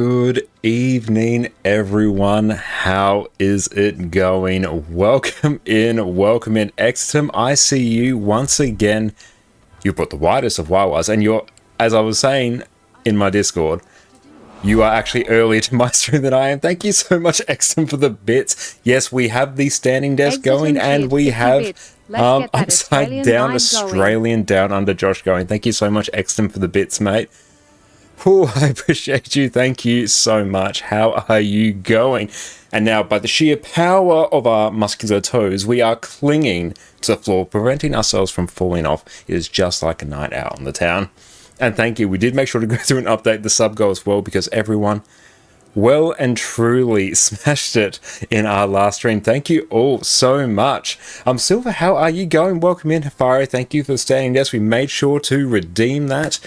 Good evening, everyone. How is it going? Welcome in, Exitum. I see you once again. You brought the widest of Wawas, and you're, as I was saying in my Discord, you are actually earlier to my stream than I am. Thank you so much, Exitum, for the bits. Yes, we have the standing desk going, and we have upside down Australian down under Josh going. Thank you so much, Exitum, for the bits, mate. Oh, I appreciate you. Thank you so much. How are you going? And now, by the sheer power of our muscular toes, we are clinging to the floor, preventing ourselves from falling off. It is just like a night out on the town. And thank you. We did make sure to go through and update the sub goal as well, because everyone well and truly smashed it in our last stream. Thank you all so much. Silver, how are you going? Welcome in, Hafari. Thank you for standing desk. We made sure to redeem that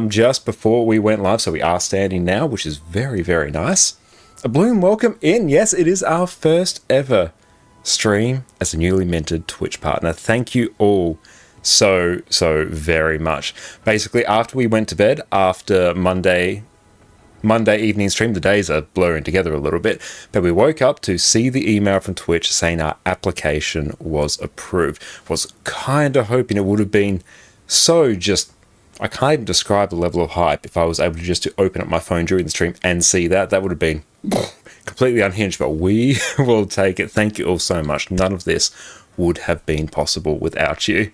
just before we went live, so we are standing now, which is very, very nice. Bloom, welcome in. Yes, it is our first ever stream as a newly minted Twitch partner. Thank you all so very much. Basically, after we went to bed, after Monday evening stream, the days are blurring together a little bit, but we woke up to see the email from Twitch saying our application was approved. Was kind of hoping it would have been I can't even describe the level of hype if I was able to just to open up my phone during the stream and see that. That would have been completely unhinged, but we will take it. Thank you all so much. None of this would have been possible without you.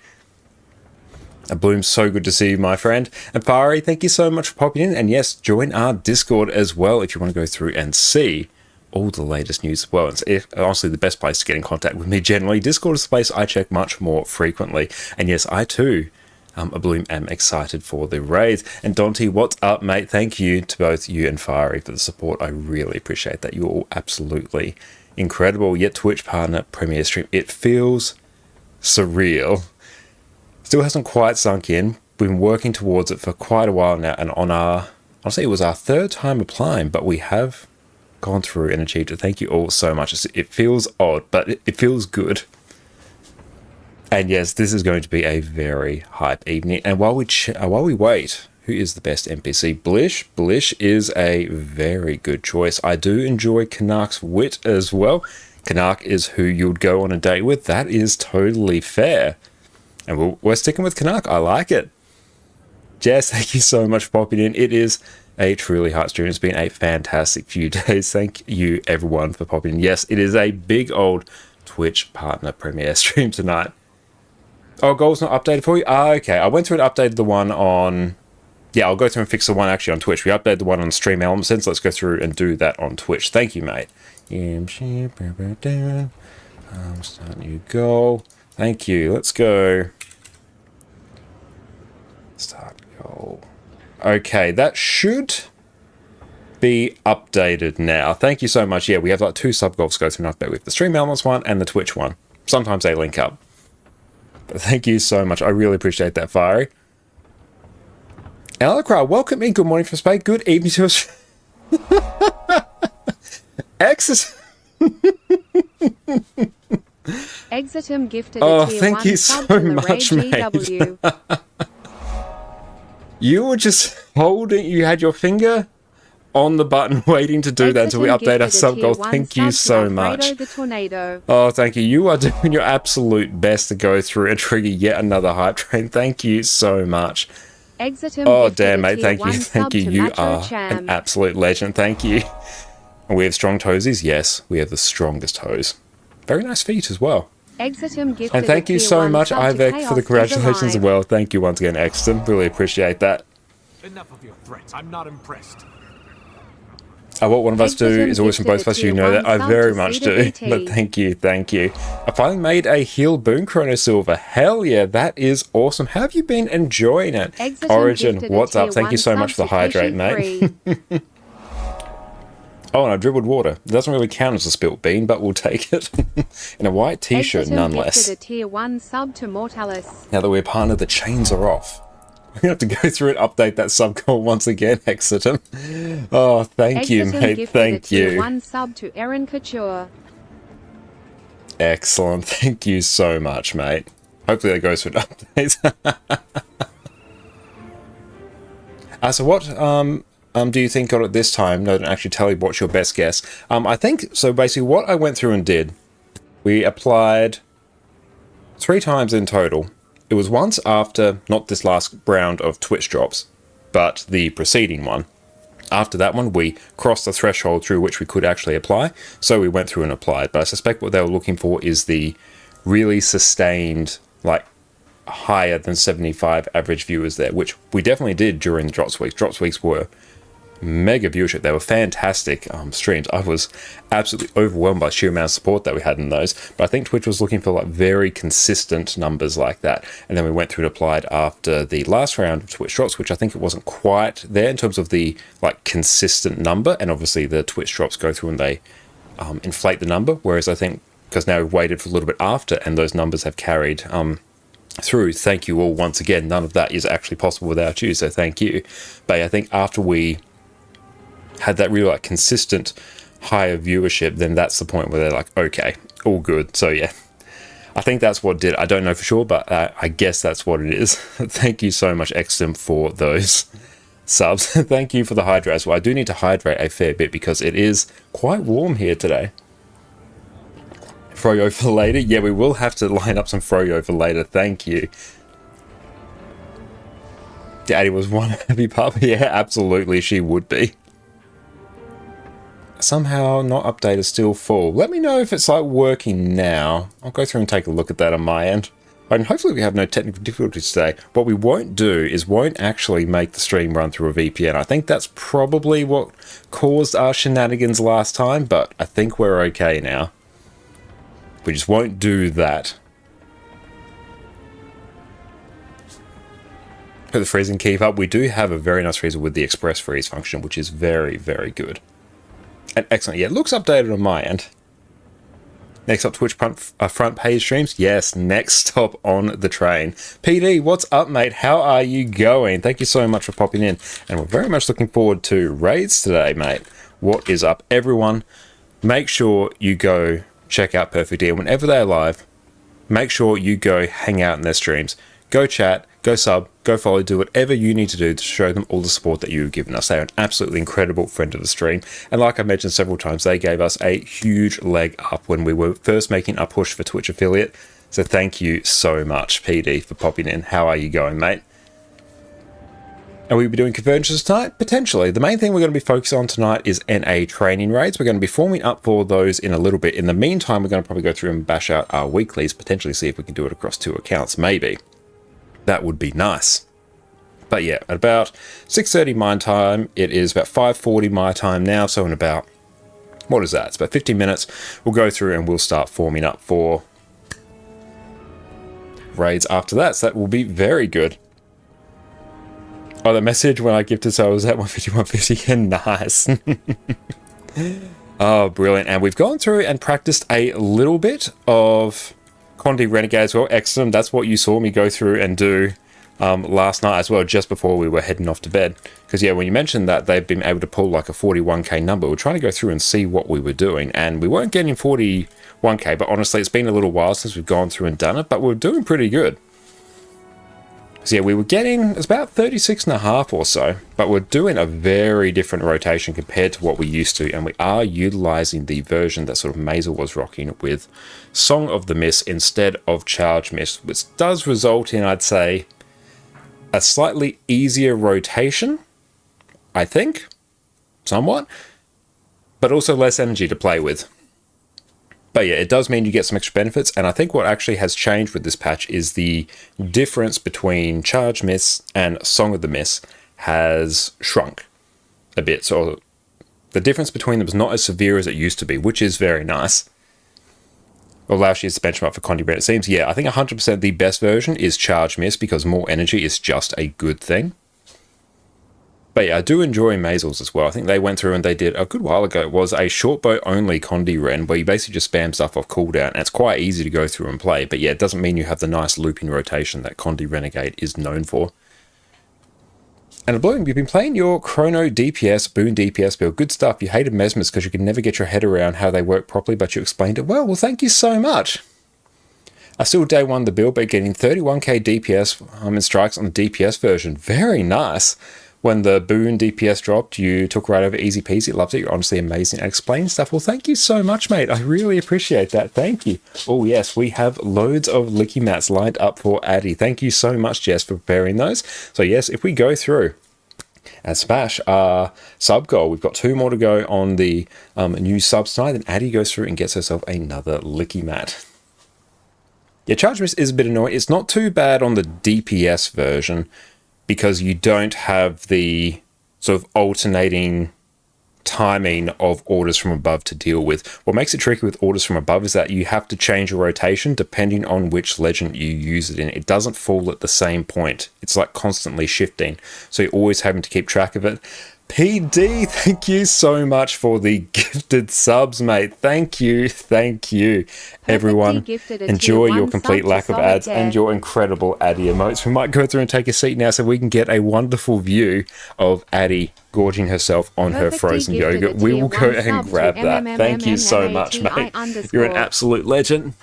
Bloom, so good to see you, my friend. And Fari, thank you so much for popping in. And yes, join our Discord as well if you want to go through and see all the latest news as well. It's honestly the best place to get in contact with me generally. Discord is the place I check much more frequently. And yes, I too, Bloom, am excited for the raids. And Dante, what's up, mate? Thank you to both you and Fari for the support. I really appreciate that. You're all absolutely incredible. Yet Twitch partner premiere stream. It feels surreal. Still hasn't quite sunk in. We've been working towards it for quite a while now, and honestly, it was our third time applying, but we have gone through and achieved it. Thank you all so much. It feels odd, but it feels good. And yes, this is going to be a very hype evening. And while we wait, who is the best NPC? Blish. Blish is a very good choice. I do enjoy Kanark's wit as well. Kanark is who you'd go on a date with. That is totally fair. And we're sticking with Kanark. I like it. Jess, thank you so much for popping in. It is a truly hype stream. It's been a fantastic few days. Thank you, everyone, for popping in. Yes, it is a big old Twitch partner premiere stream tonight. Oh, goal's not updated for you? Okay. I went through and updated the one on... Yeah, I'll go through and fix the one actually on Twitch. We updated the one on Stream Elements, so let's go through and do that on Twitch. Thank you, mate. Start new goal. Thank you. Let's go. Start goal. Okay, that should be updated now. Thank you so much. Yeah, we have like two sub goals to go through and update with the Stream Elements one and the Twitch one. Sometimes they link up. But thank you so much. I really appreciate that, Fiery. Alacra, welcome in. Good morning from Spain. Good evening to us. Exit. Exitum gifted a tier thank 1 you sub so to the much, Ray mate. GW. You were just holding, you had your finger on the button waiting to do that until we update our sub goals. Thank you so much. Oh, thank you. You are doing your absolute best to go through and trigger yet another hype train. Thank you so much. Oh, damn, mate. Thank you. Thank you. You are an absolute legend. Thank you. And we have strong toesies. Yes, we have the strongest toes. Very nice feet as well. And thank you so much, Ivek, for the congratulations as well. Thank you once again, Exton. Really appreciate that. Enough of your threats. I'm not impressed. What one of us do is always from both of us. You know that. I very much do. But thank you, thank you. I finally made a heal boon, Chrono Silver. Hell yeah, that is awesome. How have you been enjoying it? Origin, what's up? Thank you so much for the hydrate, mate. Oh, and I dribbled water. It doesn't really count as a spilt bean, but we'll take it. In a white t-shirt, nonetheless. A tier 1 sub to Mortalis. Now that we're partnered, the chains are off. We're going to have to go through and update that sub call once again, Exitum. Oh, thank you, mate. Thank you. Tier 1 sub to Erin Couture. Excellent. Thank you so much, mate. Hopefully that goes through an update. So what do you think got it this time? No, don't actually tell you what's your best guess. I think, so basically what I went through and did, we applied 3 times in total. It was once after, not this last round of Twitch drops, but the preceding one. After that one, we crossed the threshold through which we could actually apply, so we went through and applied. But I suspect what they were looking for is the really sustained, like, higher than 75 average viewers there, which we definitely did during the Drops Weeks. Drops Weeks were mega viewership. They were fantastic streams. I was absolutely overwhelmed by sheer amount of support that we had in those. But I think Twitch was looking for like very consistent numbers like that. And then we went through and applied after the last round of Twitch Drops, which I think it wasn't quite there in terms of the like consistent number. And obviously the Twitch Drops go through and they inflate the number. Whereas I think because now we've waited for a little bit after and those numbers have carried through. Thank you all once again. None of that is actually possible without you, so thank you. But I think after we had that really like consistent higher viewership, then that's the point where they're like, okay, all good. So yeah, I think that's what did. I don't know for sure, but I guess that's what it is. Thank you so much, Extum, for those subs. Thank you for the hydrate as well. I do need to hydrate a fair bit because it is quite warm here today. Froyo for later. Yeah, we will have to line up some Froyo for later. Thank you. Daddy was one happy puppy. Yeah, absolutely, she would be. Somehow not updated, still full. Let me know if it's like working now. I'll go through and take a look at that on my end. And hopefully we have no technical difficulties today. What we won't do is won't actually make the stream run through a VPN. I think that's probably what caused our shenanigans last time, but I think we're okay now. We just won't do that. For the freezing keep up, we do have a very nice freezer with the express freeze function, which is very, very good. And excellent. Yeah, it looks updated on my end. Next up, Twitch front page streams. Yes, next stop on the train. PD, what's up, mate? How are you going? Thank you so much for popping in. And we're very much looking forward to raids today, mate. What is up, everyone? Make sure you go check out Perfect D. Whenever they're live, make sure you go hang out in their streams. Go chat, go sub, go follow, do whatever you need to do to show them all the support that you've given us. They're an absolutely incredible friend of the stream. And like I mentioned several times, they gave us a huge leg up when we were first making our push for Twitch affiliate. So thank you so much, PD, for popping in. How are you going, mate? And we'll be doing convergences tonight? Potentially. The main thing we're going to be focusing on tonight is NA training raids. We're going to be forming up for those in a little bit. In the meantime, we're going to probably go through and bash out our weeklies, potentially see if we can do it across 2 accounts, maybe. That would be nice. But yeah, at about 6:30 my time, it is about 5:40 my time now, so in about, what is that? It's about 15 minutes. We'll go through and we'll start forming up for raids after that, so that will be very good. Oh, the message when I gifted, so I was at 150, 150 again. Nice. Oh, brilliant. And we've gone through and practiced a little bit of Condi Renegade as well. Excellent. That's what you saw me go through and do last night as well, just before we were heading off to bed. Because, yeah, when you mentioned that they've been able to pull like a 41k number, we're trying to go through and see what we were doing. And we weren't getting 41k, but honestly, it's been a little while since we've gone through and done it, but we're doing pretty good. So yeah, we were getting, it's about 36.5 or so, but we're doing a very different rotation compared to what we used to, and we are utilizing the version that sort of Mazel was rocking with Song of the Miss instead of Charge Miss, which does result in, I'd say, a slightly easier rotation, I think, somewhat, but also less energy to play with. But yeah, it does mean you get some extra benefits, and I think what actually has changed with this patch is the difference between Charge Miss and Song of the Miss has shrunk a bit. So the difference between them is not as severe as it used to be, which is very nice. Allows you to benchmark for Condi Ren. It seems, yeah, I think 100% the best version is Charge Miss because more energy is just a good thing. But yeah, I do enjoy Mazel's as well. I think they went through and they did, a good while ago, it was a short bow only Condi Ren, where you basically just spam stuff off cooldown, and it's quite easy to go through and play. But yeah, it doesn't mean you have the nice looping rotation that Condi Renegade is known for. And Bloom, you've been playing your Chrono DPS, Boon DPS build. Good stuff. You hated Mesmers because you could never get your head around how they work properly, but you explained it well. Well, thank you so much. I still day one the build, but getting 31k DPS in strikes on the DPS version. Very nice. when the boon DPS dropped, you took right over easy peasy. Loved it. You're honestly amazing at explaining stuff. Well, thank you so much, mate. I really appreciate that. Thank you. Oh, yes, we have loads of Licky Mats lined up for Addy. Thank you so much, Jess, for preparing those. So, yes, if we go through and smash our sub goal, we've got 2 more to go on the new subs tonight, and Addy goes through and gets herself another Licky Mat. Yeah, charge miss is a bit annoying. It's not too bad on the DPS version, because you don't have the sort of alternating timing of orders from above to deal with. What makes it tricky with orders from above is that you have to change your rotation depending on which legend you use it in. It doesn't fall at the same point. It's like constantly shifting. So you're always having to keep track of it. PD, thank you so much for the gifted subs, mate. Thank you. Everyone, enjoy your complete lack of ads and your incredible Addy emotes. We might go through and take a seat now so we can get a wonderful view of Addy gorging herself on her frozen yogurt. We will go and grab that. Thank you so much, mate. You're an absolute legend.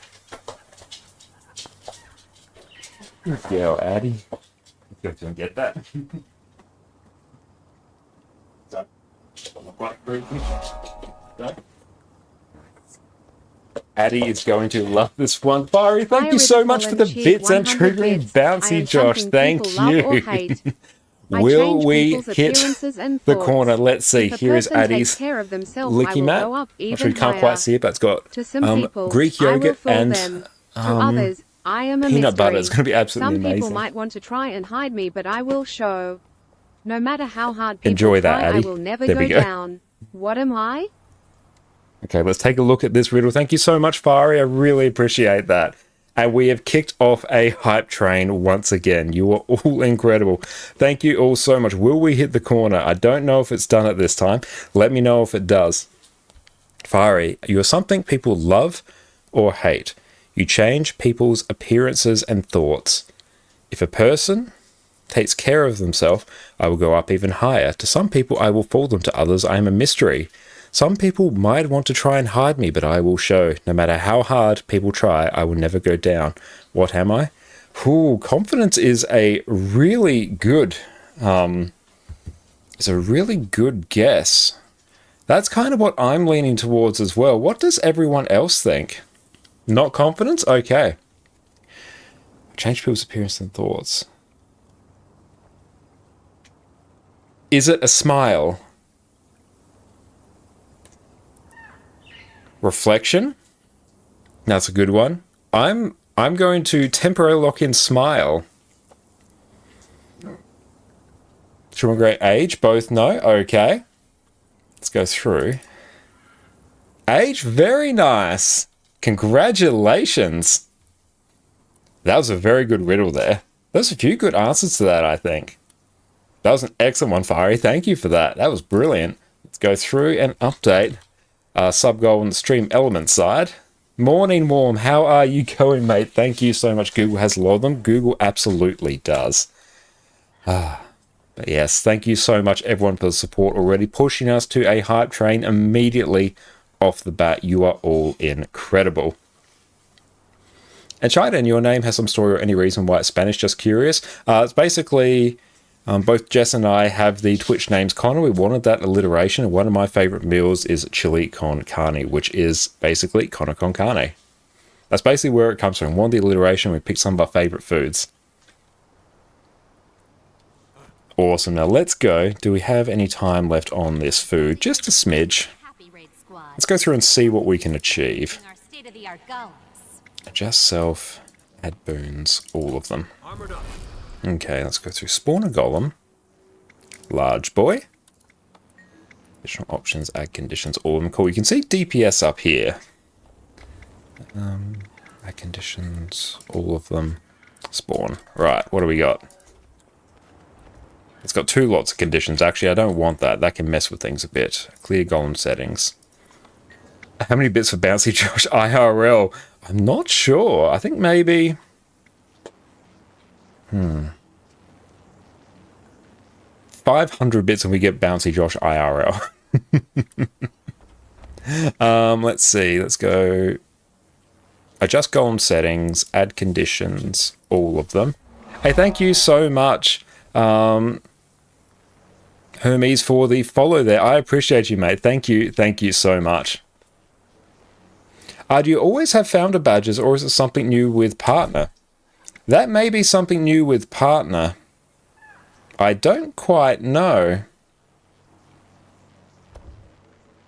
Good girl, Addy. Let's go through and get that. Addy is going to love this one. Fiery, thank you so much for the bits and triggering bouncy, Josh. Thank you. Will we hit the corner? Let's see. Here is Addy's Licky Mat. I'm sure you can't quite see it, but it's got Greek yogurt and peanut butter. It's going to be absolutely amazing. Some people might want to try and hide me, but I will show. No matter how hard people Enjoy that, try, Addy. I will never go down. What am I? Okay, let's take a look at this riddle. Thank you so much, Fiery. I really appreciate that. And we have kicked off a hype train once again. You are all incredible. Thank you all so much. Will we hit the corner? I don't know if it's done at this time. Let me know if it does. Fiery, you are something people love or hate. You change people's appearances and thoughts. If a person takes care of themselves, I will go up even higher. To some people, I will fool them. To others, I am a mystery. Some people might want to try and hide me, but I will show. No matter how hard people try, I will never go down. What am I? Ooh, confidence is a really good, guess. That's kind of what I'm leaning towards as well. What does everyone else think? Not confidence? Okay. Change people's appearance and thoughts. Is it a smile? Reflection? That's a good one. I'm going to temporarily lock in smile. True and great age? Both no? Okay. Let's go through. Age? Very nice. Congratulations. That was a very good riddle there. There's a few good answers to that, I think. That was an excellent one, Fiery. Thank you for that. That was brilliant. Let's go through and update our sub goal on the stream element side. Morning, Warm. How are you going, mate? Thank you so much. Google has a lot of them. Google absolutely does. But yes, thank you so much, everyone, for the support already. Pushing us to a hype train immediately off the bat. You are all incredible. And China, your name has some story or any reason why it's Spanish? Just curious. It's basically... both Jess and I have the Twitch names Connor. We wanted that alliteration, and one of my favorite meals is chili con carne, which is basically Connor con carne. That's basically where it comes from. We wanted the alliteration. We picked some of our favorite foods. Awesome. Now let's go. Do we have any time left on this food? Just a smidge. Let's go through and see what we can achieve. Adjust self, add boons, all of them. Okay, let's go through Spawner Golem, Large Boy, additional options, add conditions, all of them. Cool, you can see DPS up here. Add conditions, all of them, spawn. Right, what do we got? It's got 2 lots of conditions. Actually, I don't want that. That can mess with things a bit. Clear Golem settings. How many bits for Bouncy Josh IRL? I'm not sure. I think maybe... 500 bits and we get Bouncy Josh IRL. Let's see. Let's go. Adjust Golem settings. Add conditions. All of them. Hey, thank you so much. Hermes for the follow there. I appreciate you, mate. Thank you. Thank you so much. Do you always have founder badges, or is it something new with partner? That may be something new with partner. I don't quite know.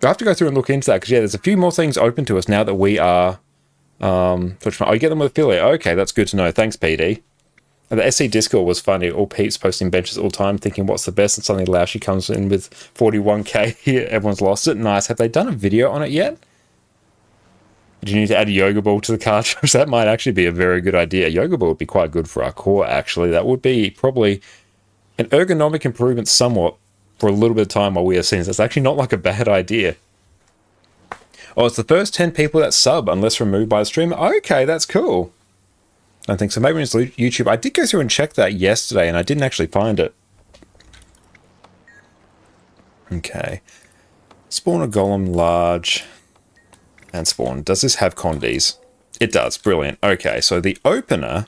I have to go through and look into that, because yeah, there's a few more things open to us now that we are... oh, you get them with affiliate. Okay, that's good to know. Thanks, PD. And the SC Discord was funny. All peeps posting benches all the time, thinking what's the best, and suddenly Laoshi comes in with 41k here. Everyone's lost it. Nice. Have they done a video on it yet? Do you need to add a yoga ball to the cartridge? That might actually be a very good idea. A yoga ball would be quite good for our core, actually. That would be probably an ergonomic improvement somewhat for a little bit of time while we are seeing. That's actually not like a bad idea. Oh, it's the first 10 people that sub unless removed by the streamer. Okay, that's cool. I don't think so. Maybe it's YouTube. I did go through and check that yesterday and I didn't actually find it. Okay. Spawn a golem large and spawn. Does this have condies? It does. Brilliant. Okay, so the opener,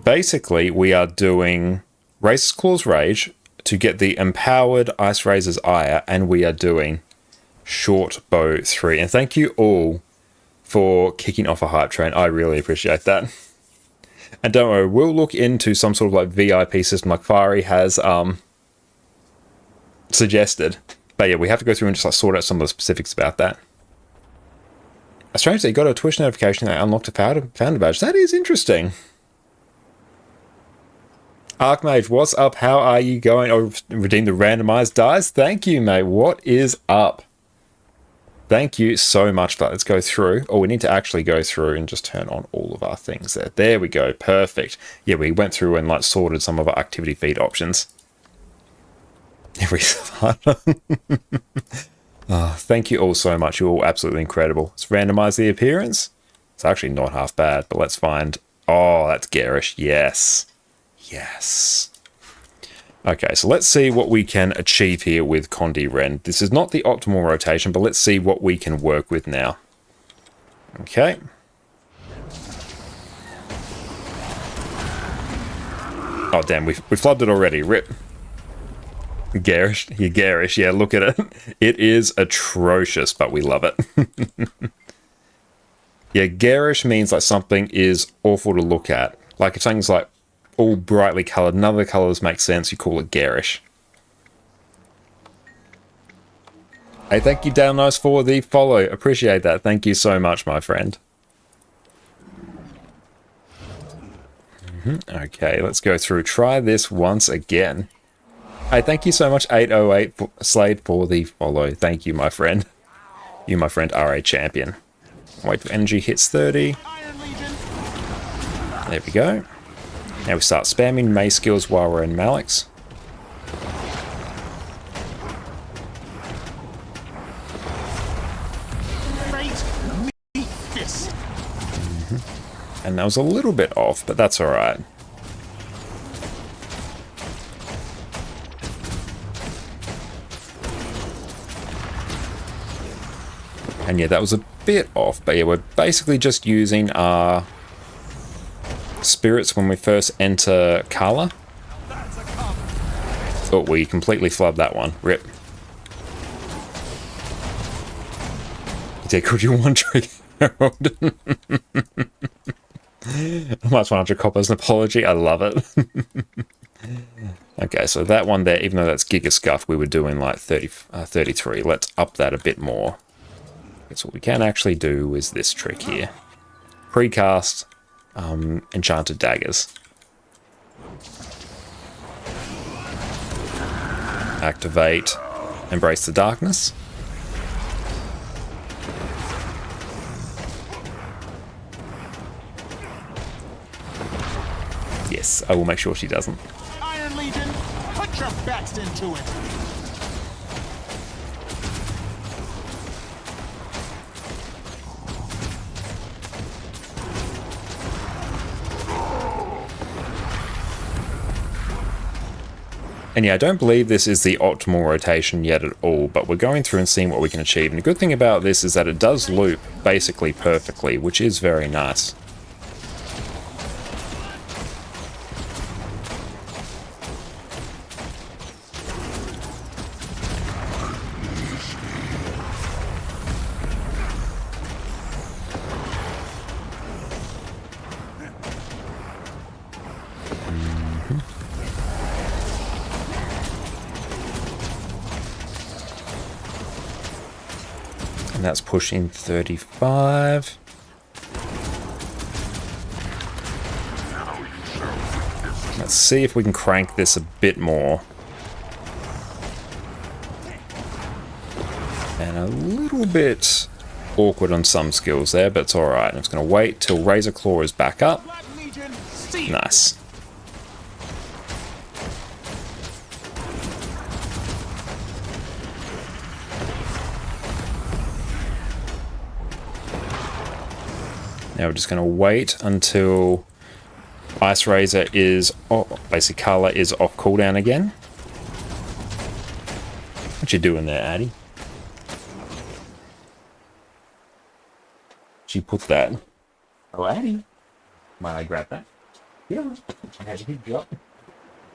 basically we are doing Racer's Claws Rage to get the empowered Ice Razor's Ire, and we are doing Short Bow 3. And thank you all for kicking off a hype train. I really appreciate that. And don't worry, we'll look into some sort of like VIP system like Fiery has suggested. But yeah, we have to go through and just like sort out some of the specifics about that. Strangely, you got a Twitch notification that unlocked a founder badge. That is interesting. Archmage, what's up? How are you going? Oh, redeem the randomized dice. Thank you, mate. What is up? Thank you so much for that. Let's go through. Oh, we need to actually go through and just turn on all of our things there. There we go. Perfect. Yeah, we went through and like sorted some of our activity feed options. Oh, thank you all so much. You're all absolutely incredible. Let's randomize the appearance. It's actually not half bad, but let's find... Oh, that's garish. Yes. Yes. Okay, so let's see what we can achieve here with Condi Ren. This is not the optimal rotation, but let's see what we can work with now. Okay. Oh, damn, we flubbed it already. Rip. Garish. You're garish. Yeah, look at it. It is atrocious, but we love it. Yeah, garish means like something is awful to look at. Like if something's like all brightly coloured, none of the colours make sense, you call it garish. Hey, thank you, Downnice, for the follow. Appreciate that. Thank you so much, my friend. Okay, let's go through. Try this once again. Hey, thank you so much, 808 Slade, for the follow. Thank you, my friend. You, my friend, are a champion. Wait for energy hits 30. There we go. Now we start spamming May skills while we're in Malix. And that was a little bit off, but that's alright. And yeah, that was a bit off, but yeah, we're basically just using our spirits when we first enter Kala. Oh, we completely flubbed that one. Rip. Yeah, could you one trick Herald? Minus 100 copper as an apology. I love it. Okay, so that one there, even though that's Giga Scuff, we were doing like 33. Let's up that a bit more. So what we can actually do is this trick here. Precast Enchanted Daggers. Activate Embrace the Darkness. Yes, I will make sure she doesn't. Iron Legion, put your best into it. And yeah, I don't believe this is the optimal rotation yet at all, but we're going through and seeing what we can achieve. And the good thing about this is that it does loop basically perfectly, which is very nice. And that's pushing 35. Let's see if we can crank this a bit more. And a little bit awkward on some skills there, but it's alright. I'm just going to wait till Razor Claw is back up. Nice. Now we're just going to wait until Ice Razor is, basically Carla is off cooldown again. What you doing there, Addy? She put that. Oh, Addy. Might I grab that? Yeah. Addy, drop.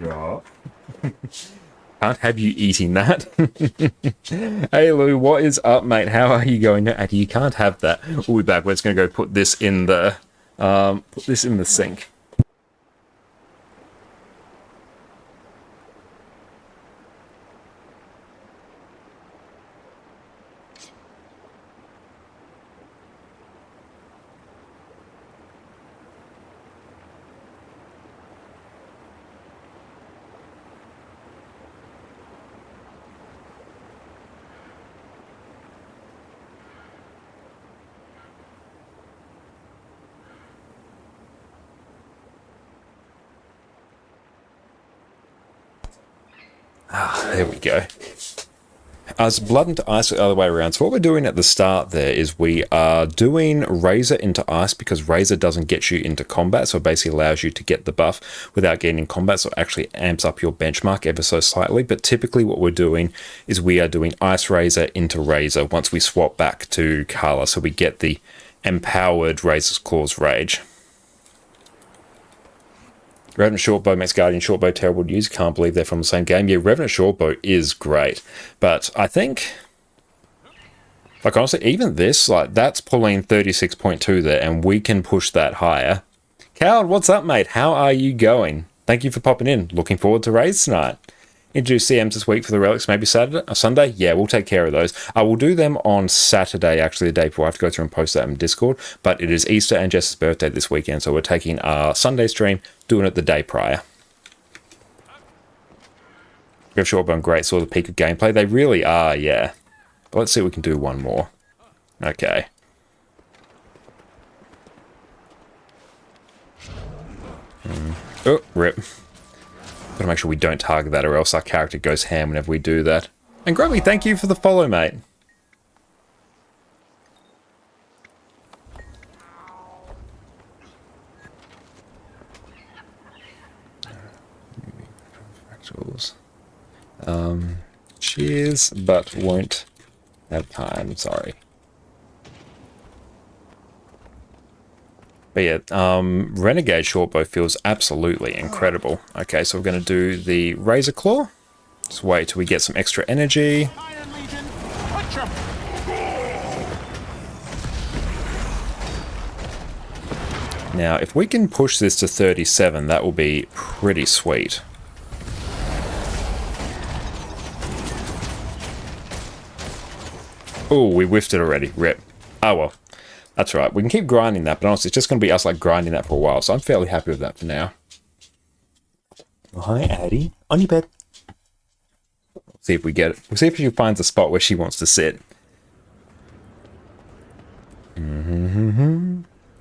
Drop. Can't have you eating that. Hey Lou, what is up, mate? How are you going? No, Addy, you can't have that. We'll be back. We're just going to go put this in the sink. There we go. As Blood into Ice the other way around. So what we're doing at the start there is we are doing Razor into Ice because Razor doesn't get you into combat. So it basically allows you to get the buff without getting in combat. So it actually amps up your benchmark ever so slightly. But typically what we're doing is we are doing Ice Razor into Razor once we swap back to Carla. So we get the empowered Razor's Claw's Rage. Revenant Shortbow makes Guardian Shortbow terrible to use. Can't believe they're from the same game. Yeah, Revenant Shortbow is great. But I think, like honestly, even this, like that's pulling 36.2 there, and we can push that higher. Coward, what's up, mate? How are you going? Thank you for popping in. Looking forward to raids tonight. Introduce CMs this week for the relics, maybe Saturday or Sunday. Yeah, we'll take care of those. I will do them on Saturday, actually, the day before. I have to go through and post that in Discord. But it is Easter and Jess's birthday this weekend, so we're taking our Sunday stream, doing it the day prior. Rev Shortbone, great, saw the peak of gameplay. They really are, yeah. But let's see if we can do one more. Okay. Oh, rip. Gotta make sure we don't target that or else our character goes ham whenever we do that. And Grubby, thank you for the follow, mate. Fractals. Cheers, but won't have time, sorry. But yeah, Renegade Shortbow feels absolutely incredible. Okay, so we're going to do the Razor Claw. Just wait till we get some extra energy. Now, if we can push this to 37, that will be pretty sweet. Oh, we whiffed it already. Rip. Oh well. That's right. We can keep grinding that, but honestly, it's just going to be us like grinding that for a while. So I'm fairly happy with that for now. Oh, hi, Addie. On your bed. See if we get it. We'll see if she finds a spot where she wants to sit.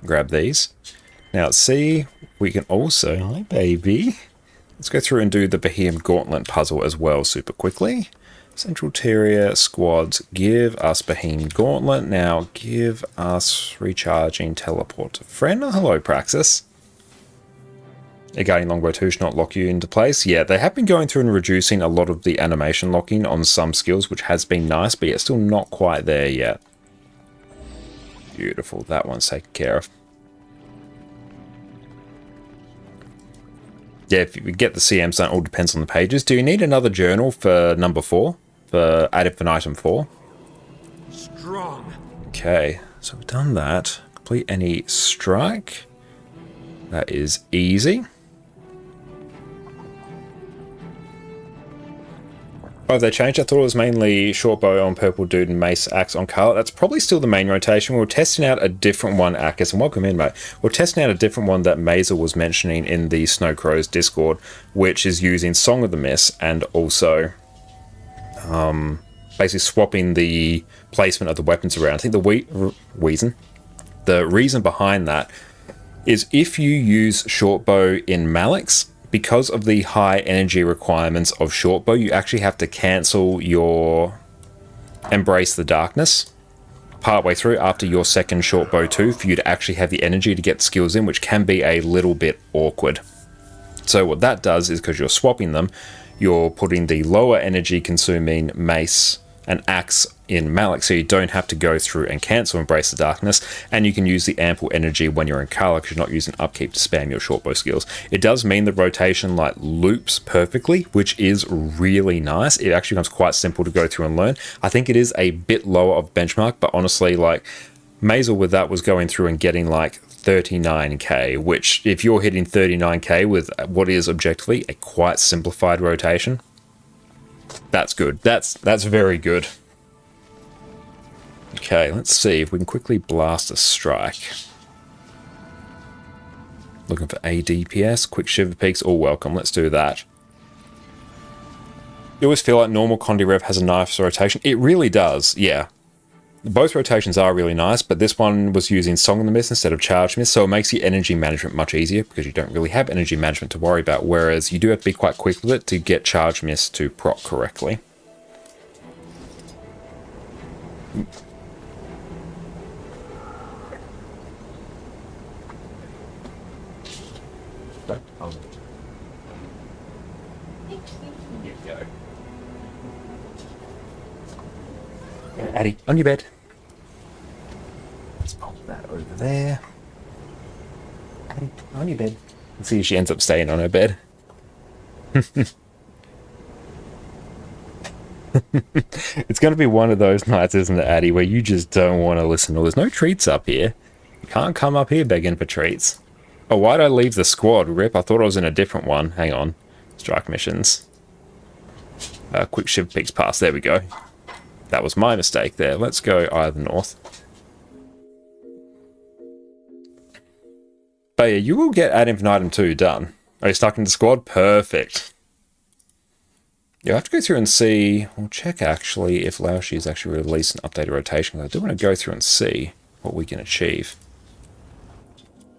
Grab these. Now, let's see. We can also... Hi, baby. Let's go through and do the Bohemian Gauntlet puzzle as well super quickly. Central Terrier squads, give us Bohemian Gauntlet. Now give us Recharging Teleport to Friend. Oh, hello, Praxis. A Guardian Longbow 2 should not lock you into place. Yeah, they have been going through and reducing a lot of the animation locking on some skills, which has been nice, but yet still not quite there yet. Beautiful. That one's taken care of. Yeah, if you get the CMs done, it all depends on the pages. Do you need another journal for number 4? For Ad Infinitum 4? Strong. Okay, so we've done that. Complete any strike. That is easy. Oh, they changed? I thought it was mainly short bow on purple dude and mace axe on Carla. That's probably still the main rotation. We're testing out a different one, Akis, and welcome in, mate. We're testing out a different one that Mazer was mentioning in the Snow Crows Discord, which is using Song of the Mist and also basically swapping the placement of the weapons around. I think the reason behind that is if you use short bow in Malix, because of the high energy requirements of short bow, you actually have to cancel your Embrace the Darkness partway through after your second short bow too, for you to actually have the energy to get skills in, which can be a little bit awkward. So what that does is, because you're swapping them, you're putting the lower energy consuming mace and axe in Malix, so you don't have to go through and cancel Embrace the Darkness, and you can use the ample energy when you're in Carla because you're not using upkeep to spam your short bow skills. It does mean the rotation like loops perfectly, which is really nice. It actually becomes quite simple to go through and learn. I think it is a bit lower of benchmark, but honestly, like Mazel with that was going through and getting like 39k, which if you're hitting 39k with what is objectively a quite simplified rotation, that's good. That's very good. Okay, let's see if we can quickly blast a strike. Looking for ADPS, quick shiver peaks, all welcome. Let's do that. You always feel like normal Condi Rev has a nice rotation. It really does, yeah. Both rotations are really nice, but this one was using Song of the Mist instead of Charge Mist, so it makes your energy management much easier because you don't really have energy management to worry about, whereas you do have to be quite quick with it to get Charge Mist to proc correctly. Addie, on your bed. Let's pop that over there. Addie, on your bed. Let's see if she ends up staying on her bed. It's going to be one of those nights, isn't it, Addie, where you just don't want to listen. There's no treats up here. You can't come up here begging for treats. Oh, why'd I leave the squad, Rip? I thought I was in a different one. Hang on. Strike missions. Quick shift peaks past. There we go. That was my mistake there. Let's go either north. But yeah, you will get Ad Infinitum 2 done. Are you stuck in the squad? Perfect. You have to go through and see. We'll check actually if Laoshi has actually released an updated rotation. I do want to go through and see what we can achieve.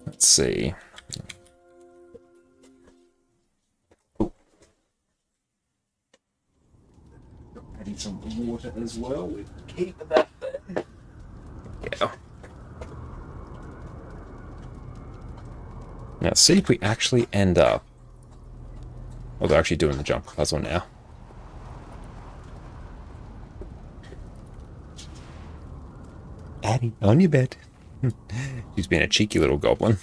Let's see. I need some water as well. We keep that there. Yeah. Now see if we actually end up. Well, they're actually doing the jump puzzle now. Addie, on your bed. He's being a cheeky little goblin.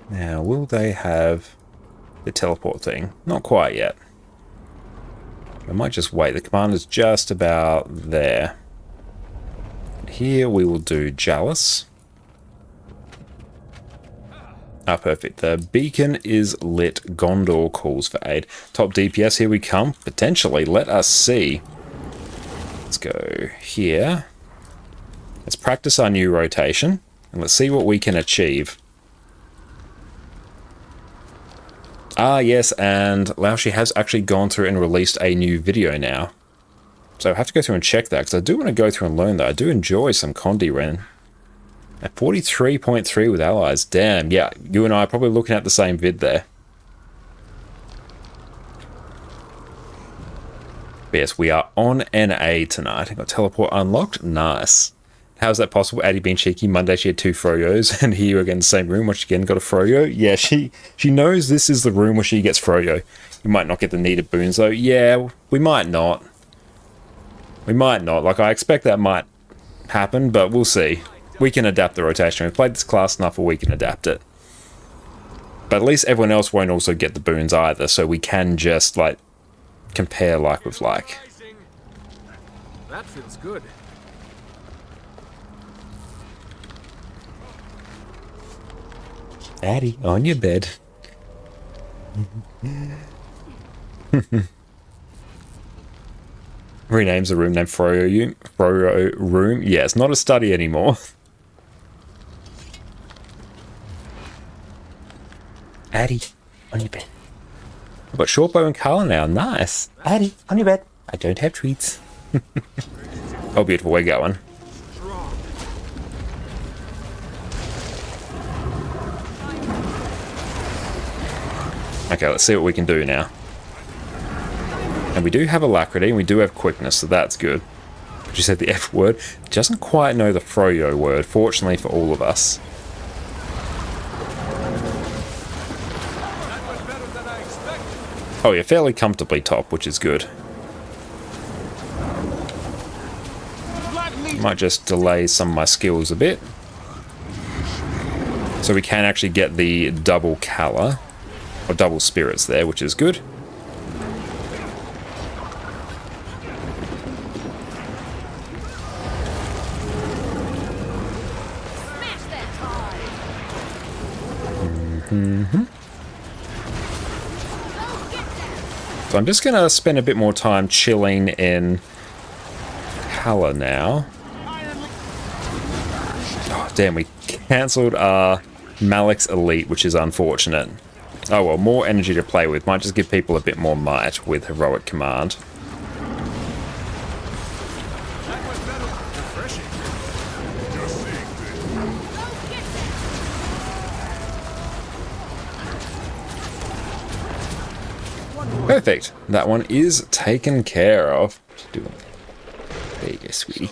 Now, will they have the teleport thing? Not quite yet. I might just wait. The commander's just about there. Here we will do Chalice. Ah, perfect. The beacon is lit. Gondor calls for aid. Top DPS, here we come. Potentially. Let us see. Let's go here. Let's practice our new rotation. And let's see what we can achieve. Ah, yes, and Laoshi has actually gone through and released a new video now. So I have to go through and check that, because I do want to go through and learn that. I do enjoy some Condi Ren. At 43.3 with allies. Damn, yeah, you and I are probably looking at the same vid there. But yes, we are on NA tonight. I've got teleport unlocked. Nice. How's that possible? Addie being cheeky. Monday she had 2 Froyos, and here again in the same room. Once again got a Froyo. Yeah, she knows this is the room where she gets Froyo. You might not get the needed boons though. Yeah, we might not. We might not. Like, I expect that might happen, but we'll see. We can adapt the rotation. We've played this class enough where we can adapt it. But at least everyone else won't also get the boons either, so we can just, like, compare like with like. That feels good. Addie, on your bed. Renames the room name Froyo Room. Yeah, it's not a study anymore. Addie, on your bed. I've got Shortbow and Carla now. Nice. Addie, on your bed. I don't have treats. Oh, beautiful. We're going. Okay, let's see what we can do now. And we do have Alacrity, and we do have Quickness, so that's good. But you said the F word. Doesn't quite know the Froyo word, fortunately for all of us. Oh yeah, fairly comfortably top, which is good. Might just delay some of my skills a bit. So we can actually get the double Kala, or double spirits there, which is good. So I'm just going to spend a bit more time chilling in Kala now. Oh, damn, we cancelled our Malik's Elite, which is unfortunate. Oh well, more energy to play with. Might just give people a bit more might with Heroic Command. Perfect. That one is taken care of. There you go, sweetie.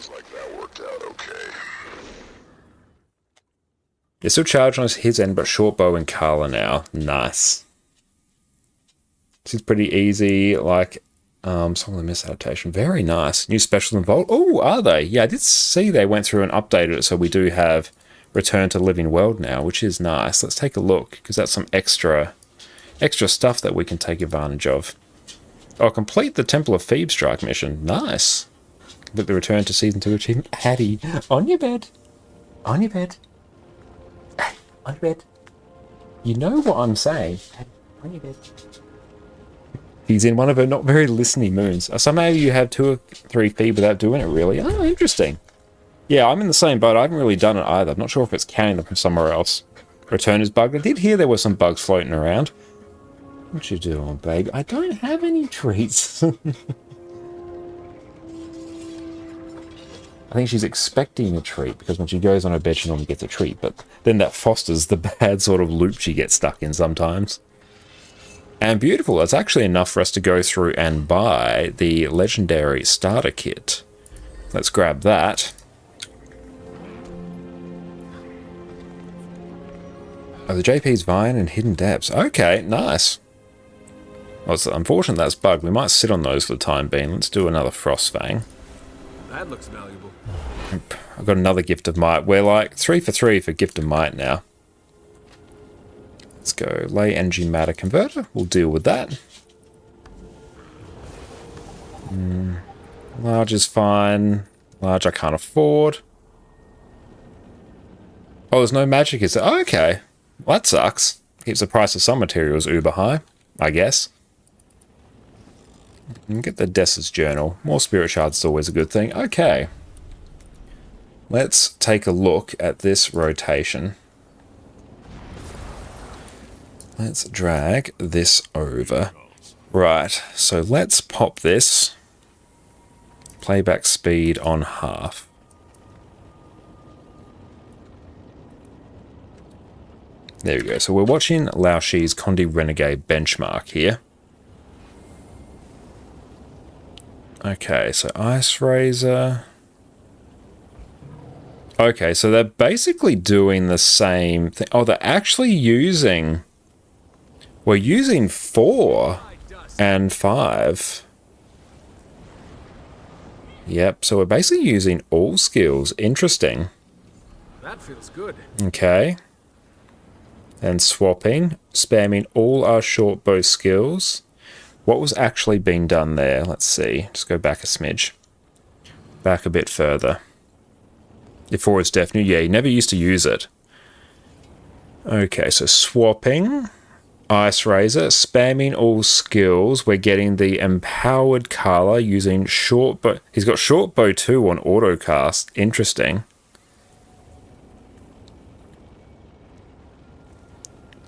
They're still charged on his end, but Shortbow and Carla now. Nice. This is pretty easy, like some of the misadaptation. Very nice. New specials involved. Oh, are they? Yeah, I did see they went through and updated it, so we do have Return to Living World now, which is nice. Let's take a look, because that's some extra stuff that we can take advantage of. Oh, complete the Temple of Thebes strike mission. Nice. Complete the Return to Season 2 achievement. Hattie, on your bed. On your bed. On your bed. You know what I'm saying. On your bed. He's in one of her not very listening moons. Somehow you have 2 or 3 feet without doing it, really. Oh, interesting. Yeah, I'm in the same boat. I haven't really done it either. I'm not sure if it's counting them from somewhere else. Return is bugged. I did hear there were some bugs floating around. What you doing, babe? I don't have any treats. I think she's expecting a treat, because when she goes on her bed, she normally gets a treat, but then that fosters the bad sort of loop she gets stuck in sometimes. And beautiful, that's actually enough for us to go through and buy the legendary starter kit. Let's grab that. Oh, the JP's Vine and Hidden Depths. Okay, nice. Well, it's unfortunate that's bugged. We might sit on those for the time being. Let's do another Frostfang. That looks valuable. I've got another Gift of Might. We're like 3 for 3 for Gift of Might now. Let's go Ley Energy Matter Converter. We'll deal with that. Large is fine. Large I can't afford. Oh, there's no magic, is there? Oh, okay. Well, that sucks. Keeps the price of some materials uber high, I guess. Get the Dessa's Journal. More Spirit Shards is always a good thing. Okay. Let's take a look at this rotation. Let's drag this over. Right, so let's pop this. Playback speed on half. There we go. So we're watching Lao Shi's Condi Renegade benchmark here. Okay, so Ice Razor. Okay, so they're basically doing the same thing. Oh, they're actually using... We're using 4 and 5. Yep, so we're basically using all skills. Interesting. That feels good. Okay. And swapping, spamming all our short bow skills. What was actually being done there? Let's see. Just go back a smidge. Back a bit further. Before it's definitely, yeah, you never used to use it. Okay, so swapping Ice Razor, spamming all skills. We're getting the Empowered Kala using short bow. He's got short bow 2 on autocast. Interesting.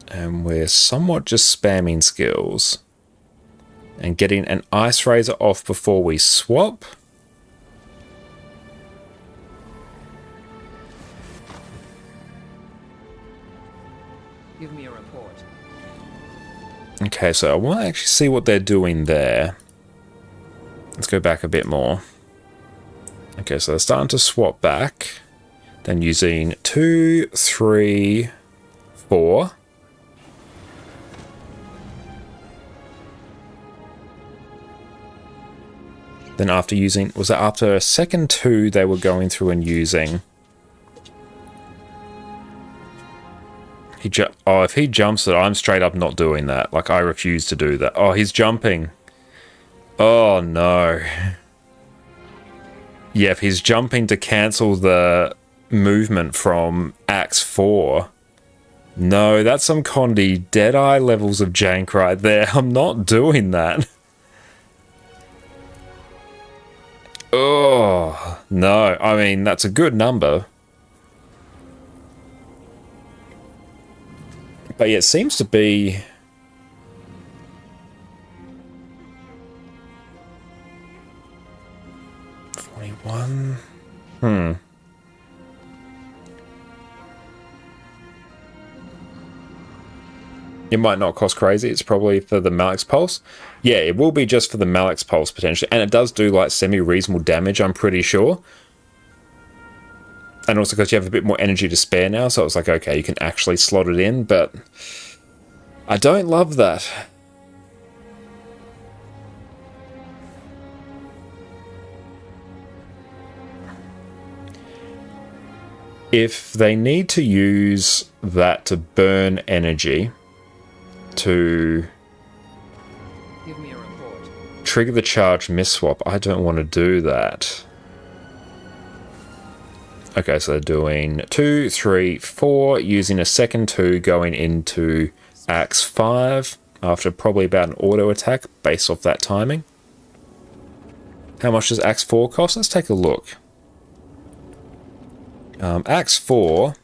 And we're somewhat just spamming skills. And getting an Ice Razor off before we swap. Give me a report. Okay, so I want to actually see what they're doing there. Let's go back a bit more. Okay, so they're starting to swap back. Then using 2, 3, 4. Then after using, was it after a second 2 they were going through and using? If he jumps it, I'm straight up not doing that. Like, I refuse to do that. Oh, he's jumping. Oh, no. Yeah, if he's jumping to cancel the movement from Axe 4. No, that's some Condi Deadeye levels of jank right there. I'm not doing that. Oh, no. I mean, that's a good number. But yeah, it seems to be... $41... It might not cost crazy. It's probably for the Malix Pulse. Yeah, it will be just for the Malix Pulse, potentially. And it does do, like, semi-reasonable damage, I'm pretty sure. And also because you have a bit more energy to spare now, so it's like, okay, you can actually slot it in, but I don't love that. If they need to use that to burn energy to Give me a report. trigger the charge miss swap, I don't want to do that. Okay, so they're doing 2, 3, 4, using a second 2 going into Axe 5 after probably about an auto attack based off that timing. How much does Axe 4 cost? Let's take a look. Axe 4,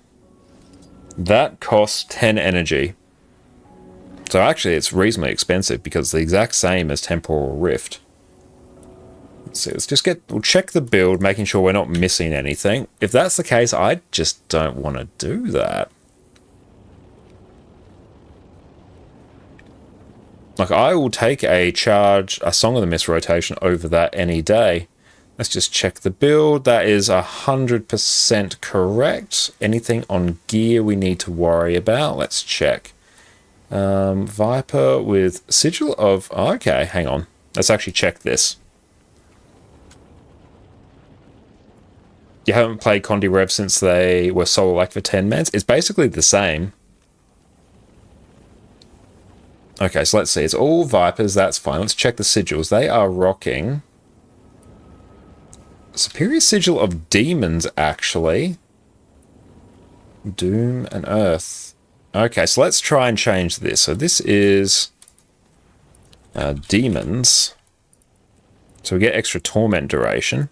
that costs 10 energy. So actually it's reasonably expensive because it's the exact same as Temporal Rift. Let's see, we'll check the build, making sure we're not missing anything. If that's the case, I just don't want to do that. Like, I will take a Song of the Mist rotation over that any day. Let's just check the build. That is 100% correct. Anything on gear we need to worry about? Let's check. Viper with Sigil of... Oh, okay, hang on. Let's actually check this. You haven't played Condi Rev since they were solo like for 10 mans. It's basically the same. Okay, so let's see. It's all Vipers. That's fine. Let's check the sigils. They are rocking Superior Sigil of Demons, actually. Doom and Earth. Okay, so let's try and change this. So this is Demons. So we get extra Torment duration.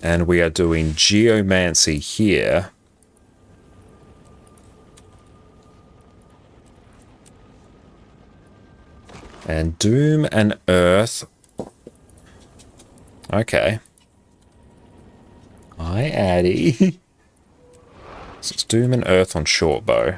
And we are doing Geomancy here. And Doom and Earth. Okay. Hi, Addy. So it's Doom and Earth on short bow.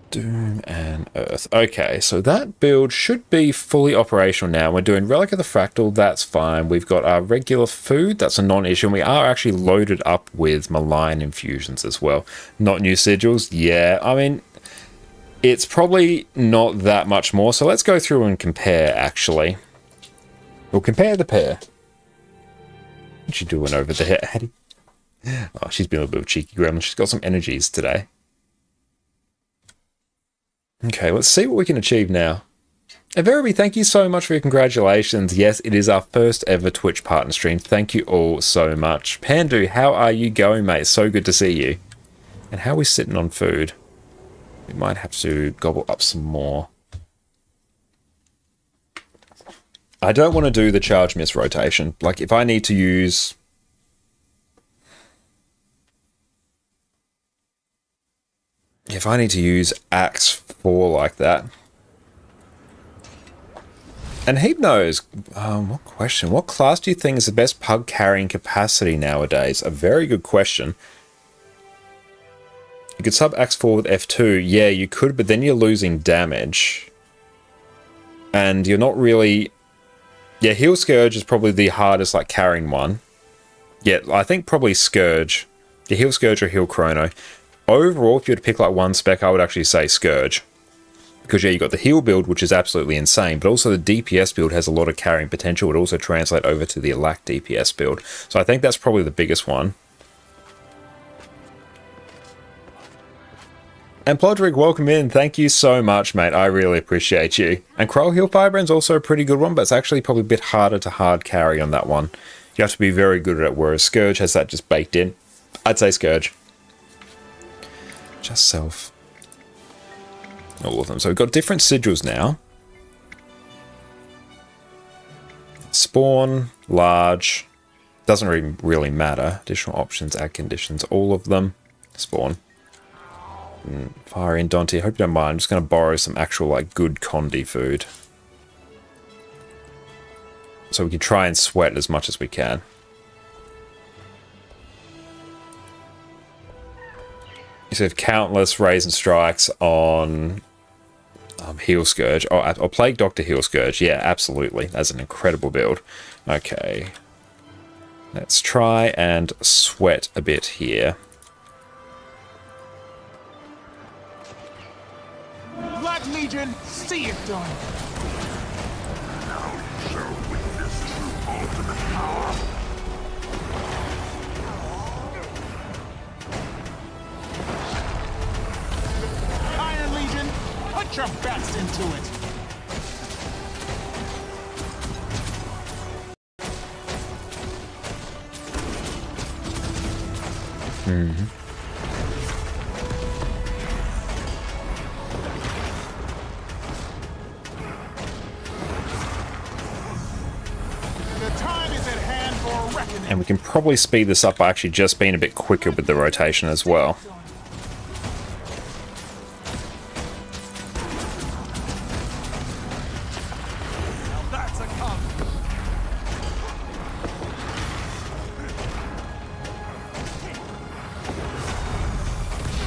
Doom and Earth. Okay, so that build should be fully operational now. We're doing Relic of the Fractal, that's fine. We've got our regular food, that's a non-issue. And we are actually loaded up with Malign infusions as well. Not new sigils? Yeah, I mean, it's probably not that much more. So let's go through and compare, actually. We'll compare the pair. What's she doing over there, Addie? Oh, she's been a little bit of a cheeky gremlin. She's got some energies today. Okay, let's see what we can achieve now. Verity, thank you so much for your congratulations. Yes, it is our first ever Twitch partner stream. Thank you all so much. Pandu, how are you going, mate? So good to see you. And how are we sitting on food? We might have to gobble up some more. I don't want to do the charge miss rotation. Like, if I need to use... If I need to use Axe 4 like that... And Heap knows, what question? What class do you think is the best pug carrying capacity nowadays? A very good question. You could sub Axe 4 with F2. Yeah, you could, but then you're losing damage. And you're not really... Yeah, Heal Scourge is probably the hardest, like, carrying one. Yeah, I think probably Scourge. Yeah, Heal Scourge or Heal Chrono. Overall, if you were to pick, like, one spec, I would actually say Scourge. Because, yeah, you got the heal build, which is absolutely insane, but also the DPS build has a lot of carrying potential. It would also translate over to the Alack DPS build. So I think that's probably the biggest one. And Plodrick, welcome in. Thank you so much, mate. I really appreciate you. And Kroll Heal Firebrand's also a pretty good one, but it's actually probably a bit harder to hard carry on that one. You have to be very good at it, whereas Scourge has that just baked in. I'd say Scourge. Just self. All of them. So we've got different sigils now. Spawn, large. Doesn't really matter. Additional options, add conditions, all of them. Spawn. Fire in Dante. I hope you don't mind. I'm just going to borrow some actual, like, good Condi food. So we can try and sweat as much as we can. You have countless Raisin Strikes on Heal Scourge. Oh, Plague Doctor Heal Scourge. Yeah, absolutely. That's an incredible build. Okay. Let's try and sweat a bit here. Black Legion, see it done. Iron Legion, put your best into it. And we can probably speed this up by actually just being a bit quicker with the rotation as well.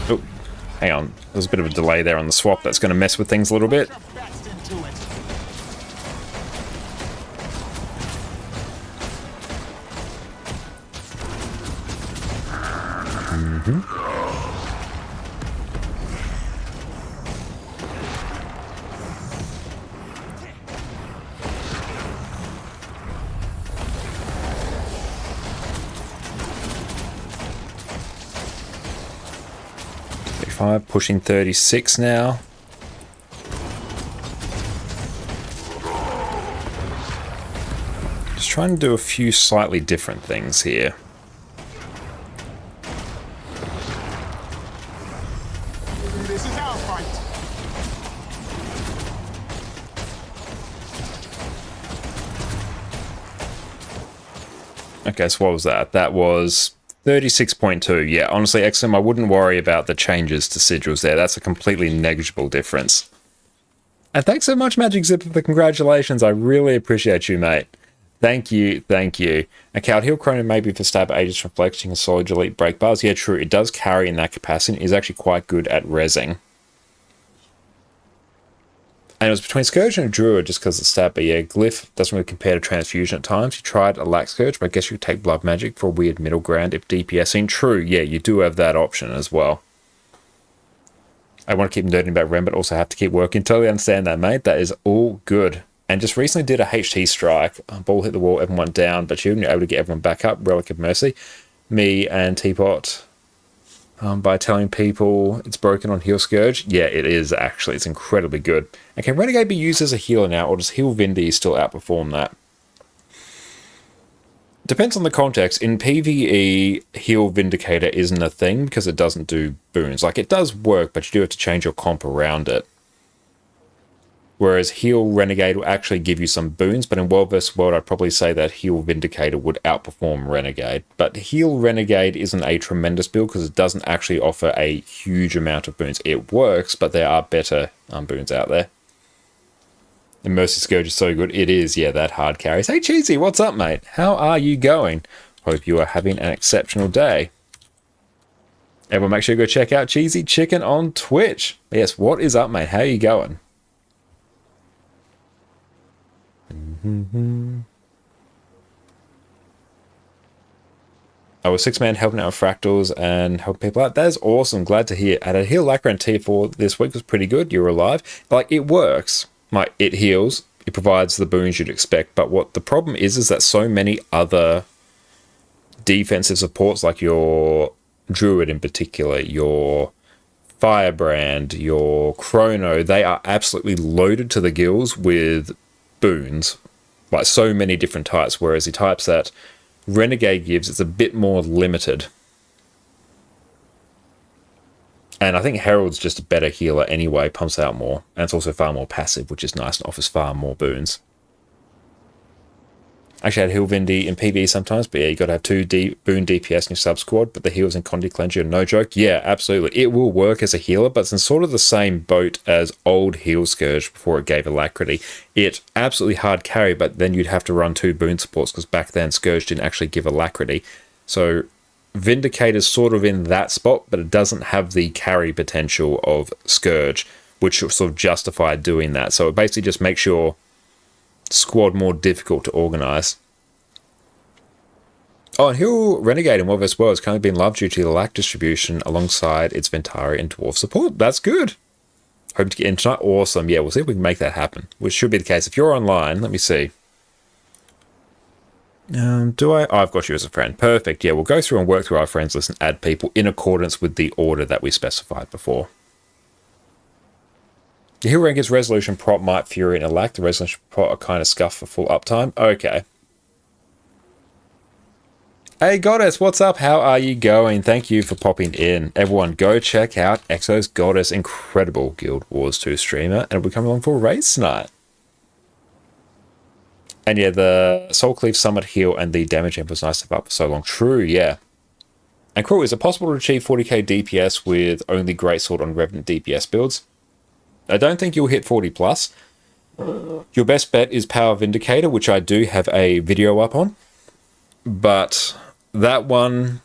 Oh, hang on. There's a bit of a delay there on the swap. That's going to mess with things a little bit. Pushing 36 now. Just trying to do a few slightly different things here. This is our fight. Okay, so what was that? That was 36.2. Yeah, honestly, XM, I wouldn't worry about the changes to sigils there. That's a completely negligible difference. And thanks so much, Magic Zip, for the congratulations. I really appreciate you, mate. Thank you, thank you. Okay, I'd heal Chrono maybe for stab Aegis Reflection and Solid Elite Break Bars. Yeah, true, it does carry in that capacity. It is actually quite good at rezzing. And it was between Scourge and Druid just because of the stat, but yeah, Glyph doesn't really compare to Transfusion at times. You tried a Lack Scourge, but I guess you could take Blood Magic for a weird middle ground if DPSing. True, yeah, you do have that option as well. I want to keep nerding about Rem, but also have to keep working. Totally understand that, mate. That is all good. And just recently did a HT strike. Ball hit the wall, everyone went down, but you're able to get everyone back up. Relic of Mercy. Me and Teapot by telling people it's broken on Heal Scourge. Yeah, it is actually. It's incredibly good. And can Renegade be used as a healer now, or does Heal Vindy still outperform that? Depends on the context. In PvE, Heal Vindicator isn't a thing because it doesn't do boons. Like, it does work, but you do have to change your comp around it. Whereas Heal Renegade will actually give you some boons, but in World vs. World, I'd probably say that Heal Vindicator would outperform Renegade. But Heal Renegade isn't a tremendous build because it doesn't actually offer a huge amount of boons. It works, but there are better boons out there. And Mercy Scourge is so good. It is, yeah, that hard carries. Hey, Cheesy, what's up, mate? How are you going? Hope you are having an exceptional day. Everyone make sure you go check out Cheesy Chicken on Twitch. Yes, what is up, mate? How are you going? I was 6-man helping out with fractals and helping people out. That is awesome. Glad to hear. And a heal Lacra and T4 this week was pretty good. You're alive. Like, it works. Like, it heals. It provides the boons you'd expect. But what the problem is that so many other defensive supports, like your Druid in particular, your Firebrand, your Chrono, they are absolutely loaded to the gills with boons. Like, so many different types, whereas the types that Renegade gives, it's a bit more limited. And I think Herald's just a better healer anyway, pumps out more, and it's also far more passive, which is nice and offers far more boons. Actually, I had Heal Vindy in PvE sometimes, but yeah, you got to have 2 boon DPS in your sub squad, but the heals in Condi Cleanser are no joke. Yeah, absolutely. It will work as a healer, but it's in sort of the same boat as old Heal Scourge before it gave Alacrity. It absolutely hard carry, but then you'd have to run 2 boon supports, because back then Scourge didn't actually give Alacrity. So Vindicator's sort of in that spot, but it doesn't have the carry potential of Scourge, which sort of justify doing that. So it basically just makes your squad more difficult to organize. Oh, and Heal Renegade in World vs. World has currently been loved due to the lack distribution alongside its Ventari and Dwarf support. That's good. Hope to get in tonight. Awesome. Yeah, we'll see if we can make that happen, which should be the case. If you're online, let me see. Do I? Oh, I've got you as a friend. Perfect. Yeah, we'll go through and work through our friends list and add people in accordance with the order that we specified before. The Heal Renegade's Resolution Prot, Might, Fury, and Alack. The Resolution Prot are kind of scuffed for full uptime. Okay. Hey, Goddess, what's up? How are you going? Thank you for popping in. Everyone, go check out Exo's Goddess, incredible Guild Wars 2 streamer, and we'll come along for a race tonight. And yeah, the Soul Cleave Summit heal and the damage amp was nice to have up for so long. True, yeah. And Cruel, is it possible to achieve 40k DPS with only Greatsword on Revenant DPS builds? I don't think you'll hit 40 plus. Your best bet is Power Vindicator, which I do have a video up on. But that one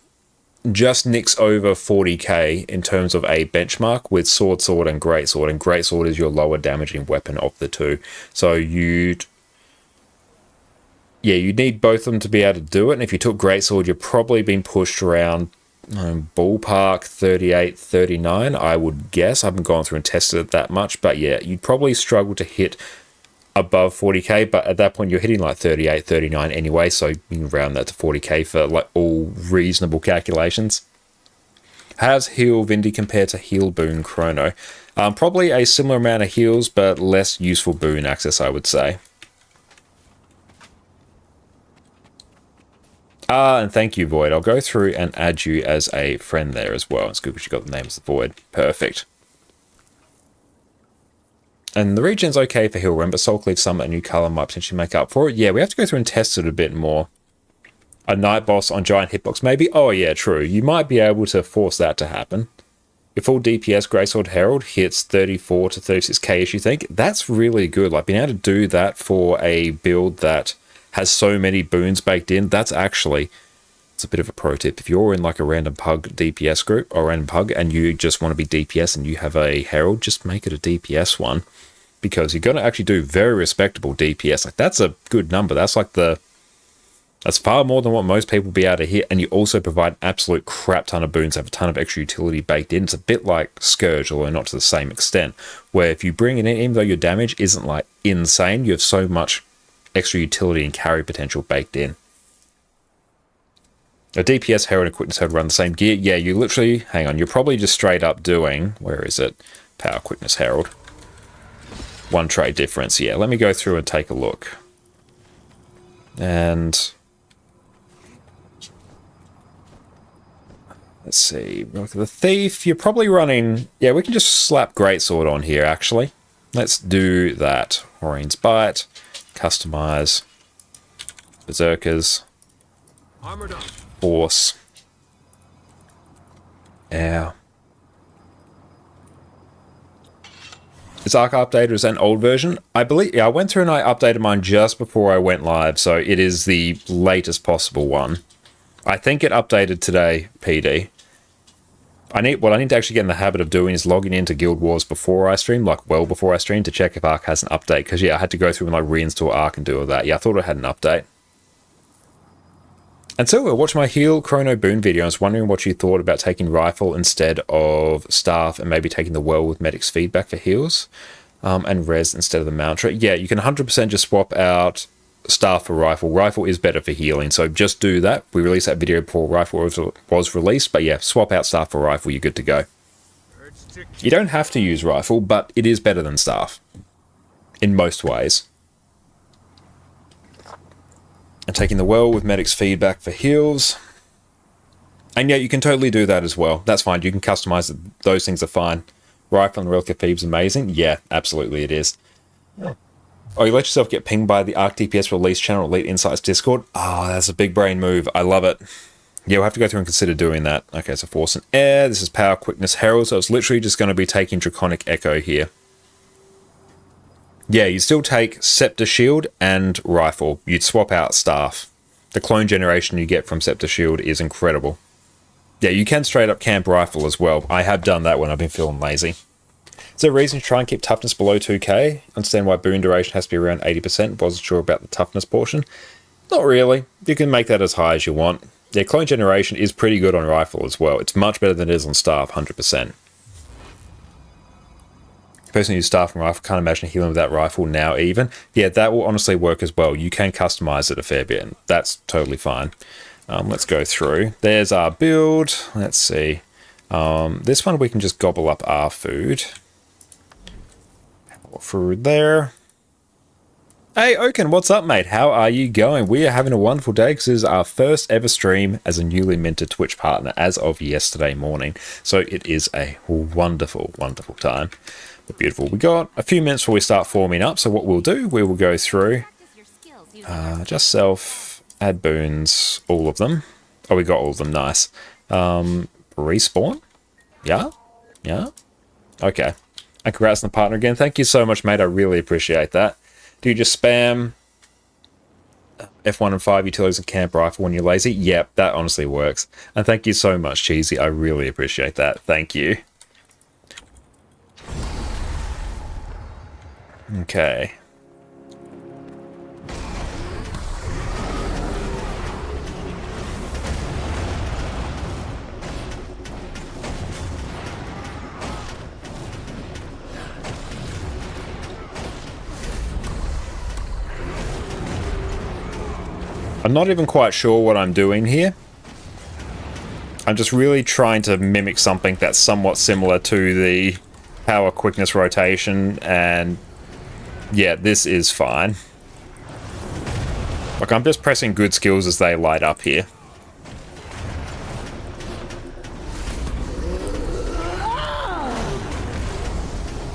just nicks over 40k in terms of a benchmark with Sword and Greatsword. And Greatsword is your lower damaging weapon of the two. So you'd need both of them to be able to do it. And if you took Greatsword, you're probably been pushed around ballpark 38, 39, I would guess. I haven't gone through and tested it that much, but yeah, you'd probably struggle to hit above 40k, but at that point you're hitting like 38, 39 anyway, so you can round that to 40k for like all reasonable calculations. How's Heal Vindy compared to Heal Boon Chrono? Probably a similar amount of heals, but less useful boon access, I would say. And thank you, Void. I'll go through and add you as a friend there as well. It's good because you got the name as the Void. Perfect. And the regen's okay for Heal Rem, but Soul Cleave Summit, a new color might potentially make up for it. Yeah, we have to go through and test it a bit more. A Night Boss on Giant Hitbox, maybe? Oh yeah, true. You might be able to force that to happen. If all DPS Greatsword Herald hits 34 to 36k, you think? That's really good. Like, being able to do that for a build that has so many boons baked in, that's actually, it's a bit of a pro tip. If you're in like a random pug DPS group or random pug and you just want to be DPS and you have a Herald, just make it a DPS one, because you're going to actually do very respectable DPS. Like, that's a good number. That's like that's far more than what most people will be able to hit, and you also provide an absolute crap ton of boons, have a ton of extra utility baked in. It's a bit like Scourge, although not to the same extent, where if you bring it in, even though your damage isn't like insane, you have so much extra utility and carry potential baked in. A DPS Herald and Quickness Herald run the same gear. Yeah, you literally, hang on, you're probably just straight up doing, where is it? Power Quickness Herald. One trait difference. Yeah, let me go through and take a look. And let's see. Look at the Thief. You're probably running, yeah, we can just slap Greatsword on here actually. Let's do that. Maurine's Bite, customize, Berserkers, Armored up. Force. Yeah. Is Arc updated or is that an old version? I believe, yeah, I went through and I updated mine just before I went live, so it is the latest possible one. I think it updated today, PD. What I need to actually get in the habit of doing is logging into Guild Wars before I stream, like well before I stream, to check if Arc has an update, because yeah, I had to go through and like reinstall Arc and do all that. Yeah, I thought it had an update. And so we're watching my Heal Chrono Boon video. I was wondering what you thought about taking Rifle instead of Staff and maybe taking the Well with Medic's Feedback for heals and Res instead of the Mantra. Yeah, you can 100% just swap out Staff for Rifle. Rifle is better for healing, so just do that. We released that video before Rifle was released, but yeah, swap out Staff for Rifle, you're good to go. You don't have to use Rifle, but it is better than Staff in most ways. And taking the Well with Medic's Feedback for heals. And yeah, you can totally do that as well. That's fine. You can customize it. Those things are fine. Rifle and Relic of Thieves amazing. Yeah, absolutely it is. Oh, you let yourself get pinged by the Arc DPS release channel Elite Insights Discord? Oh, that's a big brain move. I love it. Yeah, we'll have to go through and consider doing that. Okay, so Force and Air. This is Power, Quickness, Herald. So it's literally just going to be taking Draconic Echo here. Yeah, you still take Scepter Shield and Rifle. You'd swap out Staff. The clone generation you get from Scepter Shield is incredible. Yeah, you can straight up camp Rifle as well. I have done that when I've been feeling lazy. Is there a reason to try and keep toughness below 2k? Understand why boon duration has to be around 80%. Wasn't sure about the toughness portion. Not really. You can make that as high as you want. Yeah, clone generation is pretty good on Rifle as well. It's much better than it is on Staff, 100%. Person who's Staff and Rifle, can't imagine healing with that Rifle now even. Yeah, that will honestly work as well. You can customize it a fair bit, and that's totally fine. Let's go through. There's our build. Let's see. This one we can just gobble up our food. Through there. Hey Oaken, what's up mate? How are you going? We are having a wonderful day because this is our first ever stream as a newly minted Twitch partner as of yesterday morning. So it is a wonderful, wonderful time. But beautiful. We got a few minutes before we start forming up. So what we'll do, we will go through just self, add boons, all of them. Oh, we got all of them. Nice. Respawn? Yeah? Yeah? Okay. And congrats on the partner again. Thank you so much, mate. I really appreciate that. Do you just spam F1 and 5 utilities and camp rifle when you're lazy? Yep, that honestly works. And thank you so much, Cheesy. I really appreciate that. Thank you. Okay. I'm not even quite sure what I'm doing here. I'm just really trying to mimic something that's somewhat similar to the power quickness rotation, and yeah, this is fine. Like, I'm just pressing good skills as they light up here.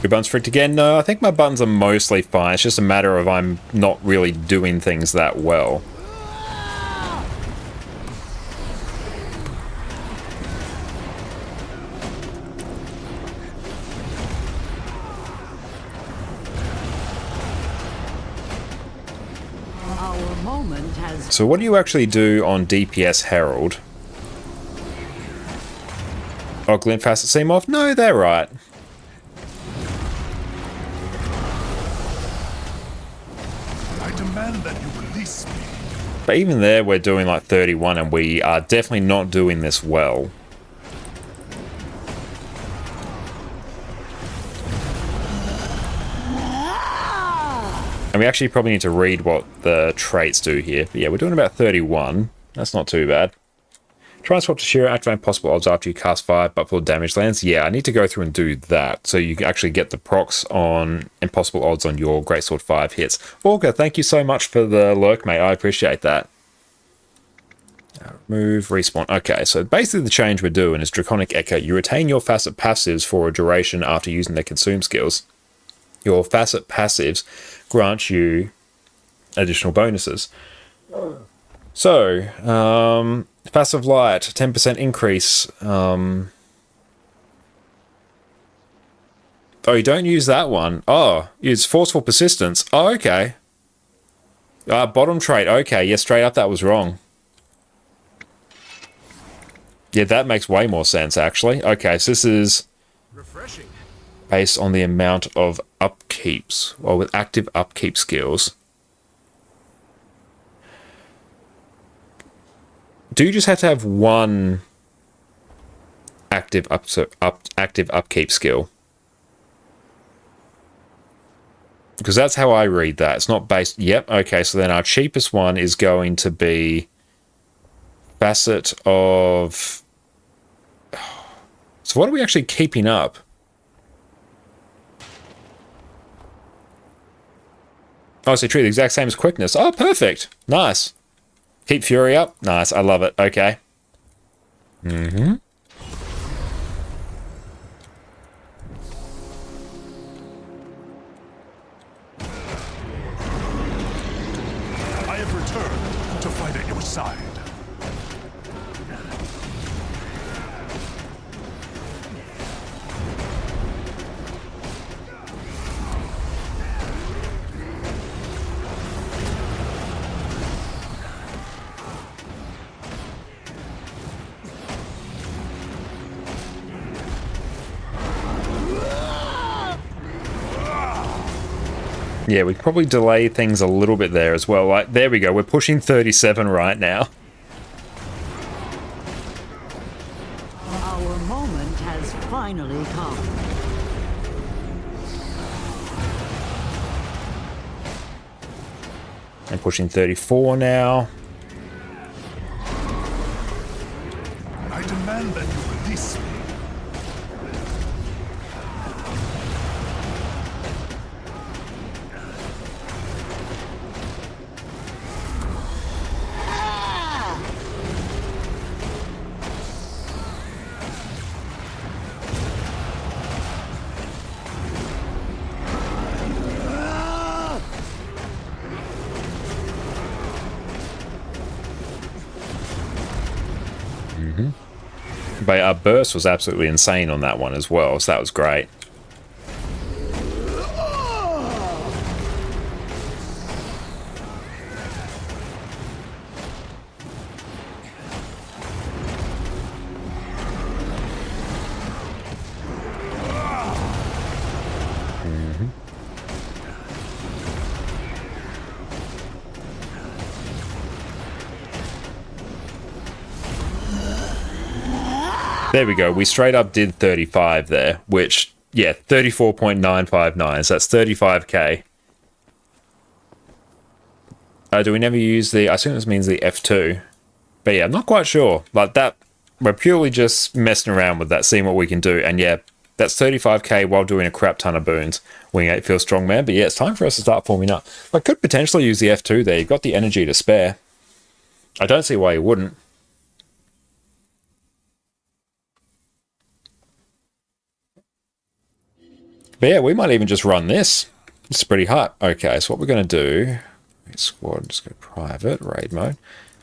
Your buttons fricked again? No, I think my buttons are mostly fine. It's just a matter of I'm not really doing things that well. So what do you actually do on DPS Herald? Oh, Glint Facet seem off? No, they're right. I demand that you release me. But even there, we're doing like 31, and we are definitely not doing this well. And we actually probably need to read what the traits do here. But yeah, we're doing about 31. That's not too bad. Try and swap to Shira, activate impossible odds after you cast fire, but for damage lands. Yeah, I need to go through and do that, so you can actually get the procs on impossible odds on your Greatsword 5 hits. Orca, thank you so much for the lurk, mate. I appreciate that. Remove, respawn. Okay, so basically the change we're doing is Draconic Echo. You retain your facet passives for a duration after using their consume skills. Your facet passives grant you additional bonuses. So, passive light, 10% increase. Oh, you don't use that one. Oh, use forceful persistence. Oh, okay. Bottom trait. Okay, yeah, straight up that was wrong. Yeah, that makes way more sense, actually. Okay, so this is Refreshing. based on the amount of upkeeps, or with active upkeep skills. Do you just have to have one active active upkeep skill? Because that's how I read that. It's not based... Yep, okay, so then our cheapest one is going to be facet of... So what are we actually keeping up? Oh, so treat the exact same as quickness. Oh, perfect. Nice. Keep fury up. Nice, I love it. Okay. Mm-hmm. I have returned to fight at your side. Yeah, we probably delay things a little bit there as well. Like, there we go. We're pushing 37 right now. Our moment has finally come. I'm pushing 34 now. I demand that you release me. But our burst was absolutely insane on that one as well, so that was great. There we go. We straight up did 35 there, which, yeah, 34.959. So that's 35k. Do we never use the... I assume this means the F2. But yeah, I'm not quite sure. Like that, we're purely just messing around with that, seeing what we can do. And yeah, that's 35k while doing a crap ton of boons. Wing 8 feels strong, man. But yeah, it's time for us to start forming up. I could potentially use the F2 there. You've got the energy to spare. I don't see why you wouldn't. But yeah, we might even just run this. It's pretty hot. Okay, so what we're going to do... Squad, just go private, raid mode.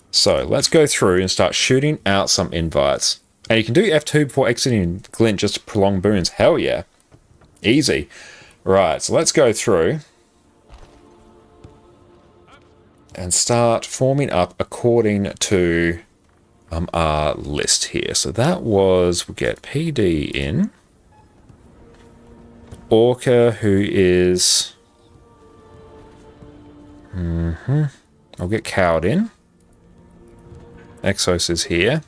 So let's go through and start shooting out some invites. And you can do F2 before exiting Glint just to prolong boons. Hell yeah. Easy. Right, so let's go through and start forming up according to our list here. So that was, we'll get PD in. Orca, who is... I'll get Cowed in. Exos is here.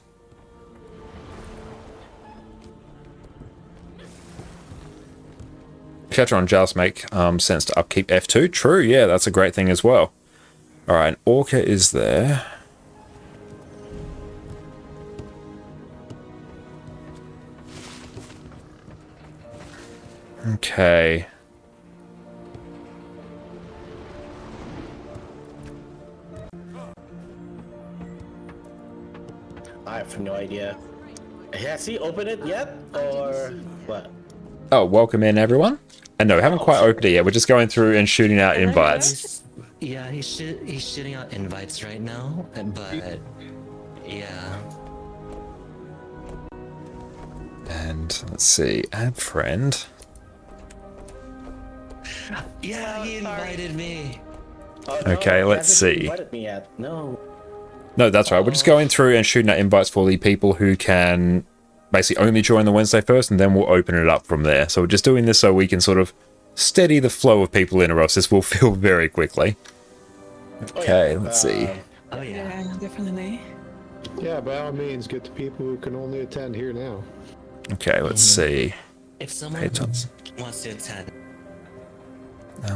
Ketron just make sense to upkeep F2. True, yeah, that's a great thing as well. Alright, Orca is there. Okay. I have no idea. Has he opened it yet, or what? Oh, welcome in, everyone. And no, we haven't quite opened it yet. We're just going through and shooting out invites. Yeah, he's shooting out invites right now, but yeah. And let's see, add friend. Yeah, he invited me. Oh, no, Okay, he let's hasn't see. invited me yet. No. No, that's right. We're just going through and shooting out invites for the people who can basically only join the Wednesday first, and then we'll open it up from there. So we're just doing this so we can sort of steady the flow of people in, or else this will fill very quickly. Okay, let's see. Oh yeah. Definitely. Yeah, by all means, get the people who can only attend here now. Okay, let's see. If someone Patrons. wants to attend,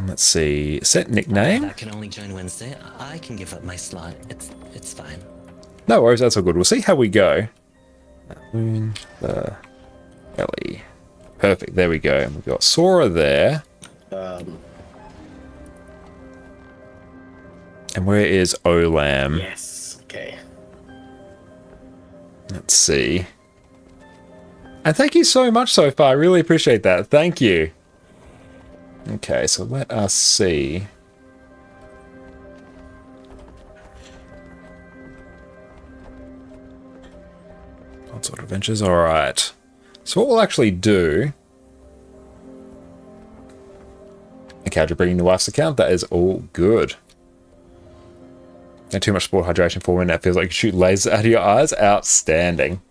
Let's see. Set nickname. that can only join Wednesday, I can give up my slot. It's fine. No worries, that's all good. We'll see how we go. Moon, the Ellie. Perfect, there we go. And we've got Sora there. And where is Olam? Yes. Okay. Let's see. And thank you so much so far. I really appreciate that. Thank you. Okay, so let us see. What sort of adventures? Alright. So what we'll actually do... Okay, you're bringing the wife's account. That is all good. And too much sport hydration for when that feels like you shoot lasers out of your eyes. Outstanding.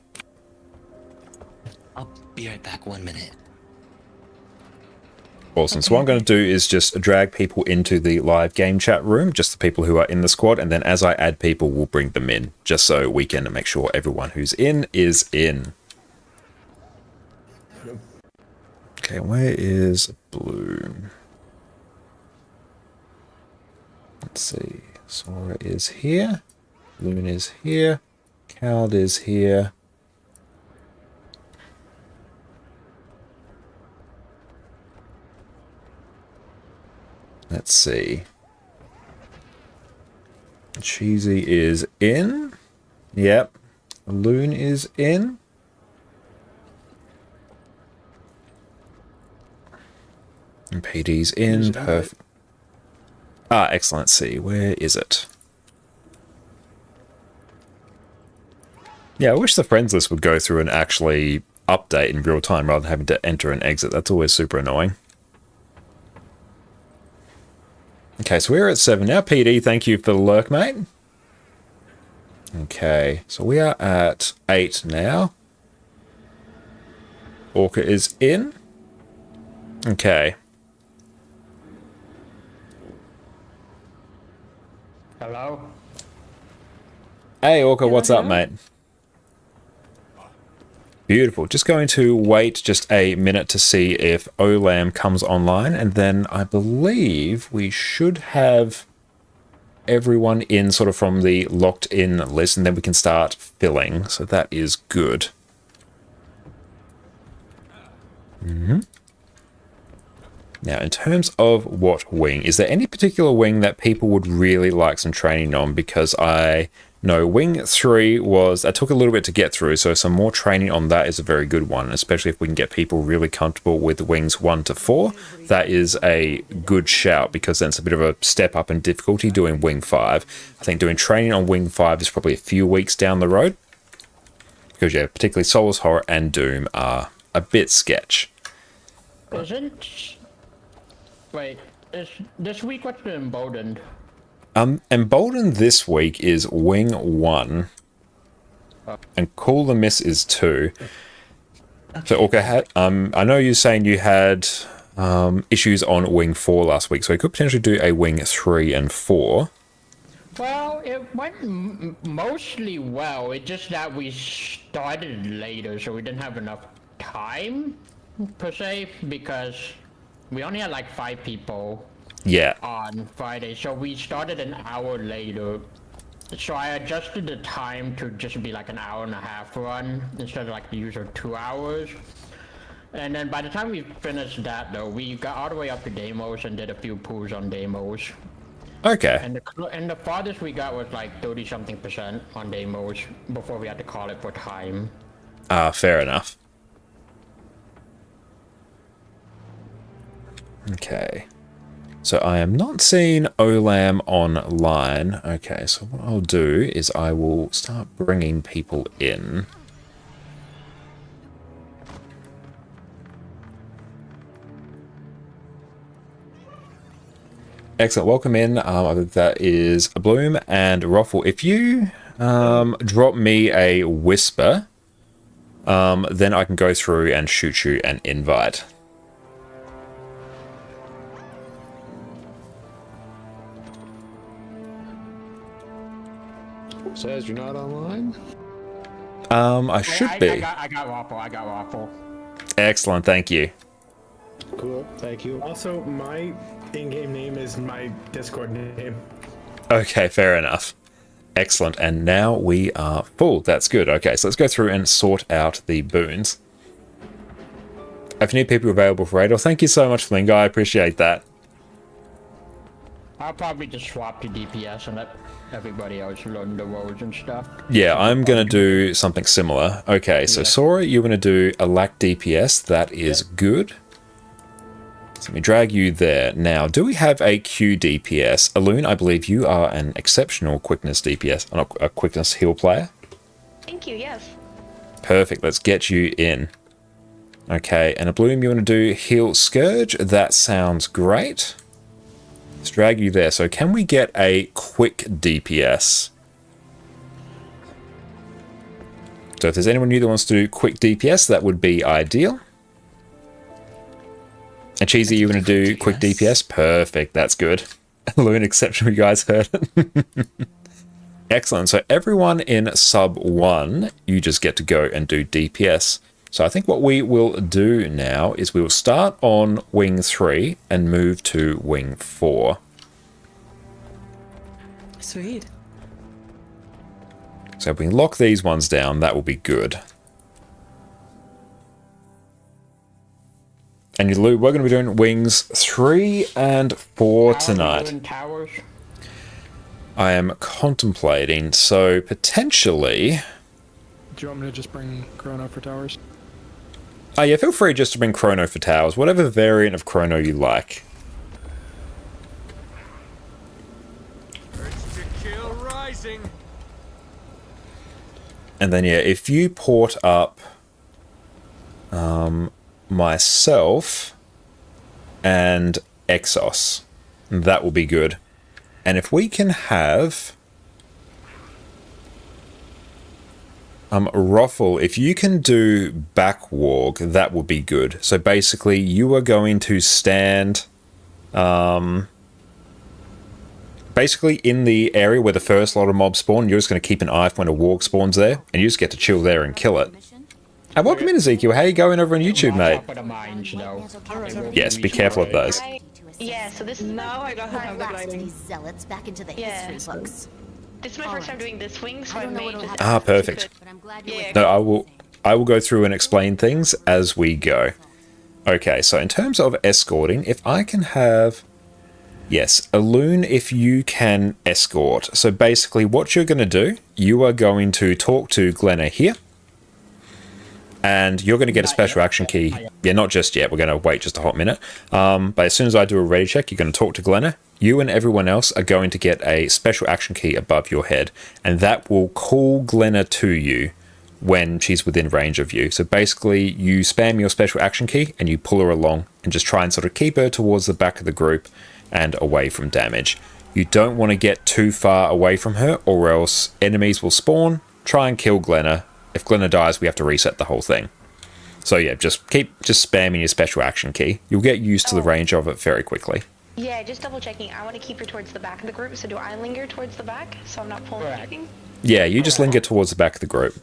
I'll be right back. 1 minute. Awesome. So what I'm going to do is just drag people into the live game chat room, just the people who are in the squad, and then as I add people, we'll bring them in, just so we can make sure everyone who's in is in. Okay, where is Bloom? Let's see. Sora is here. Loon is here. Cald is here. Let's see. Cheesy is in. Yep. Loon is in. And PD's in. Perfect. Ah, excellent. Let's see. Where is it? Yeah, I wish the friends list would go through and actually update in real time rather than having to enter and exit. That's always super annoying. Okay, so we're at 7 now. PD, thank you for the lurk, mate. Okay, so we are at 8 now. Orca is in. Okay. Hello? Hey, Orca, what's up, mate? Beautiful. Just going to wait just a minute to see if Olam comes online, and then I believe we should have everyone in sort of from the locked in list, and then we can start filling. So that is good. Now, in terms of what wing, is there any particular wing that people would really like some training on? Because I know wing 3 took a little bit to get through, so some more training on that is a very good one, especially if we can get people really comfortable with wings 1 to 4. That is a good shout, because then it's a bit of a step up in difficulty doing wing 5. I think doing training on wing 5 is probably a few weeks down the road, because yeah, particularly Soulless Horror and Doom are a bit sketch. Wait, is this week what's been emboldened? Emboldened this week is wing 1, and Cool the Miss is 2. So Orca, I know you're saying you had issues on wing 4 last week, so you could potentially do a wing 3 and 4. Well, it went mostly well. It's just that we started later, so we didn't have enough time, per se, because we only had like 5 people. Yeah. On Friday, so we started an hour later. So I adjusted the time to just be like an hour and a half run instead of like the usual 2 hours. And then by the time we finished that, though, we got all the way up to Deimos and did a few pulls on Deimos. Okay. And the farthest we got was like 30-something% on Deimos before we had to call it for time. Fair enough. Okay. So I am not seeing Olam online. Okay, so what I'll do is I will start bringing people in. Excellent. Welcome in. I think that is Bloom and Ruffle. If you drop me a whisper, then I can go through and shoot you an invite. Says you're not online? I should be. I got Waffle. Excellent. Thank you. Cool, thank you. Also, my in-game name is my Discord name. Okay, fair enough. Excellent. And now we are full. That's good. Okay, so let's go through and sort out the boons. If you need people available for raid, thank you so much, Flingo. I appreciate that. I'll probably just swap to DPS and let everybody else learn the roles and stuff. Yeah, I'm going to do something similar. Okay, so Sora, you're going to do a lack DPS. That is good. So let me drag you there. Now, do we have a Q DPS? Alun, I believe you are an exceptional quickness DPS, not a quickness heal player. Thank you, yes. Perfect, let's get you in. Okay, and a Bloom, you want to do heal Scourge? That sounds great. Let's drag you there. So can we get a quick DPS? So if there's anyone new that wants to do quick DPS, that would be ideal. And Cheesy, you want to do quick DPS? Perfect, that's good. Loon exception, you guys heard it. Excellent, so everyone in sub 1, you just get to go and do DPS. So I think what we will do now is we will start on wing 3 and move to wing 4. Sweet. So if we can lock these ones down, that will be good. And we're going to be doing wings 3 and 4 tonight. Towers? I am contemplating, so potentially... Do you want me to just bring Chrono for towers? Oh yeah, feel free just to bring Chrono for towers, whatever variant of Chrono you like. Urge to kill rising. And then yeah, if you port up myself and Exos, that will be good. And if we can have Ruffle, if you can do back walk, that will be good. So basically you are going to stand basically in the area where the first lot of mobs spawn. You're just going to keep an eye for when a walk spawns there, and you just get to chill there and kill it. And welcome in, Ezekiel. How you going over on YouTube, mate? Yes, be careful of those. Yeah, so this is now I got hooked on the gliding. Zealots back into the history books. This is my first time doing this wing, so I made just Ah, perfect. yeah. No, I will go through and explain things as we go. Okay, so in terms of escorting, if I can have... Yes, Alun, if you can escort. So basically what you're going to do, you are going to talk to Glenna here. And you're going to get a special action key. Yeah, not just yet. We're going to wait just a hot minute. But as soon as I do a ready check, you're going to talk to Glenna. You and everyone else are going to get a special action key above your head. And that will call Glenna to you when she's within range of you. So basically, you spam your special action key and you pull her along and just try and sort of keep her towards the back of the group and away from damage. You don't want to get too far away from her or else enemies will spawn, try and kill Glenna. If Glenna dies, we have to reset the whole thing. So yeah, just spamming your special action key. You'll get used to the range of it very quickly. Yeah, just double checking. I want to keep her towards the back of the group, so do I linger towards the back so I'm not pulling anything? Yeah, you just linger towards the back of the group.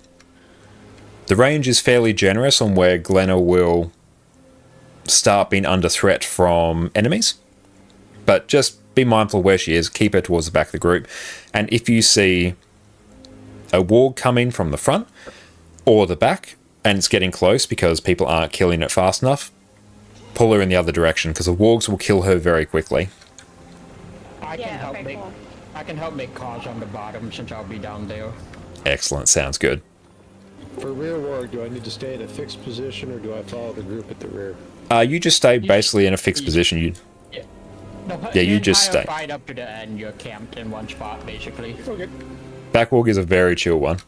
The range is fairly generous on where Glenna will start being under threat from enemies. But just be mindful of where she is, keep her towards the back of the group. And if you see a warg coming from the front or the back, and it's getting close because people aren't killing it fast enough, pull her in the other direction because the wargs will kill her very quickly. I can help make calls on the bottom since I'll be down there. Excellent, sounds good. For rear warg, do I need to stay in a fixed position or do I follow the group at the rear? You just stay basically in a fixed position. Yeah, you just stay. Fight up to the end, you're camped in one spot, basically. Okay. Backwalk is a very chill one.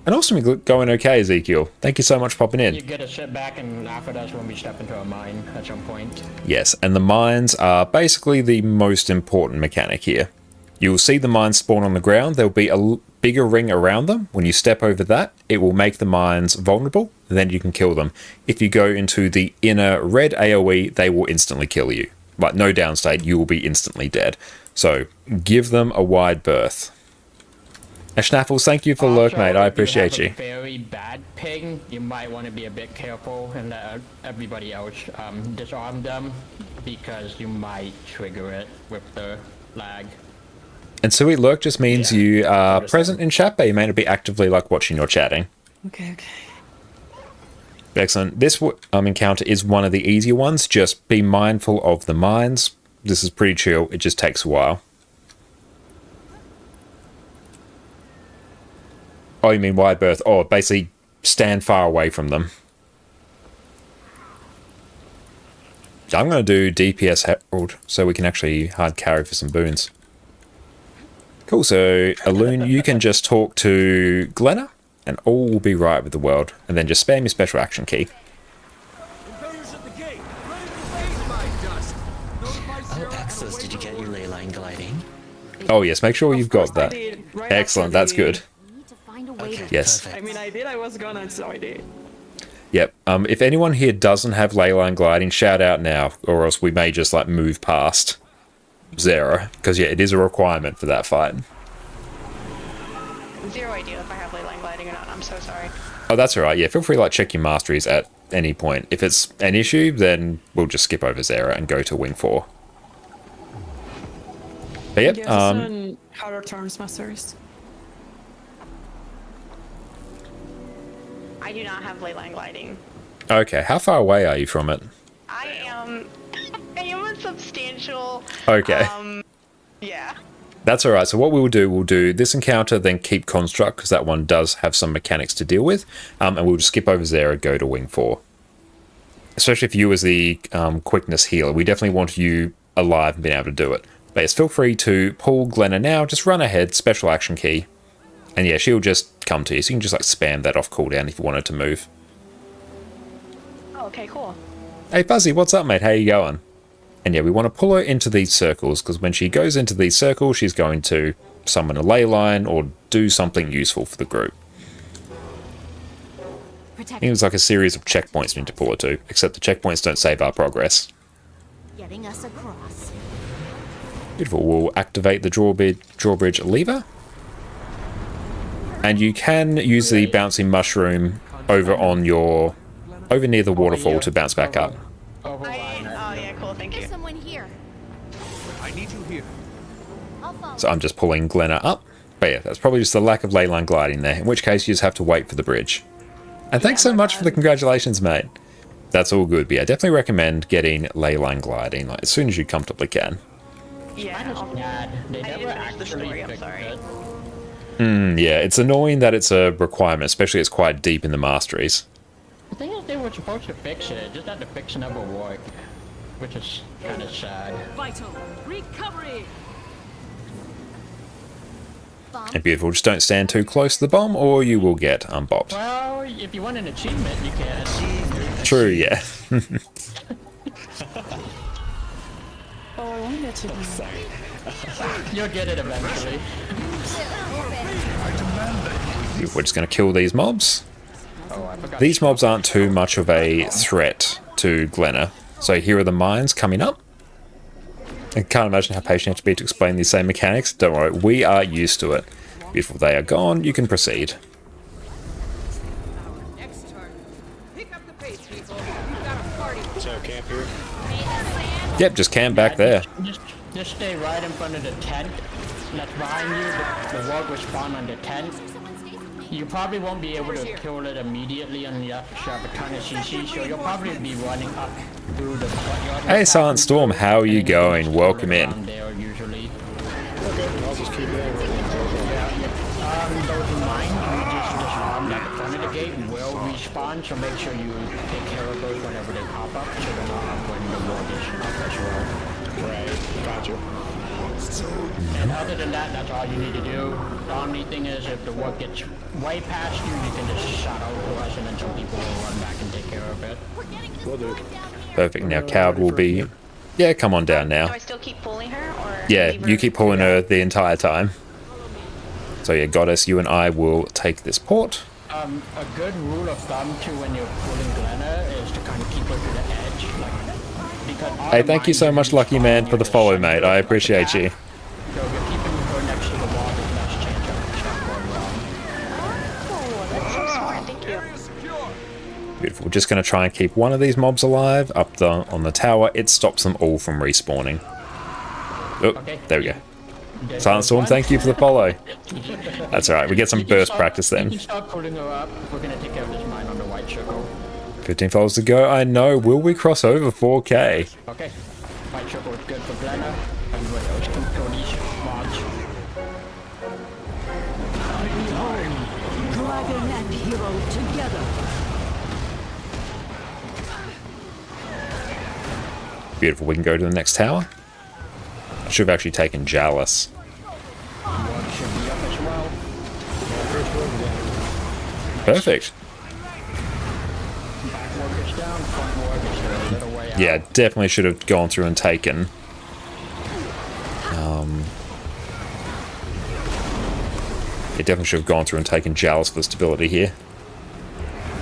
And also going okay, Ezekiel. Thank you so much for popping in. You get to sit back and laugh at us when we step into a mine at some point. Yes, and the mines are basically the most important mechanic here. You'll see the mines spawn on the ground. There'll be a bigger ring around them. When you step over that, it will make the mines vulnerable, and then you can kill them. If you go into the inner red AoE, they will instantly kill you. Like, no downstate, you will be instantly dead. So, give them a wide berth. Schnaffles, thank you for the lurk, mate. I appreciate you. If you have a very bad ping, you might want to be a bit careful and let everybody else disarm them, because you might trigger it with the lag. And Sui Lurk just means you are present in chat, but you may not be actively like watching or chatting. Okay. Excellent. This encounter is one of the easier ones. Just be mindful of the mines. This is pretty chill. It just takes a while. Oh, you mean wide berth? Oh, basically stand far away from them. I'm going to do DPS Herald so we can actually hard carry for some boons. Cool, so Aloon, you can just talk to Glenna and all will be right with the world. And then just spam your special action key. Oh, Axis, did you get your ley line gliding? Oh yes, make sure you've got that. Right Excellent, that's good. Okay, Yes. perfect. I mean, I did. I was gonna, so I did. Yep. If anyone here doesn't have leyline gliding, shout out now, or else we may just like move past Zera, because yeah, it is a requirement for that fight. Zero idea if I have ley line gliding or not. I'm so sorry. Oh, that's alright. Yeah, feel free to like check your masteries at any point. If it's an issue, then we'll just skip over Zera and go to Wing 4. But yep. Harder Terms Masters. I do not have ley line gliding. Okay, how far away are you from it? I am a substantial. Okay. Yeah. That's alright. So what we'll do this encounter, then keep Construct, because that one does have some mechanics to deal with. And we'll just skip over Zera and go to Wing 4. Especially if you as the quickness healer, we definitely want you alive and being able to do it. But yes, feel free to pull Glenna now, just run ahead, special action key. And yeah, she'll just come to you, so you can just like spam that off cooldown if you wanted to move. Oh, okay, cool. Hey Fuzzy, what's up mate? How you going? And yeah, we want to pull her into these circles, because when she goes into these circles, she's going to summon a ley line or do something useful for the group. I think it was like a series of checkpoints we need to pull her to, except the checkpoints don't save our progress. Getting us across. Beautiful, we'll activate the drawbridge lever. And you can use the bouncing mushroom over near the waterfall to bounce back up. Oh yeah, cool. Thank you. Someone here. I need you here. I'll follow. So I'm just pulling Glenna up. But yeah, that's probably just the lack of ley line gliding there, in which case you just have to wait for the bridge. And thanks so much for the congratulations, mate. That's all good, but yeah, definitely recommend getting ley line gliding like, as soon as you comfortably can. Yeah. They I never didn't finish the actually story. I'm fixed sorry. it. Yeah, it's annoying that it's a requirement, especially it's quite deep in the masteries. The thing is, they were supposed to fix it, just had to fix never worked, which is kind of sad. Vital recovery. And beautiful, just don't stand too close to the bomb or you will get unbopped. Well, if you want an achievement, you can. True, yeah. Oh, I want to get to the You'll get it eventually. We're just going to kill these mobs. Oh, I forgot. These mobs aren't too much of a threat to Glenna. So here are the mines coming up. I can't imagine how patient you have to be to explain these same mechanics. Don't worry, we are used to it. Beautiful, they are gone. You can proceed. Next turn. Pick up the pace, people. We've got a party. So camp here. Yep, just camp back there. Just stay right in front of the tent that's behind you. The wall will spawn on the tent. You probably won't be able to kill it immediately unless you have a ton of CC, so you'll probably be running up through the courtyard. Hey, Silent Storm, how are you going? Welcome in. There usually. Okay, I'll just keep it. Those mines we just disarmed at the front of the gate will respawn, so make sure you take care of those whenever they pop up, so they're not up when the ward is up as well. Right, gotcha. And other than that, that's all you need to do. The only thing is, if the ward gets way past you, you can just shout out to us, and then some people will run back and take care of it. Will do. Perfect. Now, Cowd will be... Yeah, come on down Do now. I still keep pulling her, or Yeah, leave you keep pulling her the entire time. So yeah, Goddess, you and I will take this port. A good rule of thumb too when you're pulling Glenna is to kind of keep her to the edge, like, because all Hey, the thank you mines so are much, Lucky respawn Man, near for the the follow, center mate. I of the appreciate path. you. So if you're keeping her next to the wall, there's less chance of stuff going wrong. Oh, that's so smart. Thank you. Beautiful. We're just going to try and keep one of these mobs alive up on the tower. It stops them all from respawning. Oh, there we go. Silent Storm, thank you for the follow. That's alright, we get some burst practice You then. can start pulling her up. We're gonna take care of this mine on the white circle. 15 followers to go. I know. Will we cross over 4K? Okay. White circle is good for Glenna. Everybody else can kill these mobs. Dragon and hero together. Beautiful. We can go to the next tower. I should have actually taken Jalis. Ward should be up as well. Perfect. Back ward is down. Front ward is a little way out. Yeah, definitely should have gone through and taken. It definitely should have gone through and taken Jalis for stability here.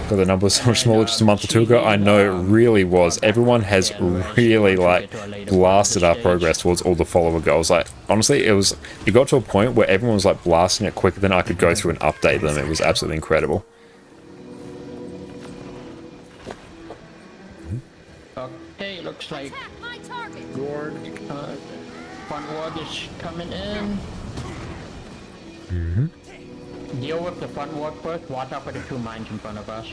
God, the number was so much smaller just a month or two ago. I know it really was. Everyone has really like blasted our progress towards all the follower goals. Like honestly, it got to a point where everyone was like blasting it quicker than I could go through and update them. It was absolutely incredible. Okay, looks like ward, front ward is coming in. Deal with the front ward first. Watch out for the two mines in front of us.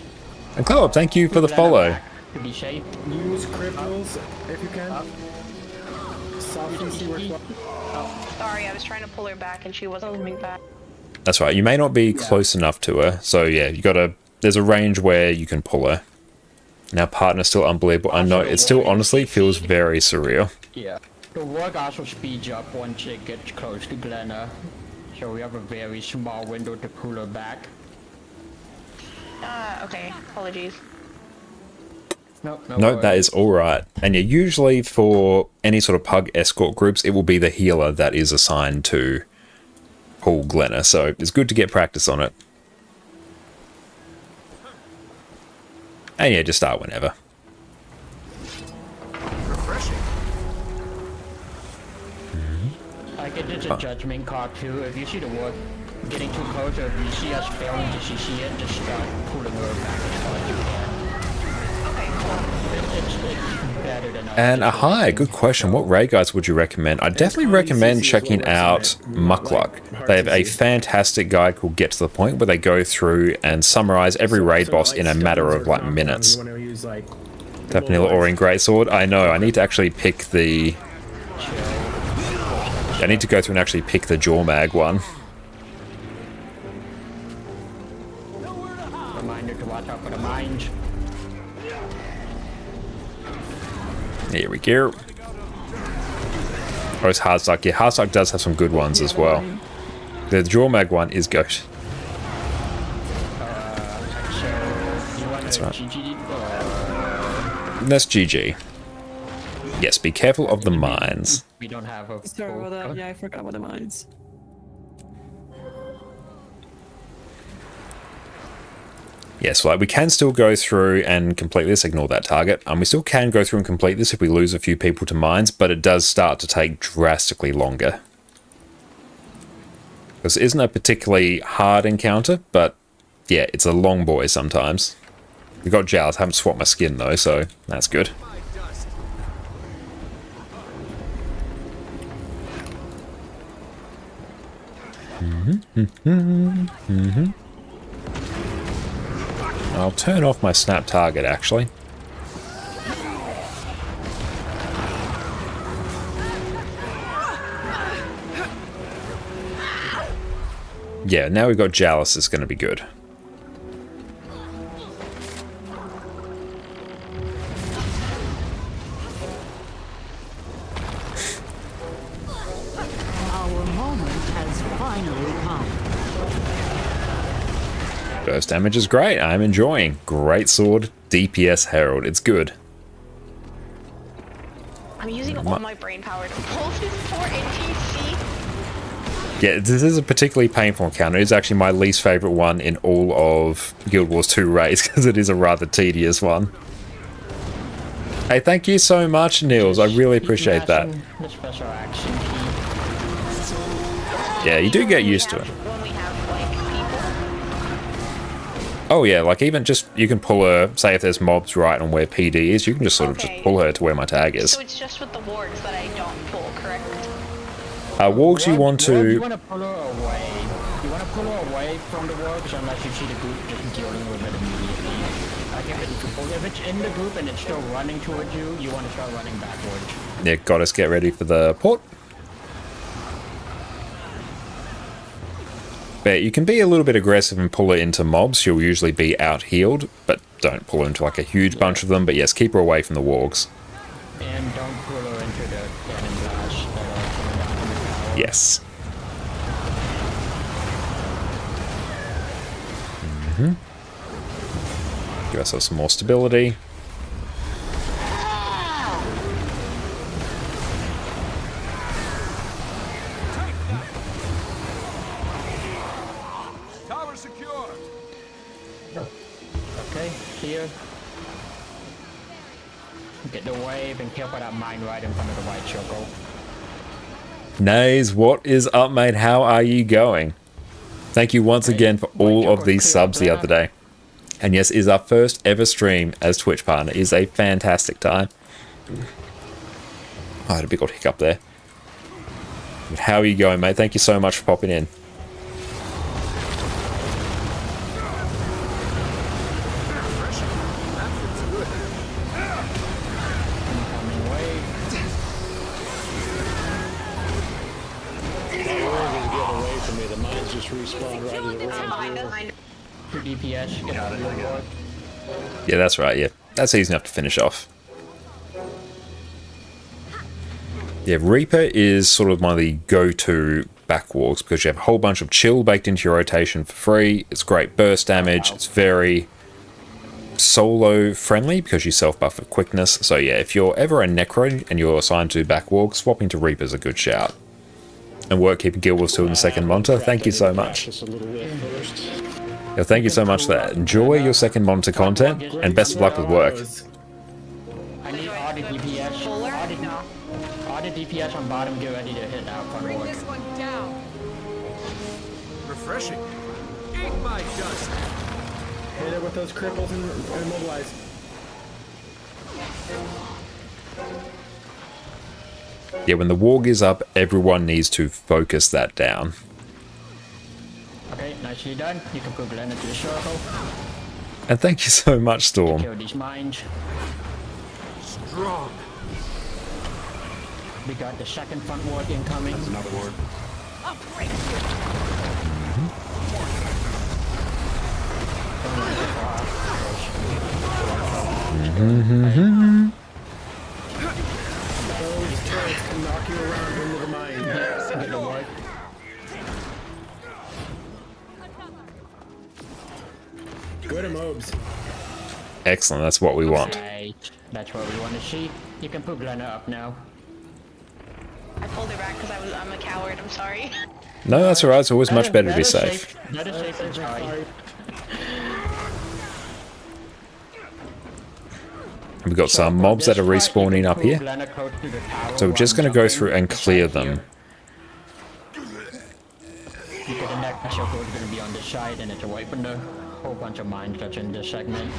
And Cloud, thank you for the Glenna follow. back to be safe. Use cripples if you can. Soft and see where. Sorry, I was trying to pull her back and she wasn't coming back. That's right. You may not be close enough to her. So yeah, there's a range where you can pull her. Now partner's still unbelievable. I know it still honestly feels very surreal. Yeah. The ward also speeds up once it gets close to Glenna. So we have a very small window to pull her back. Okay. Apologies. No, that is alright. And yeah, usually for any sort of pug escort groups, it will be the healer that is assigned to pull Glenna. So it's good to get practice on it. And yeah, just start whenever. Like it is a judgment call too. If you see the ward getting too close, or if you see us failing to CC it, just start pulling her back as far as you can. It's better than us. And hi, good question. What raid guides would you recommend? I definitely recommend checking out Muckluck. They have a fantastic guide called Get to the Point where they go through and summarize every raid boss in a matter of like minutes. Definitely Aurian Greatsword. I know, I need to actually pick the... I need to go through and actually pick the Jormag one. Reminder to watch out for the mines. Here we go. Oh, it's Hardstock. Yeah, Hardstock does have some good ones as well. The Jormag one is goat. That's right. That's GG. Yes, be careful of the mines. We don't have a... Sorry about that. Yeah, I forgot about the mines. Yes, like we can still go through and complete this, ignore that target. We still can go through and complete this if we lose a few people to mines, but it does start to take drastically longer. This isn't a particularly hard encounter, but yeah, it's a long boy sometimes. We got Jails, haven't swapped my skin though, so that's good. I'll turn off my snap target, actually. Yeah, now we've got Jalis, it's going to be good. Our moment has finally come. Burst damage is great, I'm enjoying. Great sword, DPS Herald, it's good. I'm using all my brain power to pull this poor NPC. Yeah, this is a particularly painful encounter. It's actually my least favorite one in all of Guild Wars 2 raids, because it is a rather tedious one. Hey, thank you so much, Niels. I really appreciate that. The special action Yeah, you do get used to it. Oh yeah, like even just, you can pull her, say if there's mobs right on where PD is, you can just sort of just pull her to where my tag is. So it's just with the wargs that I don't pull, correct? Wargs you want to... You want to pull her away. You want to pull her away from the wargs unless you see the group just dealing with it immediately. If it's in the group and it's still running towards you, you want to start running backwards. Yeah, goddess, get ready for the port. But you can be a little bit aggressive and pull her into mobs. She'll usually be out healed, but don't pull her into like a huge bunch of them. But yes, keep her away from the wargs. And don't pull her into the cannon blast that are coming down from the tower. Yes. Give ourselves some more stability. Tower secure. Okay, here. Get the wave and kill for that mine right in front of the white circle. Nays, what is up, mate? How are you going? Thank you once again for all of these subs the other day. And yes, it is our first ever stream as Twitch partner. It is a fantastic time. Oh, I had a big old hiccup there. But how are you going, mate? Thank you so much for popping in. DPS, get out of the board. Yeah, that's right, yeah. That's easy enough to finish off. Yeah, Reaper is sort of one of the go-to backwargs because you have a whole bunch of chill baked into your rotation for free. It's great burst damage. It's very solo friendly because you self-buff for quickness. So yeah, if you're ever a Necro and you're assigned to backwarg, swapping to Reaper is a good shout. And work keeping Guild Wars 2 in the second monitor. Thank you so much. Yeah, thank you so much for that. Enjoy your second monitor content, and best of luck with work. I need all the DPS. All the DPS on bottom, get ready to hit out front Bring work. this one down. Refreshing. Eat my dust. Hit it with those cripples and immobilize. Yeah, when the warg is up, everyone needs to focus that down. Okay, nicely done. You can put Glenn into the circle. And thank you so much, Storm. Kill these mines. Strong. We got the second front ward incoming. That's another ward. Those turrets can knock you around into the mine. Get the ward. Go to mobs. Excellent, that's what we want. Right. That's what we want to see. You can put Glenna up now. I pulled it back because I'm a coward. I'm sorry. No, that's alright, it's always much better to be That is safe. That is safe than sorry. We've got some mobs that are respawning up here. So we're just going to go through and clear them. Because the next circle is going to be on this side and it's away from the whole bunch of mines that's in this segment.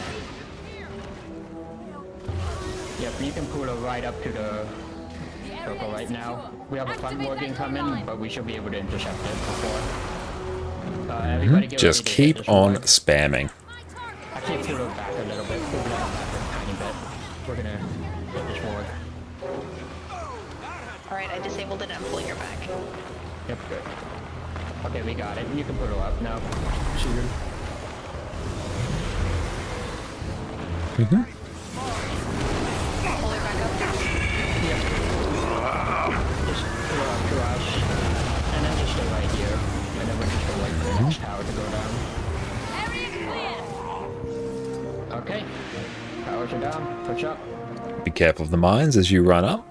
Yep, you can pull her right up to the circle right now. We have a front working coming, but we should be able to intercept it before. Everybody get Just ready to hit keep this on ward. spamming. Actually, pull her back a little bit. Pull her back a tiny bit. We're gonna get this forward. Alright, I disabled it and I'm pulling her back. Yep, good. Okay, we got it. You can pull her up now. She good. Pull her back up. Yep. Just pull her up to us. And then just stay right here. And then we're just gonna wait for the next tower to go down. Okay. Towers are down. Push up. Be careful of the mines as you run up.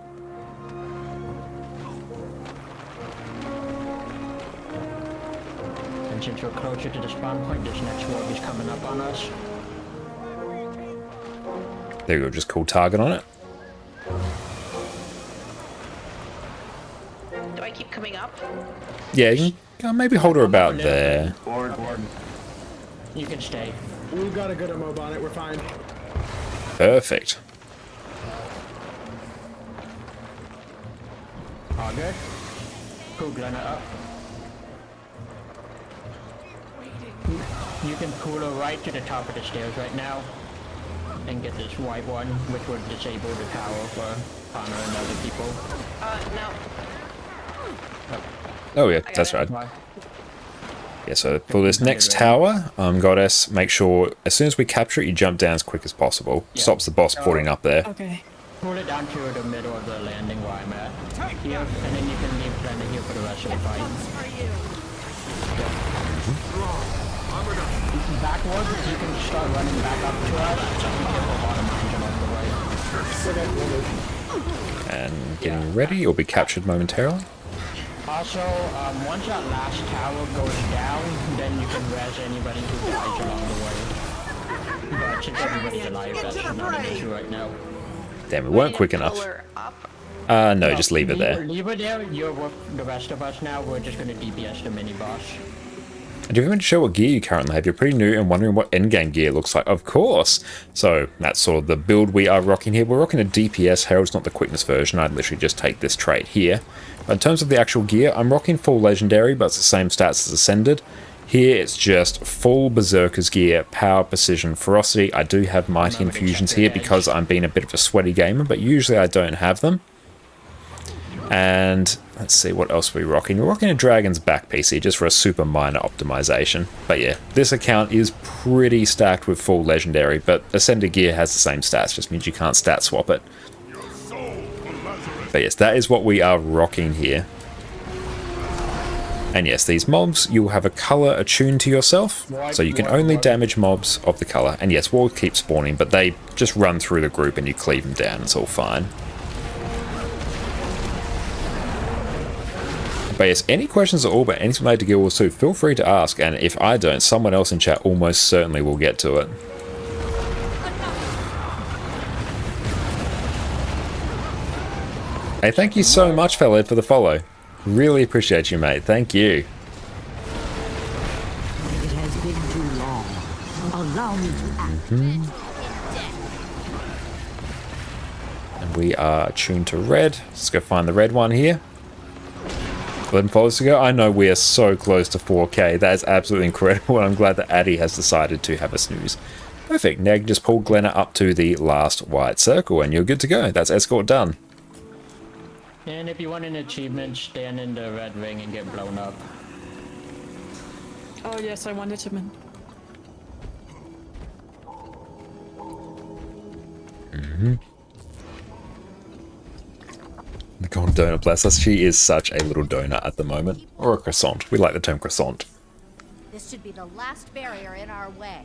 And since we're closer to the spawn point, this next wave is coming up on us. There you go, just call target on it. Do I keep coming up? Yeah, you can maybe hold her about there. Board. You can stay. We've got a good mob on it. We're fine. Perfect. All good. Pull Glenna up. You can pull her right to the top of the stairs right now. And get this white one, which would disable the tower for Connor and other people. No. Oh yeah, that's right. Yeah, so for this next tower, Goddess, make sure as soon as we capture it, you jump down as quick as possible. Yeah. Stops the boss porting up there. Okay. Pull it down to the middle of the landing where I'm at. Here, and then you can leave Glenna here for the rest of the fight. Backwards, you can start running back up to us. So we get a lot of mines along the way. And getting ready, it'll be captured momentarily. Also, once that last tower goes down, then you can res anybody who dies along the way. But since everybody's alive, that's not an issue right now. Damn, we weren't quick enough. No, just leave it there. Leave it there. You're with the rest of us now. We're just going to DPS the mini-boss. Do you want to show what gear you currently have? You're pretty new and wondering what endgame gear looks like. Of course. So that's sort of the build we are rocking here. We're rocking a DPS Herald's not the quickness version. I'd literally just take this trait here. But in terms of the actual gear, I'm rocking full legendary, but it's the same stats as Ascended. Here it's just full Berserker's gear, power, precision, ferocity. I do have mighty infusions here because I'm being a bit of a sweaty gamer, but usually I don't have them. And let's see what else we're rocking. We're rocking a Dragon's Back PC just for a super minor optimization. But yeah, this account is pretty stacked with full legendary, but Ascended gear has the same stats, just means you can't stat swap it. But yes, that is what we are rocking here. And yes, these mobs, you'll have a color attuned to yourself, so you can only damage mobs of the color. And yes, we'll keep spawning, but they just run through the group and you cleave them down, it's all fine. But yes, any questions at all about anything related to Guild Wars 2, feel free to ask, and if I don't, someone else in chat almost certainly will get to it. Hey, thank you so much, Fellow, for the follow. Really appreciate you, mate. Thank you. It has been too long. Allow me to act. And we are tuned to red. Let's go find the red one here. 11 followers to go. I know we are so close to 4K. That is absolutely incredible, and I'm glad that Addy has decided to have a snooze. Perfect. Now you can just pull Glenna up to the last white circle, and you're good to go. That's escort done. And if you want an achievement, stand in the red ring and get blown up. Oh yes, I want achievement. The Golden Donut, bless us. She is such a little donut at the moment. Or a croissant. We like the term croissant. This should be the last barrier in our way.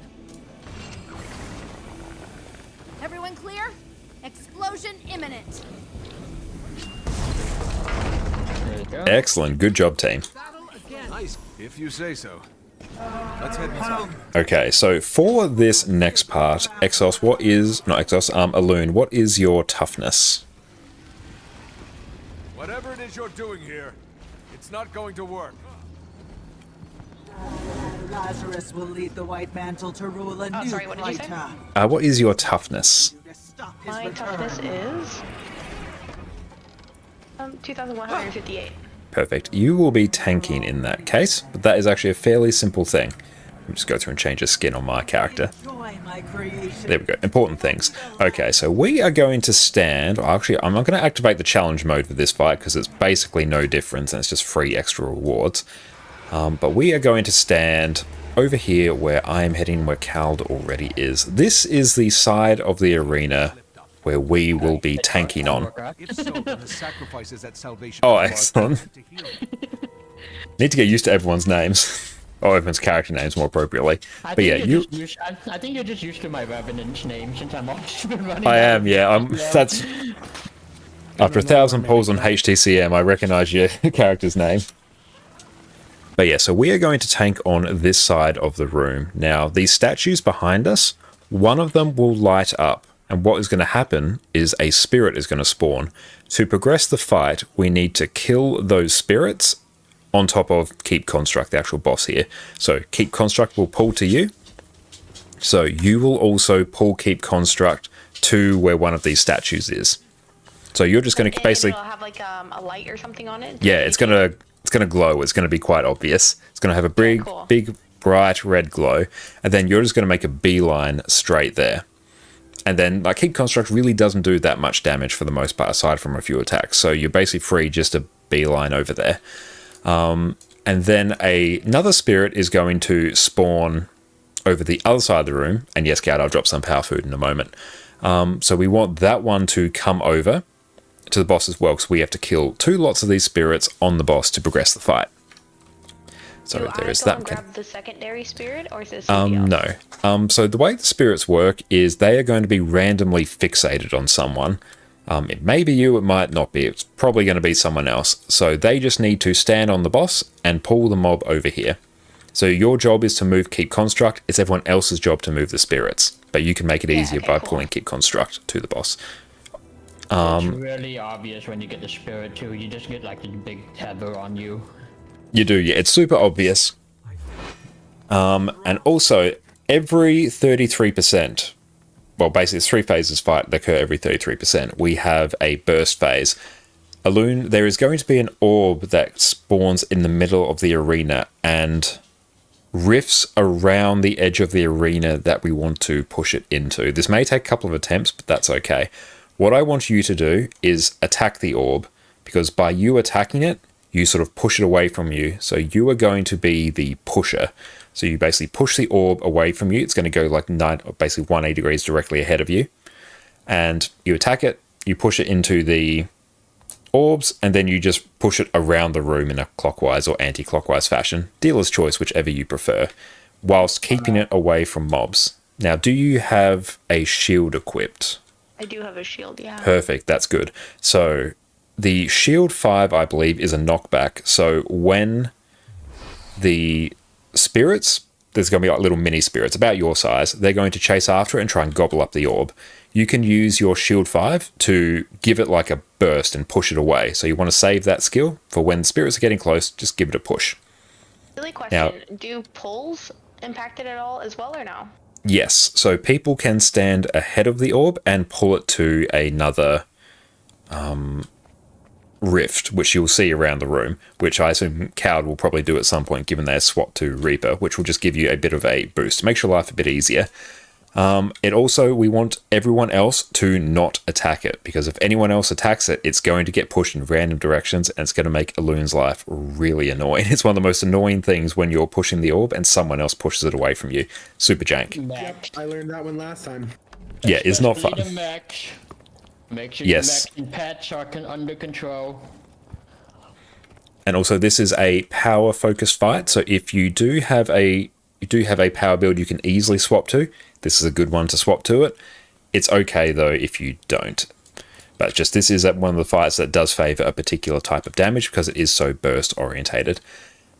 Everyone clear? Explosion imminent. There you go. Excellent. Good job, team. Nice, if you say so. Let's head inside. Okay, so for this next part, Exos, what is... Not Exos, Alune, what is your toughness? Whatever it is you're doing here, it's not going to work. Lazarus will lead the White Mantle to rule a new sorry, what did you say? What is your toughness? My toughness is 2,158. Perfect. You will be tanking in that case, but that is actually a fairly simple thing. I'll just go through and change the skin on my character. There we go. Important things. Okay, so we are going to stand... Actually, I'm not going to activate the challenge mode for this fight because it's basically no difference and it's just free extra rewards. But we are going to stand over here where I am heading, where Cald already is. This is the side of the arena where we will be tanking on. Oh, excellent. Need to get used to everyone's names. Or everyone's character names, more appropriately. But yeah, I think you're just used to my Revenant's name since I'm always been running. I am, yeah. That's... After 1,000 pulls on HTCM, I recognize your character's name. But yeah, so we are going to tank on this side of the room. Now, these statues behind us, one of them will light up. And what is going to happen is a spirit is going to spawn. To progress the fight, we need to kill those spirits on top of Keep Construct, the actual boss here. So Keep Construct will pull to you. So you will also pull Keep Construct to where one of these statues is. So you're just going to basically... It'll have like a light or something on it? Yeah, it's going to glow. It's going to be quite obvious. It's going to have a big, bright red glow. And then you're just going to make a beeline straight there. And then, like, Keep Construct really doesn't do that much damage for the most part, aside from a few attacks. So you're basically free just to beeline over there. And then another spirit is going to spawn over the other side of the room. And yes, Gad, I'll drop some power food in a moment. So we want that one to come over to the boss as well, because we have to kill 2 lots of these spirits on the boss to progress the fight. So there is that. Grab the secondary spirit, or is this somebody else? No. So the way the spirits work is they are going to be randomly fixated on someone. It may be you, it might not be. It's probably going to be someone else. So they just need to stand on the boss and pull the mob over here. So your job is to move Keep Construct. It's everyone else's job to move the spirits. But you can make it easier by pulling Keep Construct to the boss. It's really obvious when you get the spirit too. You just get like the big tether on you. You do, yeah. It's super obvious. And also, every 33%... Well, basically, it's 3 phases fight that occur every 33%. We have a burst phase. Alune, there is going to be an orb that spawns in the middle of the arena and rifts around the edge of the arena that we want to push it into. This may take a couple of attempts, but that's okay. What I want you to do is attack the orb, because by you attacking it, you sort of push it away from you. So you are going to be the pusher. So you basically push the orb away from you. It's going to go like basically 180 degrees directly ahead of you. And you attack it, you push it into the orbs, and then you just push it around the room in a clockwise or anti-clockwise fashion. Dealer's choice, whichever you prefer, whilst keeping it away from mobs. Now, do you have a shield equipped? I do have a shield, yeah. Perfect, that's good. So the shield 5, I believe, is a knockback. So when the spirits, there's going to be like little mini spirits about your size, they're going to chase after it and try and gobble up the orb. You can use your shield 5 to give it like a burst and push it away. So you want to save that skill for when spirits are getting close, just give it a push. Silly question, now, do pulls impact it at all as well or no? Yes, so people can stand ahead of the orb and pull it to another rift, which you'll see around the room, which I assume Coward will probably do at some point given their swap to Reaper, which will just give you a bit of a boost. Makes your life a bit easier. It also, we want everyone else to not attack it, because if anyone else attacks it, it's going to get pushed in random directions and it's going to make Alune's life really annoying. It's one of the most annoying things when you're pushing the orb and someone else pushes it away from you. Super jank. Yep, I learned that one last time. Yeah, it's not fun. Make sure yes. your mech and pets are under control. And also, this is a power focused fight, so if you do have a power build you can easily swap to, this is a good one to swap to it. It's okay though if you don't. But just this is one of the fights that does favor a particular type of damage because it is so burst orientated.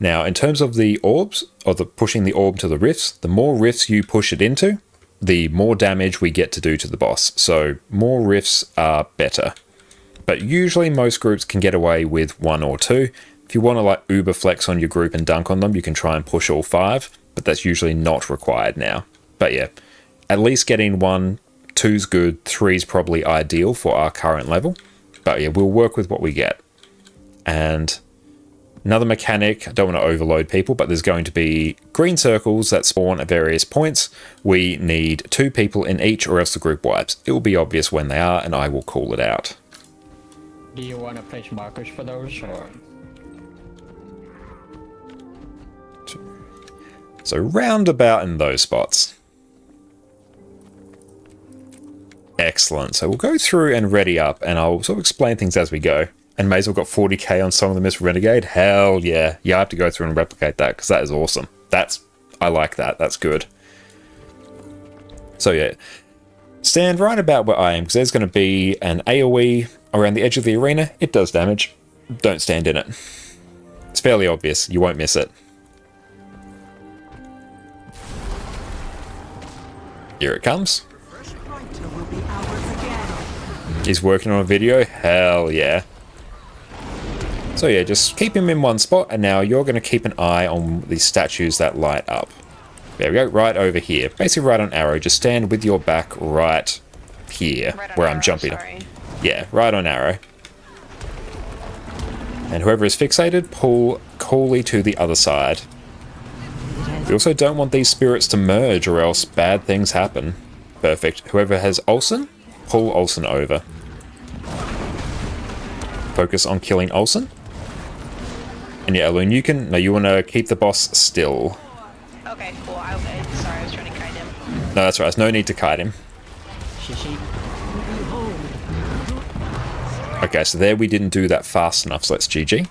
Now, in terms of the orbs, or the pushing the orb to the rifts, the more rifts you push it into, the more damage we get to do to the boss. So more rifts are better. But usually most groups can get away with 1 or 2. If you want to like uber flex on your group and dunk on them, you can try and push all 5, but that's usually not required now. But yeah, at least getting 1, 2's good, 3's probably ideal for our current level. But yeah, we'll work with what we get. And Another mechanic, I don't want to overload people, but there's going to be green circles that spawn at various points. We need 2 people in each or else the group wipes. It will be obvious when they are, and I will call it out. Do you want to place markers for those, or? So roundabout in those spots. Excellent. So we'll go through and ready up, and I'll sort of explain things as we go. And may as well got 40k on Song of the Mist Renegade. Hell yeah. Yeah, I have to go through and replicate that because that is awesome. I like that. That's good. So yeah, stand right about where I am because there's going to be an AoE around the edge of the arena. It does damage. Don't stand in it. It's fairly obvious. You won't miss it. Here it comes. He's working on a video. Hell yeah. So yeah, just keep him in one spot, and now you're going to keep an eye on the statues that light up. There we go, right over here. Basically right on arrow. Just stand with your back right here, Right on where arrow, I'm jumping. sorry. Yeah, right on arrow. And whoever is fixated, pull coolly to the other side. We also don't want these spirits to merge or else bad things happen. Perfect. Whoever has Olsen, pull Olsen over. Focus on killing Olsen. And yeah, Elune, you want to keep the boss still. Okay, cool. Sorry, I was trying to kite him. No, that's right. There's no need to kite him. Okay, so there we didn't do that fast enough, so that's GG.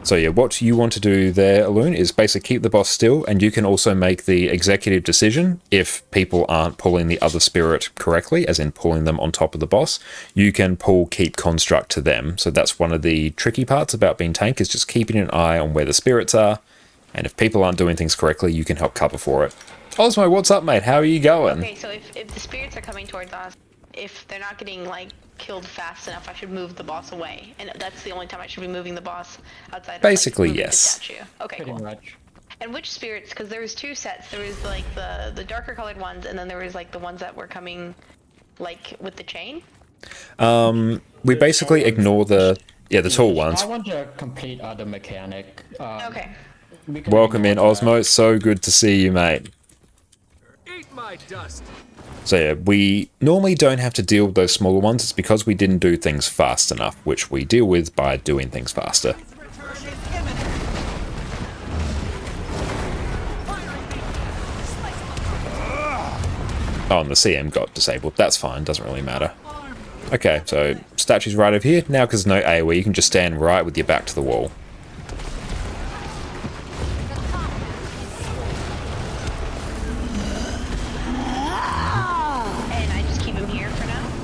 So yeah, what you want to do there, Elune, is basically keep the boss still, and you can also make the executive decision if people aren't pulling the other spirit correctly, as in pulling them on top of the boss. You can pull Keep Construct to them. So that's one of the tricky parts about being tank, is just keeping an eye on where the spirits are, and if people aren't doing things correctly, you can help cover for it. Osmo, what's up, mate? How are you going? Okay, so if the spirits are coming towards us, if they're not getting, like, killed fast enough, I should move the boss away. And that's the only time I should be moving the boss outside of, Basically, like, moving yes. the statue. Okay, Pretty cool. much. And which spirits, because there was 2 sets. There was, like, the darker colored ones, and then there was, like, the ones that were coming, like, with the chain? We basically ignore the tall ones. I want a complete other mechanic. Okay. Welcome in, Osmo. It's so good to see you, mate. Eat my dust. So yeah, we normally don't have to deal with those smaller ones. It's because we didn't do things fast enough, which we deal with by doing things faster. Oh, and the CM got disabled. That's fine, doesn't really matter. Okay, so statue's right over here. Now, because there's no AoE, you can just stand right with your back to the wall.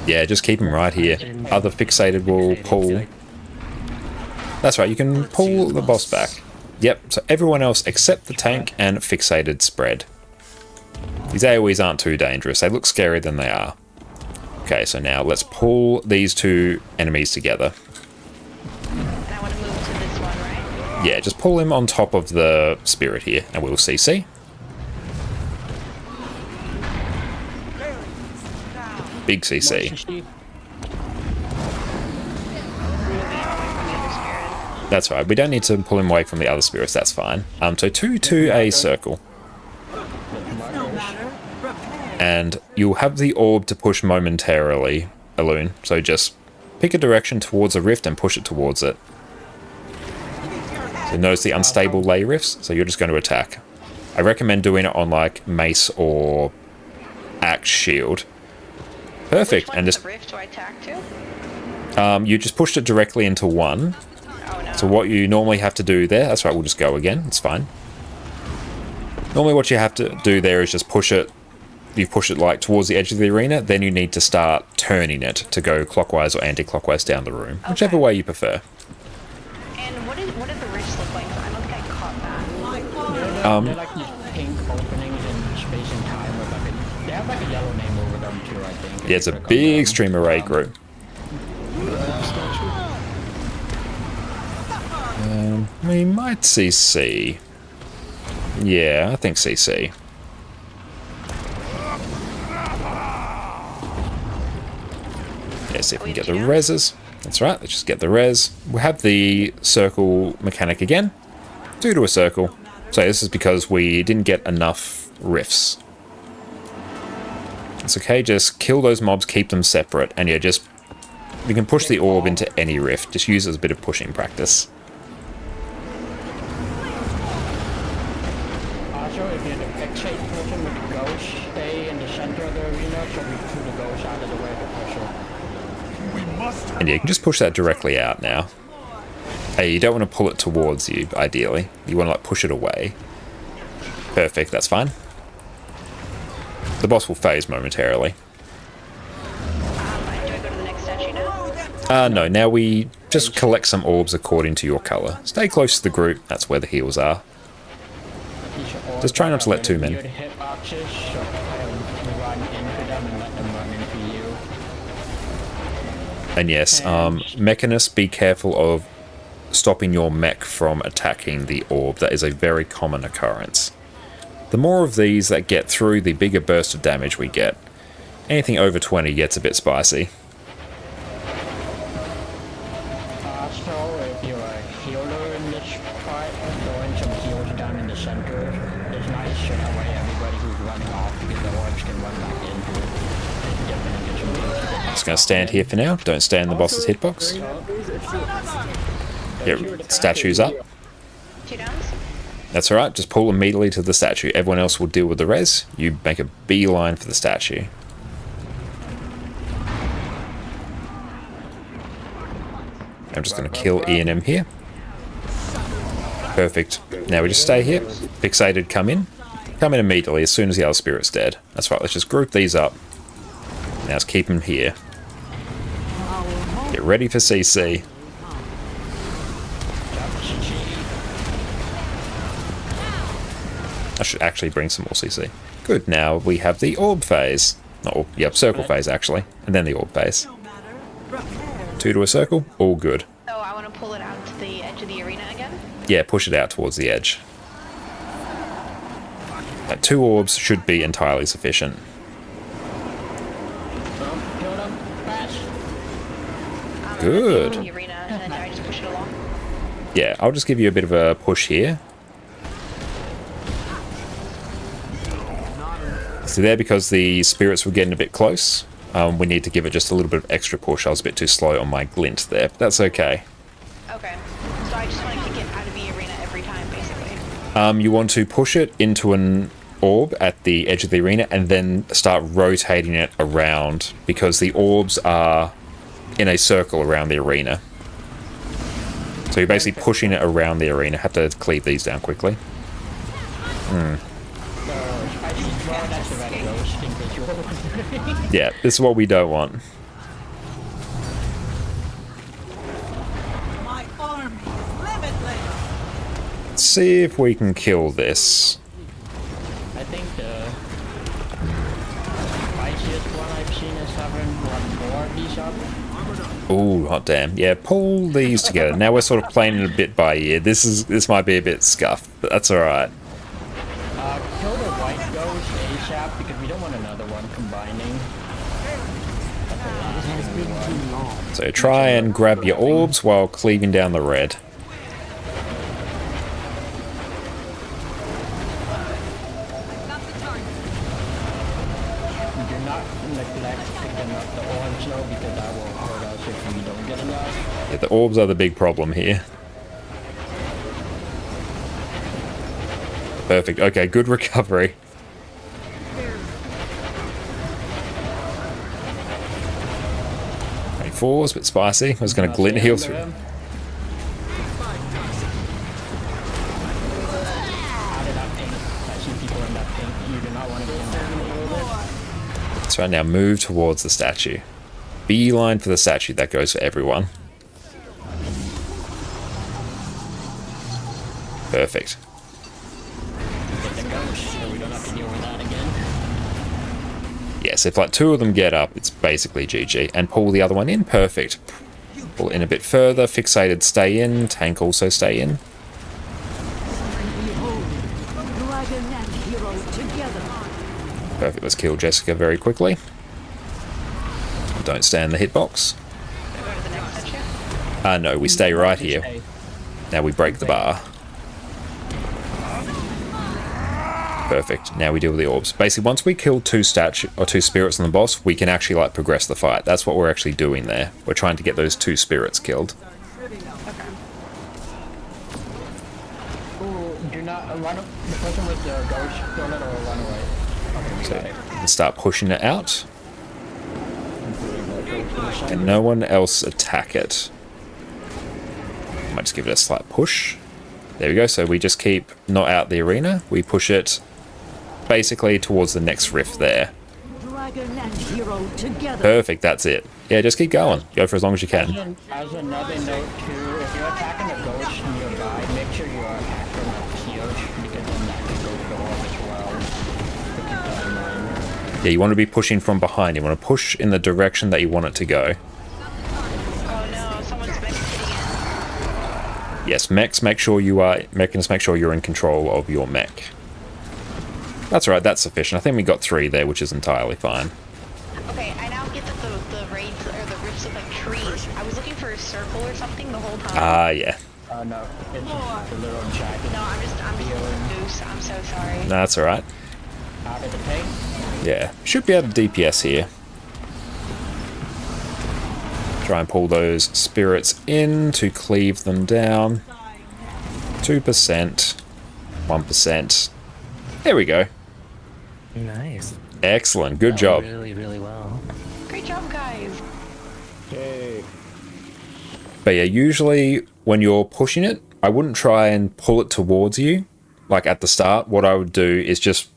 Yeah, just keep him right here. Other fixated will pull. That's right, you can pull the boss back. Yep, so everyone else except the tank and fixated spread. These AoEs aren't too dangerous. They look scarier than they are. Okay, so now let's pull these 2 enemies together. And I want to move to this one, right? Yeah, just pull him on top of the spirit here, and we'll CC. Big CC. That's right, we don't need to pull him away from the other spirits, that's fine. So 2 to a circle. And you'll have the orb to push momentarily, Elune, so just pick a direction towards a rift and push it towards it. So notice the unstable lay rifts, so you're just going to attack. I recommend doing it on like mace or axe shield. Perfect. And just rift do I attack to? you just pushed it directly into one. Oh, no. So what you normally have to do there, that's right, we'll just go again, it's fine. Normally what you have to do there is just push it, you push it like towards the edge of the arena, then you need to start turning it to go clockwise or anti-clockwise down the room, whichever way you prefer. And what did the rifts look like? I don't think I caught that. They're like these pink openings in space and time with like they have like a yellow name over them too, I think. Yeah, it's a big stream array group. We might CC. Yeah, I think CC. Yeah, see if we can get the reses. That's right, let's just get the res. We'll have the circle mechanic again. 2 to a circle. So this is because we didn't get enough rifts. It's okay, just kill those mobs, keep them separate, and yeah, just... You can push the orb into any rift. Just use it as a bit of pushing practice. Also, if you're the fixate person with the ghost, stay in the center of the arena so we pull the ghost out of the way to push it. And yeah, you can just push that directly out now. Hey, you don't want to pull it towards you, ideally. You want to like push it away. Perfect, that's fine. The boss will phase momentarily. Do I go to the next statue now? No, now we just collect some orbs according to your colour. Stay close to the group, that's where the heals are. Just try not to let too many. And yes, Mechanist, be careful of stopping your mech from attacking the orb. That is a very common occurrence. The more of these that get through, the bigger burst of damage we get. Anything over 20 gets a bit spicy. Also, if you're a healer in this part, throwing some heals down in the center is nice, so that way everybody who's running off because the orbs can run back into it. Definitely get some heals. Just going to stand here for now. Don't stay in the boss's hitbox. Get statues up. 2 downs? That's alright, just pull immediately to the statue. Everyone else will deal with the res. You make a beeline for the statue. I'm just going to kill E&M here. Perfect. Now we just stay here. Fixated, come in. Come in immediately as soon as the other spirit's dead. That's right, let's just group these up. Now let's keep them here. Get ready for CC. I should actually bring some more CC. Good, now we have the orb phase. Not orb, yep, circle phase actually. And then the orb phase. 2 to a circle, all good. So I want to pull it out to the edge of the arena again? Yeah, push it out towards the edge. 2 orbs should be entirely sufficient. Good. The arena, and then I just push it along. Yeah, I'll just give you a bit of a push here. So there, because the spirits were getting a bit close, we need to give it just a little bit of extra push. I was a bit too slow on my glint there, but that's okay. Okay. So I just want to kick it out of the arena every time, basically. You want to push it into an orb at the edge of the arena and then start rotating it around, because the orbs are in a circle around the arena. So you're basically pushing it around the arena. Have to cleave these down quickly. Yeah, this is what we don't want. Let's see if we can kill this. I think the spiciest one I've seen is having one more of these up. Ooh, hot damn. Yeah, pull these together. Now we're sort of playing it a bit by ear. This might be a bit scuffed, but that's alright. Kill the white ghost ASAP because we don't want another one combining. So try and grab your orbs while cleaving down the red. Do not neglect picking up the orbs though, because that will hurt us if we don't get enough. Yeah, the orbs are the big problem here. Perfect. Okay, good recovery. Four's a bit spicy. I was going to glint heal through. So now move towards the statue. Beeline for the statue. That goes for everyone. Perfect. Yes, if like 2 of them get up, it's basically GG. And pull the other one in, perfect. Pull in a bit further, fixated, stay in, tank also stay in. Perfect, let's kill Jessica very quickly. Don't stay in the hitbox. Go to the next statue. No, we stay right here. Now we break the bar. Perfect. Now we deal with the orbs. Basically, once we kill two spirits on the boss, we can actually like progress the fight. That's what we're actually doing there. We're trying to get those 2 spirits killed. Do not run. The person with the ghost, don't let her run away. Okay, So we can start pushing it out. And no one else attack it. Might just give it a slight push. There we go. So we just keep not out the arena. We push it basically towards the next rift there. Dragon and hero together. Perfect. That's it. Yeah, just keep going. Go for as long as you can. As another note too, if you're attacking a ghost nearby, make sure you are attacking up here because then that can go to the orb as well. So keep that in mind. Yeah, you want to be pushing from behind. You want to push in the direction that you want it to go. Oh no, someone's hitting it. Yes, mechs, make sure you're in control of your mech. That's right, that's sufficient. I think we got 3 there, which is entirely fine. Okay, I now get that the raids or the rifts look like trees. I was looking for a circle or something the whole time. Ah, yeah. No, it's just a little jagged. No, I'm just loose. I'm so sorry. No, that's alright. Out of the tank. Yeah, should be able to DPS here. Try and pull those spirits in to cleave them down. 2%. 1%. There we go. Nice. Excellent. Good job. Really, really well. Great job, guys. Hey. But yeah, usually when you're pushing it, I wouldn't try and pull it towards you. Like at the start, what I would do is just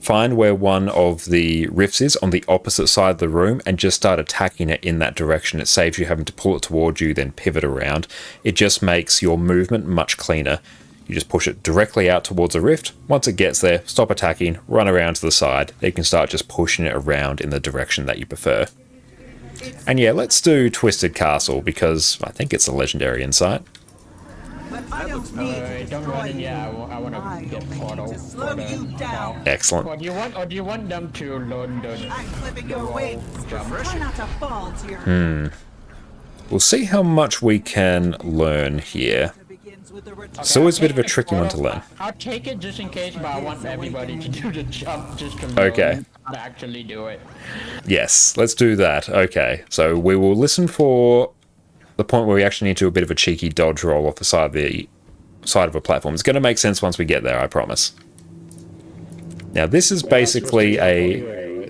find where one of the rifts is on the opposite side of the room and just start attacking it in that direction. It saves you having to pull it towards you, then pivot around. It just makes your movement much cleaner. You just push it directly out towards a rift. Once it gets there, stop attacking, run around to the side. You can start just pushing it around in the direction that you prefer. And yeah, let's do Twisted Castle because I think it's a legendary insight. Don't run in. Yeah, I want to get portal. Excellent. Or do you want them to load the We'll see how much we can learn here. It's always a bit of a tricky one to learn. I'll take it just in case, but I want everybody to do the jump just to Okay. how to actually do it. Yes, let's do that. Okay, so we will listen for the point where we actually need to do a bit of a cheeky dodge roll off the side of a platform. It's going to make sense once we get there, I promise. Now, this is basically a...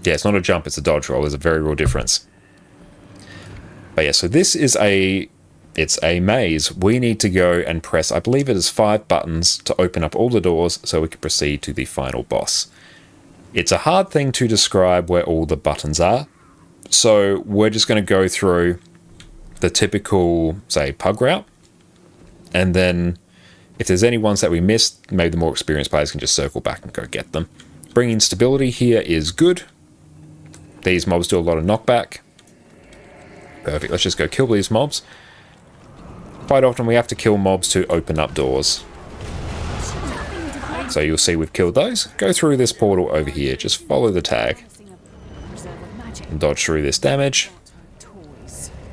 Yeah, it's not a jump, it's a dodge roll. There's a very real difference. But yeah, so this is it's a maze. We need to go and press, I believe it is 5 buttons to open up all the doors so we can proceed to the final boss. It's a hard thing to describe where all the buttons are. So we're just going to go through the typical, say, pug route. And then if there's any ones that we missed, maybe the more experienced players can just circle back and go get them. Bringing stability here is good. These mobs do a lot of knockback. Perfect. Let's just go kill these mobs. Quite often we have to kill mobs to open up doors. So you'll see we've killed those. Go through this portal over here. Just follow the tag. And dodge through this damage.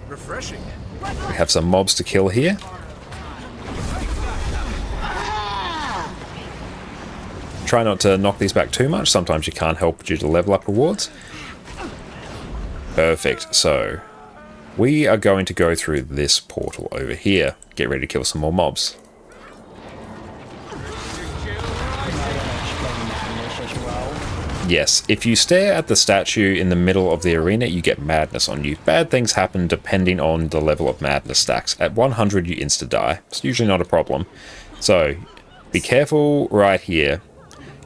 Refreshing. We have some mobs to kill here. Try not to knock these back too much. Sometimes you can't help due to level up rewards. Perfect. So we are going to go through this portal over here. Get ready to kill some more mobs. Yes, if you stare at the statue in the middle of the arena, you get madness on you. Bad things happen depending on the level of madness stacks. At 100, you insta-die. It's usually not a problem. So, be careful right here.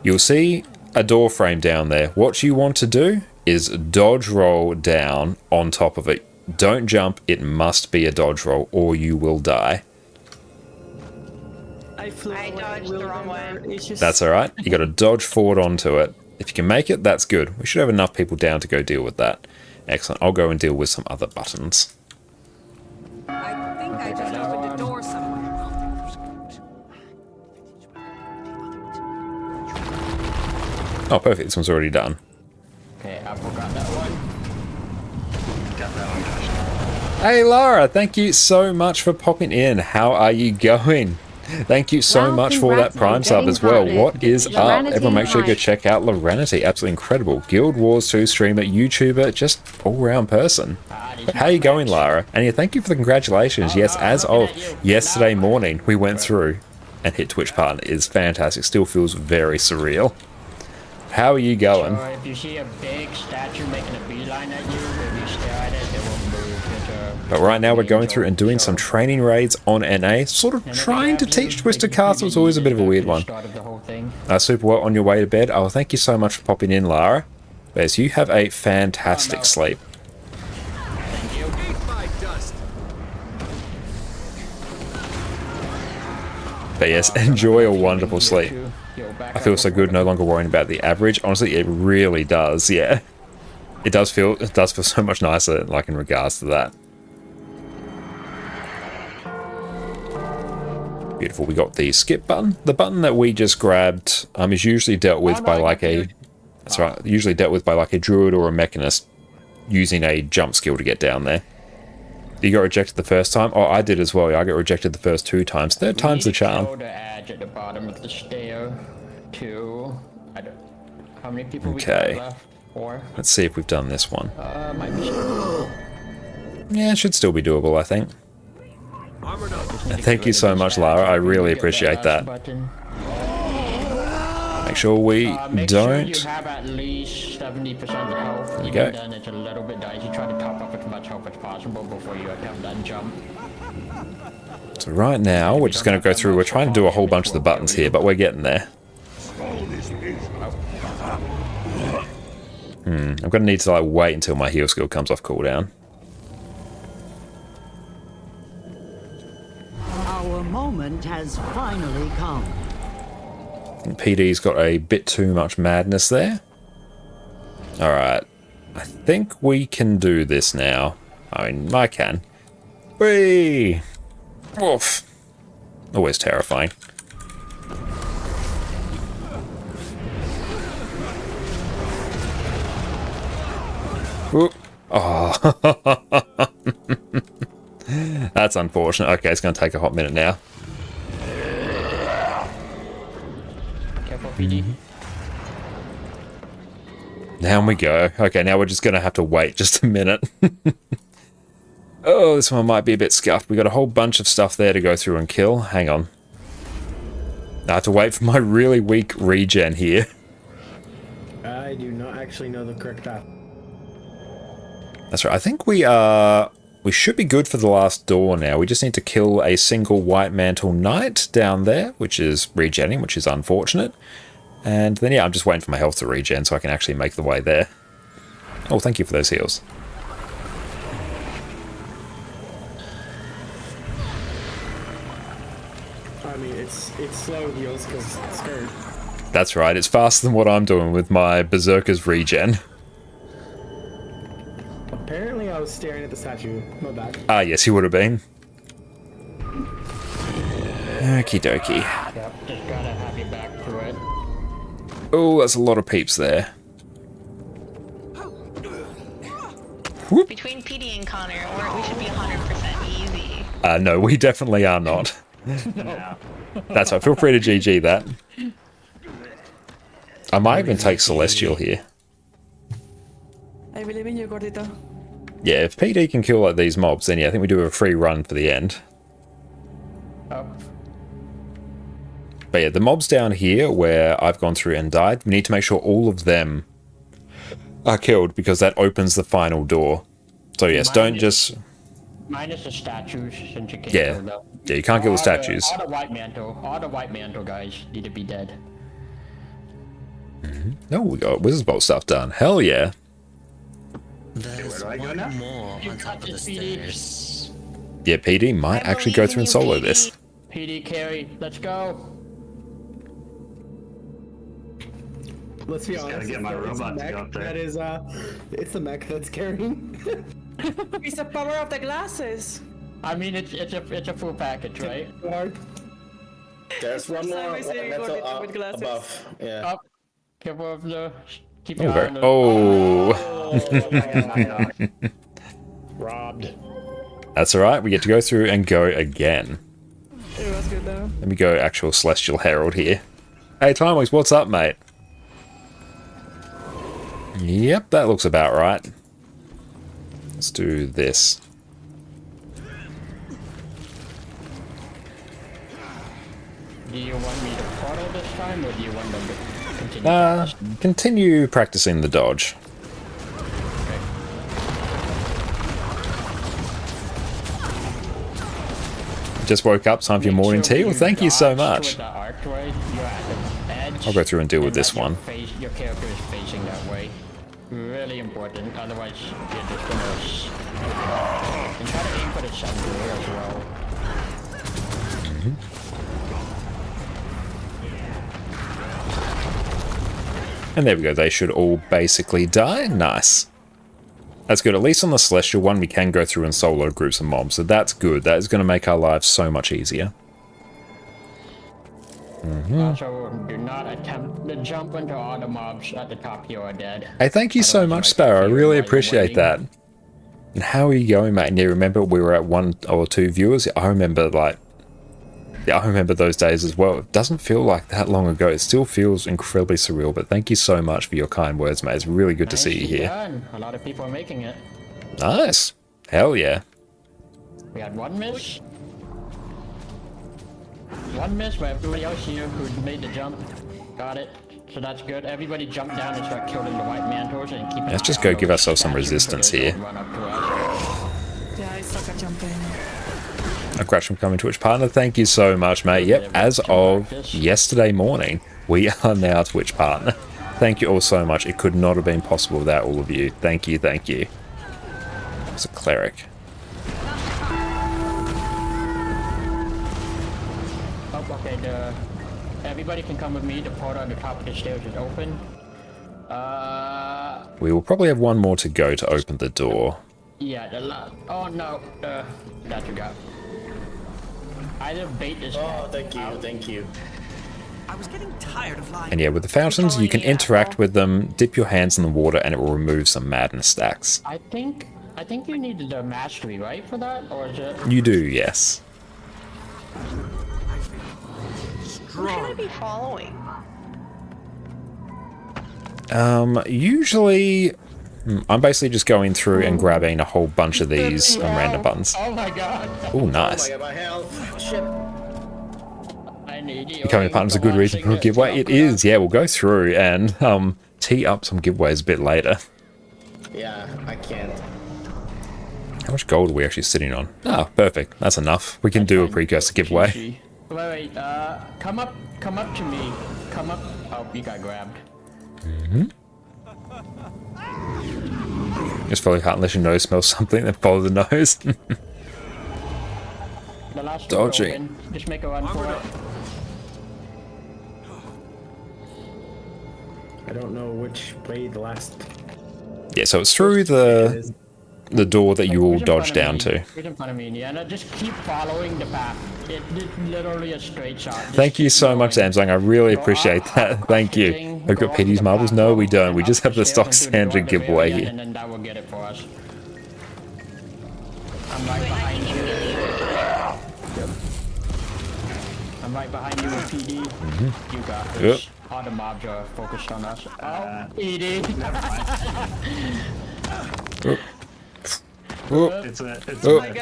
You'll see a door frame down there. What you want to do is dodge roll down on top of it. Don't jump, it must be a dodge roll or you will die. I dodged the wrong way. That's alright, you gotta dodge forward onto it. If you can make it, that's good. We should have enough people down to go deal with that. Excellent, I'll go and deal with some other buttons. I think I just opened a door somewhere. Oh, perfect, this one's already done. Okay, I forgot that one. Got that one Hey Lara, thank you so much for popping in. How are you going? Thank you so Well, much for that congrats on Prime sub getting as well. voted. What is up? Lorenity Everyone make sure you go High. check out Lorenity. Absolutely incredible. Guild Wars 2 streamer, YouTuber, just all-round person. How you going, Lara? And yeah, thank you for the congratulations. Yes, as of yesterday morning, we went through and hit Twitch partner. It is fantastic. Still feels very surreal. How are you going? So if you see a big statue making a beeline at you, if you stare at it, it won't move. But right now we're going through and doing some training raids on NA, sort of trying to teach Twisted Castle. It's always a bit of a weird one. Super well on your way to bed. Oh, thank you so much for popping in, Lara. Bez, you have a fantastic sleep. But yes, enjoy a wonderful sleep. I feel so good no longer worrying about the average. Honestly, it really does, yeah. It does feel so much nicer, like in regards to that. Beautiful. We got the skip button. The button that we just grabbed is usually dealt with by like a... That's right. Usually dealt with by like a druid or a mechanist using a jump skill to get down there. You got rejected the first time? Oh, I did as well. I got rejected the first 2 times. Third time's the charm. The edge at the bottom of the stair to... How many people we got left? 4? Let's see if we've done this one. Might be Yeah, it should still be doable, I think. And thank you so much, Lara. I really appreciate that. Make sure we Make don't... sure you have at least 70% health. There we go. Then it's a little bit dicey. Try to top up as much health as possible before you attempt that jump. So right now, we're just going to go through... We're trying to do a whole bunch of the buttons here, but we're getting there. I'm going to need to like wait until my heal skill comes off cooldown. Our moment has finally come. I think PD's got a bit too much madness there. Alright. I think we can do this now. I mean, I can. Whee! Oof. Always terrifying. Whoop. Oh. That's unfortunate. Okay, it's going to take a hot minute now. Careful, PD. Down we go. Okay, now we're just going to have to wait just a minute. Oh, this one might be a bit scuffed. We got a whole bunch of stuff there to go through and kill. Hang on. I have to wait for my really weak regen here. I do not actually know the correct path. That's right. I think we should be good for the last door now. We just need to kill a single White Mantle Knight down there, which is regenning, which is unfortunate. And then, yeah, I'm just waiting for my health to regen so I can actually make the way there. Oh, thank you for those heals. I mean, it's slow heals because it's scared. That's right. It's faster than what I'm doing with my Berserker's regen. Apparently, I was staring at the statue. My bad. Ah, yes, he would have been. Okie dokie. Yep, just gotta have you back to it. Oh, that's a lot of peeps there. Between PD and Connor, we should be 100% easy. No, we definitely are not. That's right. Feel free to GG that. I might even take Celestial here. I believe in you, Gordito. Yeah, if PD can kill like these mobs, then yeah, I think we do a free run for the end. Oh. But yeah, the mobs down here where I've gone through and died, we need to make sure all of them are killed because that opens the final door. So yes, don't just... Minus the statues, since you can't Yeah, kill them. yeah, you can't kill the statues. All the White Mantle guys need to be dead. Oh, we got Wizard's Bolt stuff done. Hell yeah. There's one more on top of the stairs. Yeah, PD might actually go through and solo this. PD carry, let's go. Let's be honest. Gotta get my robot to go up there. That is, it's the mech that's carrying. It's the power of the glasses. I mean, it's a full package, right? There's one more metal above. Yeah. Up. Careful of the. Keep Oh, your eye on the. oh. Robbed. That's alright, we get to go through and go again. It was good though. Let me go actual Celestial Herald here. Hey, Timeworks, what's up, mate? Yep, that looks about right. Let's do this. Do you want me to portal this time, or do you want them to continue? Continue practicing the dodge. Okay. Just woke up, time for your morning tea? Well, thank you so much. The archway, you're at the edge, I'll go through and deal with this one. Your character is facing that way. Really important, otherwise you're just gonna... And try to aim for the center as well. And there we go, they should all basically die. Nice. That's good. At least on the Celestial one, we can go through and solo groups of mobs, so that's good. That is going to make our lives so much easier. Also, do not attempt to jump into all the mobs at the top, you are dead. Hey, thank you so much, Sparrow. I really appreciate that. And how are you going, mate? And you remember we were at 1 or 2 viewers? I remember, like... Yeah, I remember those days as well. It doesn't feel like that long ago. It still feels incredibly surreal, but thank you so much for your kind words, mate. It's really good to see you here. Done. A lot of people are making it. Nice. Hell yeah. We had one miss. One miss, but everybody else here who made the jump got it. So that's good. Everybody jump down and start killing the white mantors and keep. Let's just go give ourselves some resistance here. Yeah, I suck at jumping. A crash from coming Twitch partner. Thank you so much, mate. Yep, as of yesterday morning, we are now Twitch partner. Thank you all so much. It could not have been possible without all of you. Thank you, thank you. It's a cleric. Oh, okay, everybody can come with me. The portal on the top of the stairs is open. We will probably have one more to go to open the door. Yeah, oh no, that you got. Either bait this. Oh, thank you. I was getting tired of lying. And yeah, with the fountains, you can interact with them, dip your hands in the water, and it will remove some madness stacks. I think you need the mastery, right, for that, or is it? You do, yes. Who should I be following? Usually... I'm basically just going through and grabbing a whole bunch of these random buttons. Oh my god. Oh, nice. Oh my god, my health. Shit. I need you. Becoming a partner is a good reason for a giveaway. It is, yeah, we'll go through and tee up some giveaways a bit later. Yeah, I can't. How much gold are we actually sitting on? Ah, perfect. That's enough. We can do a precursor giveaway. Wait, come up to me. Come up. Oh, you got grabbed. Just follow heart unless your nose smells something, then follow the nose. The last dodging. Just make a run for it. I don't know which way the last... Yeah, so it's through the door that you all dodge down to. Right in front of me, Indiana. Just keep following the path. It's literally a straight shot. Thank you so much, Samsung. I really appreciate that. Thank you. We've got Petey's marbles? No, we don't. We just have the stock standard giveaway here. And then that will get it for us. I'm right behind you. I'm right behind you with PD. You got this. All the mobs are focused on us. Oh, PD.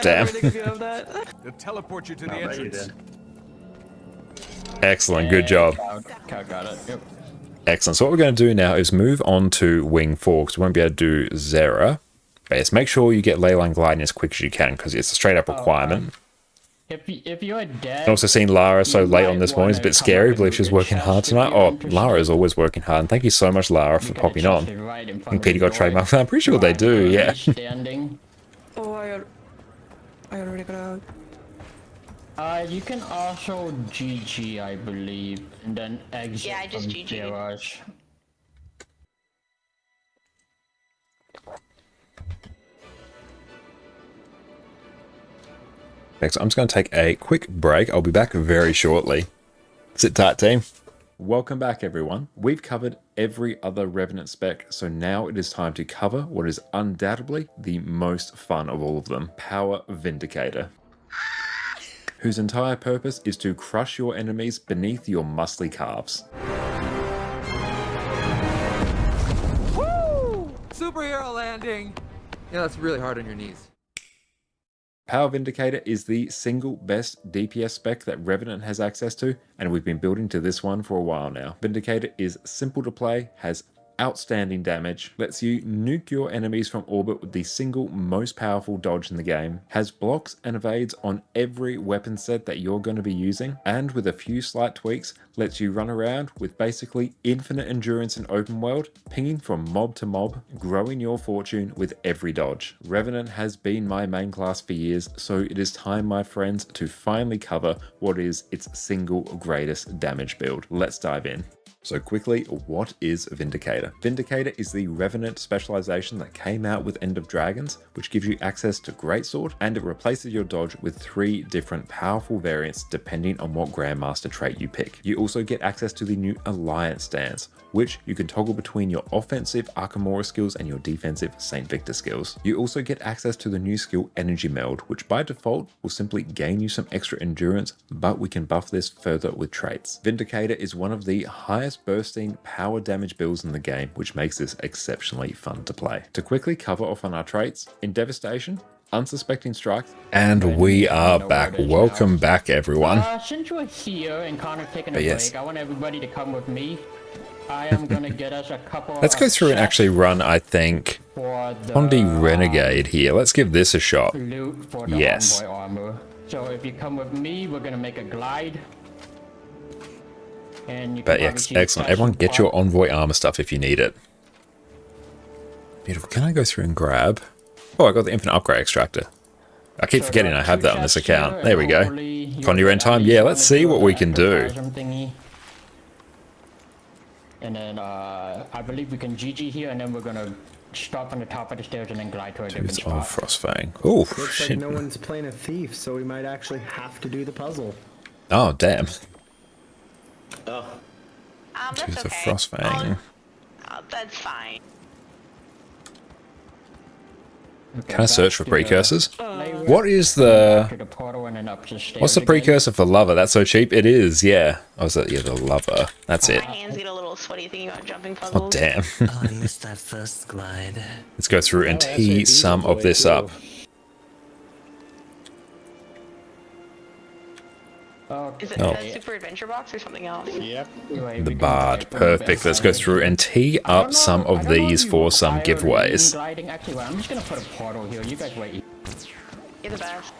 Damn. They'll teleport you to the entrance. Excellent, good job. Got it. Yep. Excellent. So what we're going to do now is move on to Wing 4, because we won't be able to do Zera. But yes, make sure you get Leyline Gliding as quick as you can, because it's a straight up requirement. If you're dead... I've also seen Lara so late on this morning. It's a bit scary. I believe she's working hard tonight. Oh, Lara is always working hard. And thank you so much, Lara, for popping on. I think Peter got trademark. I'm pretty sure they do, yeah. Oh, I already got out. You can also GG, I believe, and then exit. Yeah, I just from GG'd. Garage. Next, I'm just going to take a quick break. I'll be back very shortly. Sit tight, team. Welcome back everyone. We've covered every other Revenant spec, so now it is time to cover what is undoubtedly the most fun of all of them, Power Vindicator, whose entire purpose is to crush your enemies beneath your muscly calves. Woo! Superhero landing! Yeah, that's really hard on your knees. Power Vindicator is the single best DPS spec that Revenant has access to, and we've been building to this one for a while now. Vindicator is simple to play, has outstanding damage, lets you nuke your enemies from orbit with the single most powerful dodge in the game, has blocks and evades on every weapon set that you're going to be using, and with a few slight tweaks, lets you run around with basically infinite endurance in open world, pinging from mob to mob, growing your fortune with every dodge. Revenant has been my main class for years, so it is time, my friends, to finally cover what is its single greatest damage build. Let's dive in. So quickly, what is Vindicator? Vindicator is the Revenant specialization that came out with End of Dragons, which gives you access to Greatsword, and it replaces your dodge with 3 different powerful variants depending on what Grandmaster trait you pick. You also get access to the new Alliance stance, which you can toggle between your offensive Arkamora skills and your defensive St. Victor skills. You also get access to the new skill Energy Meld, which by default will simply gain you some extra endurance, but we can buff this further with traits. Vindicator is one of the highest bursting power damage builds in the game, which makes this exceptionally fun to play. To quickly cover off on our traits, in Devastation, Unsuspecting Strikes, and we are back. Welcome back everyone. Since we're here and Connor's taking a break, I want everybody to come with me. I am gonna get us a couple. Let's go through and actually run, I think, on the Renegade here. Let's give this a shot. Loot for the yes. Envoy armor. So if you come with me, we're gonna make a glide. And you can excellent. Everyone get your Envoy armor stuff if you need it. Beautiful. Can I go through and grab? Oh, I got the Infinite Upgrade Extractor. I keep forgetting I have that on this account. There we go. Condy End Time. Yeah, let's see what we can do. And then I believe we can GG here, and then we're gonna stop on the top of the stairs and then glide to a different spot. Frostfang. Oh, looks like no one's playing a thief, so we might actually have to do the puzzle. Oh, damn. Oh. That's okay. Frostfang. That's fine. Can I search for precursors? What is the... What's the precursor for lava? That's so cheap. It is, yeah. Oh, is that, yeah, the lava. That's it. My hands get a little sweaty thinking about jumping puzzles. Oh, damn. Oh, I missed that first glide. Let's go through and tee some of this up. Is it a Super Adventure Box or something else? Yep. The Bard. Perfect. Let's go through and tee up some of these for some giveaways. Actually, I'm just gonna put a portal here. You guys wait. You're the best.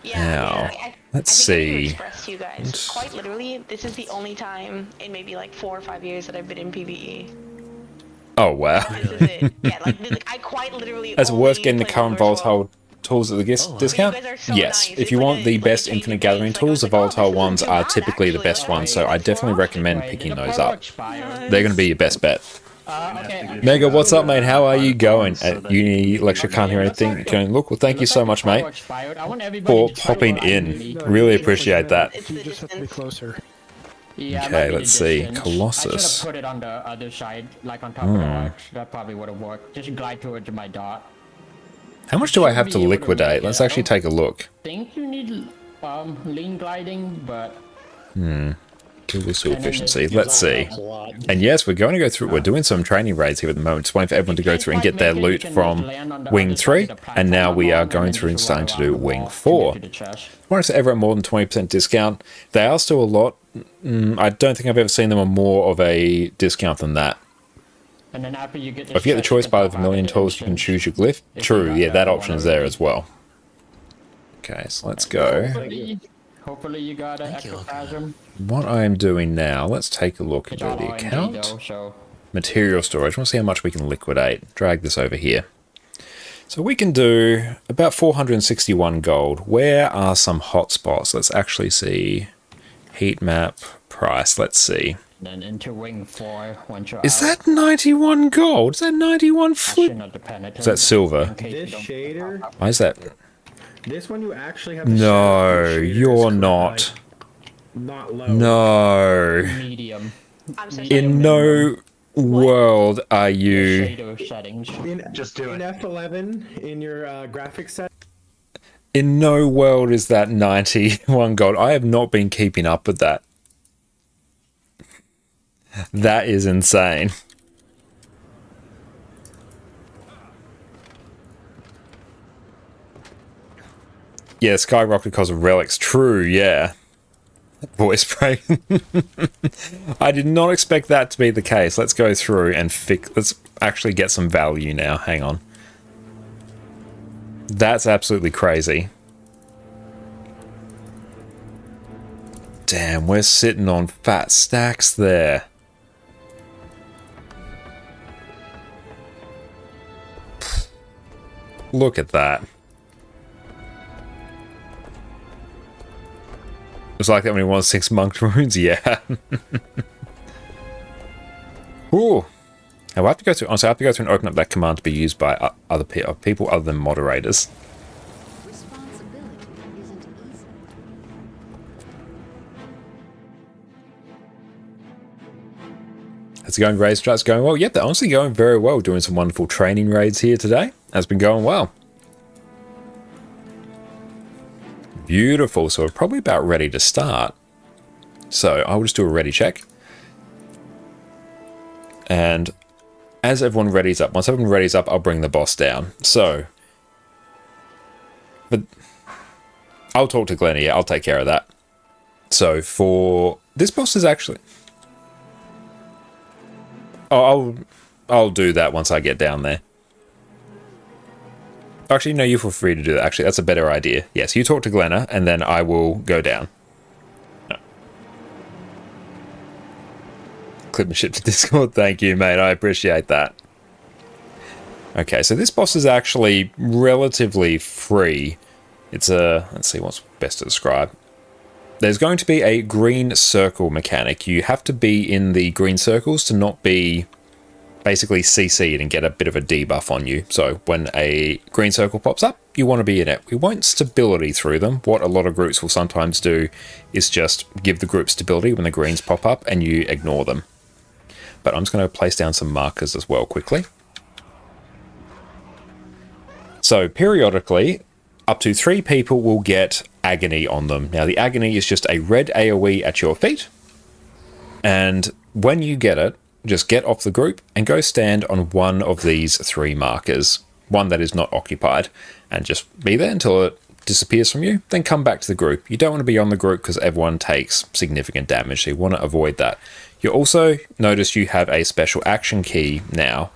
Now, let's I see. Express to you guys. Quite literally, this is the only time in maybe like 4 or 5 years that I've been in PvE. Oh, wow. This is it. Yeah, like I quite literally. Is it worth getting the current volatile tools at the discount? Yes. If you want the best Infinite Gathering tools, the volatile ones are typically the best ones, so I definitely recommend picking those up. They're going to be your best bet. Mega, what's up, mate? How are you going? At uni lecture, can't hear anything. Going, look, well, thank you so much, mate, for popping in. Really appreciate that. You just have to be closer. Okay, let's see. Colossus. I should have put it on the other side, like on top of the arch. That probably would have worked. Just glide towards my dot. How much do I have to liquidate? Let's actually take a look. I think you need lean gliding, but... Kill whistle efficiency. Let's see. And yes, we're going to go through. We're doing some training raids here at the moment. Just waiting for everyone to go through and get their loot from Wing 3. And now we are going through and starting to do Wing 4. Once they're ever at more than 20% discount, they are still a lot. I don't think I've ever seen them on more of a discount than that. And then after you get if you get the choice by the Vermilion tools, you can choose your glyph. True, yeah, that option is there as well. Okay, so let's go. Hopefully you got an ectoplasm. What I am doing now, let's take a look into the account. Material storage. I want to see how much we can liquidate. Drag this over here. So we can do about 461 gold. Where are some hotspots? Let's actually see. Heat map, price. Let's see. Then into Wing 4 once you're Is that 91 gold? Is that 91 flip? Is that silver? This shader. Why is that? This one you actually have to No, you're not. Not low. No. Medium. I'm so In no world are you... Shader settings. Just do In it. F11, in your graphics set, In no world is that 91 gold. I have not been keeping up with that. That is insane. Yeah, skyrocketed because of relics. True, yeah. Voice break. I did not expect that to be the case. Let's go through and fix... Let's actually get some value now. Hang on. That's absolutely crazy. Damn, we're sitting on fat stacks there. Look at that. It's like that when he won 6 monk runes, yeah. Ooh. I have to go through. Honestly, I have to go through and open up that command to be used by other people other than moderators. Responsibility isn't easy. How's it going, raid strats? Going well? Yep, they're honestly going very well. Doing some wonderful training raids here today. Has been going well. Beautiful. So we're probably about ready to start. So I will just do a ready check. And as everyone readies up, once everyone readies up, I'll bring the boss down. So, but I'll talk to Glennie. Yeah, I'll take care of that. So for this boss is actually, I'll do that once I get down there. Actually, no, you feel free to do that. Actually, that's a better idea. Yes, you talk to Glenna, and then I will go down. No. Clip and ship to Discord. Thank you, mate. I appreciate that. Okay, so this boss is actually relatively free. It's a... Let's see what's best to describe. There's going to be a green circle mechanic. You have to be in the green circles to not be basically CC'd and get a bit of a debuff on you. So when a green circle pops up, you want to be in it. We won't stability through them. What a lot of groups will sometimes do is just give the group stability when the greens pop up and you ignore them. But I'm just going to place down some markers as well quickly. So periodically, up to 3 people will get agony on them. Now the agony is just a red AoE at your feet. And when you get it, just get off the group and go stand on one of these 3 markers, one that is not occupied, and just be there until it disappears from you, then come back to the group. You don't want to be on the group because everyone takes significant damage, so you want to avoid that. You'll also notice you have a special action key now.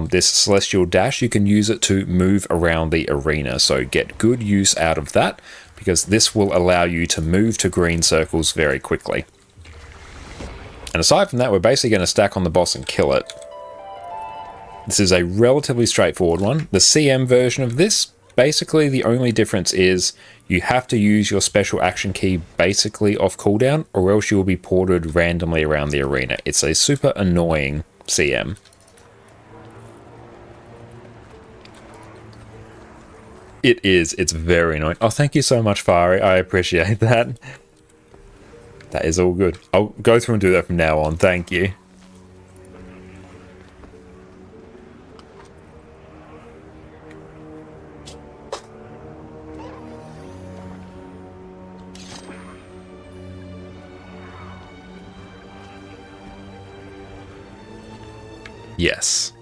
This Celestial Dash, you can use it to move around the arena, so get good use out of that, because this will allow you to move to green circles very quickly. And aside from that, we're basically going to stack on the boss and kill it. This is a relatively straightforward one. The CM version of this, basically the only difference is you have to use your special action key basically off cooldown, or else you will be ported randomly around the arena. It's a super annoying CM. It is. It's very annoying. Oh, thank you so much, Fari. I appreciate that. That is all good. I'll go through and do that from now on. Thank you. Yes.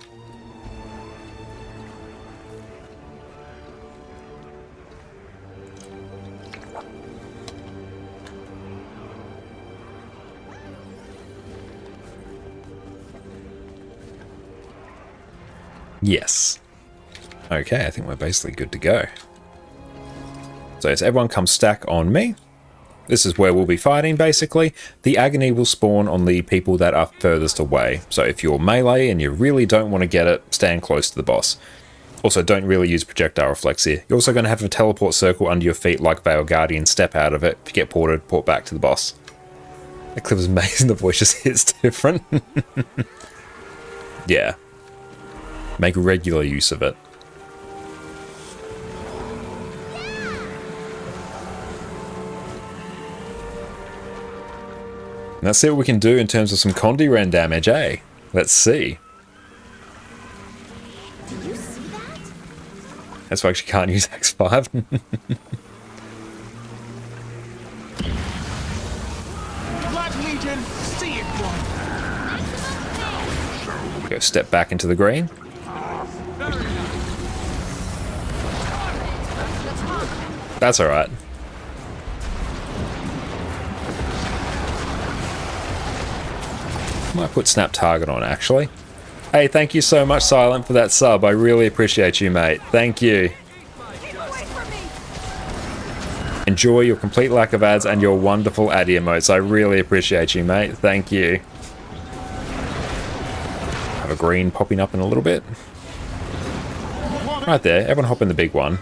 Yes. Okay, I think we're basically good to go. So as everyone comes stack on me, this is where we'll be fighting basically. The agony will spawn on the people that are furthest away. So if you're melee and you really don't want to get it, stand close to the boss. Also, don't really use projectile reflex here. You're also going to have a teleport circle under your feet like Veil Guardian. Step out of it. If you get ported, port back to the boss. That clip is amazing. The voice just hits different. Yeah. Make regular use of it. And let's see what we can do in terms of some Condi Ren damage, eh? Let's see. Did you see that? That's why I actually can't use X5. Blood Legion, see it done. Go step back into the green. That's alright. Might put Snap Target on, actually. Hey, thank you so much, Silent, for that sub. I really appreciate you, mate. Thank you. Enjoy your complete lack of ads and your wonderful Addy emotes. I really appreciate you, mate. Thank you. Have a green popping up in a little bit. Right there. Everyone hop in the big one.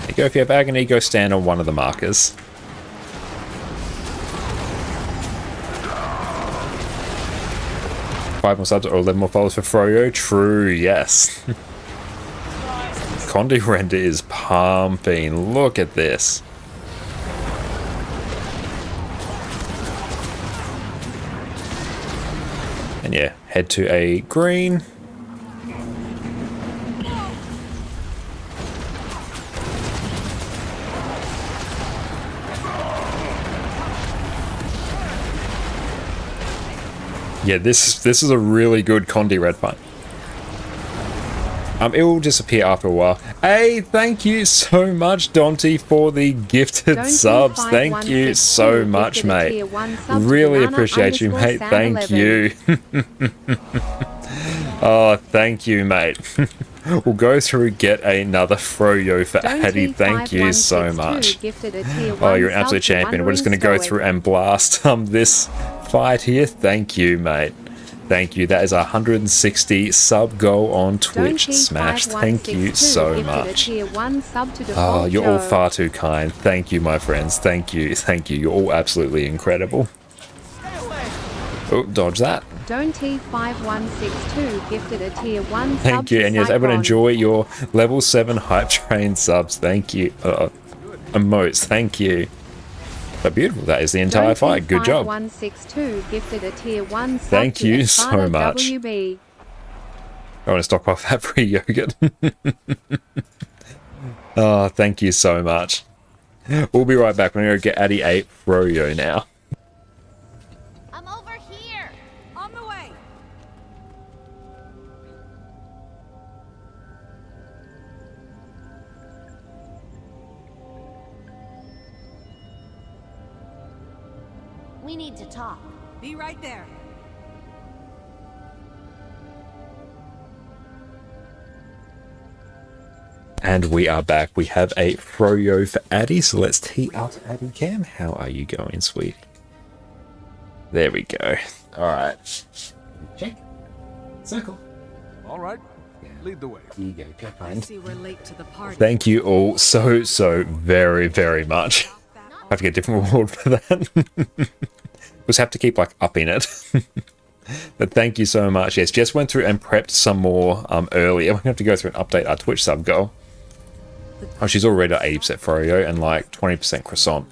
There you go. If you have Agony, go stand on one of the markers. Five more subs or 11 more followers for Froyo. True, yes. Condi Render is pumping. Look at this. And yeah, head to a green. Yeah, this is a really good Condi red fight. It will disappear after a while. Hey, thank you so much, Dante, for the gifted subs. Thank you so much, mate. Really appreciate you, mate. Thank you. Oh, thank you, mate. We'll go through, get another Froyo for Addy. Thank you so much. Oh, you're an absolute champion. We're just going to go through and blast this fight here. Thank you, mate. Thank you. That is 160 sub goal on Twitch Smash. Thank you so much. Oh, you're all far too kind. Thank you, my friends. Thank you. Thank you. You're all absolutely incredible. Oh, dodge that. T5162 gifted a tier 1 sub. Thank you. And yes, everyone enjoy your level 7 hype train subs. Thank you. Emotes. Thank you. But beautiful. That is the entire fight. Good job. 162 gifted a tier 1 sub. Thank you so much. WB. I want to stock off that free yogurt. Oh, thank you so much. We'll be right back. We're going to get Addy 8 Froyo now. I'm over here. On the way. We need to talk. Be right there. And we are back. We have a Froyo for Addy, so let's tee up Addy Cam. How are you going, sweetie? There we go. Alright. Check. Circle. All right. Lead the way. Here you go. I see we're late to the party. Thank you all so very, very much. I have to get a different reward for that. Just have to keep like upping it. But thank you so much. Yes, just went through and prepped some more earlier. We're gonna have to go through and update our Twitch sub goal. Oh, she's already at 80% Froyo and like 20% croissant.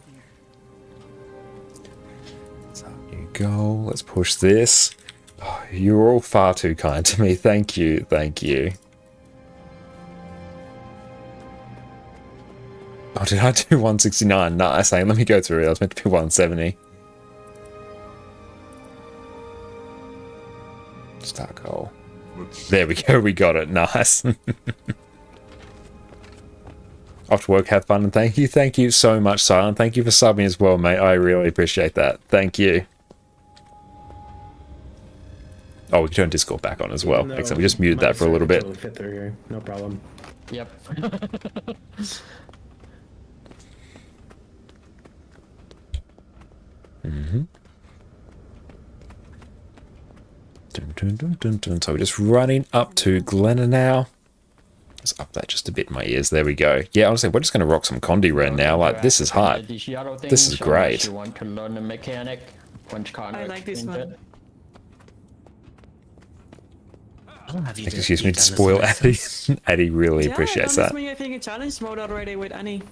So here you go. Let's push this. Oh, you're all far too kind to me. Thank you. Thank you. Oh, did I do 169? Nice. Hey, let me go through it. I was meant to be 170. Start goal. There we go. We got it. Nice. Off to work. Have fun. And thank you. Thank you so much, Silent. Thank you for subbing as well, mate. I really appreciate that. Thank you. Oh, we can turn Discord back on as well. No, Excellent. We just muted that for a little bit. Totally fit through here. No problem. Yep. Mm-hmm. Dun, dun, dun, dun, dun. So we're just running up to Glenna now. Let's up that just a bit in my ears. There we go. Yeah, honestly, we're just going to rock some Condi Ren now. Like, this is hype. This is great. You want to learn the mechanic? I like this one. Excuse me to spoil Addy. Addy really appreciates that. I think a challenge mode already with Annie.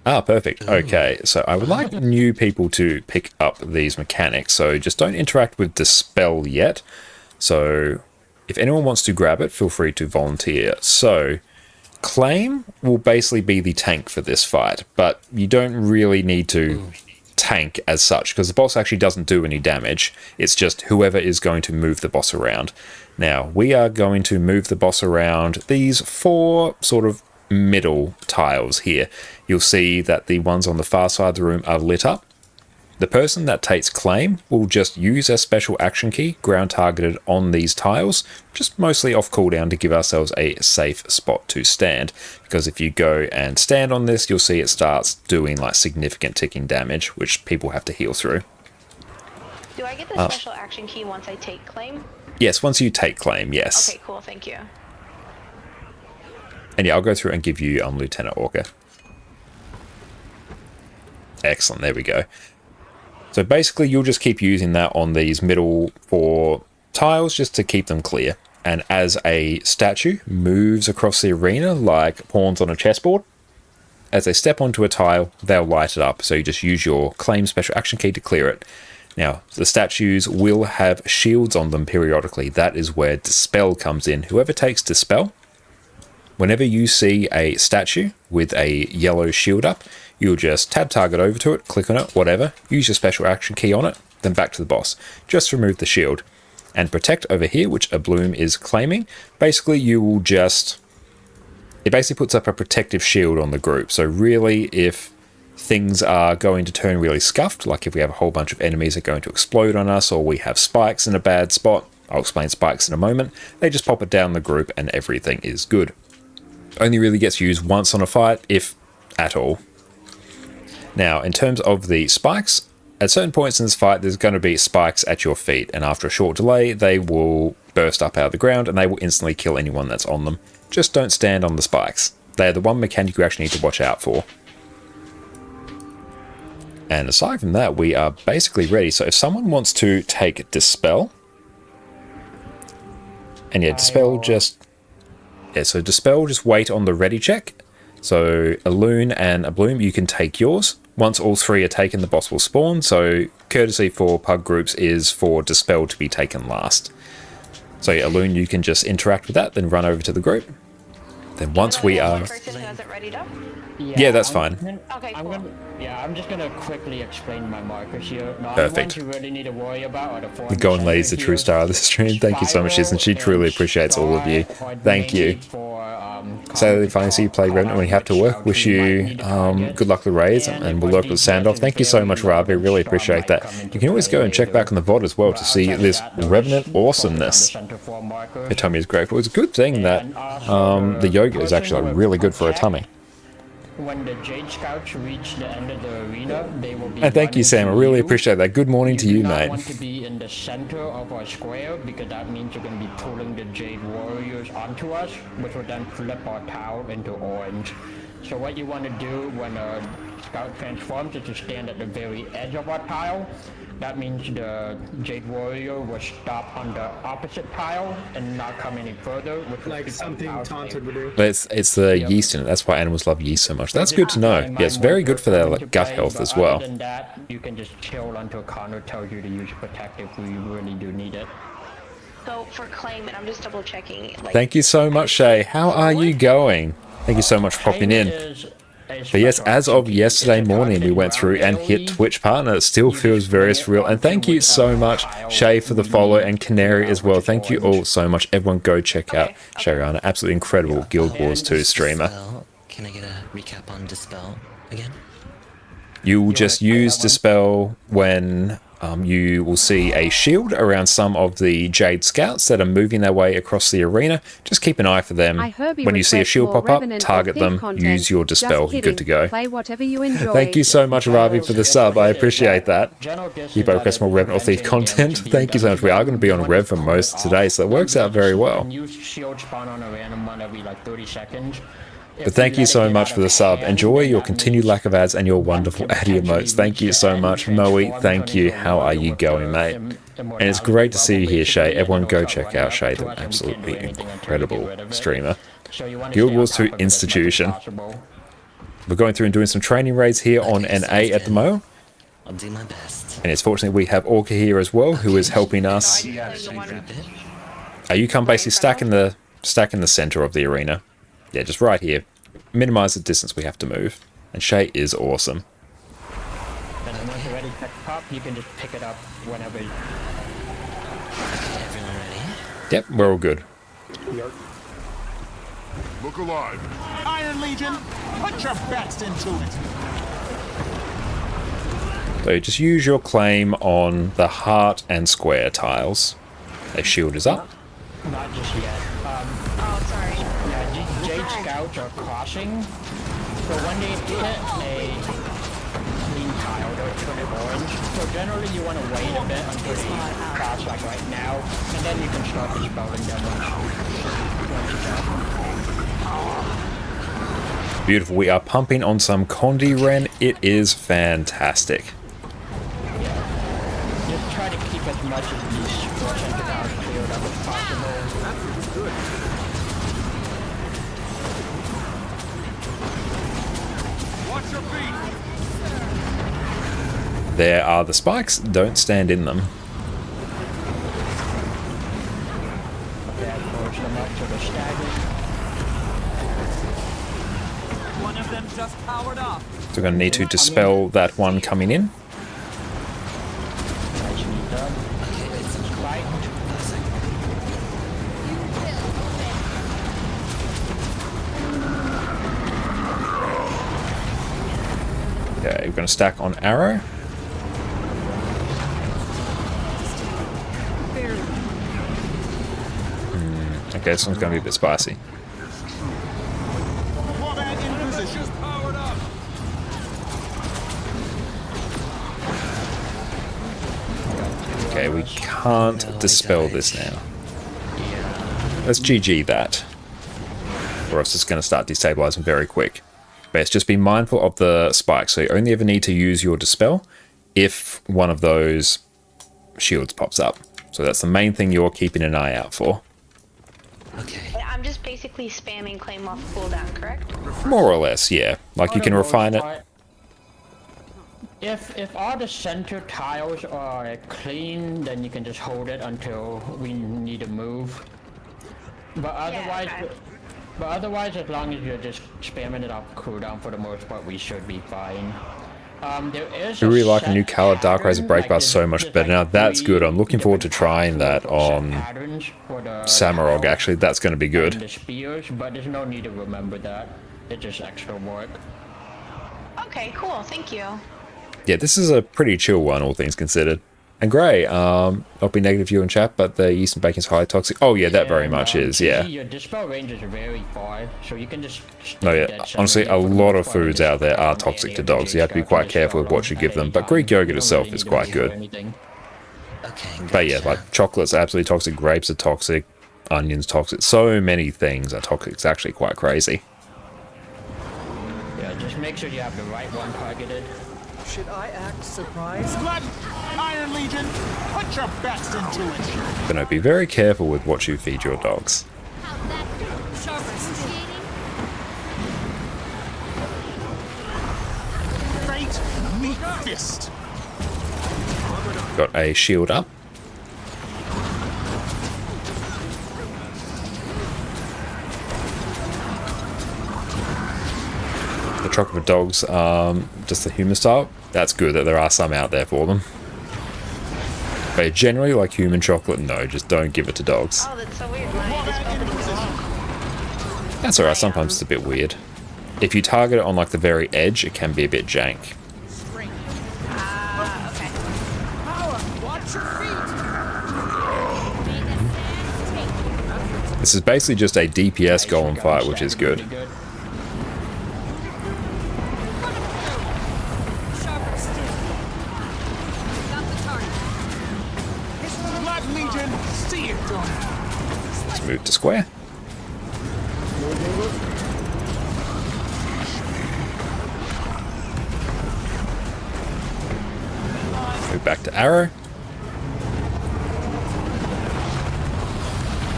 Ah, perfect. Okay, so I would like new people to pick up these mechanics, so just don't interact with Dispel yet. So if anyone wants to grab it, feel free to volunteer. So Claim will basically be the tank for this fight, but you don't really need to tank as such, because the boss actually doesn't do any damage. It's just whoever is going to move the boss around. Now, we are going to move the boss around these 4 sort of middle tiles here. You'll see that the ones on the far side of the room are lit up. The person that takes Claim will just use a special action key ground targeted on these tiles, just mostly off cooldown to give ourselves a safe spot to stand, because if you go and stand on this, you'll see it starts doing like significant ticking damage, which people have to heal through. Do I get the special action key once I take Claim? Yes, once you take Claim, yes. Okay, cool, thank you. And yeah, I'll go through and give you Lieutenant Orca. Excellent, there we go. So basically, you'll just keep using that on these middle 4 tiles just to keep them clear. And as a statue moves across the arena like pawns on a chessboard, as they step onto a tile, they'll light it up. So you just use your Claim special action key to clear it. Now, the statues will have shields on them periodically. That is where Dispel comes in. Whoever takes Dispel, whenever you see a statue with a yellow shield up, you'll just tab target over to it, click on it, whatever, use your special action key on it, then back to the boss. Just remove the shield. And Protect over here, which a Bloom is claiming, basically you will just... It basically puts up a protective shield on the group. So really, if things are going to turn really scuffed, like if we have a whole bunch of enemies that are going to explode on us, or we have spikes in a bad spot, I'll explain spikes in a moment, they just pop it down the group and everything is good. Only really gets used once on a fight, if at all. Now, in terms of the spikes, at certain points in this fight, there's going to be spikes at your feet, and after a short delay, they will burst up out of the ground, and they will instantly kill anyone that's on them. Just don't stand on the spikes. They're the one mechanic you actually need to watch out for. And aside from that, we are basically ready. So if someone wants to take Dispel, and yeah, Dispel just... Yeah, so Dispel, just wait on the ready check. So a Loon and a Bloom, you can take yours. Once all 3 are taken, the boss will spawn. So courtesy for pug groups is for Dispel to be taken last. So yeah, a Loon, you can just interact with that, then run over to the group. Then once we are... Yeah, that's fine. Okay, cool. I'm just gonna quickly explain my markers here. Now, Perfect. The ones you really need to worry about are The Golden Lady's the true star of this stream. Thank you so much, Isn't she? Truly appreciates all of you. Thank you. Sadly, finally see you play Revenant when you have to work. Wish you good luck with the raids, and we'll work with Sandoff. Thank you so much, Ravi. Really appreciate that. You can always go and check back on the VOD as well to see this Revenant awesomeness. Hitomi is grateful. It's a good thing that the yoga is actually really good for a tummy. When the Jade Scouts reach the end of the arena, they will be... And thank you, Sam. I really appreciate that. Good morning to you, mate. You want to be in the center of our square, because that means you're going to be pulling the Jade Warriors onto us, which will then flip our tile into orange. So what you want to do when a Scout transforms is to stand at the very edge of our tile. That means the Jade Warrior will stop on the opposite tile and not come any further. Which like something Taunted would do. But it's the yeast in it. That's why animals love yeast so much. That's good to know. Yeah, it's very good for their gut health as well. Other than that, you can just chill until Connor tells you to use Protect if we really do need it. So for Claim, and I'm just double checking. Like, thank you so much, Shay. How are you going? Thank you so much for popping in. But yes, as of yesterday morning, we went through and hit Twitch partner. It still feels very surreal. And thank you so much, Shay, for the follow, and Canary as well. Thank you all so much. Everyone go check out Shayana. Absolutely incredible Guild Wars 2 streamer. Can I get a recap on Dispel again? You will just use Dispel when you will see a shield around some of the Jade Scouts that are moving their way across the arena. Just keep an eye for them. When you see a shield pop up, target them, use your Dispel. You're good to go. Play whatever you enjoy. Thank you so much, Ravi, for the sub. I appreciate that. You both request more Revenant or Thief content. Thank you so much. We are going to be on Rev for most today, so it works out very well. Shield spawn on a random one every like 30 seconds. But thank you so much for the sub. Enjoy your continued lack of ads and your wonderful ad emotes. Thank you so much. Moe, thank you. How are you going, mate? And it's great to see you here, Shay. Everyone go check out Shay, the absolutely incredible streamer. Guild Wars 2 Institution. We're going through and doing some training raids here on NA at the moment. I'll do my best. And it's fortunately we have Orca here as well, who is helping us. You come basically stack in the center of the arena. Yeah, just right here. Minimize the distance we have to move. And Shay is awesome. And then once you're ready to pick up, you can just pick it up whenever. Okay, everyone ready? Yep, we're all good. Look alive. Iron Legion, put your best into it. So just use your claim on the heart and square tiles. Their shield is up. Not just yet. Oh, sorry. Yeah, Jade Scouts are crossing. So when they hit a green tile, they'll turn it orange. So generally you want to wait a bit until they cross like right now, and then you can start dispelling them once it's up. Beautiful. We are pumping on some Condi Ren. It is fantastic. Just try to keep as much of these percentage hours cleared up as possible. Watch your feet. There are the spikes. Don't stand in them. Yeah, force them up to the stagger. One of them just powered up. So we're going to need to dispel that one coming in. Nicely done. Spike. Okay, we're going to stack on arrow. Okay, this one's going to be a bit spicy. Warband in position. Powered up. Okay, we can't dispel this now. Let's GG that. Or else it's going to start destabilizing very quick. But it's just be mindful of the spikes. So you only ever need to use your dispel if one of those shields pops up. So that's the main thing you're keeping an eye out for. Okay. I'm just basically spamming claim off cooldown, correct? More or less, yeah. Like you can refine it. If all the center tiles are clean, then you can just hold it until we need to move. But otherwise, as long as you're just spamming it off cooldown for the most part, we should be fine. There is I really like a new Kala Darkriser Breakbar so much better now. That's good. I'm looking forward to trying that on Samurog. Actually, that's going to be good. The spears, but there's no need to remember that. It's just extra work. Okay, cool. Thank you. Yeah, this is a pretty chill one, all things considered. And Gray, not be negative to you in chat, but the yeast and bacon is highly toxic. Oh yeah, that very much is, yeah. Your dispel range is very far, so you can just... No, yeah, honestly, a lot of foods out there are toxic to dogs. You have to be quite careful with what you give them, but Greek yogurt itself is quite good. But yeah, like chocolate's absolutely toxic, grapes are toxic, onions toxic, so many things are toxic. It's actually quite crazy. Yeah, just make sure you have the right one targeted. Should I act surprised? Glutton, Iron Legion, put your best into it. But no, be very careful with what you feed your dogs. Fate, meet fist. Got a shield up. The chocolate dogs, just the human style. That's good that there are some out there for them. But generally, like human chocolate, no, just don't give it to dogs. Oh, that's so weird. My dispel didn't work. That's alright, sometimes it's a bit weird. If you target it on like the very edge, it can be a bit jank. Okay. Watch your feet. This is basically just a DPS golem fight, which is good. Let's move to square. Move back to arrow.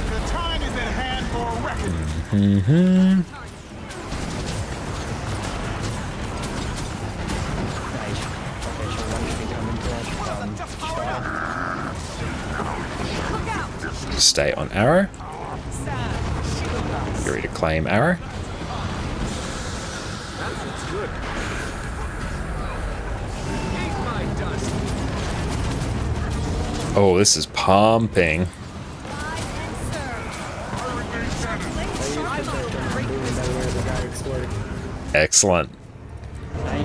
The time is at hand for reckoning. stay on arrow. Fury to claim arrow. Oh, this is pumping. Excellent.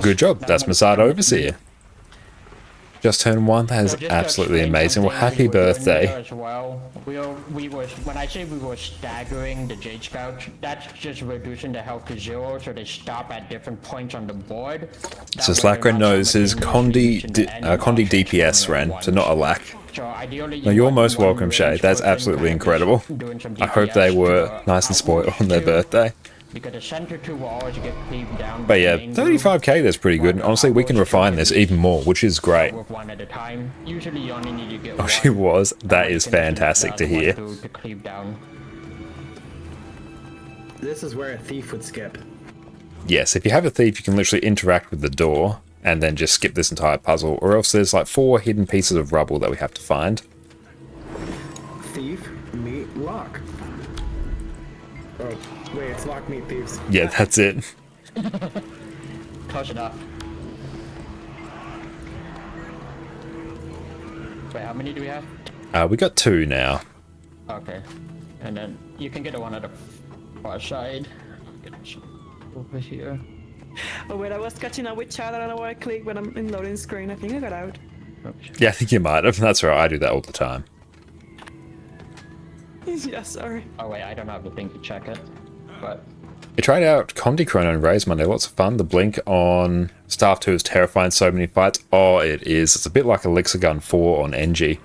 Good job. That's Masada Overseer. Just turned 1. That is absolutely amazing. Well, happy birthday. As well. We were, when I say we were staggering the Jade Scouts, that's just reducing the health to 0, so they stop at different points on the board. So Slackren knows his Condi DPS ran, so not a lack. No, you're most welcome, Shay. That's absolutely incredible. I hope they were nice and spoiled on their birthday. Because the center 2 will always get cleaved down. But yeah, 35k, that's pretty good. And honestly, we can refine this even more, which is great. With one at a time. Usually you only need to get Oh, she was. That is fantastic to hear. To cleave down. This is where a thief would skip. Yes, if you have a thief, you can literally interact with the door and then just skip this entire puzzle. Or else there's like 4 hidden pieces of rubble that we have to find. Thief, meat, lock. Oh, wait, it's lock, meat, thieves. Yeah, that's it. Close enough. Wait, how many do we have? We got 2 now. Okay. And then you can get the one at the far side. Get over here. Oh wait, I was catching up with chat. I don't know where I click when I'm in loading screen. I think I got out. Yeah, I think you might have. That's right, I do that all the time. Yeah, sorry. Oh wait, I don't have the thing to check it. But We tried out Condi Chrono and Raise Monday. Lots of fun. The Blink on Staff 2 is terrifying. So many fights. Oh, it is. It's a bit like Elixir Gun 4 on NG.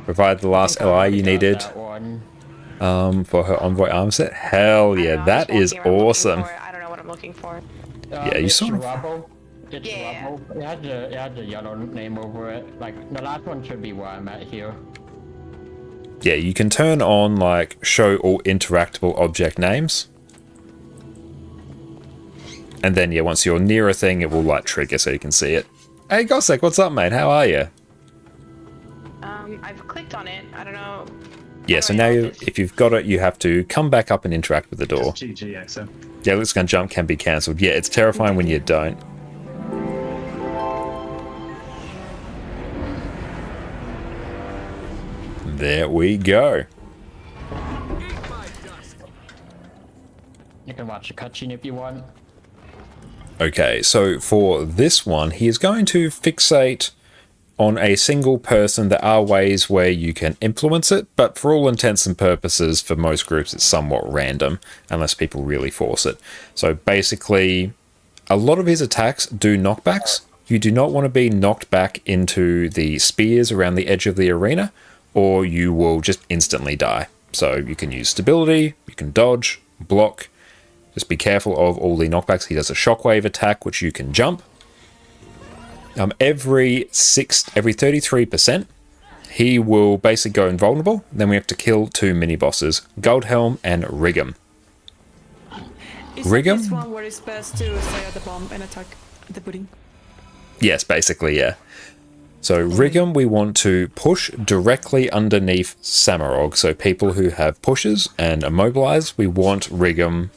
Provide the last LI you needed for her Envoy arm set. Hell yeah, that is awesome. I don't know what I'm looking for. Yeah, you saw it. It's rubble. It has a yellow name over it. Like, the last one should be where I'm at here. Yeah, you can turn on, like, show all interactable object names. And then, yeah, once you're near a thing, it will, like, trigger so you can see it. Hey, Gossek, what's up, mate? How are you? I've clicked on it. I don't know. Yeah, so now if you've got it, you have to come back up and interact with the door. Yeah, Elixir Gun Jump can be cancelled. Yeah, it's terrifying when you don't. There we go. You can watch the cutscene if you want. Okay, so for this one, he is going to fixate on a single person. There are ways where you can influence it, but for all intents and purposes, for most groups, it's somewhat random, unless people really force it. So basically, a lot of his attacks do knockbacks. You do not want to be knocked back into the spears around the edge of the arena, or you will just instantly die. So you can use stability, you can dodge, block. Just be careful of all the knockbacks. He does a shockwave attack, which you can jump. Every 33%, he will basically go invulnerable. Then we have to kill 2 mini-bosses, Goldhelm and Riggum. Riggum? This one where it's best to stay at the bomb and attack the pudding. Yes, basically, yeah. So Riggum, we want to push directly underneath Samurog. So people who have pushes and immobilize, we want Riggum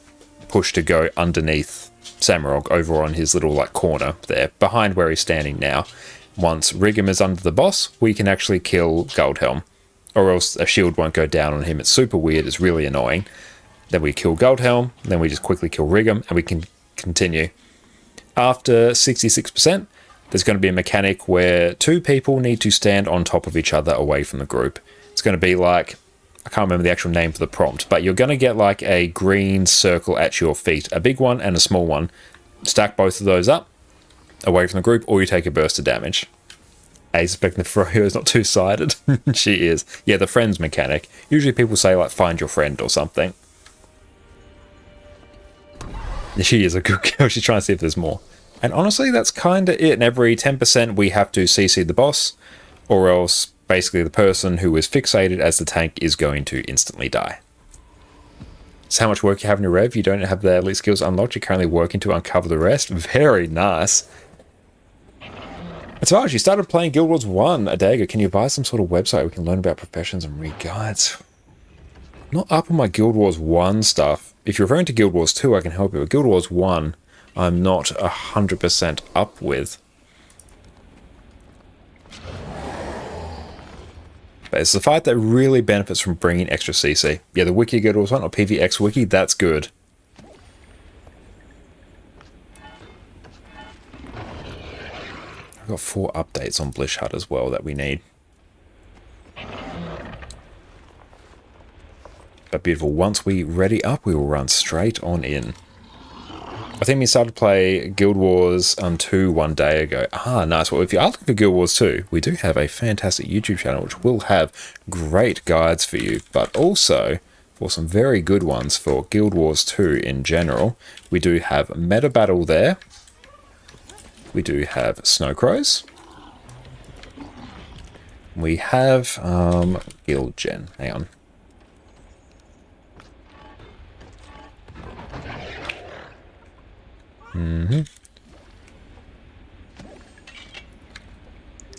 push to go underneath Samurog over on his little like corner there, behind where he's standing now. Once Riggum is under the boss, we can actually kill Goldhelm, or else a shield won't go down on him. It's super weird, it's really annoying. Then we kill Goldhelm, then we just quickly kill Riggum, and we can continue. After 66%, there's going to be a mechanic where 2 people need to stand on top of each other away from the group. It's going to be like, I can't remember the actual name for the prompt, but you're going to get like a green circle at your feet, a big one and a small one. Stack both of those up away from the group, or you take a burst of damage. I suspect the Froyo is not two-sided. She is. Yeah, the friends mechanic. Usually people say like find your friend or something. She is a good girl. She's trying to see if there's more. And honestly, that's kind of it. And every 10% we have to CC the boss, or else basically the person who is fixated as the tank is going to instantly die. So how much work you have in your rev? You don't have the elite skills unlocked. You're currently working to uncover the rest. Very nice. Savage, you started playing Guild Wars 1 a day ago. Can you advise some sort of website we can learn about professions and read guides? Not up on my Guild Wars 1 stuff. If you're referring to Guild Wars 2, I can help you. But Guild Wars 1, I'm not 100% up with. But it's the fight that really benefits from bringing extra CC. Yeah, the wiki Guild Wars 1 or PVX wiki, that's good. I've got 4 updates on Blish Hut as well that we need. But beautiful, once we ready up, we will run straight on in. I think we started to play Guild Wars 2 one day ago. Ah, nice. Well, if you are looking for Guild Wars 2, we do have a fantastic YouTube channel which will have great guides for you, but also for some very good ones for Guild Wars 2 in general. We do have Meta Battle there. We do have Snowcrows. We have Guild Gen. Hang on.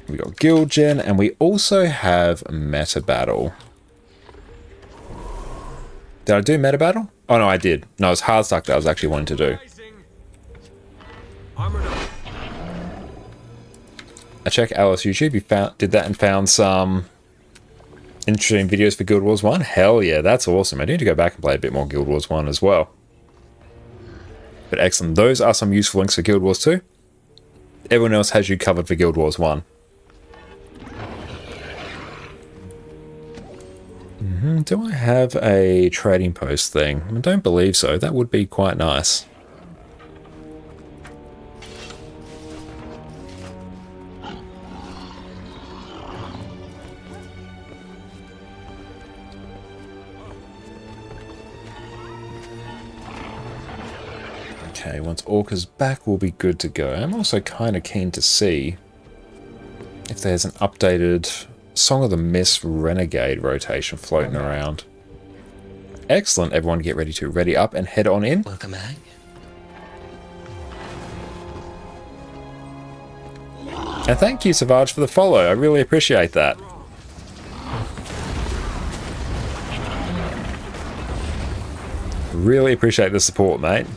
We got Guild Gen, and we also have Meta Battle. Did I do Meta Battle? Oh no, I did. No, it was Hardstuck that I was actually wanting to do. I checked Alice YouTube. You did that and found some interesting videos for Guild Wars 1. Hell yeah, that's awesome. I need to go back and play a bit more Guild Wars 1 as well. But excellent. Those are some useful links for Guild Wars 2. Everyone else has you covered for Guild Wars 1. Do I have a trading post thing? I don't believe so. That would be quite nice. Okay, once Orca's back, we'll be good to go. I'm also kind of keen to see if there's an updated Song of the Mist Renegade rotation floating around. Excellent, everyone get ready to ready up and head on in. Welcome back. And thank you, Savage, for the follow. I really appreciate that. Really appreciate the support, mate.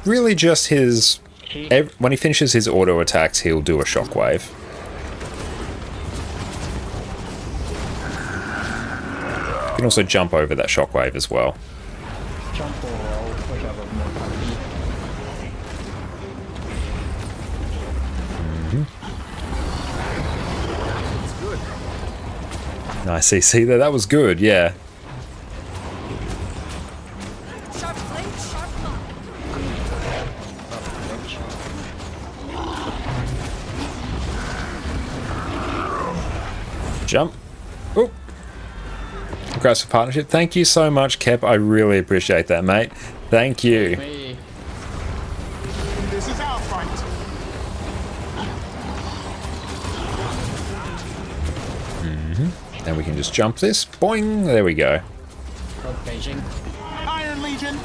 Really just his... when he finishes his auto attacks, he'll do a shockwave. You can also jump over that shockwave as well. Jump or roll, whichever more comfy. Nice CC there. That was good, yeah. Jump. Oh. Congrats for partnership. Thank you so much, Kep. I really appreciate that, mate. Thank you. This is our fight. And we can just jump this. Boing. There we go. Iron Legion.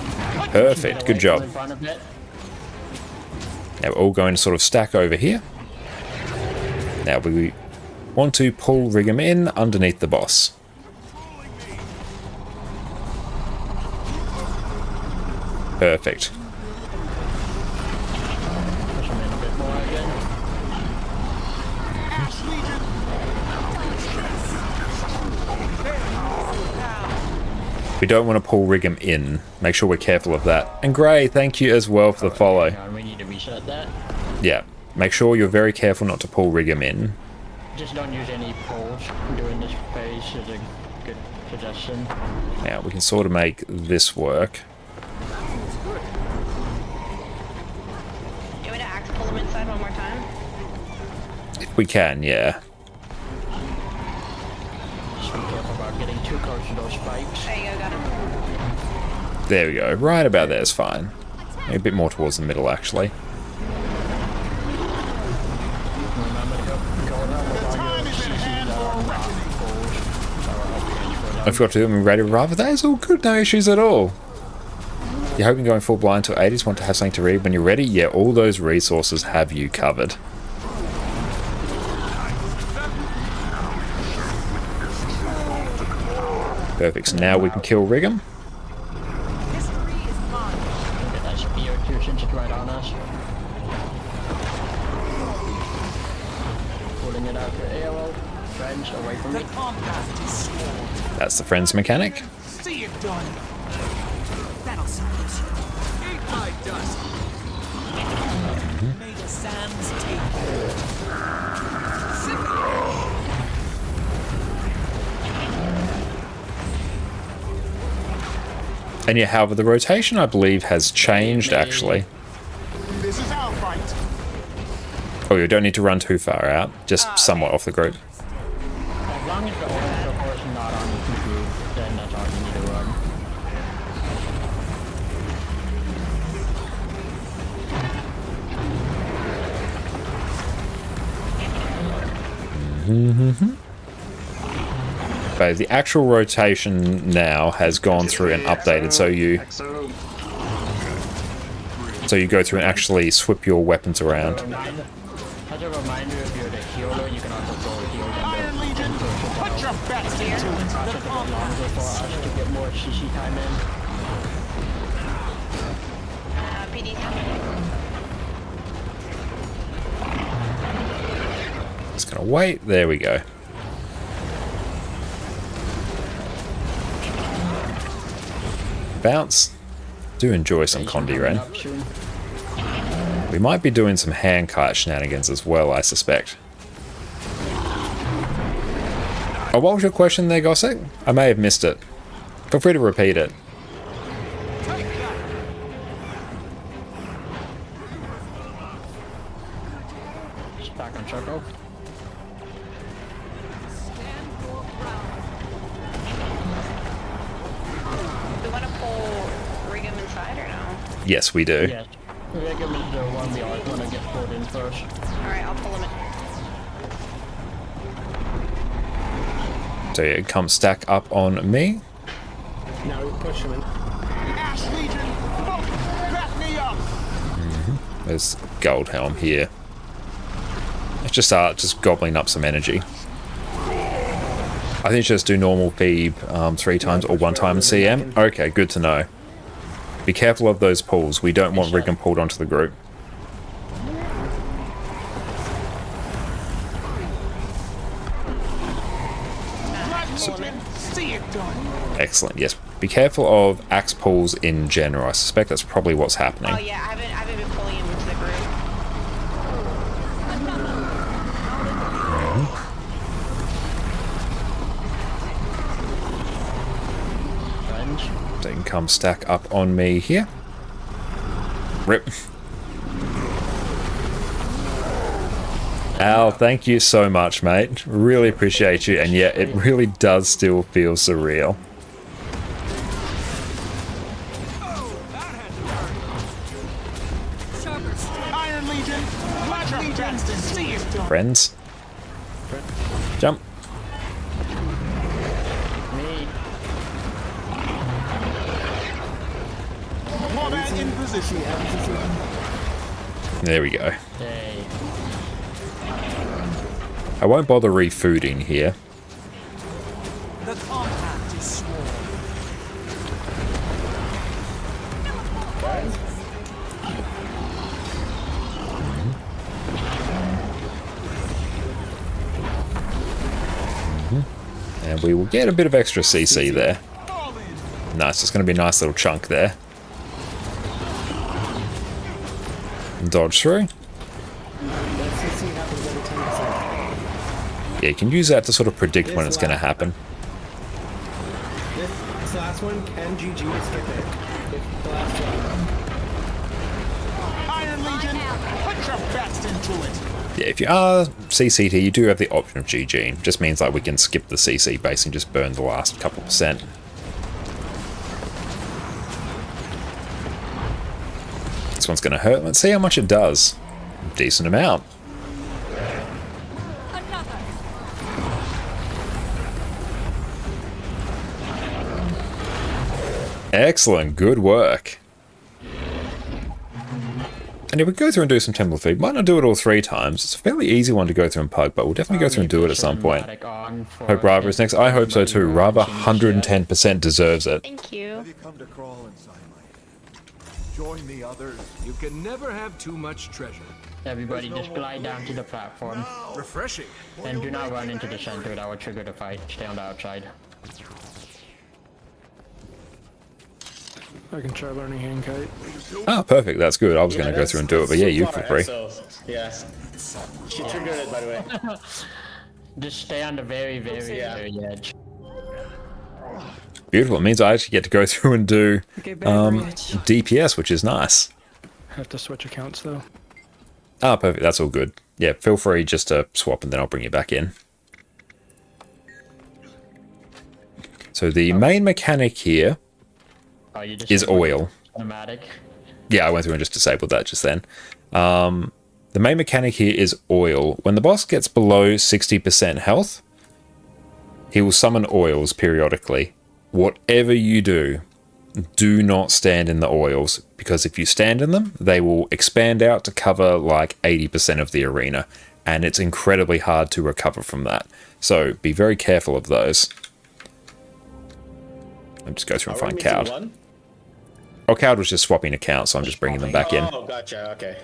Perfect. Good job. Now we're all going to sort of stack over here. Now we want to pull Rig'em in underneath the boss. Perfect. We don't want to pull Rig'em in. Make sure we're careful of that. And Gray, thank you as well for the follow. We need to reset that. Yeah, make sure you're very careful not to pull Rig'em in. Just don't use any poles during this phase is a good suggestion. Now we can sort of make this work. You want to axe pull them inside one more time? If we can, yeah. Just be careful about getting too close to those spikes. There you go, got him. There we go. Right about there is fine. Maybe a bit more towards the middle, actually. I forgot to do them ready rather. That is all good, no issues at all. You're hoping going full blind till 80s, want to have something to read when you're ready? Yeah, all those resources have you covered. Perfect, so now we can kill Riggum. Get that spear too, since it's right on us. Pulling it out to arrow. Friends, away from me. That's the friends mechanic. See it done. That'll silence you. Eat my dust. May the sands take And yeah, however, the rotation, I believe, has changed, actually. This is our fight. Oh, you don't need to run too far out, just somewhat off the group. As long as the orange support is not on the group, then that's all you need to run. But the actual rotation now has gone through and updated, so you go through and actually swip your weapons around. As a reminder, if you're the healer, you can also go heal them. Iron Legion, put your best into it. Process a bit longer for us to get more CC time in. PD's coming. Just gonna wait. There we go. Bounce. Do enjoy some Condi Ren. We might be doing some hand kite shenanigans as well, I suspect. Oh, what was your question there, Gossek? I may have missed it. Feel free to repeat it. Back on circle. We want to pull Riggum inside or no? Yes, we do. Yes. Riggum is the one we always want to get pulled in first. Alright, I'll pull him in. So yeah, come stack up on me. Now we push him in. Ash Legion, back me up. There's Goldhelm here. Let's just start just gobbling up some energy. I think just do normal Phoebe 3 times or 1 time CM. Okay, good to know. Be careful of those pulls. We don't want Riggum pulled onto the group. See it done. Excellent, yes. Be careful of axe pulls in general. I suspect that's probably what's happening. Oh yeah, I haven't been pulling him into the group. So you can come stack up on me here. Rip. Al, thank you so much, mate. Really appreciate you. And yeah, it really does still feel surreal. Iron Legion, Black Legion, see it done. Friends. Jump. Combat in position. There we go. I won't bother refooding here. The compact is sworn. And we will get a bit of extra CC there. Nice, it's going to be a nice little chunk there. Dodge through. Yeah, you can use that to sort of predict when it's going to happen. This last one can GG to skip it. If the last one. Iron Legion, put your best into it. Yeah, if you are CC'd here, you do have the option of GG. Just means like we can skip the CC base and just burn the last couple percent. This one's going to hurt. Let's see how much it does. Decent amount. Excellent, good work. And if we go through and do some Temple of Feed, might not do it all 3 times. It's a fairly easy one to go through and pug, but we'll definitely go through and do it at some point. Hope Rava is next. I hope so too. Rava 110% deserves it. Thank you. Have you come to crawl inside my... Join the others. You can never have too much treasure. Everybody just glide down to the platform. Refreshing. And do not run into the center, that would trigger the fight. Stay on the outside. I can try learning hand kite. Ah, perfect. That's good. I was going to go through and do it, but yeah, you feel free. So, yeah. She triggered it, by the way. Just stay on the very, very edge. Beautiful. It means I actually get to go through and do DPS, which is nice. Have to switch accounts though. Ah, perfect. That's all good. Yeah, feel free just to swap and then I'll bring you back in. So the main mechanic here is oil. Automatic. Yeah, I went through and just disabled that just then. The main mechanic here is oil. When the boss gets below 60% health, he will summon oils periodically. Whatever you do, do not stand in the oils, because if you stand in them, they will expand out to cover like 80% of the arena, and it's incredibly hard to recover from that. So be very careful of those. Let me just go through and find Cowd. Oh, Cowd was just swapping accounts, so I'm just bringing them back in. Oh, gotcha, okay.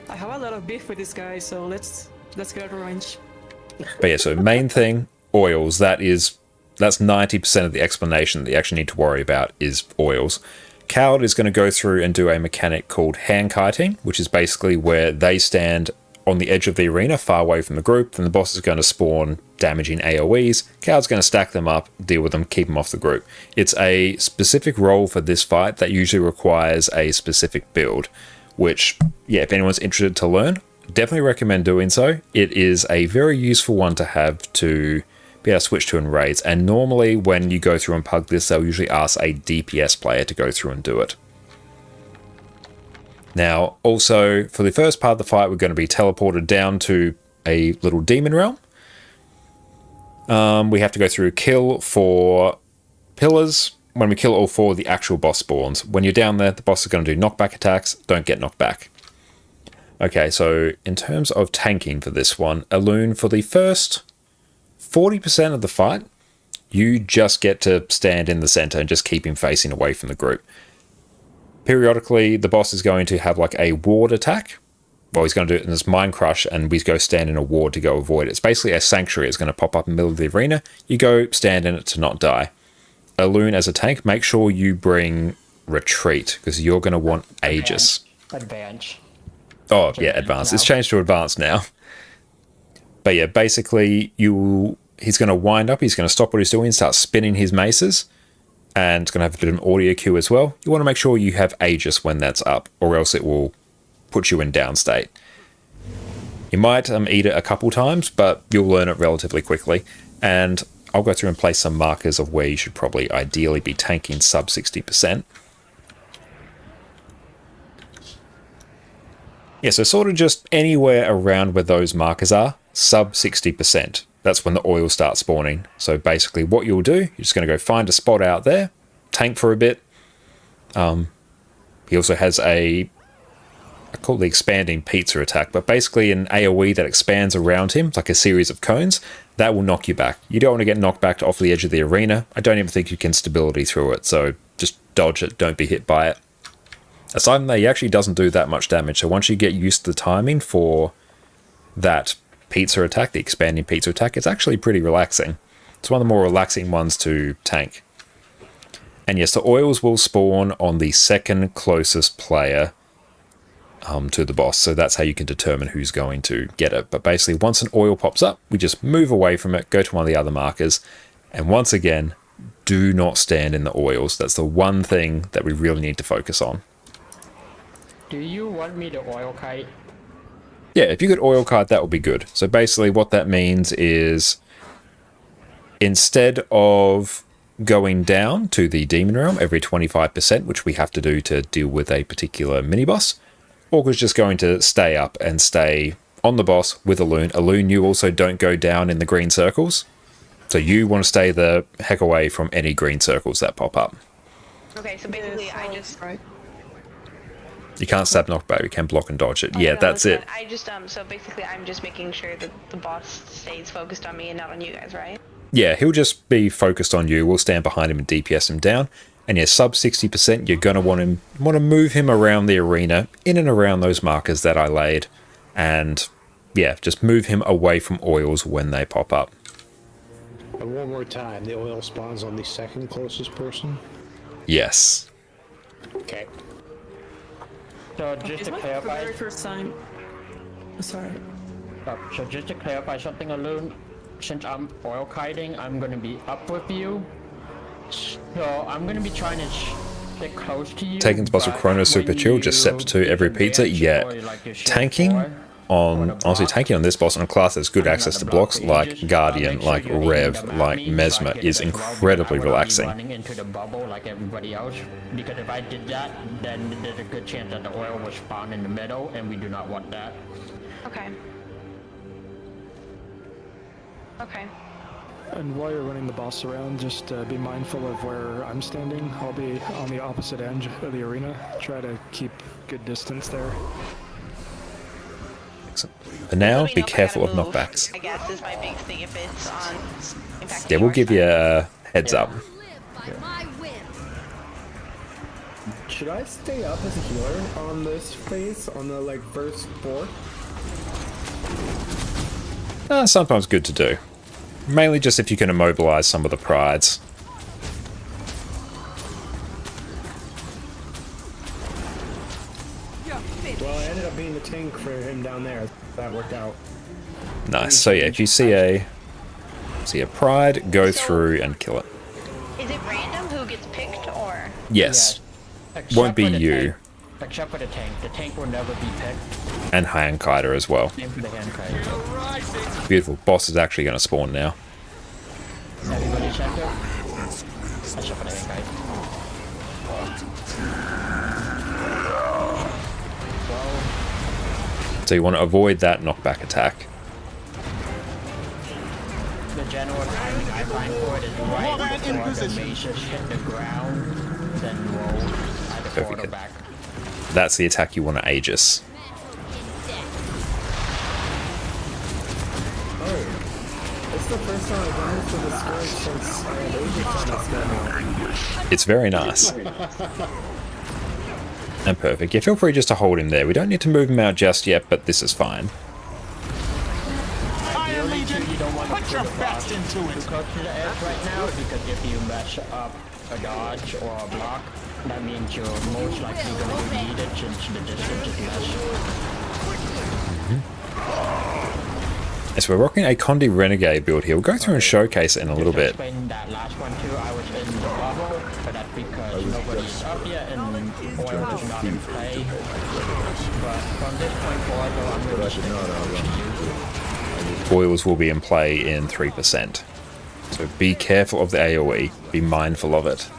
I have a lot of beef with this guy, so let's get revenge. But yeah, so main thing, oils, that's 90% of the explanation that you actually need to worry about is oils. Cowd is going to go through and do a mechanic called hand kiting, which is basically where they stand on the edge of the arena, far away from the group, and the boss is going to spawn damaging AoEs. Cowd's going to stack them up, deal with them, keep them off the group. It's a specific role for this fight that usually requires a specific build, which, yeah, if anyone's interested to learn, definitely recommend doing so. It is a very useful one to have to be able to switch to in raids, and normally when you go through and pug this, they'll usually ask a DPS player to go through and do it. Now, also, for the first part of the fight, we're going to be teleported down to a little demon realm. We have to go through kill 4 pillars. When we kill all 4, the actual boss spawns. When you're down there, the boss is going to do knockback attacks. Don't get knocked back. Okay, so in terms of tanking for this one, Elune, for the first 40% of the fight, you just get to stand in the center and just keep him facing away from the group. Periodically, the boss is going to have like a ward attack. Well, he's going to do it in this Mind Crush, and we go stand in a ward to go avoid it. It's basically a sanctuary. It's going to pop up in the middle of the arena. You go stand in it to not die. Elune, as a tank, make sure you bring Retreat, because you're going to want Aegis. Advance. Oh, yeah, Advanced. It's changed to Advanced now. But yeah, basically, he's going to wind up, he's going to stop what he's doing, start spinning his maces, and it's going to have a bit of an audio cue as well. You want to make sure you have Aegis when that's up, or else it will put you in down state. You might eat it a couple times, but you'll learn it relatively quickly. And I'll go through and place some markers of where you should probably ideally be tanking sub 60%. Yeah, so sort of just anywhere around where those markers are, sub 60%. That's when the oil starts spawning. So basically what you'll do, you're just going to go find a spot out there, tank for a bit. He also has I call it the expanding pizza attack, but basically an AoE that expands around him, like a series of cones, that will knock you back. You don't want to get knocked back off the edge of the arena. I don't even think you can stability through it, so just dodge it, don't be hit by it. Aside from that, he actually doesn't do that much damage, so once you get used to the timing for that pizza attack, the expanding pizza attack, it's actually pretty relaxing. It's one of the more relaxing ones to tank. And yes, the oils will spawn on the second closest player to the boss, so that's how you can determine who's going to get it. But basically, once an oil pops up, we just move away from it, go to one of the other markers, and once again, do not stand in the oils. That's the one thing that we really need to focus on. Do you want me to oil kite? Yeah, if you could oil kite, that would be good. So basically what that means is, instead of going down to the demon realm every 25%, which we have to do to deal with a particular mini-boss, Orca's just going to stay up and stay on the boss with Elune. Elune, you also don't go down in the green circles. So you want to stay the heck away from any green circles that pop up. Okay, so basically I just... Right. You can't stab knockback, you can block and dodge it. Yeah, no, that's it. I just, so basically I'm just making sure that the boss stays focused on me and not on you guys, right? Yeah, he'll just be focused on you. We'll stand behind him and DPS him down. And yeah, sub 60%, you're going to want to move him around the arena, in and around those markers that I laid. And yeah, just move him away from oils when they pop up. And one more time, the oil spawns on the second closest person? Yes. Okay. So just to clarify... Very first time. Sorry. So just to clarify something, Alone, since I'm oil kiting, I'm gonna be up with you. So I'm gonna be trying to stick close to you. Taking the boss with Chrono Super Chill, just Scepter 2 every pizza. Yeah. Tanking on, honestly, tanking on this boss on a class that's good access to blocks like Guardian, like Rev, like Mesmer is incredibly relaxing. Running into the bubble like everybody else, because if I did that, then there's a good chance that the oil will spawn in the middle, and we do not want that. Okay. Okay. And while you're running the boss around, just be mindful of where I'm standing. I'll be on the opposite end of the arena. Try to keep good distance there. And now, be careful of knockbacks. I guess is my big thing if it's on impacting Yeah, we'll give you a heads up. Should I stay up as a healer on this phase, on the like first 4? Sometimes good to do. Mainly just if you can immobilize some of the prides. Well, I ended up being the tank for him down there. That worked out. Nice. So yeah, if you see a pride, go through and kill it. Is it random who gets picked or? Yes. Won't be you. Except for the tank. The tank will never be picked. And hand kiter as well. Same for the hand kiter. Beautiful. Boss is actually going to spawn now. Everybody center. Except for the hand kiter. So you want to avoid that knockback attack. The general timing I find for it is right before the maces hit the ground, then roll either forward or back. That's the attack you want to Aegis. Oh, it's the first time I've done this with a Scourge since I had Aegis on this. It's very nice. And perfect. Yeah, feel free just to hold him there. We don't need to move him out just yet, but this is fine. Iron Legion, put your best into it. Too close to the edge right now, because if you mess up a dodge or a block, that means you're most likely going to need it since the distance is less. So we're rocking a Condi Renegade build here. We'll go through and showcase it in a little bit. That last one too, I was in the bubble, but that's because nobody's up yet and oil is not in play. But from this point forward, though, I'm going to stick Oils will be in play in 3%. So be careful of the AoE. Be mindful of it.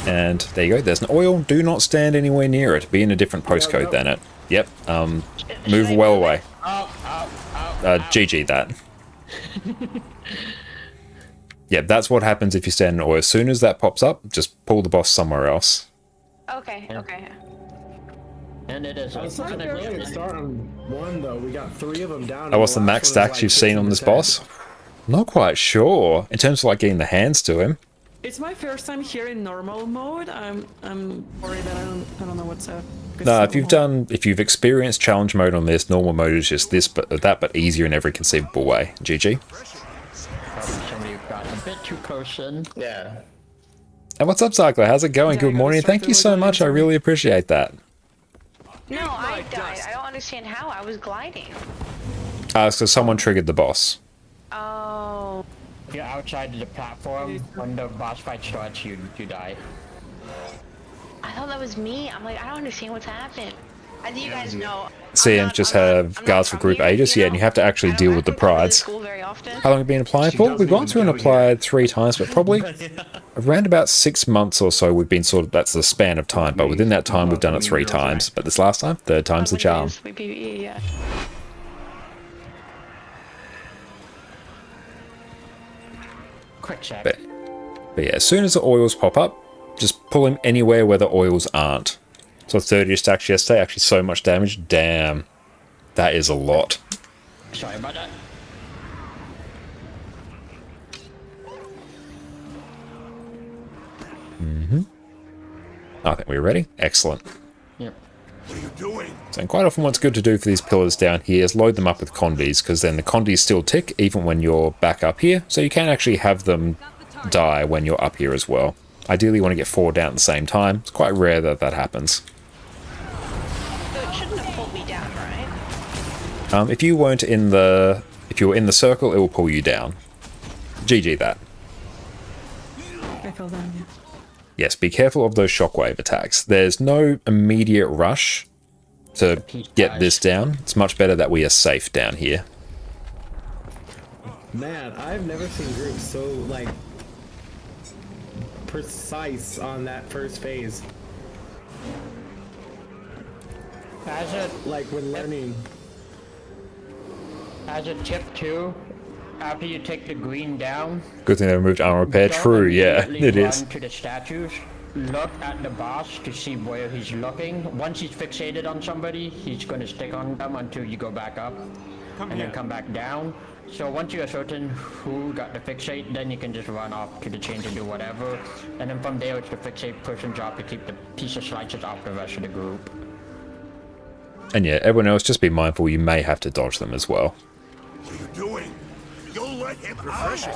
And there you go. There's an oil. Do not stand anywhere near it. Be in a different postcode than it. Yep. Move well away. GG that. Yeah, that's what happens if you stand in oil. As soon as that pops up, just pull the boss somewhere else. Okay, okay. And it is. It's not a very good start on one though. We got 3 of them down. Oh, what's the max stacks you've seen on this boss? Not quite sure. In terms of like getting the hands to him. It's my first time here in normal mode. I'm worried that I don't know what's up. No, if you've experienced challenge mode on this, normal mode is just this, but that, but easier in every conceivable way. GG. Somebody got a bit too close in. Yeah. And what's up, Cycler? How's it going? Good morning. Thank you so much. I really appreciate that. No, I died. I don't understand how. I was gliding. So someone triggered the boss. Oh. If you're outside the platform, when the boss fight starts, you die. I thought that was me. I'm like, I don't understand what's happened. As you guys know, CMs just have guards for group Aegis, yeah, and you have to actually deal with the prides. How long have you been applying for? We've gone through and applied 3 times, but probably around about 6 months or so we've been sort of, that's the span of time, but within that time we've done it 3 times. But this last time, 3rd time's the charm. Quick check. But yeah, as soon as the oils pop up, just pull him anywhere where the oils aren't. So 30 stacks yesterday, actually so much damage. Damn. That is a lot. Sorry about that. I think we're ready. Excellent. Yep. What are you doing? So quite often what's good to do for these pillars down here is load them up with condies, because then the condies still tick even when you're back up here, so you can actually have them die when you're up here as well. Ideally you want to get 4 down at the same time. It's quite rare that that happens. So it shouldn't have pulled me down, right? If you were in the circle, it will pull you down. GG that. I fell down, yeah. Yes, be careful of those shockwave attacks. There's no immediate rush to get this down. It's much better that we are safe down here. Man, I've never seen groups so, like, precise on that first phase. As a Like, when learning. as a tip too, after you take the green down, Good thing they removed armor repair. don't True, yeah, immediately it is. run to the statues. Look at the boss to see where he's looking. Once he's fixated on somebody, he's going to stick on them until you go back up, and then come back down. So once you are certain who got the fixate, then you can just run off to the chain to do whatever, and then from there it's the fixate person's job to keep the piece of slices off the rest of the group. And yeah, everyone else, just be mindful you may have to dodge them as well. What are you doing? You'll let him out.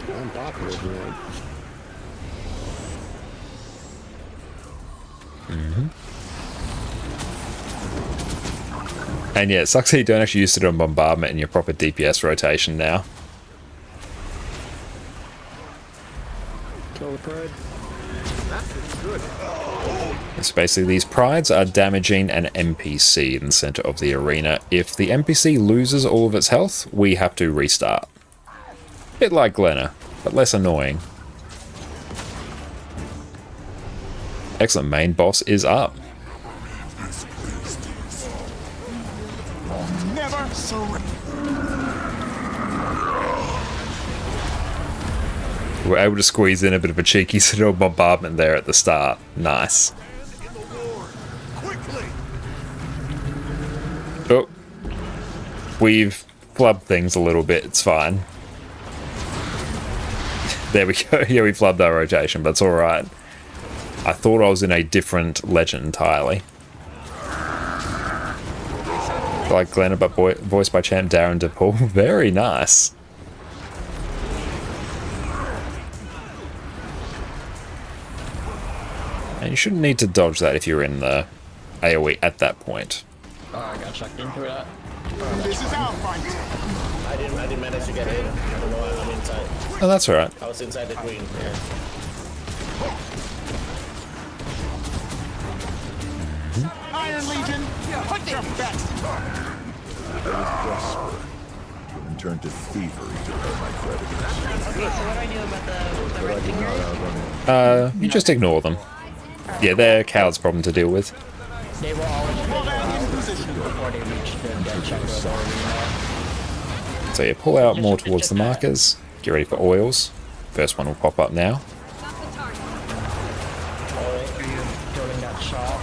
I'm popular tonight. And yeah, it sucks that you don't actually use it on bombardment in your proper DPS rotation now. Kill the pride. So basically these prides are damaging an NPC in the center of the arena. If the NPC loses all of its health, we have to restart. Bit like Glenna, but less annoying. Excellent, main boss is up. Never surrender. We're able to squeeze in a bit of a cheeky sort of bombardment there at the start. Nice. Oh, we've flubbed things a little bit. It's fine. There we go. Yeah, we flubbed our rotation, but it's all right. I thought I was in a different legend entirely. Like Glenna, but voiced by champ Darren DePaul. Very nice. And you shouldn't need to dodge that if you're in the AoE at that point. Oh, I got sucked into that. This is our fight. I didn't manage to get in. I don't know why I'm inside. Oh, that's alright. I was inside the green. Yeah. Iron Legion, put your best. I was desperate and turned to thievery to earn my creditors. Okay, so what do I do about the red fingers? You just ignore them. Yeah, they're Coward's problem to deal with. They will always before they reach the dead center of the arena. So yeah, pull out more towards the markers. Get ready for oils. First one will pop up now. Killing that shot.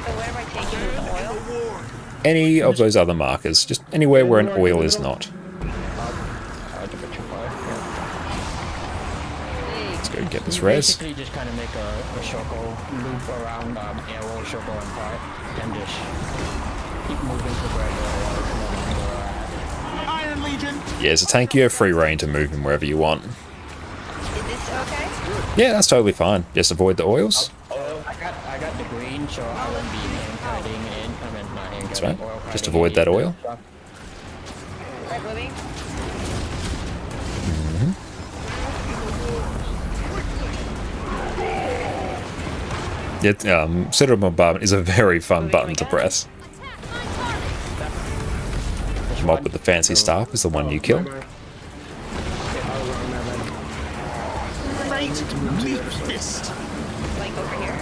So where am I taking with the oil? Any of those other markers. Just anywhere where an oil is not. Let's go get this res. Basically just kind of make a circle loop around arrow, circle, and part, and just keep moving to where the Iron Legion. Yeah, as a tank you have free reign to move him wherever you want. Is this okay? Yeah, that's totally fine. Just avoid the oils. I got the green, so I won't be hand-cutting in. I mean, not hand-cutting. That's right. Oil Just cutting avoid that in. oil. Right, moving? Center of Bombardment is a very fun button to press. Mob with the fancy staff is the one you kill. Great meat fist. Like over here?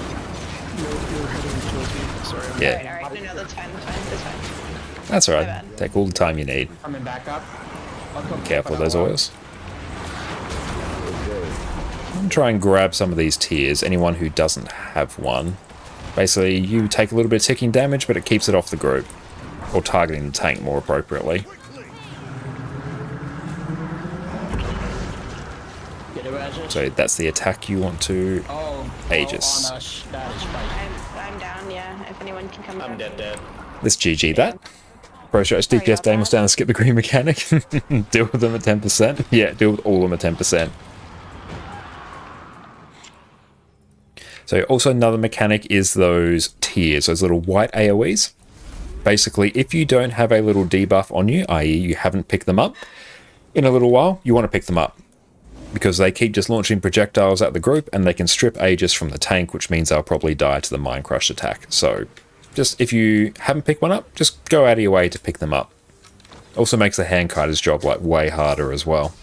You're heading towards me. Sorry. Yeah, Alright, no, that's fine, that's fine. that's alright. Take all the time you need. Coming back up. Careful of those oils. try and grab some of these tiers, anyone who doesn't have one. Basically, you take a little bit of ticking damage, but it keeps it off the group. Or targeting the tank more appropriately. So that's the attack you want to Aegis. I'm down, yeah. If anyone can come I'm dead. Let's GG that. Pro Stretch DPS Damos down and skip the green mechanic. Deal with them at 10%. Yeah, deal with all of them at 10%. So also another mechanic is those tiers, those little white AoEs. Basically, if you don't have a little debuff on you, i.e. you haven't picked them up in a little while, you want to pick them up. Because they keep just launching projectiles at the group and they can strip Aegis from the tank, which means they'll probably die to the Mind Crush attack. So just if you haven't picked one up, just go out of your way to pick them up. Also makes the Handkiter's job like way harder as well.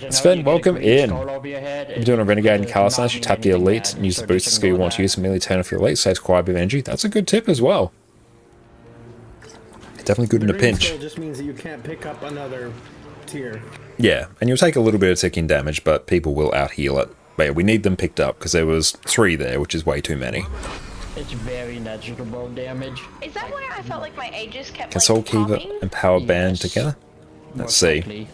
Sven, welcome in. If you're doing a Renegade and Calisthenics, you tap the Elite and use the booster skill you want to use to merely turn off your Elite, saves quite a bit of energy. That's a good tip as well. Definitely good in a pinch. It just means that you can't pick up another tier. Yeah, and you'll take a little bit of ticking damage, but people will out-heal it. But yeah, we need them picked up, because there was 3 there, which is way too many. It's very negligible damage. Is that why I felt like my Aegis kept Can Soul like, Keeper popping? and Power Band together? Let's see. Likely.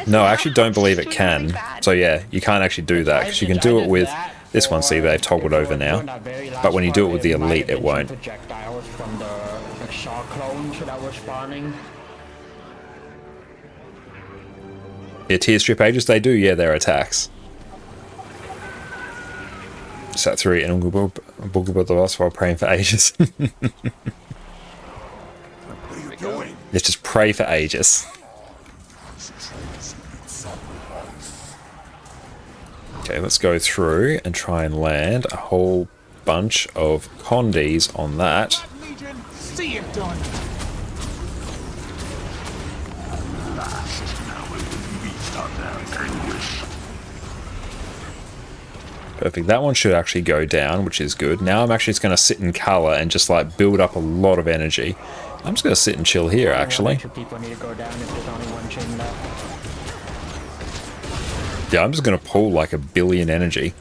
No, I actually don't believe it can. So yeah, you can't actually do that, because you can do it with this one. See, they've toggled over now. But when you do it with the Elite, it won't. Projectiles from the Shaw clones that were spawning. Yeah, tier strip Aegis, they do, yeah, their attacks. Sat through and Boogie the boss while praying for Aegis. Let's just pray for Aegis. Okay, let's go through and try and land a whole bunch of Condis on that. See it done. Perfect. That one should actually go down, which is good. Now I'm actually just going to sit in color and just like build up a lot of energy. I'm just going to sit and chill here, actually. People need to go down if there's only one chain left. Yeah, I'm just going to pull like 1 billion energy.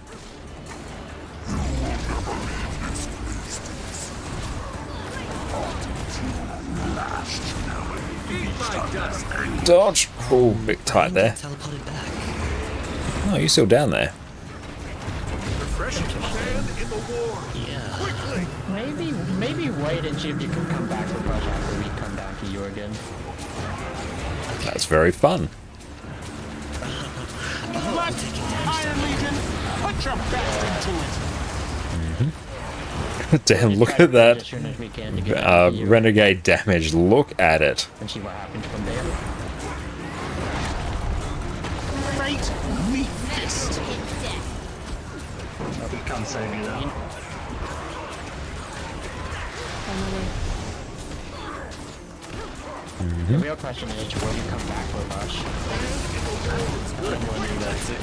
Dodge! Oh, bit tight there. Oh, you're still down there. Maybe wait and see if you can come back with us after we come down to you again. That's very fun. Iron Legion, put your best into it. Damn, look at that renegade damage. Look at it. And see what happens from there. Great meat fist. Nothing can save you though. The real question is, will you come back with us? I'm wondering that too.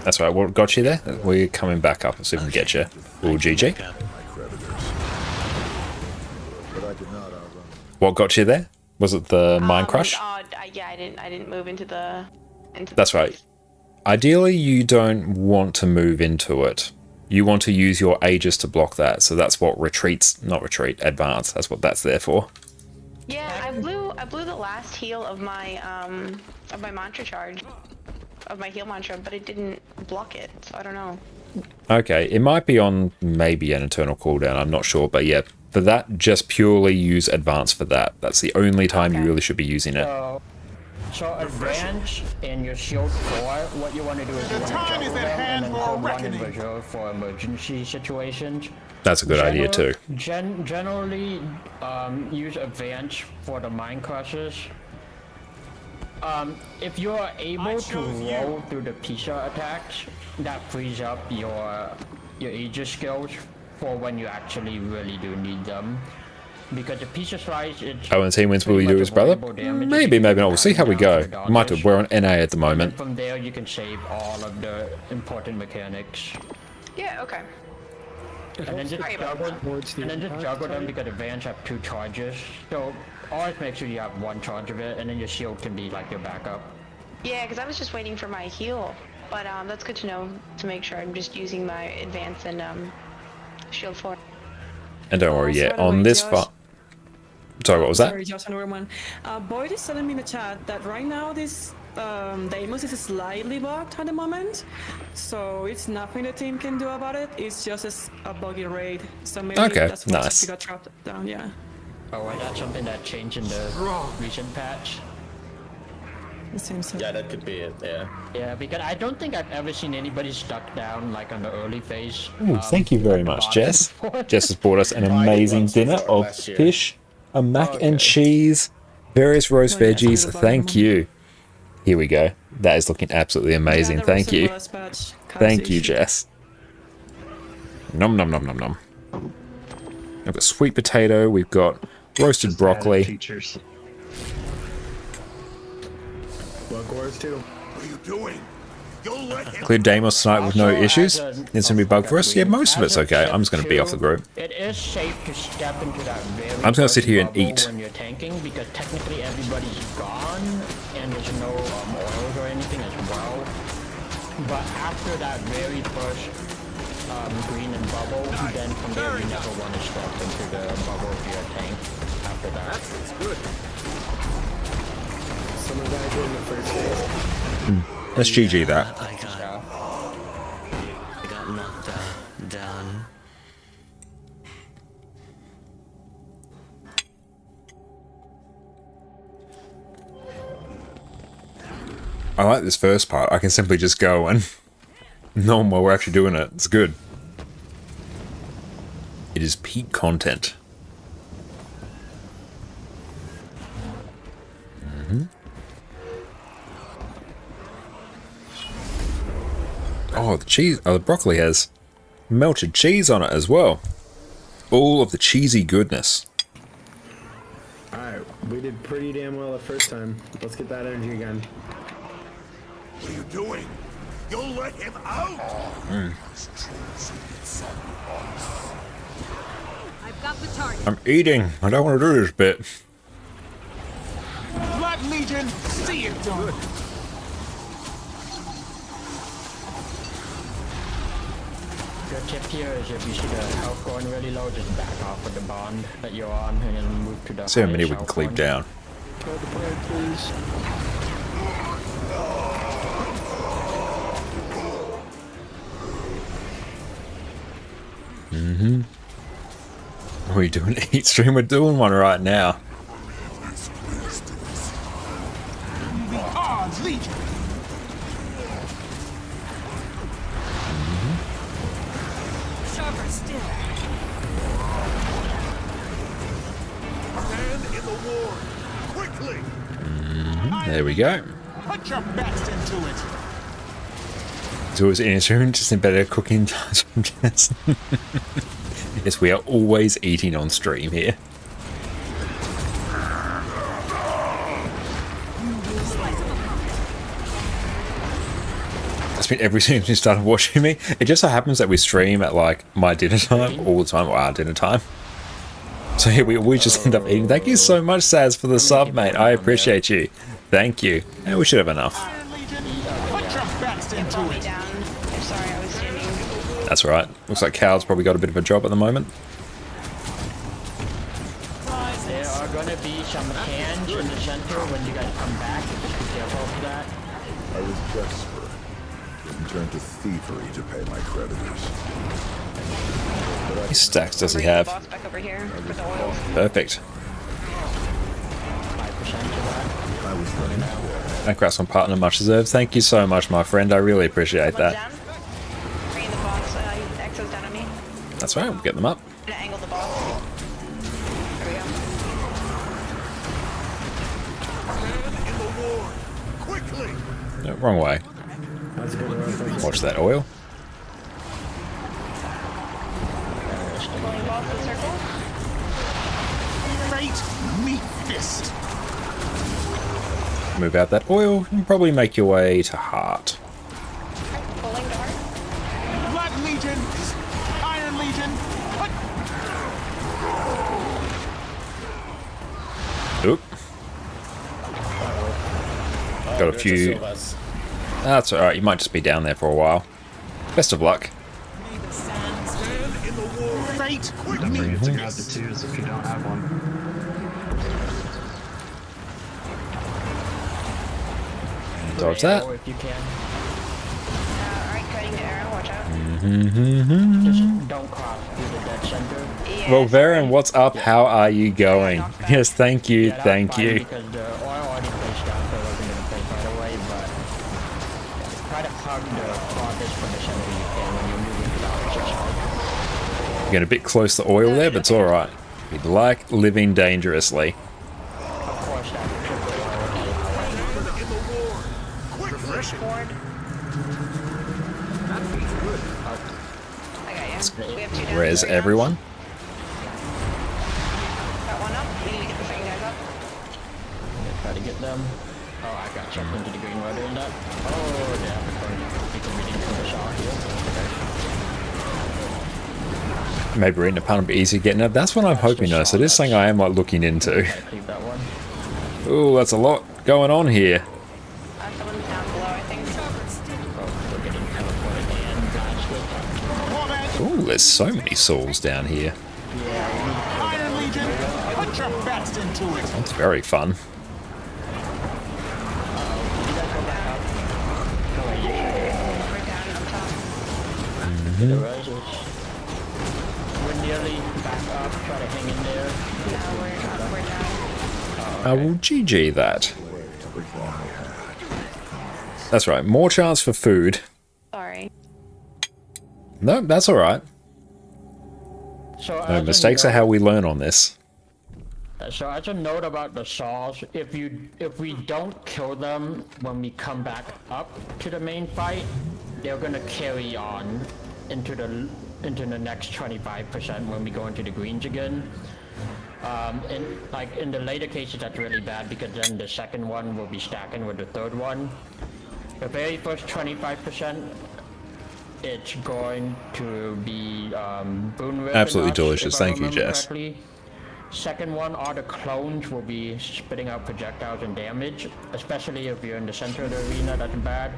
That's right, what got you there? We're coming back up and see if we can get you. Ooh, GG. What got you there? Was it the Mind Crush? Yeah, I didn't move into the... That's right. Ideally, you don't want to move into it. You want to use your Aegis to block that. So that's what advance. That's what that's there for. Yeah, I blew the last heal of my mantra charge, of my heal mantra, but it didn't block it. So I don't know. Okay, it might be on maybe an eternal cooldown. I'm not sure, but yeah, for that, just purely use advance for that. That's the only time you really should be using it. So advance in your shield 4, what you want to do is you want to juggle them and then hold 1 in reserve for emergency situations. That's a good idea too. Generally, use advance for the Mind Crushers. If you are able to roll through the Pisa attacks, that frees up your Aegis skills for when you actually really do need them. Because the Pisa slice is... Oh, and team wins, will you do his brother? Maybe, maybe not. We'll see how we go. We might do. We're on NA at the moment. And from there, you can save all of the important mechanics. Yeah, okay. And then just juggle them because advance have 2 charges. So always make sure you have 1 charge of it, and then your shield can be like your backup. Yeah, because I was just waiting for my heal. But that's good to know, to make sure I'm just using my advance and shield for. And don't worry, yeah, on this part. Sorry, what was that? Sorry, Josh, another one. Boyd is telling me in the chat that right now this Deimos is slightly bugged at the moment, so it's nothing the team can do about it. It's just a buggy raid. So maybe that's why nice. she got dropped down. Yeah. Oh, is that something that changed in the recent patch? It seems so. Yeah, that could be it. Yeah. Yeah, because I don't think I've ever seen anybody stuck down like on the early phase. Ooh, thank you very much, Jess. Jess has brought us an amazing dinner of fish, a mac and cheese, various roast veggies. Thank you. Here we go. That is looking absolutely amazing. Thank you. Thank you, Jess. Nom nom nom nom nom. We've got sweet potato. We've got roasted broccoli. What are you doing? Cleared Deimos tonight with no issues. It's gonna be bug for us. Yeah, most of it's okay. I'm just gonna be off the group. It is safe to step into that very I'm just gonna sit here and eat. when you're tanking, because technically everybody's gone and there's no oils or anything as well. But after that very first green and bubble, then from there you never want to step into the bubble of your tank after that. That's good. Someone died during the first phase. Let's GG that. I got knocked down. I like this first part. I can simply just go and know while we're actually doing it. It's good. It is peak content. Oh, the cheese. Oh, the broccoli has melted cheese on it as well. All of the cheesy goodness. Alright, we did pretty damn well the first time. Let's get that energy again. What are you doing? You'll let him out! I've got the target. I'm eating. I don't want to do this bit. Black Legion, see it done. Your tip here is if you see the health going really low, just back off of the bond that you're on and then move to the See how many highest we can health cleave one. down. Kill the player, please. Are we doing an eat stream? We're doing one right now. The odds, Legion. Sharper still. Stand in the ward! Quickly! There we go. Put your best into it. It's always in his room, just in better cooking times from Jess. Yes, we are always eating on stream here. That's been every since you started watching me. It just so happens that we stream at like my dinner time all the time, or our dinner time. So yeah, we just end up eating. Thank you so much, Saz, for the sub, mate. I appreciate you. Thank you. And we should have enough. Put your best into it. Down. I'm sorry, I was standing. That's right. Looks like Cal's probably got a bit of a job at the moment. There are gonna be some hands in the center when you guys come back. Just be careful of that. I was desperate. Didn't turn to thievery to pay my creditors. How many stacks does he have? Boss back over here for the oil. Perfect. 5% of that. I was running away. Congrats on partner, much deserved. Thank you so much, my friend. I really appreciate One's that. down. Bringing the boss. Exo's down on me. That's right, we'll get them up. I'm gonna angle the boss. There we go. Stand in the ward! Quickly! No, wrong way. That's a good one. Watch that oil. Pulling boss in circle. Fate me fist. Move out that oil and probably make your way to heart. Pulling dart. Black Legion, Iron Legion, Got a few. That's alright, you might just be down there for a while. Best of luck. Fate, don't forget to grab the twos if you don't have one. Dodge that. If you can. Alright, cutting the arrow, watch out. Just don't cross through the dead center. Yeah, Well, Varen, what's up? How are you going? Yes, thank you, Yeah, thank that's fine you. Because the oil already placed down, so I wasn't going to place right away, but try to hug the farthest from the center you can when you're moving to the opposite side. Getting a bit close to oil there, but it's alright. We like living dangerously. Of course, that triple oil Refreshing. I got you. We have two down. Res everyone. Got one up. We need to get the second guys up. Try to get them. Oh, I got chucked into the green while doing that. Oh, yeah. We can read into the shot here. Maybe we're in a pound bit easier getting up. That's what I'm hoping though. So this thing I am like looking into. Leave that one. Ooh, that's a lot going on here. Someone's down below, I think. We're getting teleported and blasted. Ooh, there's so many souls down here. Iron Legion, put your best into it. That's very fun. The rises. We're nearly back up. Try to hang in there. No, we're down. I will GG that. That's right, more chance for food. Sorry. No, that's alright. So No, as a mistakes are note- how we learn on this. So as a note about the saws, if we don't kill them when we come back up to the main fight, they're gonna carry on into the next 25% when we go into the greens again. And like in the later cases, that's really bad because then the second one will be stacking with the third one. The very first 25%, it's going to be Boon Rip Absolutely and Rush, delicious. if I Thank you, remember Jess. correctly. Second one, all the clones will be spitting out projectiles and damage, especially if you're in the center of the arena, that's bad.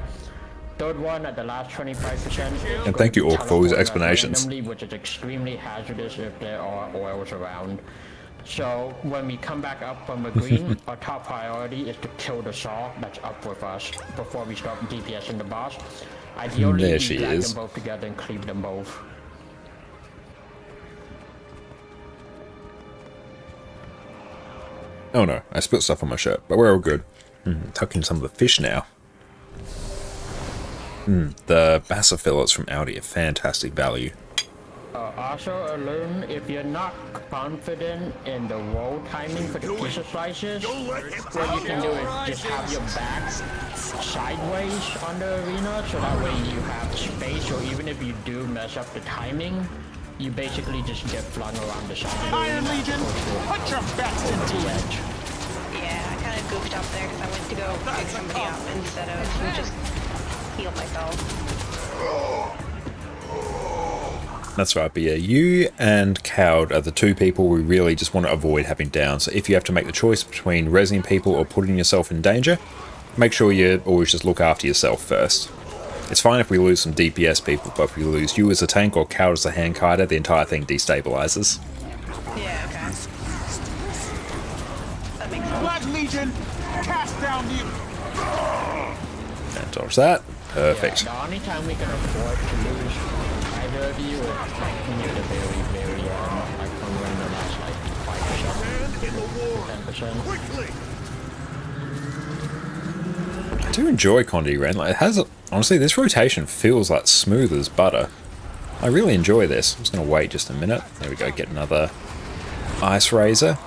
Third one at the last 25%. And thank you, Orc, for those explanations. Randomly, which is extremely hazardous if there are oils around. So when we come back up from the green, our top priority is to kill the saw that's up with us before we start DPSing the boss. Ideally, There we she drag is. them both together and cleave them both. Oh no, I spilled stuff on my shirt, but we're all good. Tucking some of the fish now. The Bassa fillets from Audi are fantastic value. Also, learn if you're not confident in the roll timing for the pizza slices, what you can do is just have your back sideways on the arena, so that way you have space, or even if you do mess up the timing, you basically just get flung around the side of the Iron arena. Legion, put your best into The it. edge. Yeah, I kind of goofed up there because I went to go pick somebody up instead of just heal myself. That's right, but yeah, you and Cowd are the two people we really just want to avoid having down. So if you have to make the choice between resing people or putting yourself in danger, make sure you always just look after yourself first. It's fine if we lose some DPS people, but if we lose you as a tank or Cowd as a hand kiter, the entire thing destabilizes. Yeah, okay. That makes sense. Blood Legion, cast down you. And dodge that. Perfect. Yeah, the only time we can afford to lose either of you is like near the very, very end, like when we're in the last like 5%, 10%. Quickly. I do enjoy Condi Ren. Like, it has honestly, this rotation feels like smooth as butter. I really enjoy this. I'm just going to wait just a minute. There we go, get another Ice Razor.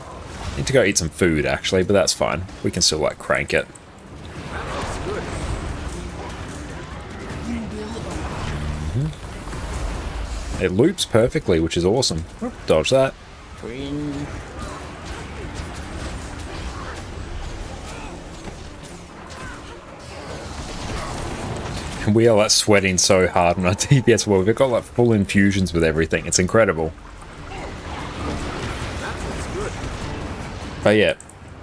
Need to go eat some food actually, but that's fine. We can still like crank it. It loops perfectly, which is awesome. Dodge that. Green. And we are like sweating so hard on our DPS world. We've got like full infusions with everything. It's incredible. But yeah,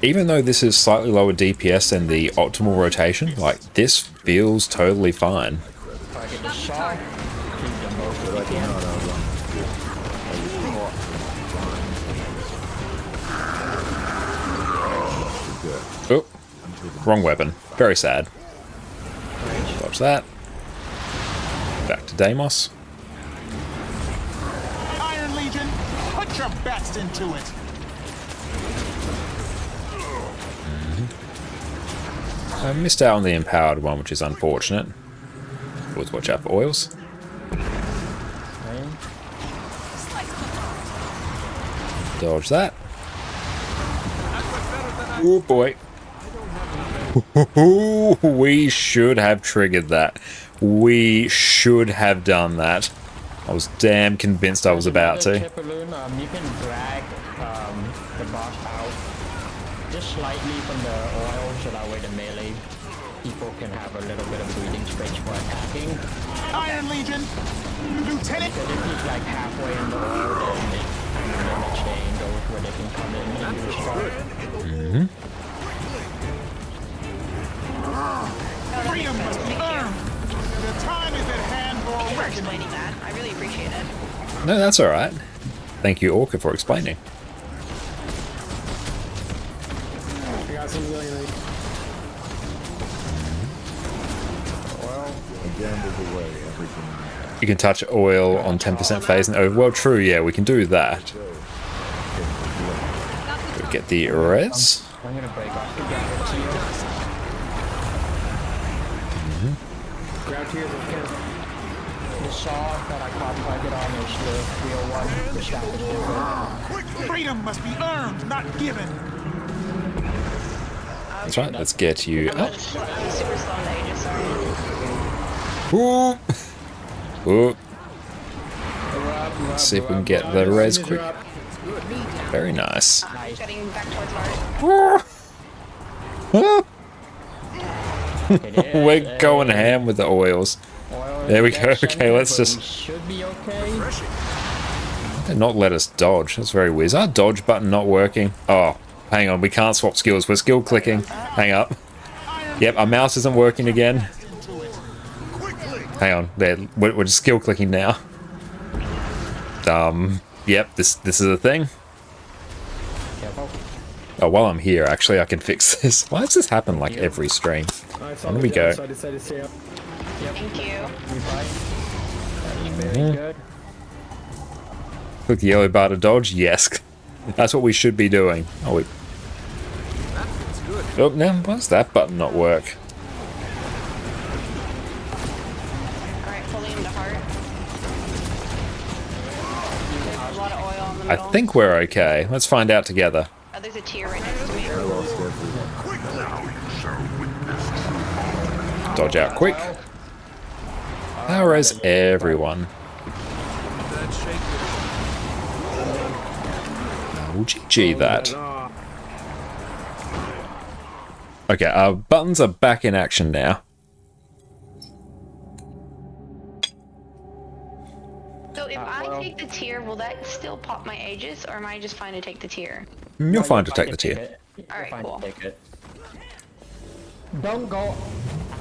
Even though this is slightly lower DPS than the optimal rotation, like, this feels totally fine. Target the saw. Keep them both But I cannot outrun the Oh, wrong weapon. Very sad. Dodge that. Back to Deimos. Iron Legion, put your best into it. I missed out on the empowered one, which is unfortunate. Always watch out for oils. Dodge that. Oh boy. We should have triggered that. We should have done that. I was damn convinced I was about to. You can drag the boss out just slightly from the oil so that way the melee people can have a little bit of breathing space for attacking. Iron Legion, Lieutenant. Because if he's like halfway in the oil, then it kind of limits the angles where they can come in and do start. Freedom must be earned. The time is at hand for Thank you for explaining that. I really appreciate it. No, that's alright. Thank you, Orca, for explaining. I got some really nice. Well, I gambled away everything. You can touch oil on 10% phase and over. Well, true, yeah, we can do that. We get the res. I'm gonna break off the gravity. Grab tears if you can. The saw that I caught target on is the real one. The staff is different. Freedom must be earned, not given. That's right, let's get you I'm up. super slow on the ages, sorry. Ooh. Ooh. Let's see if we can get the res quick. Very nice. Getting back towards heart. We're going ham with the oils. There we go. Okay, let's just Should be okay. not let us dodge. That's very weird. Is our dodge button not working? Oh, hang on. We can't swap skills. We're skill clicking. Hang up. Yep, our mouse isn't working again. Hang on. There, we're just skill clicking now. Yep, this is a thing. Oh, while I'm here, actually, I can fix this. Why does this happen like every stream? There we go. Thank you. Mhm. Click the yellow bar to dodge. Yes, that's what we should be doing. Oh, we. Oh, now why does that button not work? Alright, fully into heart. There's a lot of oil in the I middle. think we're okay. Let's find out together. Oh, there's a tier right next to me. Dodge out quick. Power res everyone. Oh, GG that. Okay, our buttons are back in action now. So if I take the tier, will that still pop my ages, or am I just fine to take the tier? You're fine to take the tier. Alright, cool. Don't go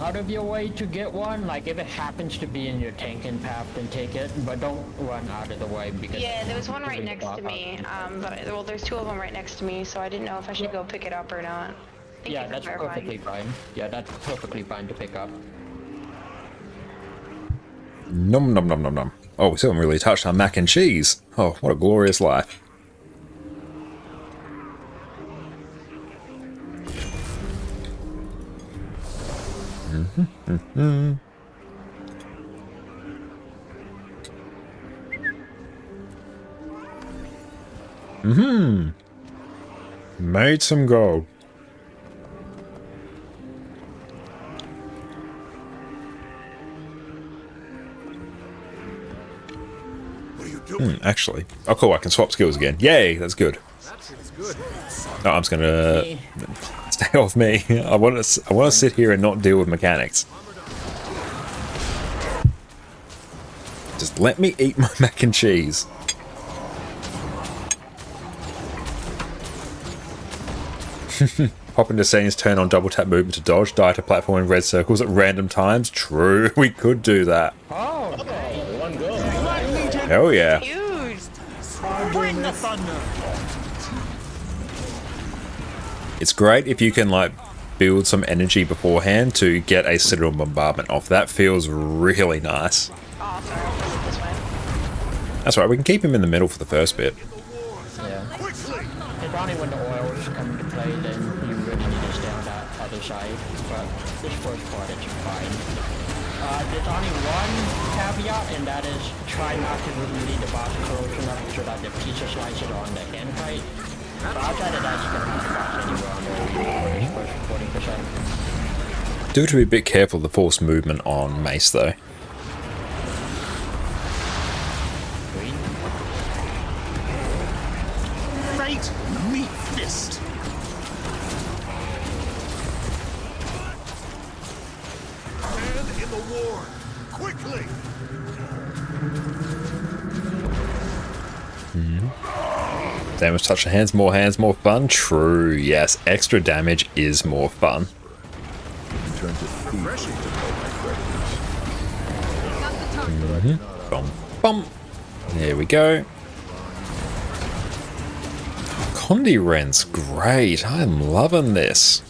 out of your way to get one. Like if it happens to be in your tanking path, then take it. But don't run out of the way because Yeah, there was one right next to me. Well, there's two of them right next to me, so I didn't know if I should go pick it up or not. Thank you yeah, for that's clarifying. perfectly fine. Yeah, that's perfectly fine to pick up. Nom nom nom nom nom. Oh, we still haven't really touched on mac and cheese. Oh, what a glorious life. Made some gold. Actually. Oh, cool. I can swap skills again. Yay, that's good. Oh, I'm just gonna stay off me. I want to sit here and not deal with mechanics. Just let me eat my mac and cheese. Hop into settings, turn on double tap movement to dodge, die to platform in red circles at random times. True, we could do that. Oh, okay. One go. Hell yeah. Huge. Bring the thunder. It's great if you can like build some energy beforehand to get a Citadel bombardment off. That feels really nice. Oh, sorry. I'll put it this way. That's right, we can keep him in the middle for the first bit. Yeah. It's only when the oils come into play then you really need to stay on that other side. But this first part it's fine. There's only one caveat, and that is try not to lead the boss close enough so that the pizza slices on the end height. But outside of that, you can lead the boss anywhere on the first 40%. Do have to be a bit careful of the forced movement on Mace though. Fate, meat fist. Stand in the war. Quickly. Damage touch the hands, more fun. True, yes. Extra damage is more fun. Turn to thievery to pay my creditors. Bum, bum. There we go. Condi Ren's great. I'm loving this.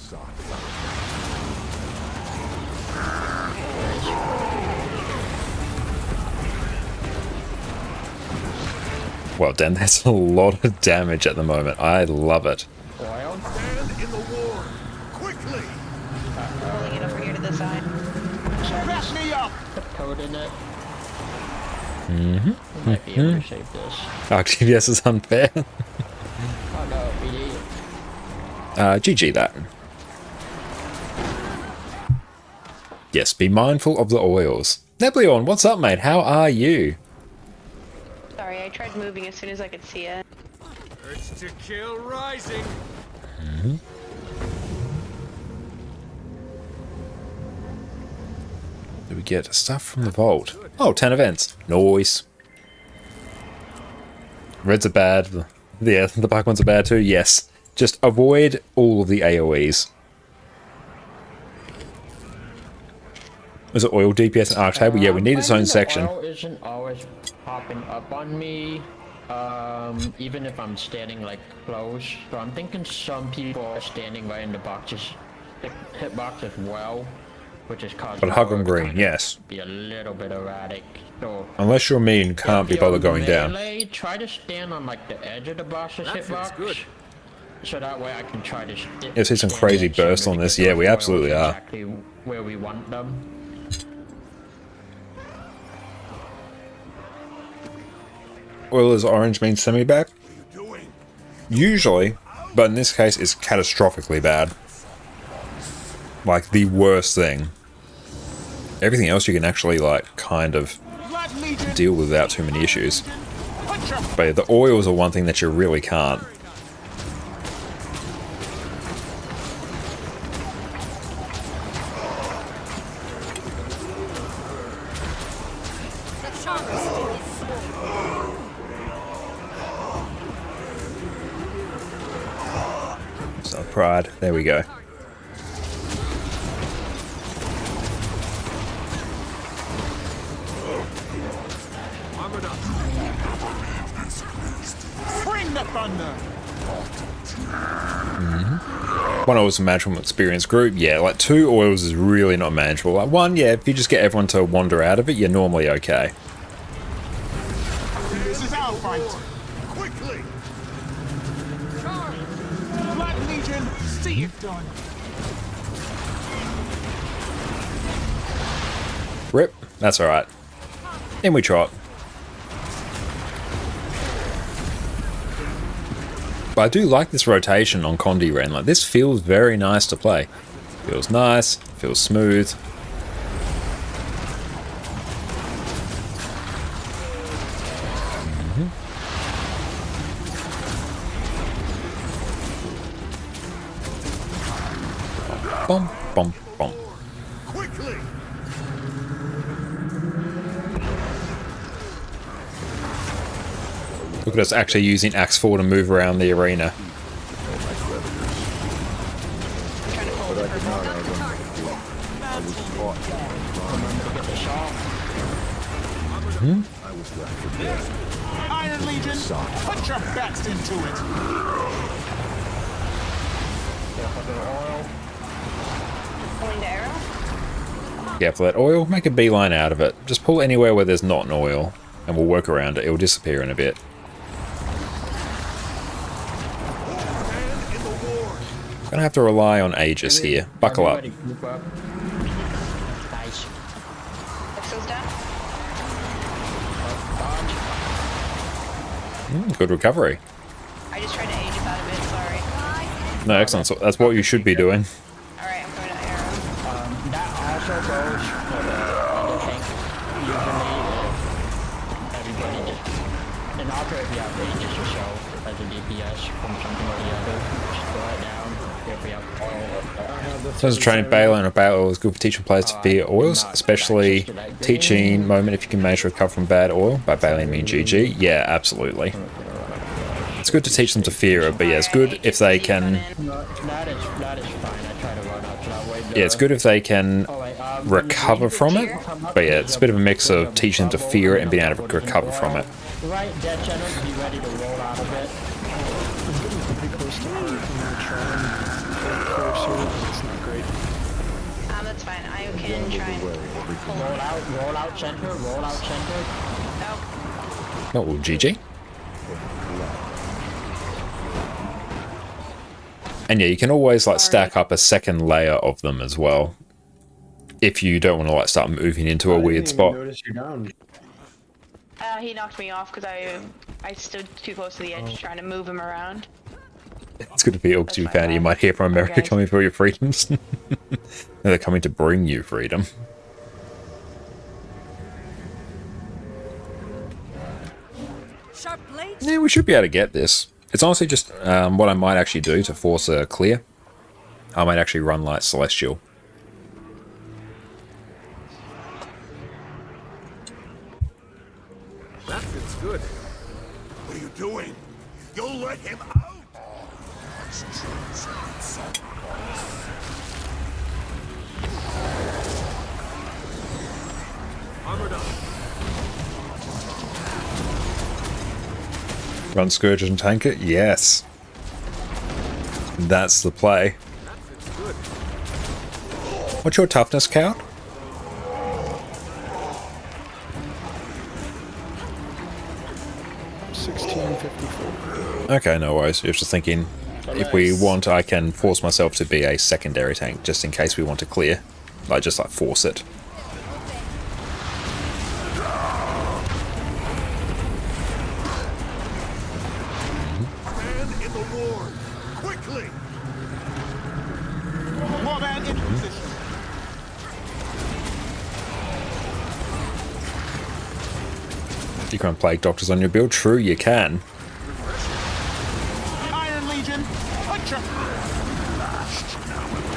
Well, Dan, that's a lot of damage at the moment. I love it. Stand in the war. Quickly. Rolling it over here to the side. Back me up. Code in it. We might be able to save this. TVS is unfair. Oh no, BD. GG that. Yes, be mindful of the oils. Nebleon, what's up, mate? How are you? Sorry, I tried moving as soon as I could see it. Urge to kill rising. Do we get stuff from the vault? Oh, 10 events. Nice. Reds are bad. Yeah, the black ones are bad too. Yes. Just avoid all of the AoEs. Was it oil DPS and arc table? Yeah, we need its own section. Oil isn't always popping up on me, even if I'm standing like close. So I'm thinking some people are standing right in the boxes, the hitbox as well, which is causing. But hug on green, yes. Be a little bit erratic. So Unless you're me and can't be bothered going down. Try to stand on like the edge of the boss's hitbox. Good. So that way I can try to. Yeah, see some crazy bursts on this. Yeah, we absolutely are. Exactly where we want them. Oil is orange means semi-back? Usually, but in this case it's catastrophically bad. Like the worst thing. Everything else you can actually like kind of deal with without too many issues. But yeah, the oils are one thing that you really can't. Pride. There we go. Bring the thunder. One oil is a manageable experience group. Yeah, like 2 oils is really not manageable. Like 1, yeah, if you just get everyone to wander out of it, you're normally okay. This is our fight. Quickly. Black Legion, see it done. Rip. That's alright. In we trot. But I do like this rotation on Condi Ren. Like, this feels very nice to play. Feels nice, feels smooth. Bum, bum, bum. Quickly. Look at us actually using Axe 4 to move around the arena. Remember to get the shot. I was left for dead. Iron Legion, put your best into it. Careful the oil. Going to arrow? Careful that oil. Make a beeline out of it. Just pull anywhere where there's not an oil, and we'll work around it. It'll disappear in a bit. Gonna have to rely on Aegis here. Buckle up. Everybody group up. Nice. Exo's down. Good recovery. I just tried to Aegis out of it, sorry. No, excellent. So that's what you should be doing. Alright, I'm going to arrow. That also goes for the other tank. Usually, everybody just... In auto, if you have Aegis yourself as a DPS from something or the other, just throw it down. If we have oil. So as a training Baylor and a Baylor is good for teaching players to fear oils, especially teaching moment if you can manage to recover from bad oil. By Baylor I mean GG. Yeah, absolutely. It's good to teach them to fear it, but yeah, it's good if they can... That is fine. I try to run out that way. Yeah, it's good if they can recover from it, but yeah, it's a bit of a mix of teaching them to fear it and being able to recover from it. Right, dead center, be ready to roll out of it. Pretty close to it. It's not great. That's fine. I can try and roll out center. Oh, well, GG. And yeah, you can always like stack up a second layer of them as well, if you don't want to like start moving into a weird spot. Notice you're down. He knocked me off because I stood too close to the edge trying to move him around. It's good to be Ilk 2 fan. You might hear from America coming for your freedoms. They're coming to bring you freedom. Sharp blades. Yeah, we should be able to get this. It's honestly just what I might actually do to force a clear. I might actually run like Celestial. That fits good. What are you doing? You'll let him out! Armored up. Run Scourge and tank it? Yes. That's the play. That fits good. What's your toughness count? Okay, no worries. I was just thinking, if we want, I can force myself to be a secondary tank, just in case we want to clear. Like, just like force it. Man in the ward! Quickly! Warband in position. You can Plague Doctors on your build? True, you can. Iron Legion, put your...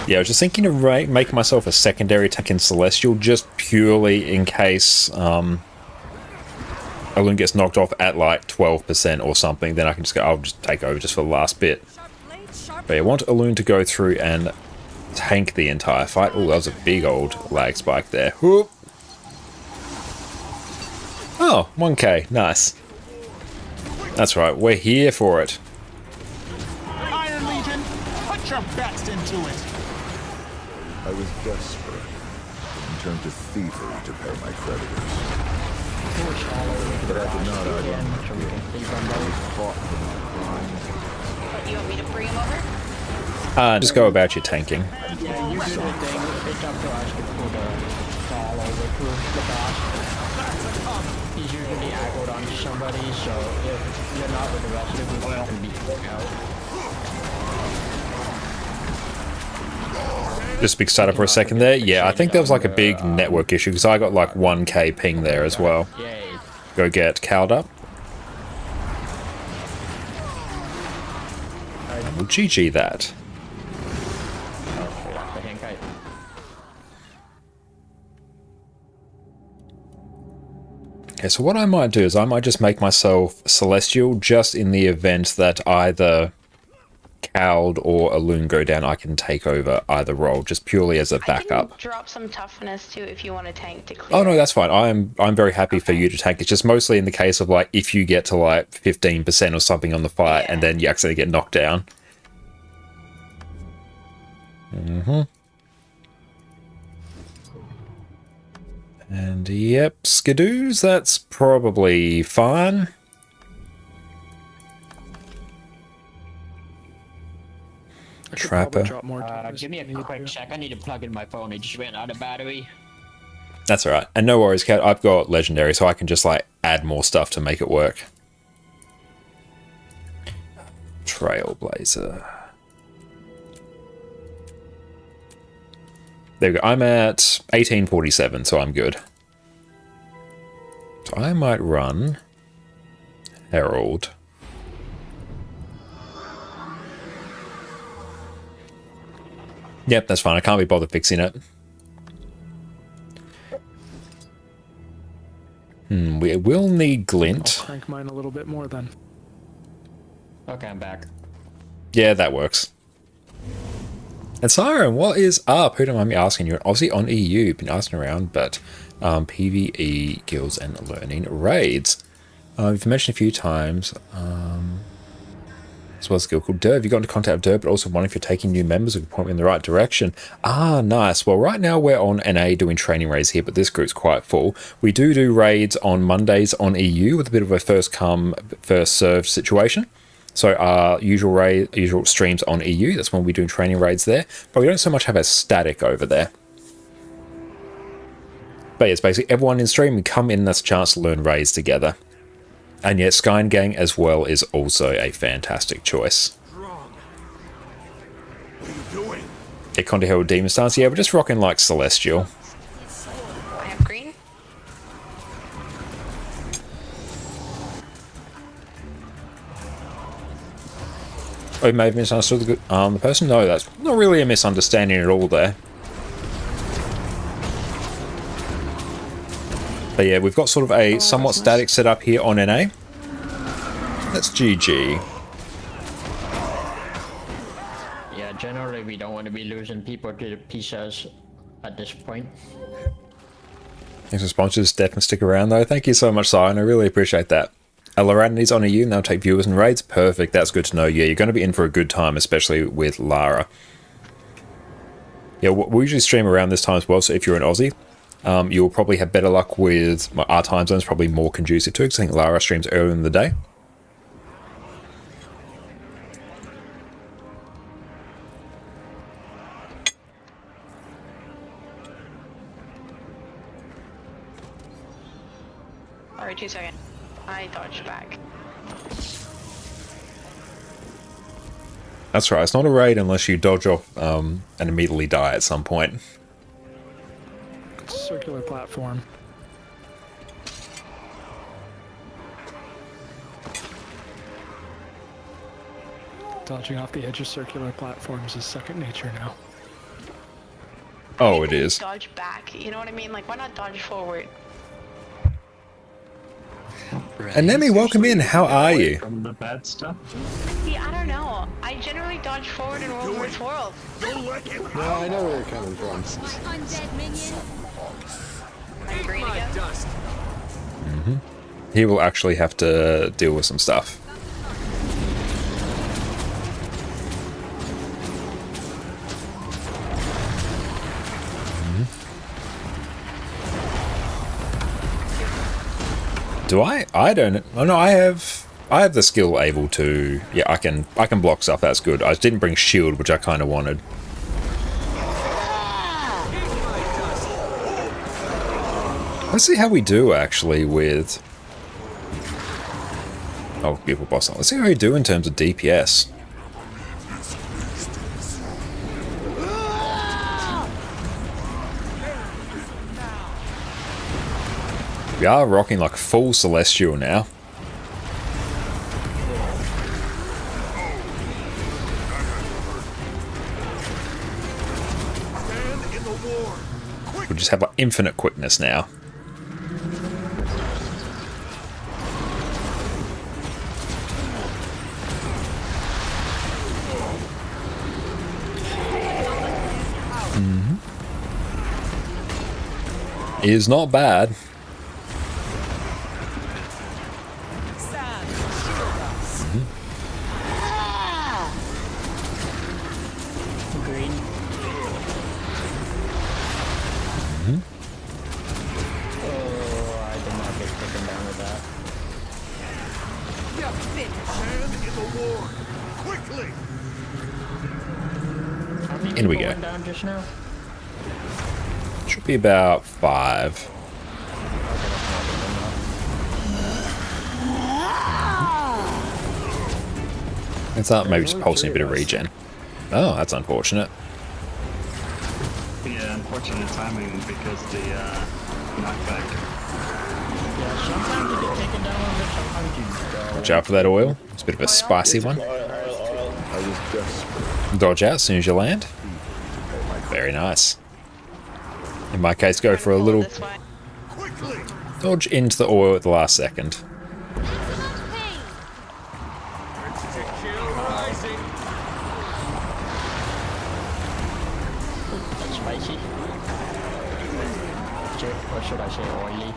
Yeah, I was just thinking of making myself a secondary tank in Celestial, just purely in case Elune gets knocked off at like 12% or something. Then I can just go, I'll just take over just for the last bit. But I want Elune to go through and tank the entire fight. Oh, that was a big old lag spike there. Whoop. Oh, 1k. Nice. That's right, we're here for it. Iron Legion, put your best into it. I was desperate and turned to thievery to pay my creditors. But I did not fought for my crimes. What, you want me to bring him over? Just go about your tanking. Yeah, you do the thing. It's up to us to put the ball over to the boss. He's usually aggroed onto somebody, so if you're not with the rest of the group, you can be kicked out. Just a big startup for a second there. Yeah, I think there was like a big network issue because I got like 1k ping there as well. Go get cowed up. Well, GG that. Okay, so what I might do is I might just make myself Celestial just in the event that either Cowled or a Loon go down, I can take over either role, just purely as a backup. I can drop some toughness too if you want a tank to clear. Oh no, that's fine. I'm very happy for you to tank. It's just mostly in the case of like if you get to like 15% or something on the fight and then you accidentally get knocked down. And yep, Skidoos, that's probably fine. Trapper. Give me a quick sec. I need to plug in my phone. It just ran out of battery. That's alright. And no worries, Cat. I've got Legendary, so I can just like add more stuff to make it work. Trailblazer. There we go. I'm at 1847, so I'm good. So I might run Herald. Yep, that's fine. I can't be bothered fixing it. We will need Glint. I'll crank mine a little bit more then. Okay, I'm back. Yeah, that works. And Siren, what is up? Who don't mind me asking? You're obviously on EU, been asking around, but PvE guilds and learning raids. You've mentioned a few times. As well as a guild called Derv. You got into contact with Derv, but also wondering if you're taking new members who can point me in the right direction. Ah, nice. Well, right now we're on NA doing training raids here, but this group's quite full. We do raids on Mondays on EU with a bit of a first come, first served situation. So our usual streams on EU, that's when we're doing training raids there, but we don't so much have a static over there. But yeah, it's basically everyone in stream, we come in, that's a chance to learn raids together. And yet Skyn Gang as well is also a fantastic choice. Yeah, Conde Herald Demon Stance, yeah, we're just rocking like Celestial. I have green. Oh, you may have misunderstood the person? No, that's not really a misunderstanding at all there. But yeah, we've got sort of a somewhat static setup here on NA. That's GG. Yeah, generally we don't want to be losing people to the pizzas at this point. Thanks for sponsors, definitely stick around though. Thank you so much, Sion. I really appreciate that. Loranity's on EU, and they'll take viewers and raids. Perfect, that's good to know. Yeah, you're going to be in for a good time, especially with Lara. Yeah, we usually stream around this time as well, so if you're an Aussie, you'll probably have better luck with our time zones, probably more conducive to it, because I think Lara streams earlier in the day. Alright, 2 seconds. I dodged back. That's right, it's not a raid unless you dodge off and immediately die at some point. Circular platform. Dodging off the edge of circular platforms is second nature now. Oh, it is. Dodge back, you know what I mean? Like, why not dodge forward? Anemi, welcome in. How are you? From the bad stuff. See, I don't know. I generally dodge forward in World vs. World. No, I know where you're coming from. Undead minion. I'm green again. He will actually have to deal with some stuff. Do I? I don't. Oh no, I have the skill able to. Yeah, I can block stuff. That's good. I didn't bring shield, which I kind of wanted. Let's see how we do actually with. Oh, beautiful boss. Let's see how we do in terms of DPS. We are rocking like full Celestial now. We just have like infinite quickness now. is not bad. Green. Oh, I did not get taken down with that. You're finished. Stand in the war. Quickly. How many In we people go. went down just now? Should be about 5. It's not maybe just pulsing a bit of regen. Oh, that's unfortunate. Yeah, unfortunate timing because the knockback. Yeah, sometimes you get taken down a bit, sometimes you don't. Watch out for that oil. It's a bit of a spicy one. I was desperate. Dodge out as soon as you land. Very nice. In my case, go for a little dodge into the oil at the last second. That's spicy. Or should I say oily?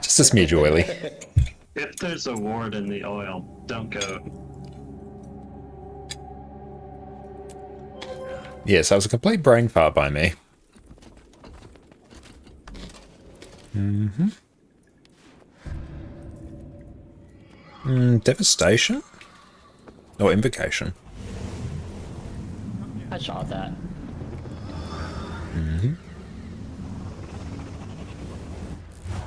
Just a smidge oily. If there's a ward in the oil, don't go. Yes, that was a complete brain fart by me. Devastation? Or invocation? I saw that.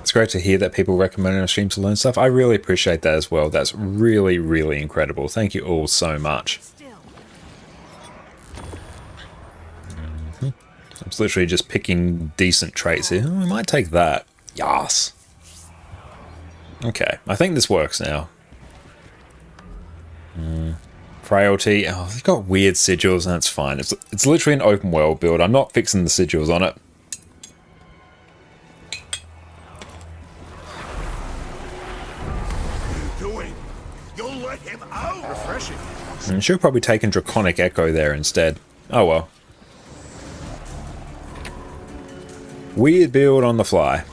It's great to hear that people recommend our stream to learn stuff. I really appreciate that as well. That's really, really incredible. Thank you all so much. I'm literally just picking decent traits here. Oh, I might take that. Yas. Okay, I think this works now. Frailty. Oh, they've got weird sigils, and that's fine. It's literally an open world build. I'm not fixing the sigils on it. You'll let him out. Refreshing. And should have probably taken Draconic Echo there instead. Oh well. Weird build on the fly.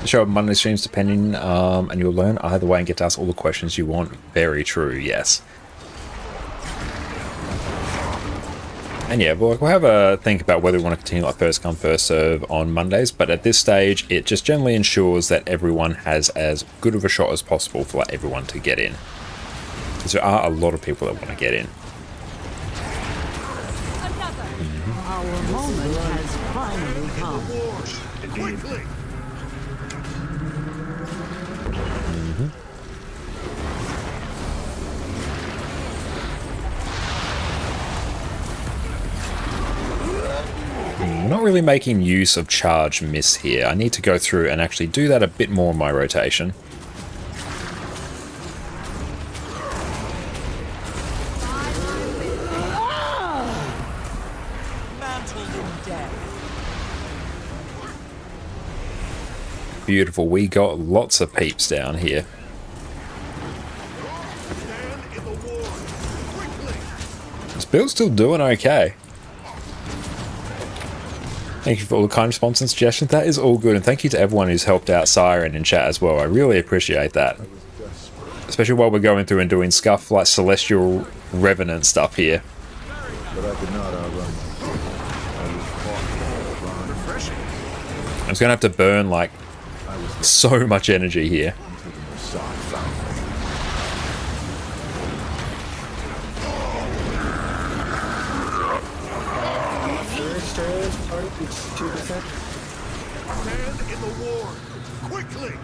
Show up Monday streams depending, and you'll learn either way and get to ask all the questions you want. Very true, yes. And yeah, we'll have a think about whether we want to continue like first come first serve on Mondays, but at this stage it just generally ensures that everyone has as good of a shot as possible for like everyone to get in, because there are a lot of people that want to get in. Our moment has finally come. Quickly. We're not really making use of charge miss here. I need to go through and actually do that a bit more in my rotation. Beautiful. We got lots of peeps down here. This build's still doing okay. Thank you for all the kind response and suggestions. That is all good, and thank you to everyone who's helped out Siren in chat as well. I really appreciate that. Especially while we're going through and doing stuff like Celestial Revenant stuff here. But I could not outrun. I'm just gonna have to burn like so much energy here. Stand in the war. Quickly.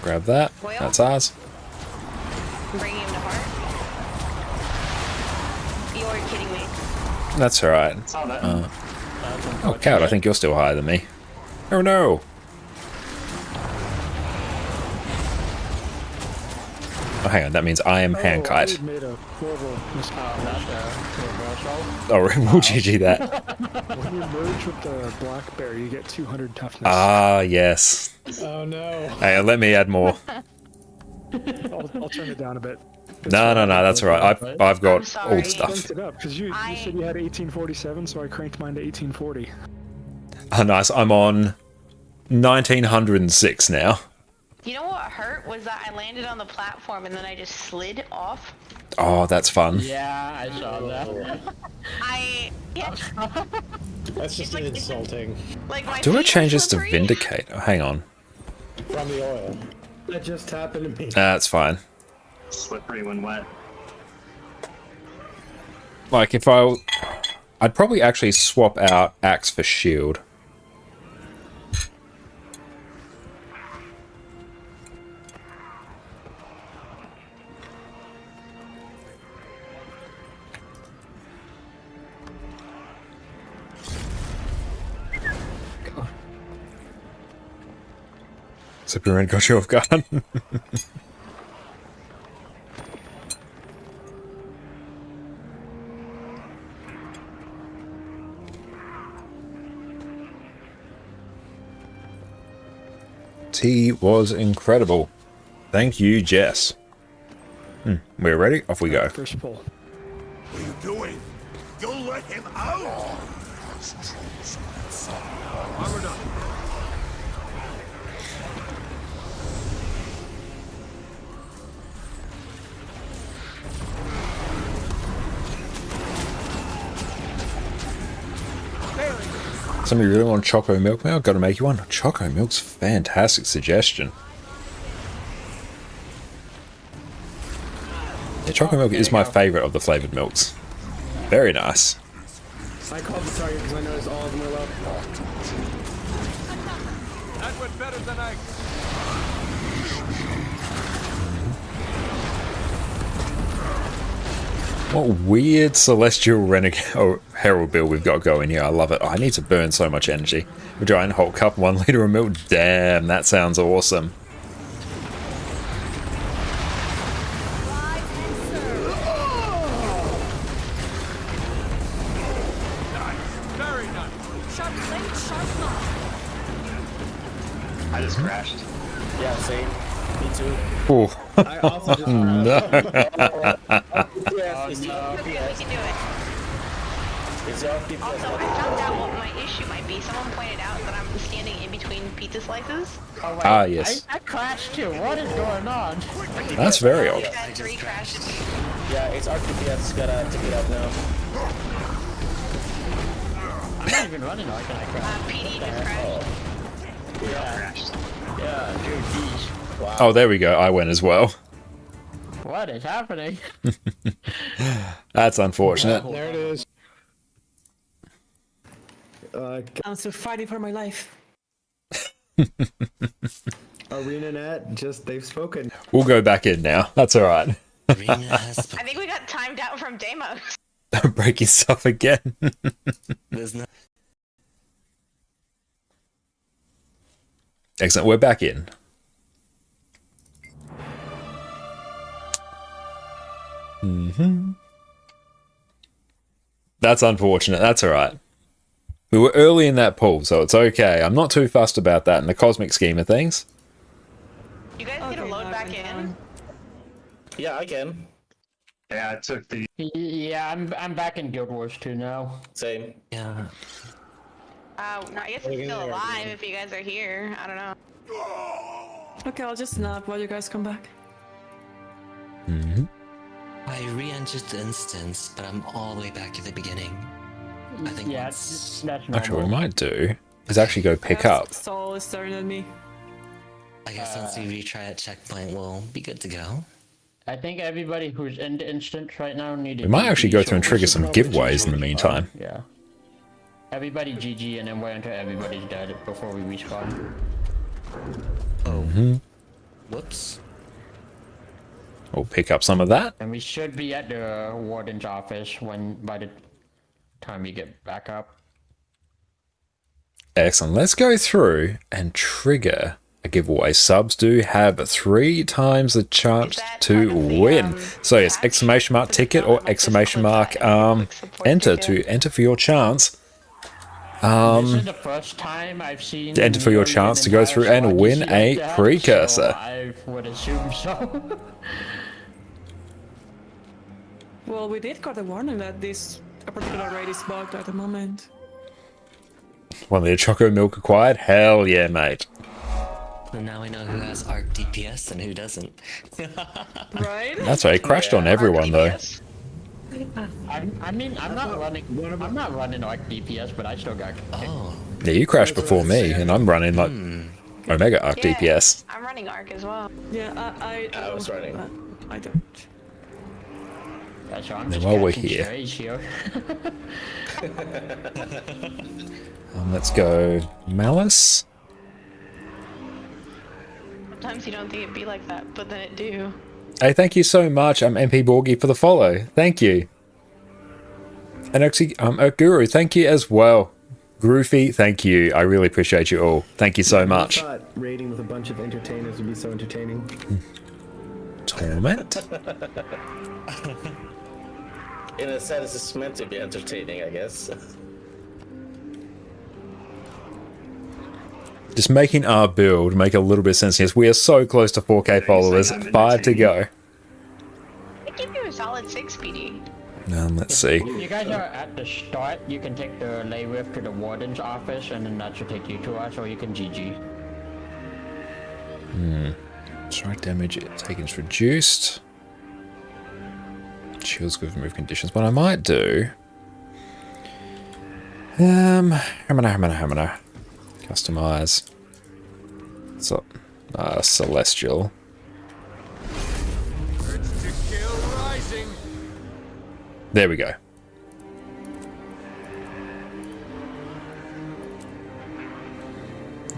Grab that. That's ours. I'm bringing him to heart. You're kidding me. That's alright. Oh, Cowd, I think you're still higher than me. Oh no! Oh, hang on, that means I am Hankite. I made a horrible mistake. Oh, we'll GG that. When you merge with the black bear, you get 200 toughness. Ah, yes. Oh no. Hey, let me add more. I'll turn it down a bit. No, that's all right. I've got all the I stuff. cranked it up because you said you had 1847, so I cranked mine to 1840. Oh, nice. I'm on 1906 now. You know what hurt was that I landed on the platform and then I just slid off. Oh, that's fun. Yeah, I saw that. That's just insulting. Like my Do I feet change were this to slippery. Vindicate? Oh, hang on. From the oil. That just happened to me. That's fine. Slippery when wet. Like, if I'd probably actually swap out Axe for Shield. Superman got you off guard. Tea was incredible. Thank you, Jess. We're ready? Off we go. First pull. What are you doing? You'll let him out! Armor done. Somebody really want Choco Milk now? Gotta make you one. Choco Milk's fantastic suggestion. Yeah, Choco Milk is my favourite of the flavoured milks. Very nice. I called the target because I noticed all of them were low. That went better than I. What weird Celestial Renegade or Herald build we've got going here. I love it. Oh, I need to burn so much energy. A giant Hulk cup, 1 litre of milk. Damn, that sounds awesome. Very nice. Sharp blade, sharp knife. I just crashed. Yeah, same. Me too. Oh. I also just No. Yes, We can do it. It's your FPS. Also, I found out what my issue might be. Someone pointed out that I'm standing in between pizza slices. Oh, wait. Ah, yes. I crashed too. What is going on? That's very odd. I've had 3 crashes. Yeah, it's RTPS. Gotta take it out now. I'm not even running like I crashed. PD just crashed. Yeah, dude, geez. Wow. Oh, there we go. I went as well. What is happening? That's unfortunate. There it is. I'm still fighting for my life. ArenaNet, just they've spoken. We'll go back in now. That's alright. I think we got timed out from Deimos. Breaking stuff again. There's no. Excellent. We're back in. That's unfortunate. That's alright. We were early in that pool, so it's okay. I'm not too fussed about that in the cosmic scheme of things. You guys get a load back in? Yeah, I can. Yeah, I took the. Yeah, I'm back in Guild Wars 2 now. Same. Yeah. No, I guess I'm still alive if you guys are here. I don't know. Okay, I'll just nap while you guys come back. I re-entered the instance, but I'm all the way back at the beginning. I think Yeah, once... that's normal. Actually, what we might do is actually go pick up. Saul is staring at me. I guess once we retry at checkpoint, we'll be good to go. I think everybody who's in the instance right now needed. We might actually go through and trigger some giveaways in the meantime. Yeah. Everybody GG and then wait until everybody's dead before we respawn. Whoops. We'll pick up some of that. And we should be at the warden's office by the time we get back up. Excellent. Let's go through and trigger a giveaway. Subs do have 3 times the chance to win. So yes, exclamation mark ticket or exclamation mark enter to enter for your chance. This is the first time I've seen To enter for your chance to go through and win a precursor. So I would assume so. Well, we did got a warning that this particular raid is bugged at the moment. Want the Choco Milk acquired? Hell yeah, mate. And now we know who has Arc DPS and who doesn't. Right? That's right, it crashed on everyone though. I mean, I'm not running Arc DPS, but I still got. Oh. Yeah, you crashed before me, and I'm running like Omega Arc DPS. I'm running Arc as well. Yeah, I was running. I don't. Yeah, so I'm Then just while we're catching here. strays here. Let's go Malice. Sometimes you don't think it'd be like that, but then it do. Hey, thank you so much, MP Borgie, for the follow. Thank you. And actually, Guru, thank you as well. Groofy, thank you. I really appreciate you all. Thank you so much. I thought raiding with a bunch of entertainers would be so entertaining. Torment? In a sense, it's meant to be entertaining, I guess. Just making our build make a little bit of sense. Yes, we are so close to 4K followers. 5 to go. I give you a solid 6 PD. Let's see. You guys are at the start. You can take the lay whip to the warden's office, and then that should take you to us, or you can GG. Strike damage taken is reduced. Shields good for move conditions. What I might do. Customize. So, Celestial. There we go.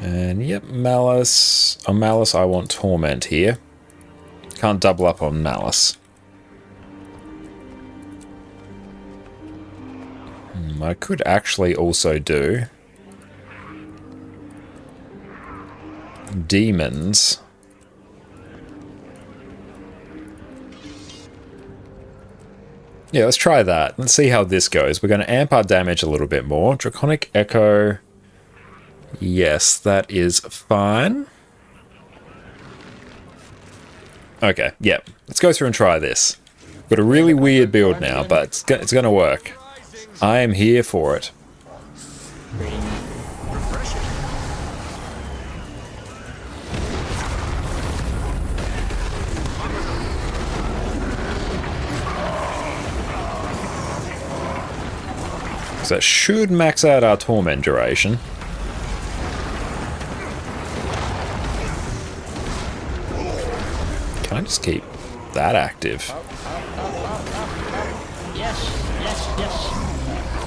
And yep, Malice. On Malice, I want Torment here. Can't double up on Malice. I could actually also do Demons. Yeah, let's try that. Let's see how this goes. We're going to amp our damage a little bit more. Draconic Echo. Yes, that is fine. Okay, yep. Let's go through and try this. Got a really weird build now, but it's going to work. I am here for it. So that should max out our torment duration. Can I just keep that active? Yes, yes, yes.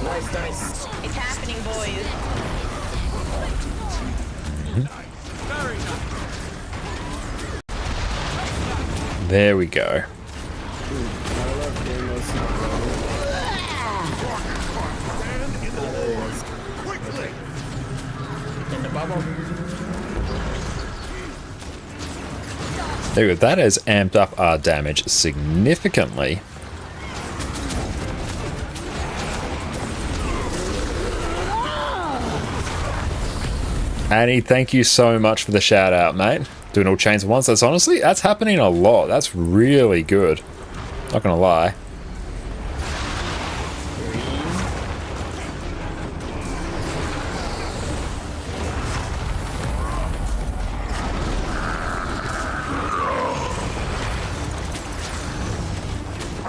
Nice, nice. It's happening, boys. There we go. In the bubble. There we go. That has amped up our damage significantly. Annie, thank you so much for the shout out, mate. Doing all chains at once. That's happening a lot. That's really good. Not gonna lie.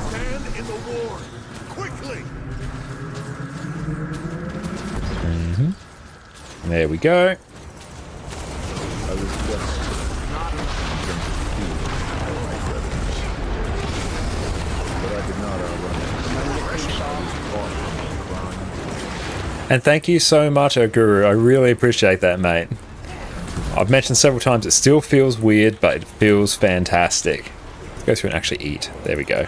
Stand in the war, quickly. There we go. I was just but I did not outrun it. And thank you so much, Guru. I really appreciate that, mate. I've mentioned several times, it still feels weird, but it feels fantastic. Let's go through and actually eat. There we go.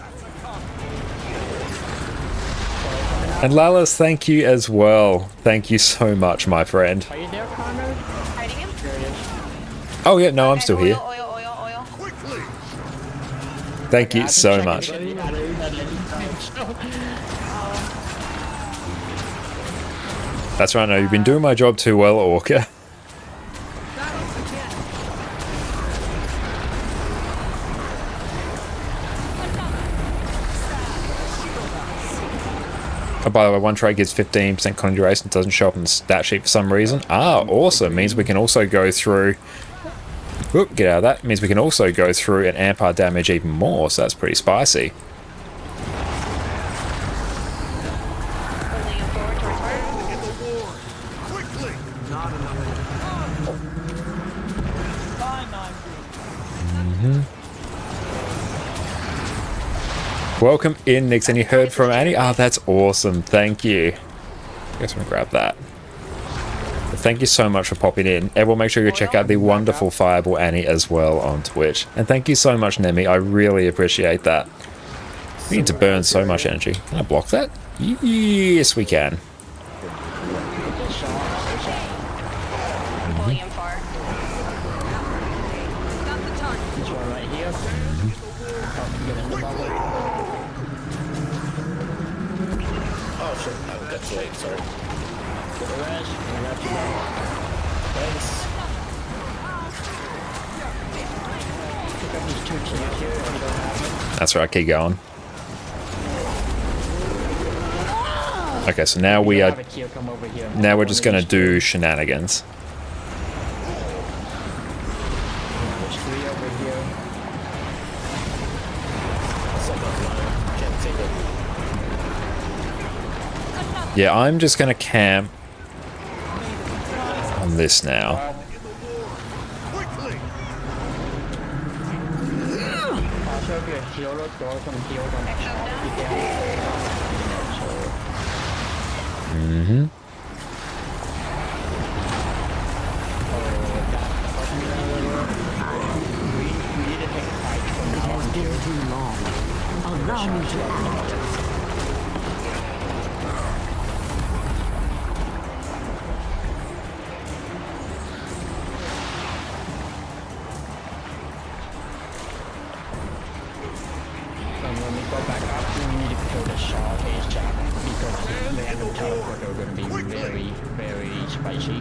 And Lalas, thank you as well. Thank you so much, my friend. Are you there, Connor? Hiding him? There he is. Oh yeah, no, I'm still here. Thank you so much. That's right, no, you've been doing my job too well, Orca. Oh, by the way, one trait gives 15% con duration, doesn't show up in the stat sheet for some reason. Ah, awesome. Means we can also go through... Oop, get out of that. Means we can also go through and amp our damage even more, so that's pretty spicy. Welcome in, Nix, and you heard from Annie? Ah, that's awesome. Thank you. I guess I'm gonna grab that. But thank you so much for popping in. Everyone, make sure you check out the wonderful Fireball Annie as well on Twitch. And thank you so much, Nemi. I really appreciate that. We need to burn so much energy. Can I block that? Yes, we can. That's right, keep going. Okay, so now we are... Now we're just going to do shenanigans. Yeah, I'm just going to camp on this now. Mm-hmm. Too long. Allow me to act. When we go back up, we need to kill the Shaw ASAP because the random teleporter are going to be very, very spicy.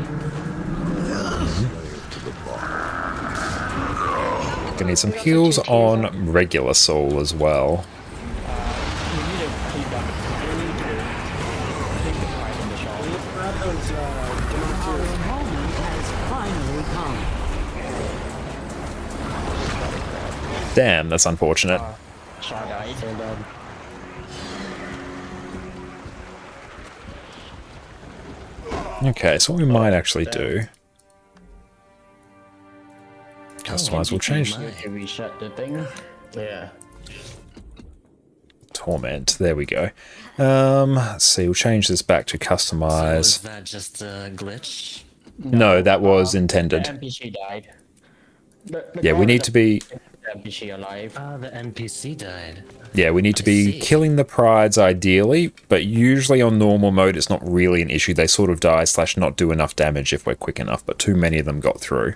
Gonna need some heals on regular soul as well. Damn, that's unfortunate. Okay, so what we might actually do... Customize will change. Reset the thing. Yeah. Torment. There we go. Let's see. We'll change this back to customize. So is that just a glitch? No, that was intended. The NPC died. Yeah, we need to be... The NPC alive. Ah, the NPC died. Yeah, we need to be killing the prides ideally, but usually on normal mode it's not really an issue. They sort of die / not do enough damage if we're quick enough, but too many of them got through.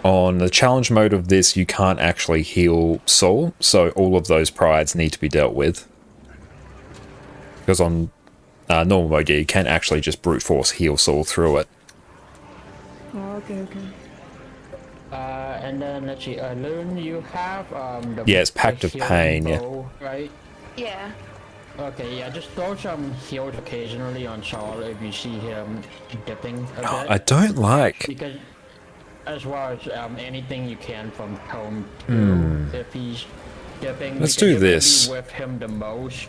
On the challenge mode of this, you can't actually heal soul, so all of those prides need to be dealt with. Because on normal mode, yeah, you can actually just brute force heal soul through it. Oh, okay. And then let's see, Loon, you have the yeah, it's Pact of healing Pain, bow, yeah. Right? Yeah. Okay, yeah, just throw some heals occasionally on Saul if you see him dipping a bit. I don't like... Because as well as anything you can from home too, if he's dipping. Let's do this. With him the most,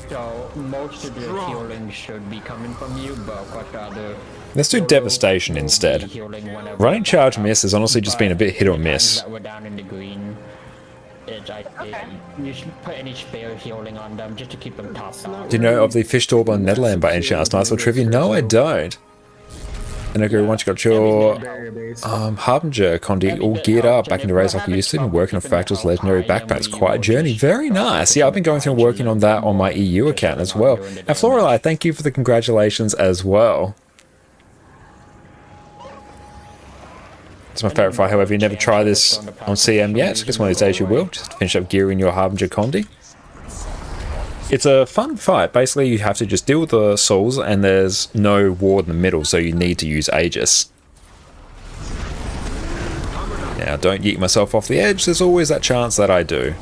so most of the healing should be coming from you, but of course the other... Let's do Devastation instead. Running Charge Miss has honestly just been a bit hit or miss. That we're down in the green. You should put any spare healing on them just to keep them topped off. Do you know of the Fish Daub on Netherland by any chance? Nice little trivia? No, I don't. And okay, once you got your Harbinger Condi all geared up, back in the race like you used to, and working on Fractal's legendary backpacks. Quite a journey. Very nice. Yeah, I've been going through and working on that on my EU account as well. And Florali, thank you for the congratulations as well. It's my favourite fight. However, you never try this on CM yet. It's one of these days you will. Just finish up gearing your Harbinger Condi. It's a fun fight. Basically, you have to just deal with the souls, and there's no ward in the middle, so you need to use Aegis. Now, don't yeet myself off the edge. There's always that chance that I do.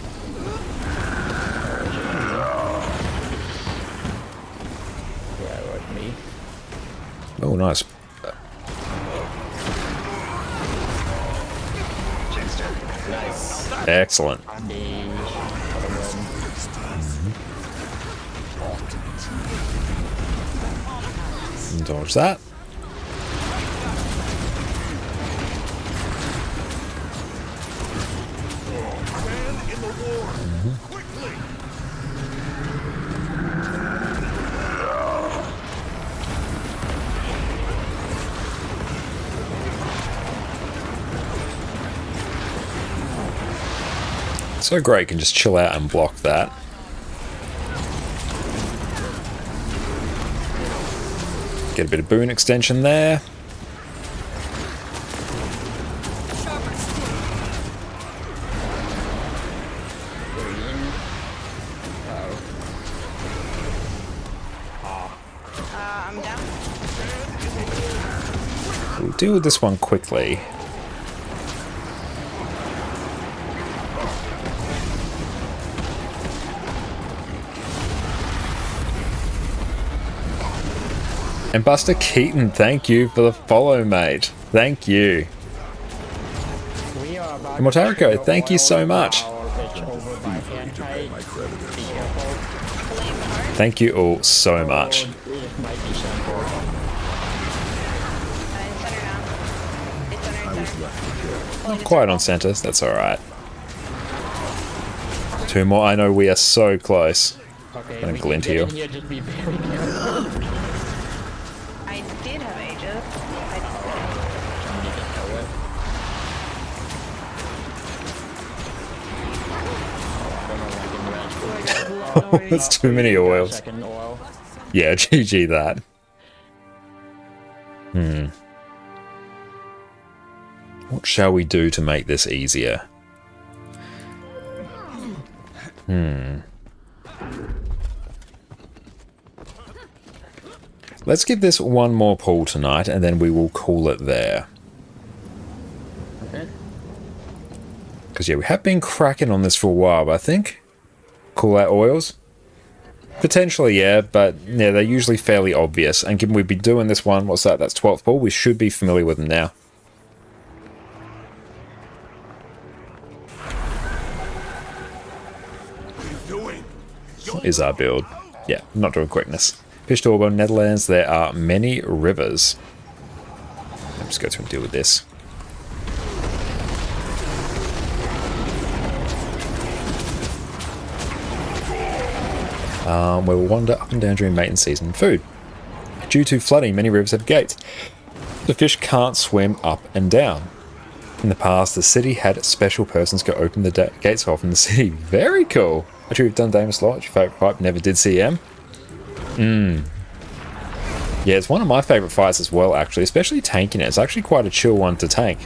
Oh, nice. Excellent. Dodge that. So great, can just chill out and block that. Get a bit of boon extension there. I'm down. We'll deal with this one quickly. And Buster Keaton, thank you for the follow, mate. Thank you. And Mortarico, thank you so much. Thank you all so much. Not quite on center, that's alright. 2 more, I know we are so close. I'm gonna glint heal. I did have Aegis. That's too many oils. Yeah, GG that. What shall we do to make this easier? Let's give this one more pull tonight, and then we will call it there. Because, yeah, we have been cracking on this for a while, but I think... Call out oils? Potentially, yeah, but yeah, they're usually fairly obvious. And given we've been doing this one, what's that? That's 12th pull. We should be familiar with them now. What is our build? Yeah, not doing quickness. Pistorbo, Netherlands, there are many rivers. Let's go through and deal with this. We will wander up and down during mating season. Food. Due to flooding, many rivers have gates. The fish can't swim up and down. In the past, the city had special persons go open the gates off in the city. Very cool. Actually, we've done Damus Lot. Your favourite fight, never did CM. Yeah, it's one of my favourite fights as well, actually, especially tanking it. It's actually quite a chill one to tank.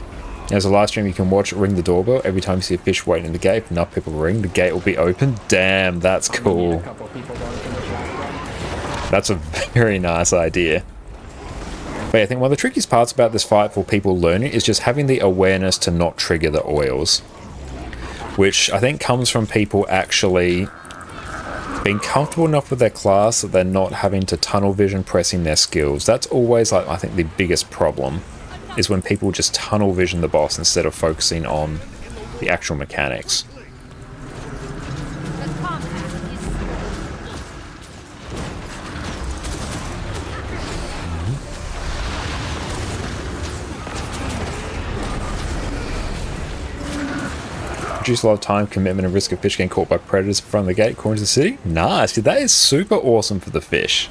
There's a live stream you can watch, ring the doorbell. Every time you see a fish waiting in the gate, if enough people ring, the gate will be open. Damn, that's cool. That's a very nice idea. But yeah, I think one of the trickiest parts about this fight for people learning is just having the awareness to not trigger the oils. Which I think comes from people actually being comfortable enough with their class that they're not having to tunnel vision pressing their skills. That's always, like, I think the biggest problem, is when people just tunnel vision the boss instead of focusing on the actual mechanics. Reduce a lot of time, commitment, and risk of fish getting caught by predators in front of the gate according to the city. Nice, dude, that is super awesome for the fish.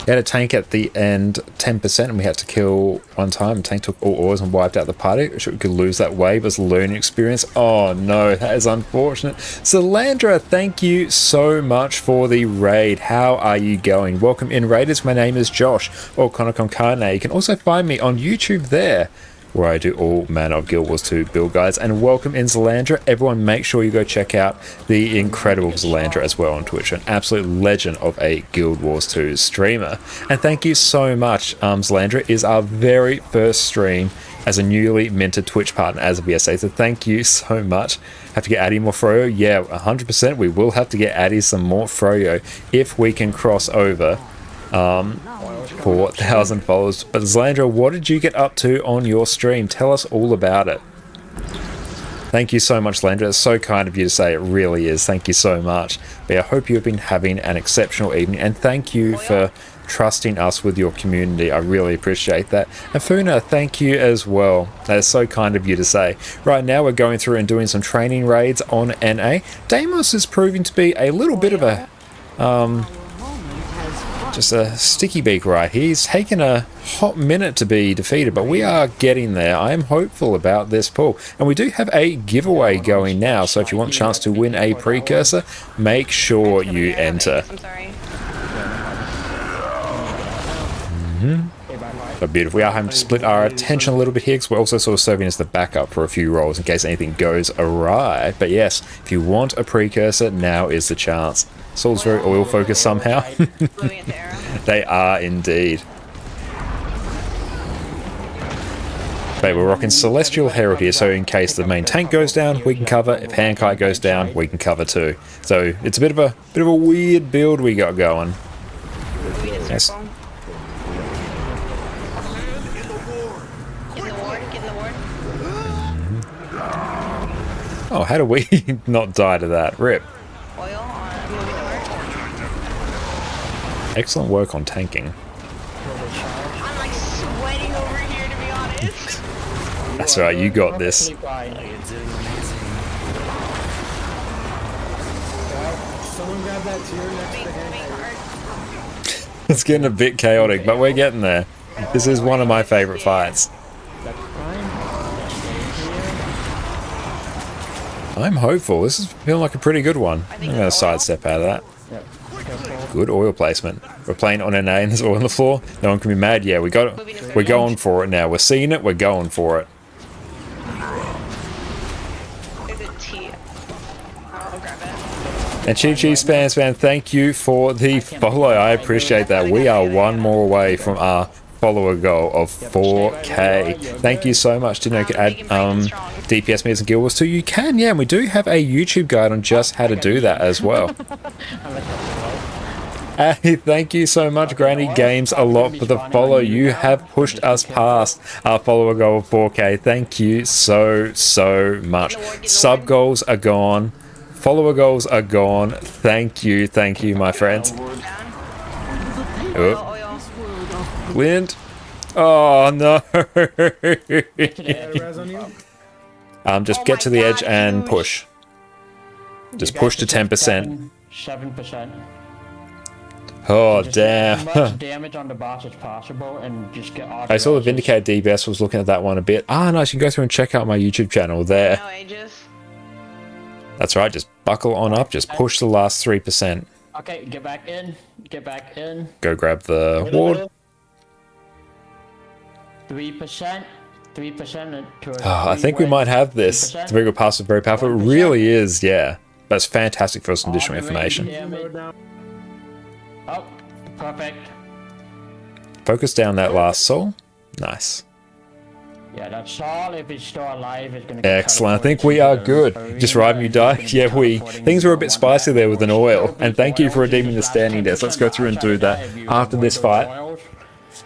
We had a tank at the end 10% and we had to kill one time. The tank took all ores and wiped out the party, which we could lose that wave as a learning experience. Oh no, that is unfortunate. Salandra, thank you so much for the raid. How are you going? Welcome in, raiders. My name is Josh, or Konokonkane. You can also find me on YouTube there, where I do all manner of Guild Wars 2 build guides. And welcome in, Zalandra. Everyone make sure you go check out the incredible Zalandra as well on Twitch, an absolute legend of a Guild Wars 2 streamer. And thank you so much. Zalandra is our very first stream as a newly minted Twitch partner as of yesterday, so thank you so much. Have to get Addy more Froyo? Yeah, 100%. We will have to get Addy some more Froyo if we can cross over 4,000 followers. But Zalandra, what did you get up to on your stream? Tell us all about it. Thank you so much, Zalandra. It's so kind of you to say. It really is. Thank you so much. But I hope you've been having an exceptional evening, and thank you for trusting us with your community. I really appreciate that. And Funa, thank you as well. That is so kind of you to say. Right now we're going through and doing some training raids on NA. Deimos is proving to be a little bit of a just a sticky beak right here. He's taken a hot minute to be defeated, but we are getting there. I am hopeful about this pull. And we do have a giveaway going now, so if you want a chance to win a precursor, make sure you enter. But beautiful. We are having to split our attention a little bit here because we're also sort of serving as the backup for a few roles in case anything goes awry. But yes, if you want a precursor, now is the chance. Soul's very oil focused somehow. They are indeed. But we're rocking Celestial Herald here, so in case the main tank goes down, we can cover. If Hankai goes down, we can cover too. So it's a bit of a weird build we got going. Yes. Oh, how do we not die to that? Rip. Excellent work on tanking. I'm like sweating over here, to be honest. That's right, you got this. Someone grab that tier next to Hankai. It's getting a bit chaotic, but we're getting there. This is one of my favorite fights. I'm hopeful. This is feeling like a pretty good one. I'm going to sidestep out of that. Good oil placement. We're playing on NA and there's oil on the floor. No one can be mad. Yeah, we're going for it now. We're seeing it. We're going for it. And Chi Chi Spam, thank you for the follow. I appreciate that. We are one more away from our follower goal of 4K. Thank you so much. Didn't know you could add DPS meters in Guild Wars 2. You can, yeah, and we do have a YouTube guide on just how to do that as well. Hey, thank you so much, Granny Games, a lot for the follow. You have pushed us past our follower goal of 4K. Thank you so much. Sub goals are gone. Follower goals are gone. Thank you, my friends. Oh. Wind. Oh no. Just get to the edge and push. Just push to 10%. 7%. Oh damn. As much damage on the boss as possible and just get I saw the Vindicated DBS was looking at that one a bit. Ah, nice. You can go through and check out my YouTube channel there. That's right. Just buckle on up. Just push the last 3%. Okay, get back in. Get back in. Go grab the ward. 3%. 3% to I think we might have this. It's a very good passive, very powerful. It really is, yeah. That's fantastic for some additional information. Oh, perfect. Focus down that last soul. Nice. Yeah, that soul, if it's still alive, is going to excellent. I think we are good. Just right when you die. Yeah, things were a bit spicy there with an oil. And thank you for redeeming the standing desk. Let's go through and do that after this fight.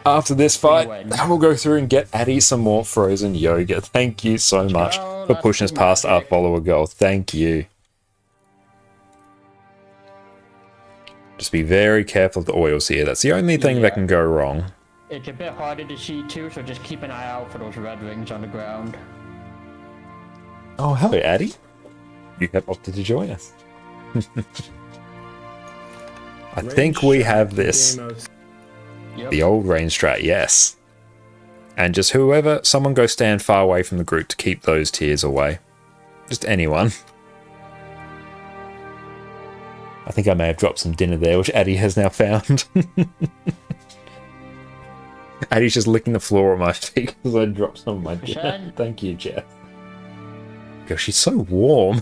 After this fight, we'll go through and get Addy some more frozen yogurt. Thank you so much for pushing us past our follower goal. Thank you. Just be very careful of the oils here. That's the only thing that can go wrong. It's a bit harder to see too, so just keep an eye out for those red rings on the ground. Oh, hello, Addy. You have opted to join us. I think we have this. The old range strat, yes. And just someone go stand far away from the group to keep those tears away. Just anyone. I think I may have dropped some dinner there, which Addy has now found. Addy's just licking the floor at my feet because I dropped some of my dinner. Thank you, Jeff. Gosh, she's so warm.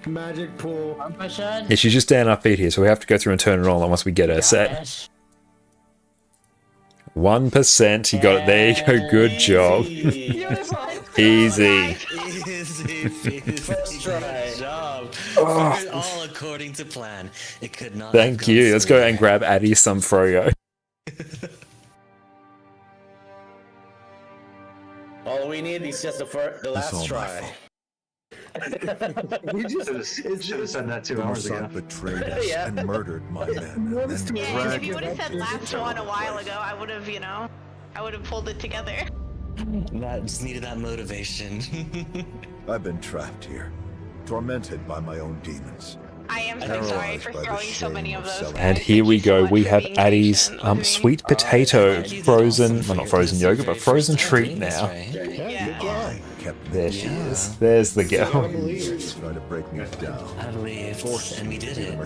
Magic pool. Yeah, she's just down our feet here, so we have to go through and turn it on once we get her set. 1%. You got it. There you go. Good job. Easy. First try. Good job. All according to plan. It could not. Thank you. Let's go and grab Addy some Froyo. All we need is just the last try. We should have said that 2 hours ago. Betrayed us and murdered my men. Yeah, if you would have said last one a while ago, I would have, I would have pulled it together. That just needed that motivation. I've been trapped here, tormented by my own demons. I am so sorry for throwing so many of those. And here we go. We have Addy's sweet potato frozen, well, not frozen yogurt, but frozen treat now. There she is. There's the girl. Trying to break me down. I believed, and we did it.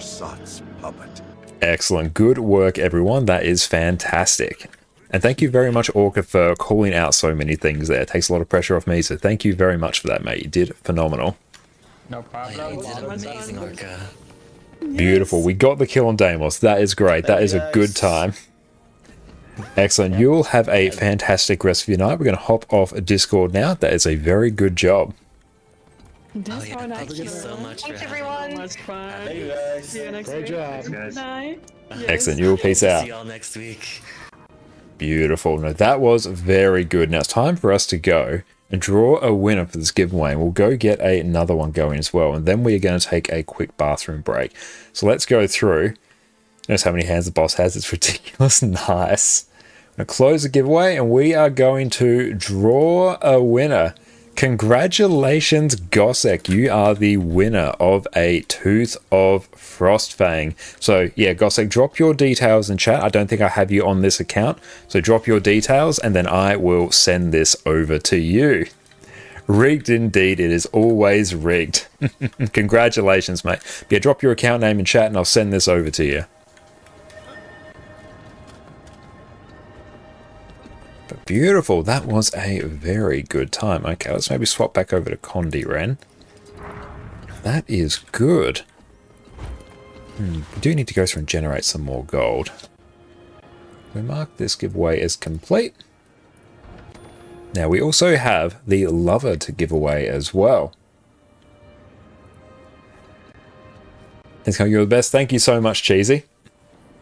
Puppet. Excellent. Good work, everyone. That is fantastic. And thank you very much, Orca, for calling out so many things there. It takes a lot of pressure off me, so thank you very much for that, mate. You did phenomenal. No problem. You did amazing, Orca. Beautiful. We got the kill on Deimos. That is great. That is a good time. Excellent. You'll have a fantastic rest of your night. We're going to hop off Discord now. That is a very good job. Thank you so much. Thanks, everyone. Much fun. Thank you guys. See you next Great week. job. Good night. Excellent. You will peace out. See y'all next week. Beautiful. Now, that was very good. Now, it's time for us to go and draw a winner for this giveaway. And we'll go get another one going as well. And then we're going to take a quick bathroom break. So let's go through. Notice how many hands the boss has. It's ridiculous. Nice. I'm going to close the giveaway and we are going to draw a winner. Congratulations, Gossek. You are the winner of a Tooth of Frostfang. So yeah, Gossek, drop your details in chat. I don't think I have you on this account. So drop your details and then I will send this over to you. Rigged indeed. It is always rigged. Congratulations, mate. But yeah, drop your account name in chat and I'll send this over to you. But beautiful. That was a very good time. Okay, let's maybe swap back over to Condi Ren. That is good. We do need to go through and generate some more gold. We mark this giveaway as complete. Now we also have the lover to give away as well. Thanks, you're the best. Thank you so much, Cheesy,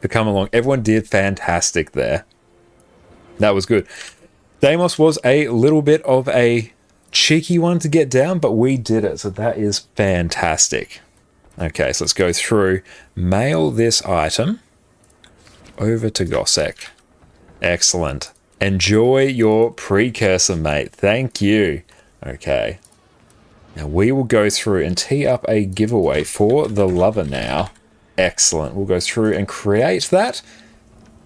for coming along. Everyone did fantastic there. That was good. Deimos was a little bit of a cheeky one to get down, but we did it, so that is fantastic. Okay, so let's go through. Mail this item over to Gossek. Excellent. Enjoy your precursor, mate. Thank you. Okay. Now we will go through and tee up a giveaway for the lover now. Excellent. We'll go through and create that.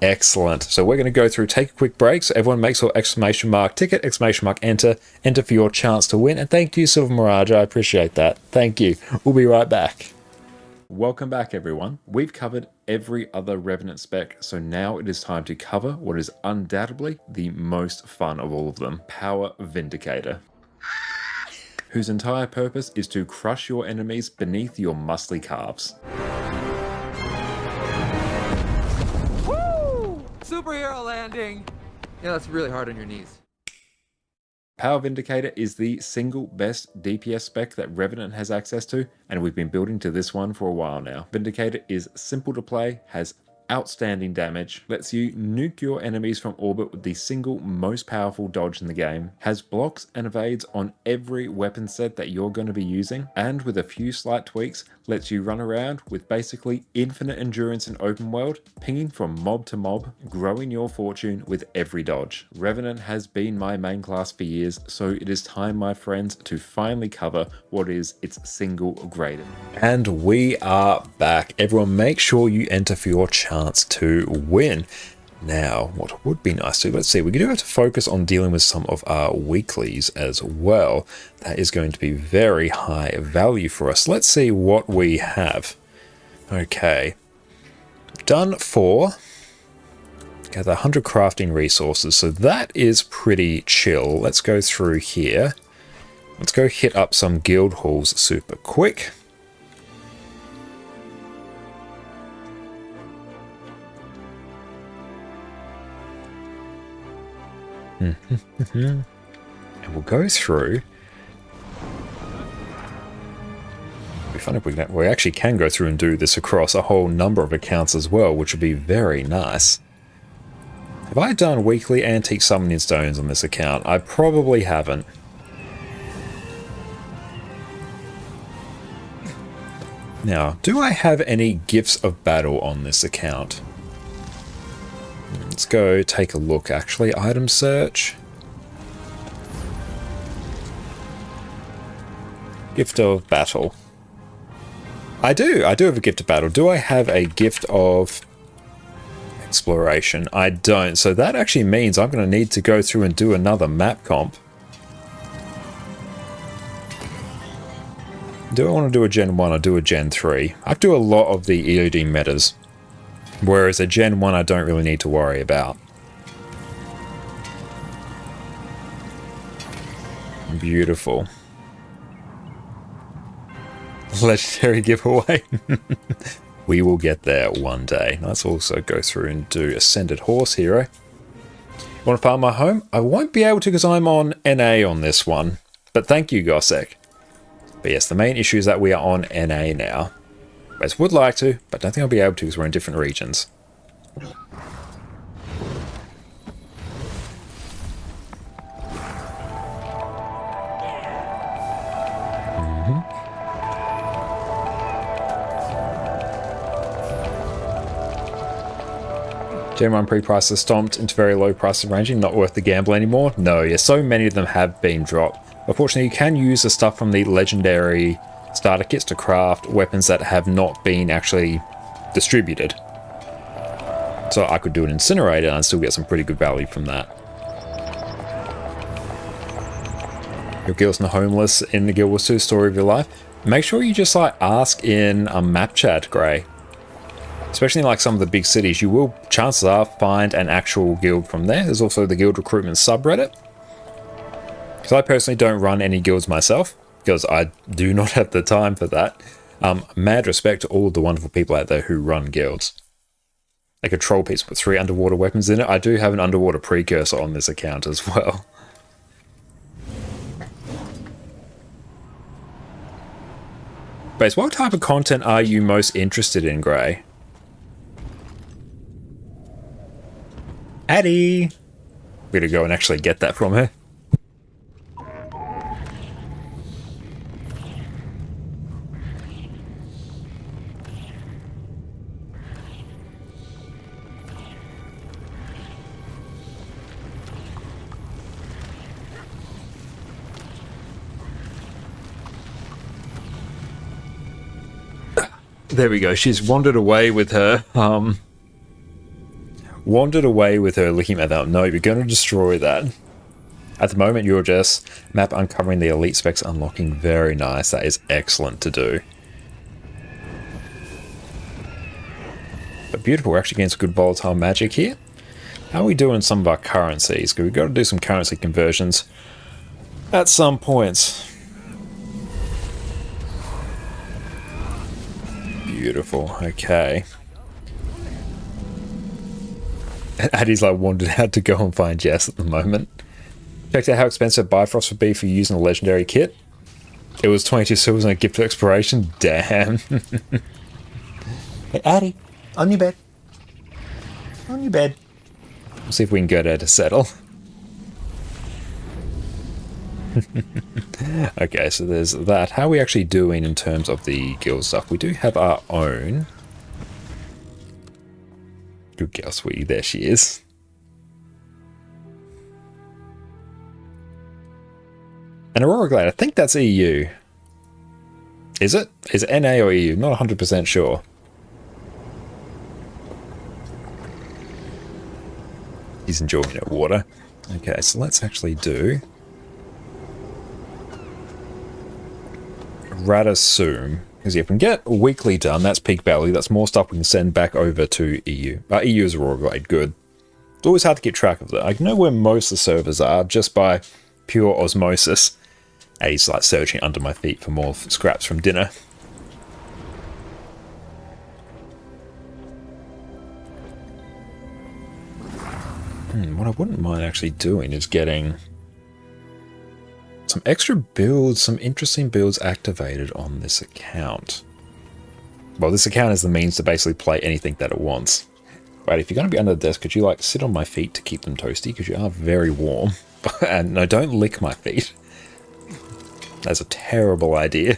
Excellent. So we're going to go through, take a quick break. So everyone makes your exclamation mark ticket, exclamation mark enter for your chance to win. And thank you, Silver Mirage. I appreciate that. Thank you. We'll be right back. Welcome back, everyone. We've covered every other Revenant spec, so now it is time to cover what is undoubtedly the most fun of all of them, Power Vindicator, whose entire purpose is to crush your enemies beneath your muscly calves. Superhero landing! Yeah, that's really hard on your knees. Power Vindicator is the single best DPS spec that Revenant has access to, and we've been building to this one for a while now. Vindicator is simple to play, has outstanding damage, lets you nuke your enemies from orbit with the single most powerful dodge in the game, has blocks and evades on every weapon set that you're going to be using, and with a few slight tweaks, lets you run around with basically infinite endurance in open world, pinging from mob to mob, growing your fortune with every dodge. Revenant has been my main class for years, so it is time, my friends, to finally cover what is its single greatest. And we are back. Everyone, make sure you enter for your chance to win. Now, what would be nice to, let's see, we do have to focus on dealing with some of our weeklies as well. That is going to be very high value for us. Let's see what we have. Okay. Done for. Gather 100 crafting resources, so that is pretty chill. Let's go through here. Let's go hit up some guild halls super quick. And we'll go through. It'd be fun if we actually can go through and do this across a whole number of accounts as well, which would be very nice. Have I done weekly antique summoning stones on this account? I probably haven't. Now, do I have any gifts of battle on this account? Let's go take a look, actually. Item search. Gift of battle. I do have a gift of battle. Do I have a gift of exploration? I don't. So that actually means I'm going to need to go through and do another map comp. Do I want to do a Gen 1 or do a Gen 3? I do a lot of the EOD metas. Whereas a Gen 1 I don't really need to worry about. Beautiful. Legendary giveaway. We will get there one day. Let's also go through and do Ascended Horse Hero. Want to farm my home? I won't be able to because I'm on NA on this one. But thank you, Gossek. But yes, the main issue is that we are on NA now. I would like to, but don't think I'll be able to because we're in different regions. Gen 1 pre-prices stomped into very low prices ranging, not worth the gamble anymore? No, yeah, so many of them have been dropped. Unfortunately, you can use the stuff from the legendary starter kits to craft weapons that have not been actually distributed. So I could do an incinerator and still get some pretty good value from that. Your guild's not homeless in the Guild Wars 2 story of your life. Make sure you just like ask in a map chat, Grey. Especially in like some of the big cities, you will, chances are, find an actual guild from there. There's also the guild recruitment subreddit. Because I personally don't run any guilds myself, because I do not have the time for that. Mad respect to all of the wonderful people out there who run guilds. Like a troll piece with 3 underwater weapons in it. I do have an underwater precursor on this account as well. Base, what type of content are you most interested in, Grey? Addie! I'm gonna go and actually get that from her. There we go. She's wandered away with her. Wandered away with her looking at that. No, you're going to destroy that. At the moment, you're just map uncovering the elite specs, unlocking. Very nice. That is excellent to do. But beautiful. We're actually getting some good volatile magic here. How are we doing some of our currencies? Because we've got to do some currency conversions at some points. Beautiful. Okay. Addie's like wandered out to go and find Jess at the moment. Checked out how expensive Bifrost would be for using a legendary kit. It was 22 silvers and a gift of exploration. Damn. Hey, Addie, on your bed. On your bed. We'll see if we can get her to settle. Okay, so there's that. How are we actually doing in terms of the guild stuff? We do have our own. Good girl, sweetie. There she is. And Aurora Glade, I think that's EU. Is it? Is it NA or EU? Not 100% sure. He's enjoying it, water. Okay, so let's actually do Radasum. Because if we can get weekly done, that's peak value. That's more stuff we can send back over to EU. EU is Aurora Glade, good. It's always hard to keep track of that. I know where most of the servers are just by pure osmosis. And he's like searching under my feet for more scraps from dinner. What I wouldn't mind actually doing is getting some extra builds, some interesting builds activated on this account. Well, this account is the means to basically play anything that it wants. Right, if you're going to be under the desk, could you like sit on my feet to keep them toasty? Because you are very warm. And no, don't lick my feet. That's a terrible idea.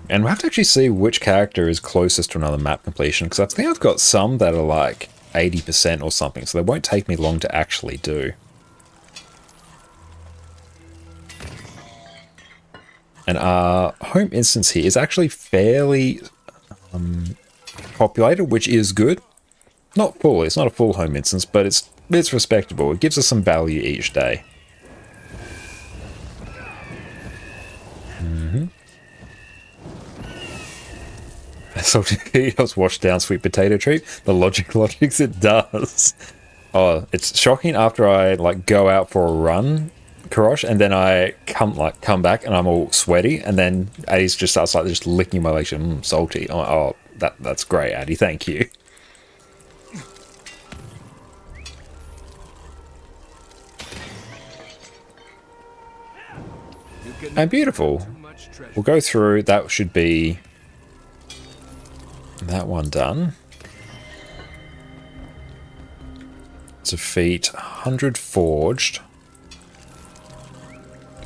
And we'll have to actually see which character is closest to another map completion, because I think I've got some that are like 80% or something, so they won't take me long to actually do. And our home instance here is actually fairly populated, which is good. Not full, it's not a full home instance, but it's respectable. It gives us some value each day. Salty Cheetos wash down sweet potato treat. The logics it does. Oh, it's shocking after I like go out for a run, Karosh, and then I come back and I'm all sweaty, and then Addy's just starts like just licking my legs and salty. Oh, that's great, Addy. Thank you. And beautiful. We'll go through. That should be that one done. Defeat 100 forged.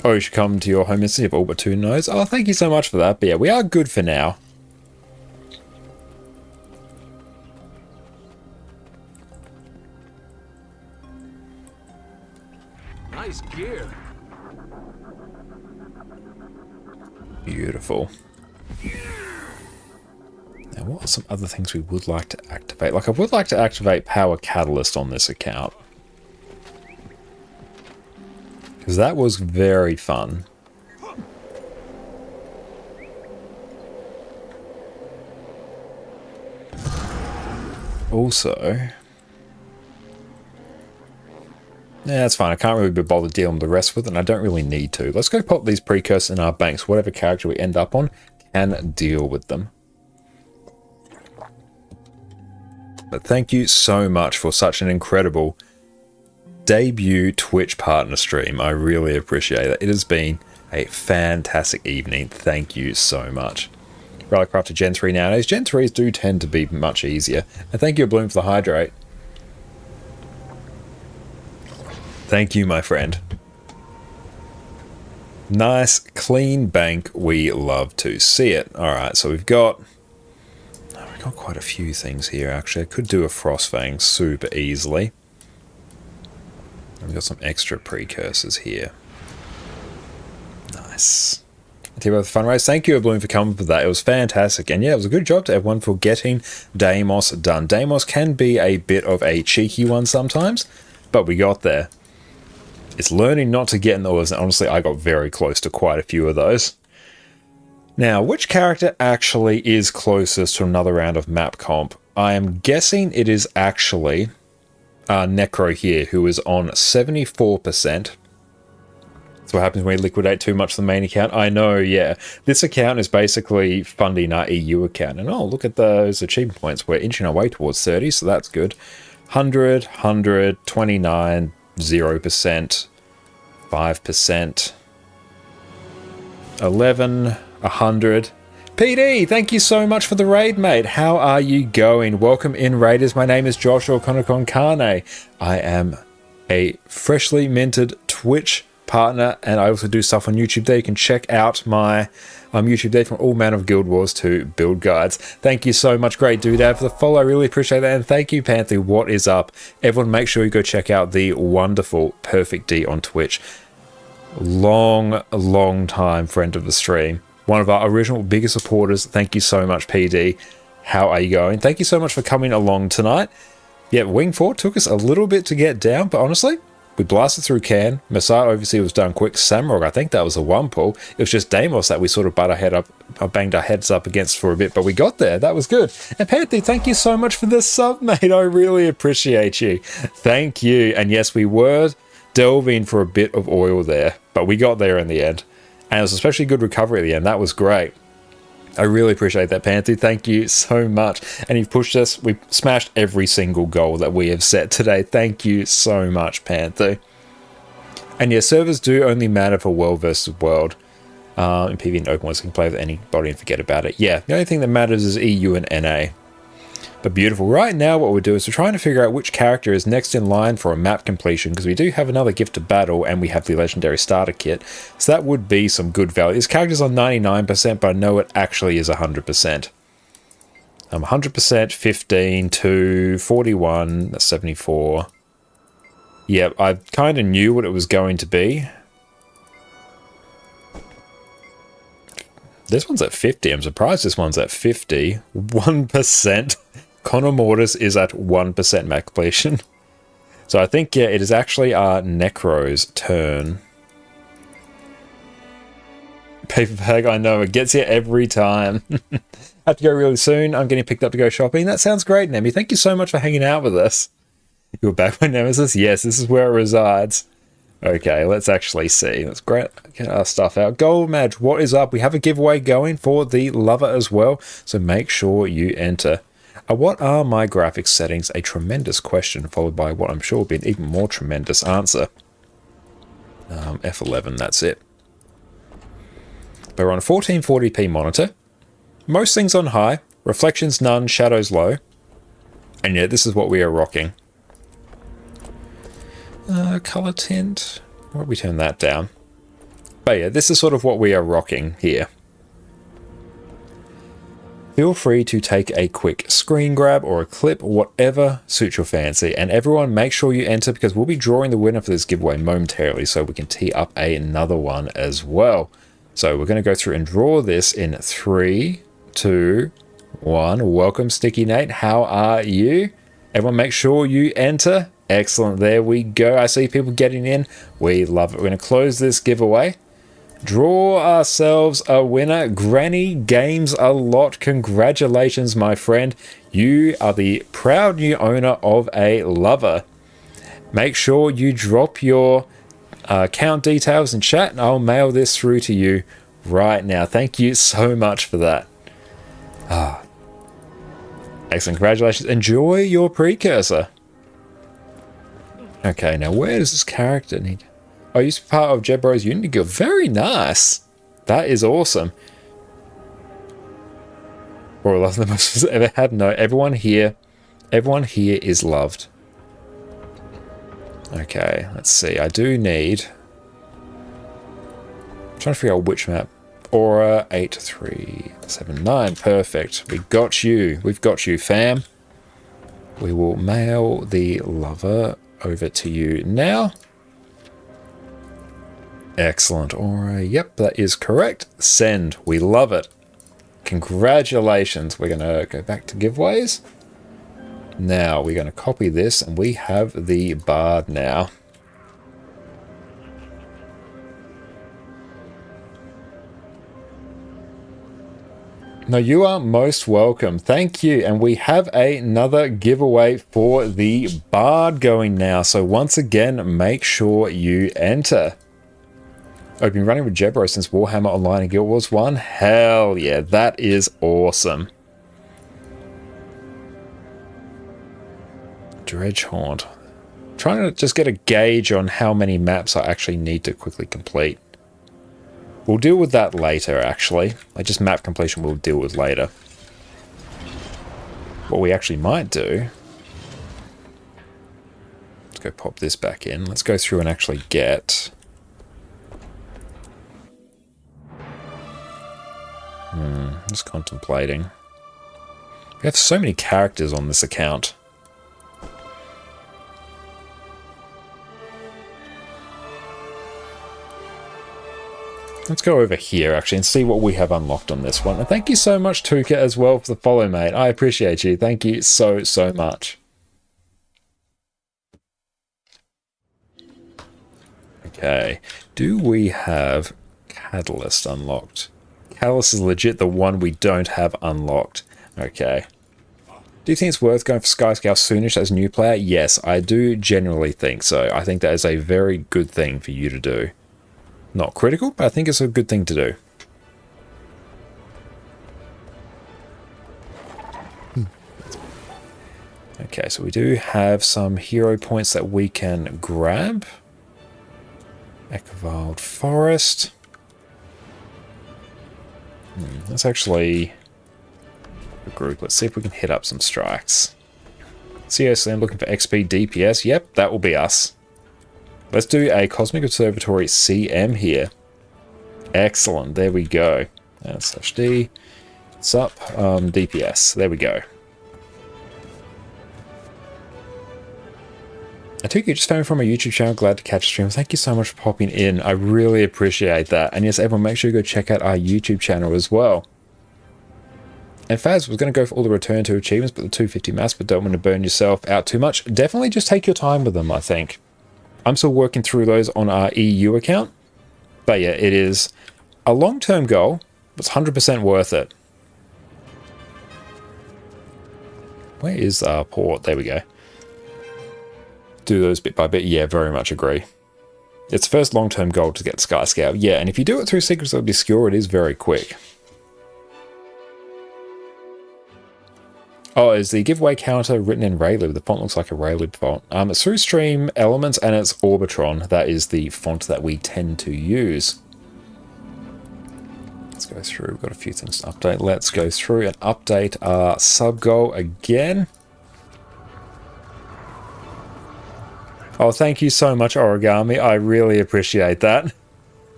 Oh, you should come to your home instance of all but 2 nodes. Oh, thank you so much for that. But yeah, we are good for now. Nice gear. Beautiful. Now, what are some other things we would like to activate? Like, I would like to activate Power Catalyst on this account. Because that was very fun. Also... yeah, that's fine. I can't really be bothered dealing with the rest with it, and I don't really need to. Let's go pop these precursors in our banks. Whatever character we end up on can deal with them. But thank you so much for such an incredible debut Twitch partner stream. I really appreciate it. It has been a fantastic evening. Thank you so much. Rallycraft Gen 3 nowadays. Gen 3s do tend to be much easier. And thank you, Bloom, for the hydrate. Thank you, my friend. Nice, clean bank. We love to see it. Alright, so we've got quite a few things here, actually. I could do a Frostfang super easily. We've got some extra precursors here. Nice. I'll tell you about the fundraise. Thank you, Bloom, for coming for that. It was fantastic. And yeah, it was a good job to everyone for getting Deimos done. Deimos can be a bit of a cheeky one sometimes, but we got there. It's learning not to get in those, and honestly, I got very close to quite a few of those. Now, which character actually is closest to another round of map comp? I am guessing it is actually Necro here, who is on 74%. That's what happens when we liquidate too much of the main account. I know, yeah. This account is basically funding our EU account. And oh, look at those achievement points. We're inching our way towards 30, so that's good. 100, 100, 29, 0%, 5%, 11, 100. PD, thank you so much for the raid, mate. How are you going? Welcome in, raiders. My name is Joshua Konokonkane. I am a freshly minted Twitch partner, and I also do stuff on YouTube there. You can check out my YouTube there, from all manner of Guild Wars to build guides. Thank you so much, Great Doodad, for the follow. I really appreciate that. And thank you, Panther. What is up? Everyone, make sure you go check out the wonderful Perfect D on Twitch. Long time friend of the stream. One of our original biggest supporters. Thank you so much, PD. how are you going? Thank you so much for coming along tonight. Yeah, Wing 4 took us a little bit to get down, but honestly, we blasted through Cairn. Messiah obviously was done quick. Samurog, I think that was a 1 pull. It was just Deimos that we sort of banged our heads up against for a bit, but we got there. That was good. And Panthy, thank you so much for the sub, mate. I really appreciate you. Thank you. And yes, we were delving for a bit of oil there, but we got there in the end. And it was especially good recovery at the end. That was great. I really appreciate that, Panthy. Thank you so much. And you've pushed us. We've smashed every single goal that we have set today. Thank you so much, Panthy. And yeah, servers do only matter for world versus world. In PvE and open worlds, you can play with anybody and forget about it. Yeah, the only thing that matters is EU and NA. But beautiful. Right now, what we're doing is we're trying to figure out which character is next in line for a map completion, because we do have another gift of battle and we have the legendary starter kit. So that would be some good value. This character's on 99%, but I know it actually is 100%. 100%, 15 to 41, that's 74. Yep, I kind of knew what it was going to be. This one's at 50. I'm surprised this one's at 50. 1%. Connor Mortis is at 1% map completion. So I think, yeah, it is actually our Necro's turn. Paper bag, I know, it gets you every time. I have to go really soon. I'm getting picked up to go shopping. That sounds great, Nemi. Thank you so much for hanging out with us. You're back with Nemesis? Yes, this is where it resides. Okay, let's actually see. Let's get our stuff out. Gold Madge, what is up? We have a giveaway going for the lover as well, so make sure you enter. What are my graphics settings? A tremendous question, followed by what I'm sure will be an even more tremendous answer. F11, that's it. But we're on a 1440p monitor. Most things on high. Reflections none, shadows low. And yeah, this is what we are rocking. Color tint. Why don't we turn that down? But yeah, this is sort of what we are rocking here. Feel free to take a quick screen grab or a clip, whatever suits your fancy. And everyone, make sure you enter, because we'll be drawing the winner for this giveaway momentarily, so we can tee up another one as well. So we're going to go through and draw this in 3, 2, 1. Welcome, Sticky Nate. How are you? Everyone, make sure you enter. Excellent. There we go. I see people getting in. We love it. We're going to close this giveaway. Draw ourselves a winner. Granny Games a Lot. Congratulations, my friend. You are the proud new owner of a lover. Make sure you drop your account details in chat, and I'll mail this through to you right now. Thank you so much for that. Excellent. Congratulations. Enjoy your precursor. Okay, now where does this character need... Oh, you used to be part of Jebro's Unity Guild. Very nice. That is awesome. Or love the most ever had. No, everyone here is loved. Okay, let's see. I do need... I'm trying to figure out which map. Aura 8379. Perfect. We got you. We've got you, fam. We will mail the lover over to you now. Excellent. Aura. Yep, that is correct. Send. We love it. Congratulations. We're going to go back to giveaways. Now we're going to copy this, and we have the Bard now. No, you are most welcome. Thank you. And we have another giveaway for the Bard going now. So once again, make sure you enter. I've been running with Jebro since Warhammer Online and Guild Wars 1. Hell yeah, that is awesome. Dredgehaunt. Trying to just get a gauge on how many maps I actually need to quickly complete. We'll deal with that later, actually. Like, just map completion we'll deal with later. What we actually might do... Let's go pop this back in. Let's go through and actually get... just contemplating. We have so many characters on this account. Let's go over here, actually, and see what we have unlocked on this one. And thank you so much, Tuka, as well, for the follow, mate. I appreciate you. Thank you so, so much. Okay. Do we have Catalyst unlocked? Catalyst is legit the one we don't have unlocked. Okay. Do you think it's worth going for Skyscale soonish as a new player? Yes, I do genuinely think so. I think that is a very good thing for you to do. Not critical, but I think it's a good thing to do. Okay, so we do have some hero points that we can grab. Echowild Forest. Let's actually a group. Let's see if we can hit up some strikes. CO Slim looking for XP DPS. Yep, that will be us. Let's do a Cosmic Observatory CM here. Excellent. There we go. Slash D. What's up? DPS. There we go. I took you just found from my YouTube channel. Glad to catch a stream. Thank you so much for popping in. I really appreciate that. And yes, everyone, make sure you go check out our YouTube channel as well. And Faz was going to go for all the return to achievements, but the 250 mass, but don't want to burn yourself out too much. Definitely just take your time with them, I think. I'm still working through those on our EU account. But yeah, it is a long-term goal. It's 100% worth it. Where is our port? There we go. Do those bit by bit. Yeah, very much agree. It's the first long-term goal to get Skyscale. Yeah, and if you do it through Secrets of Obscure, it is very quick. Oh, is the giveaway counter written in Raylib? The font looks like a Raylib font. It's through Stream Elements and it's Orbitron. That is the font that we tend to use. Let's go through. We've got a few things to update. Let's go through and update our sub goal again. Oh, thank you so much, Origami. I really appreciate that.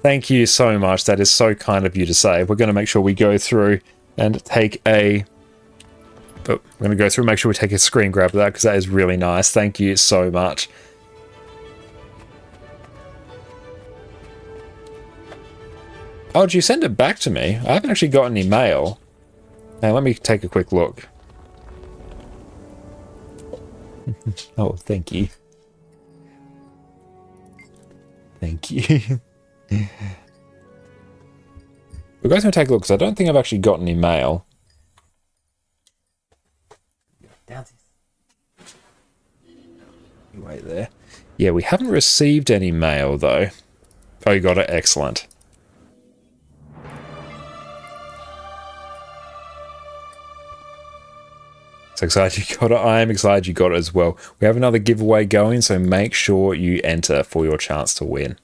Thank you so much. That is so kind of you to say. We're going to make sure we go through and take a... But we're going to go through and make sure we take a screen grab of that because that is really nice. Thank you so much. Oh, did you send it back to me? I haven't actually got any mail. Now, let me take a quick look. Oh, thank you. Thank you. We're going to take a look because I don't think I've actually got any mail. Wait there. Yeah, we haven't received any mail though. Oh, you got it. Excellent. So excited you got it. I am excited you got it as well. We have another giveaway going, so make sure you enter for your chance to win.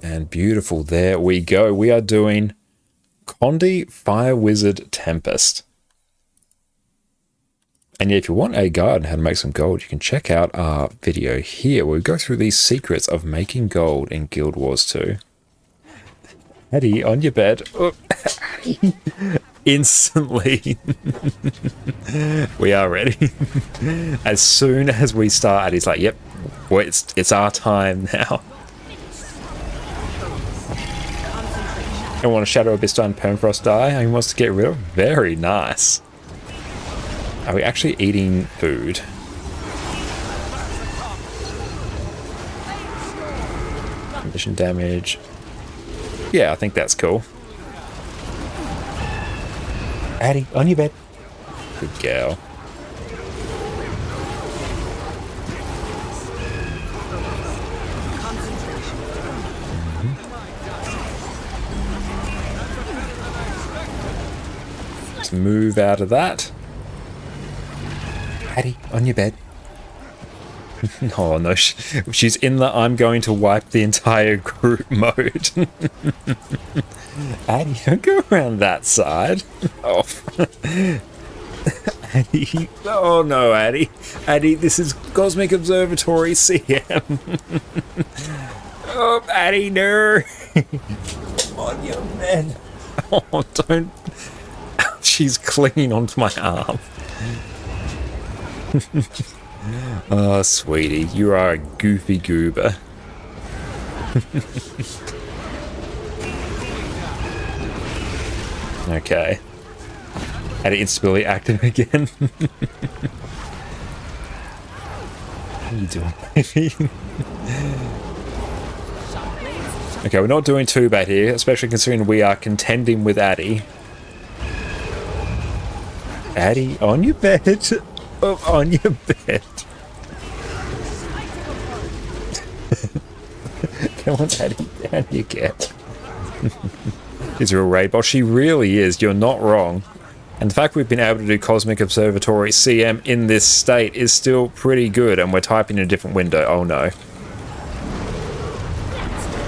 And beautiful. There we go. We are doing Condi Fire Wizard Tempest. And yeah, if you want a guide on how to make some gold, you can check out our video here where we go through these secrets of making gold in Guild Wars 2. Eddie, on your bed. Oh, instantly. We are ready. As soon as we start, Eddie's like, yep, well, it's our time now. I want a Shadow Abyss and Permafrost die. He wants to get rid of. Very nice. Are we actually eating food? Condition damage. Yeah, I think that's cool. Addie, on your bed. Good girl. Let's move out of that. Addie, on your bed. Oh no, she's in the I'm going to wipe the entire group mode. Addie, don't go around that side. Oh. Addie, oh no, Addie. Addie, this is Cosmic Observatory CM. Oh, Addie, no. Come on, your man. Oh, don't. She's clinging onto my arm. Oh, sweetie, you are a goofy goober. Okay. Had instability active again. What are you doing, baby? Okay, we're not doing too bad here, especially considering we are contending with Addy. Addy, on your bed. Oh, on your bed. Come on, Addy, down you get. She's a real raid boss. She really is. You're not wrong. And the fact we've been able to do Cosmic Observatory CM in this state is still pretty good, and we're typing in a different window. Oh no.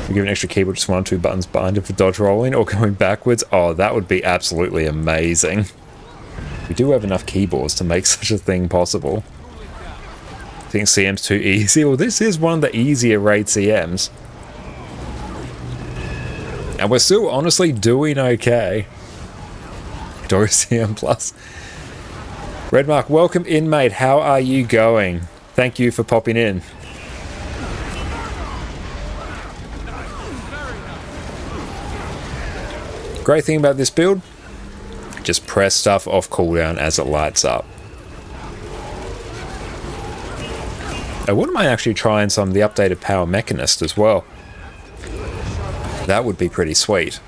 We give an extra keyboard, just 1 or 2 buttons behind for dodge rolling or going backwards. Oh, that would be absolutely amazing. We do have enough keyboards to make such a thing possible. I think CM's too easy. Well, this is one of the easier raid CMs. And we're still honestly doing okay. Doris CM Plus. Redmark, welcome in, mate. How are you going? Thank you for popping in. Great thing about this build, just press stuff off cooldown as it lights up. I wouldn't mind actually trying some of the updated Power Mechanist as well. That would be pretty sweet.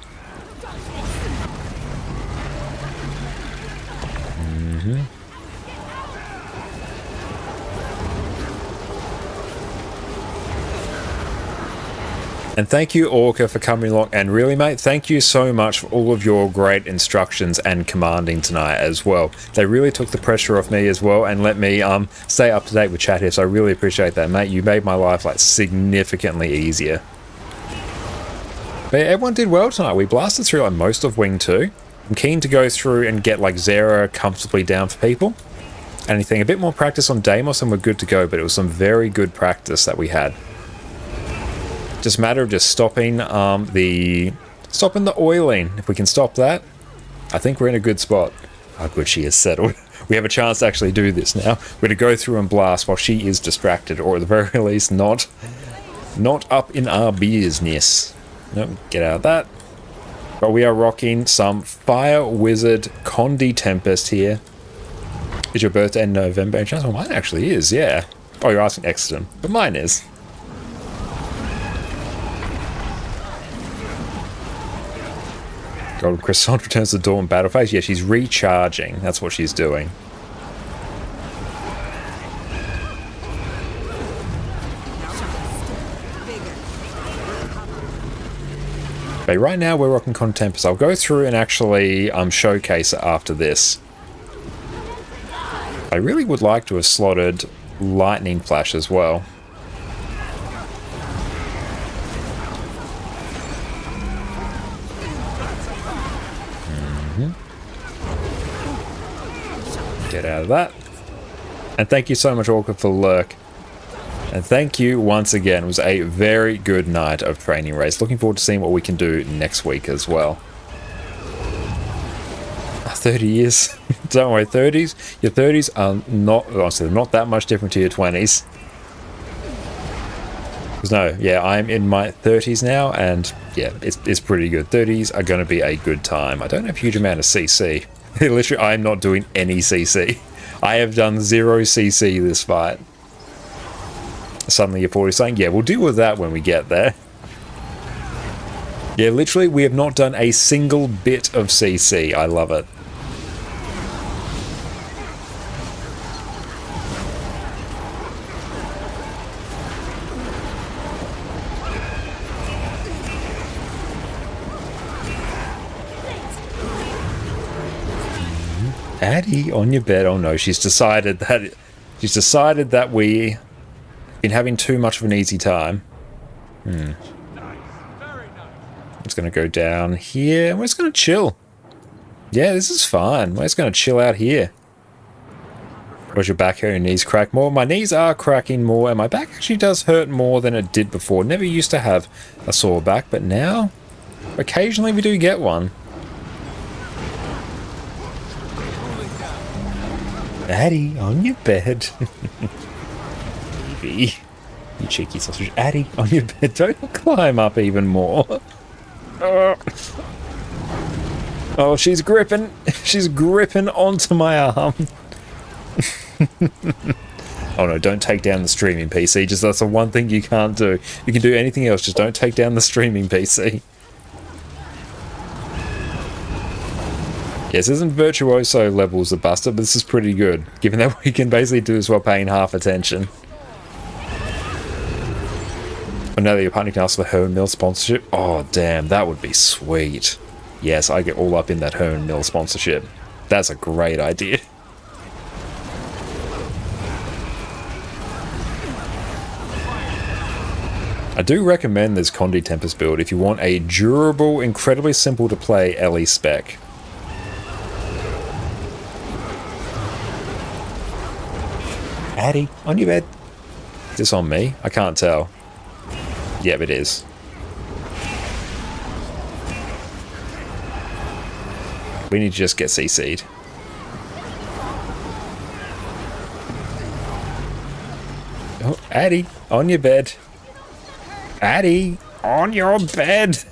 And thank you, Orca, for coming along. And really, mate, thank you so much for all of your great instructions and commanding tonight as well. They really took the pressure off me as well and let me stay up to date with chat here. So I really appreciate that, mate. You made my life like significantly easier. But yeah, everyone did well tonight. We blasted through like most of Wing 2. I'm keen to go through and get like Zera comfortably down for people. Anything, a bit more practice on Deimos and we're good to go. But it was some very good practice that we had. Just a matter of just stopping the oiling. If we can stop that, I think we're in a good spot. How good she is settled. We have a chance to actually do this now. We're going to go through and blast while she is distracted, or at the very least not up in our business. Nope, get out of that. But we are rocking some Fire Wizard Condi Tempest here. Is your birthday in November? Well, mine actually is, yeah. Oh, you're asking Exeter, but mine is. Golden Croissant returns to Dawn battle phase. Yeah, she's recharging. That's what she's doing. Okay, right now we're rocking Contempus. I'll go through and actually showcase it after this. I really would like to have slotted Lightning Flash as well. Get out of that. And thank you so much, Orca, for the lurk. And thank you once again. It was a very good night of training race. Looking forward to seeing what we can do next week as well. 30 years. Don't worry, 30s. Your 30s are not, honestly, they're not that much different to your 20s. Because no, yeah, I'm in my 30s now, and yeah, it's pretty good. 30s are going to be a good time. I don't have a huge amount of CC. Literally, I'm not doing any CC. I have done 0 CC this fight. Suddenly you're 40 saying, yeah, we'll deal with that when we get there. Yeah, literally, we have not done a single bit of CC. I love it. Addy on your bed. Oh no, she's decided that we've been having too much of an easy time. I'm just gonna go down here and we're just gonna chill. Yeah, this is fine. We're just gonna chill out here. Was your back hurt, your knees crack more? My knees are cracking more, and my back actually does hurt more than it did before. Never used to have a sore back, but now occasionally we do get one. Addy, on your bed. baby. You cheeky sausage. Addie, on your bed. Don't climb up even more. Oh, she's gripping. She's gripping onto my arm. Oh no, don't take down the streaming PC. Just that's the one thing you can't do. You can do anything else, just don't take down the streaming PC. Yes, this isn't virtuoso levels of Buster, but this is pretty good, given that we can basically do this while paying half attention. Oh, now that your partner can ask for Herman Mill sponsorship. Oh, damn, that would be sweet. Yes, I get all up in that Herman Mill sponsorship. That's a great idea. I do recommend this Condi Tempest build if you want a durable, incredibly simple to play Ellie spec. Addie, on your bed. Is this on me? I can't tell. Yep, it is. We need to just get CC'd. Oh, Addie, on your bed. Addie, on your bed.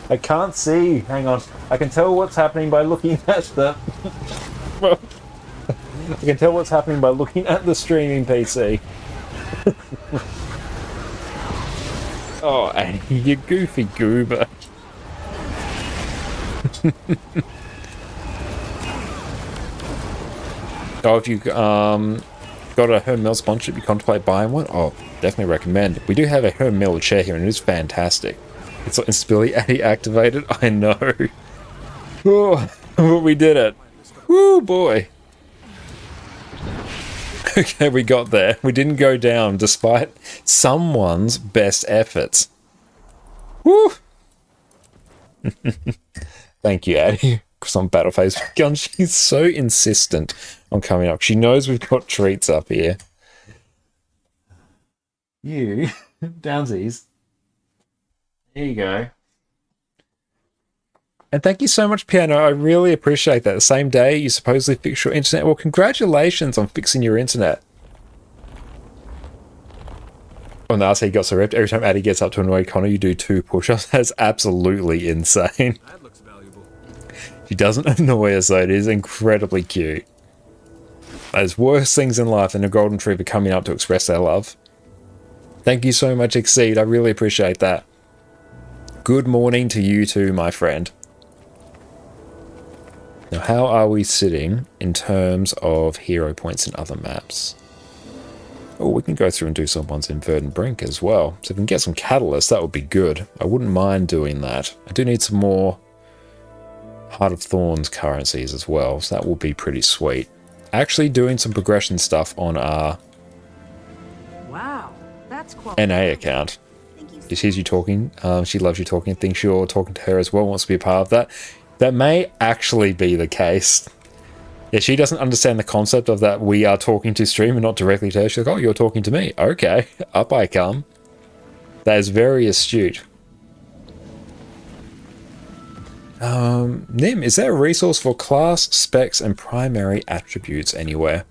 I can't see. Hang on. I can tell what's happening by looking at the... I can tell what's happening by looking at the streaming PC. Oh, Addie, you goofy goober. Oh, if you got a Herman Mill sponsorship, you contemplate buying one? Oh, definitely recommend. We do have a Herman Mill chair here, and it is fantastic. It's instability Addie activated. I know. Oh, we did it. Woo, boy. Okay, we got there. We didn't go down despite someone's best efforts. Woo! Thank you, Addie. Because on Battle Phase Gun, she's so insistent on coming up. She knows we've got treats up here. You, downsies. There you go. And thank you so much, Piano. I really appreciate that. The same day you supposedly fix your internet. Well, congratulations on fixing your internet. On the RC got so ripped. Every time Addie gets up to annoy Connor, you do 2 push-ups. That's absolutely insane. That looks valuable. She doesn't annoy us though. It is incredibly cute. There's worse things in life than a golden retriever coming up to express their love. Thank you so much, Exceed. I really appreciate that. Good morning to you too, my friend. Now, how are we sitting in terms of hero points in other maps? Oh, we can go through and do some ones in Verdant Brink as well. So if we can get some catalysts, that would be good. I wouldn't mind doing that. I do need some more Heart of Thorns currencies as well, so that will be pretty sweet. Actually doing some progression stuff on our That's NA account. She hears you talking. She loves you talking. Thinks you're talking to her as well. Wants to be a part of that. That may actually be the case. Yeah, she doesn't understand the concept of that we are talking to stream and not directly to her. She's like, oh, you're talking to me. Okay, up I come. That is very astute. Nim, is there a resource for class, specs, and primary attributes anywhere?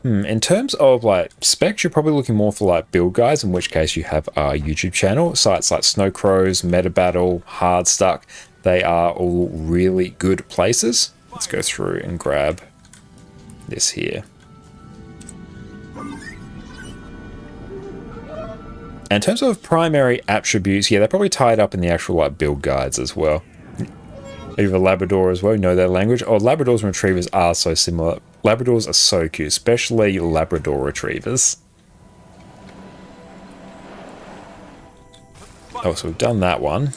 In terms of like specs, you're probably looking more for like build guides, in which case you have our YouTube channel. Sites like Snowcrows, MetaBattle, Hardstuck, they are all really good places. Let's go through and grab this here. And in terms of primary attributes, yeah, they're probably tied up in the actual like build guides as well. You have a Labrador as well, you know their language. Oh, Labradors and Retrievers are so similar. Labradors are so cute, especially Labrador Retrievers. Oh, so we've done that one.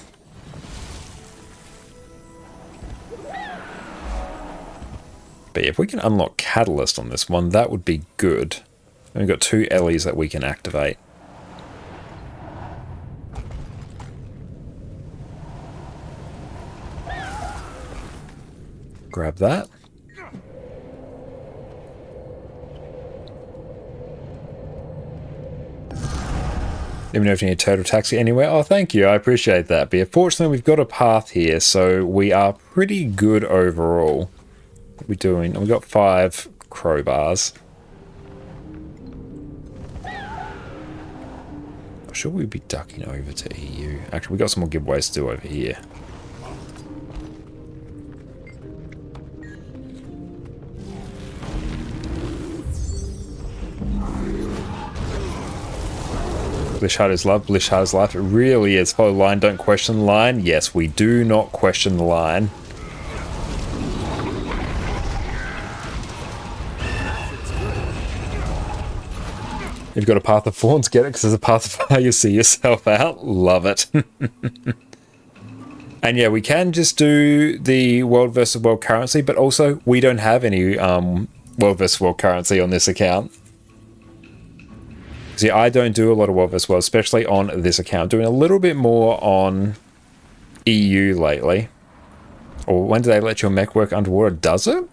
But if we can unlock Catalyst on this one, that would be good. And we've got 2 Ellies that we can activate. Grab that. Let me know if you need a turtle taxi anywhere. Oh, thank you. I appreciate that. But unfortunately, we've got a path here, so we are pretty good overall. What are we doing? We've got 5 crowbars. Should we be ducking over to EU? Actually, we got some more giveaways to do over here. Blishard is love, Blishard is life. It really is. Follow the line, don't question the line. Yes, we do not question the line. If you've got a Path of Thorns, get it, because there's a path of how you see yourself out. Love it. And yeah, we can just do the world versus world currency, but also we don't have any world versus world currency on this account. See, I don't do a lot of world versus world, especially on this account. Doing a little bit more on EU lately. Or when do they let your mech work underwater? Does it?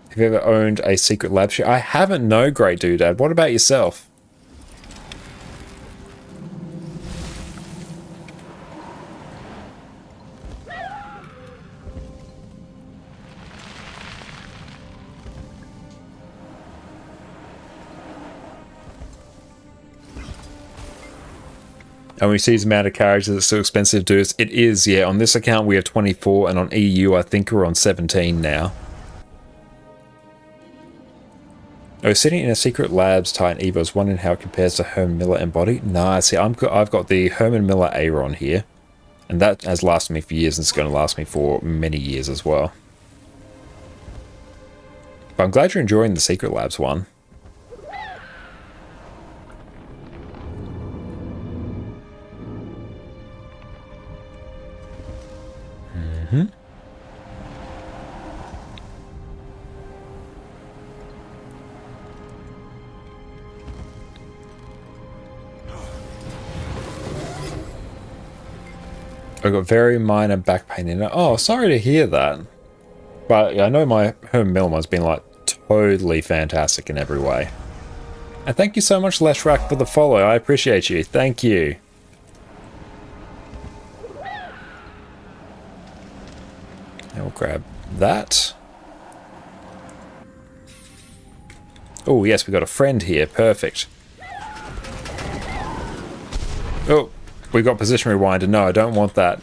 Have you ever owned a secret lab share? I haven't, no, Great Doodad. What about yourself? And we see the amount of characters that's so expensive to do this. It is, yeah. On this account we have 24, and on EU I think we're on 17 now. Oh, sitting in a secret labs Titan Evo, I was wondering how it compares to Herman Miller Embody. Nah, see, I've got the Herman Miller Aeron here, and that has lasted me for years, and it's going to last me for many years as well. But I'm glad you're enjoying the secret labs one. I got very minor back pain in it. Oh, sorry to hear that. But yeah, I know my Herman Miller one's been like totally fantastic in every way. And thank you so much, Leshrak, for the follow. I appreciate you. Thank you. And we'll grab that. Oh, yes, we got a friend here. Perfect. Oh. We got position rewinder. No, I don't want that.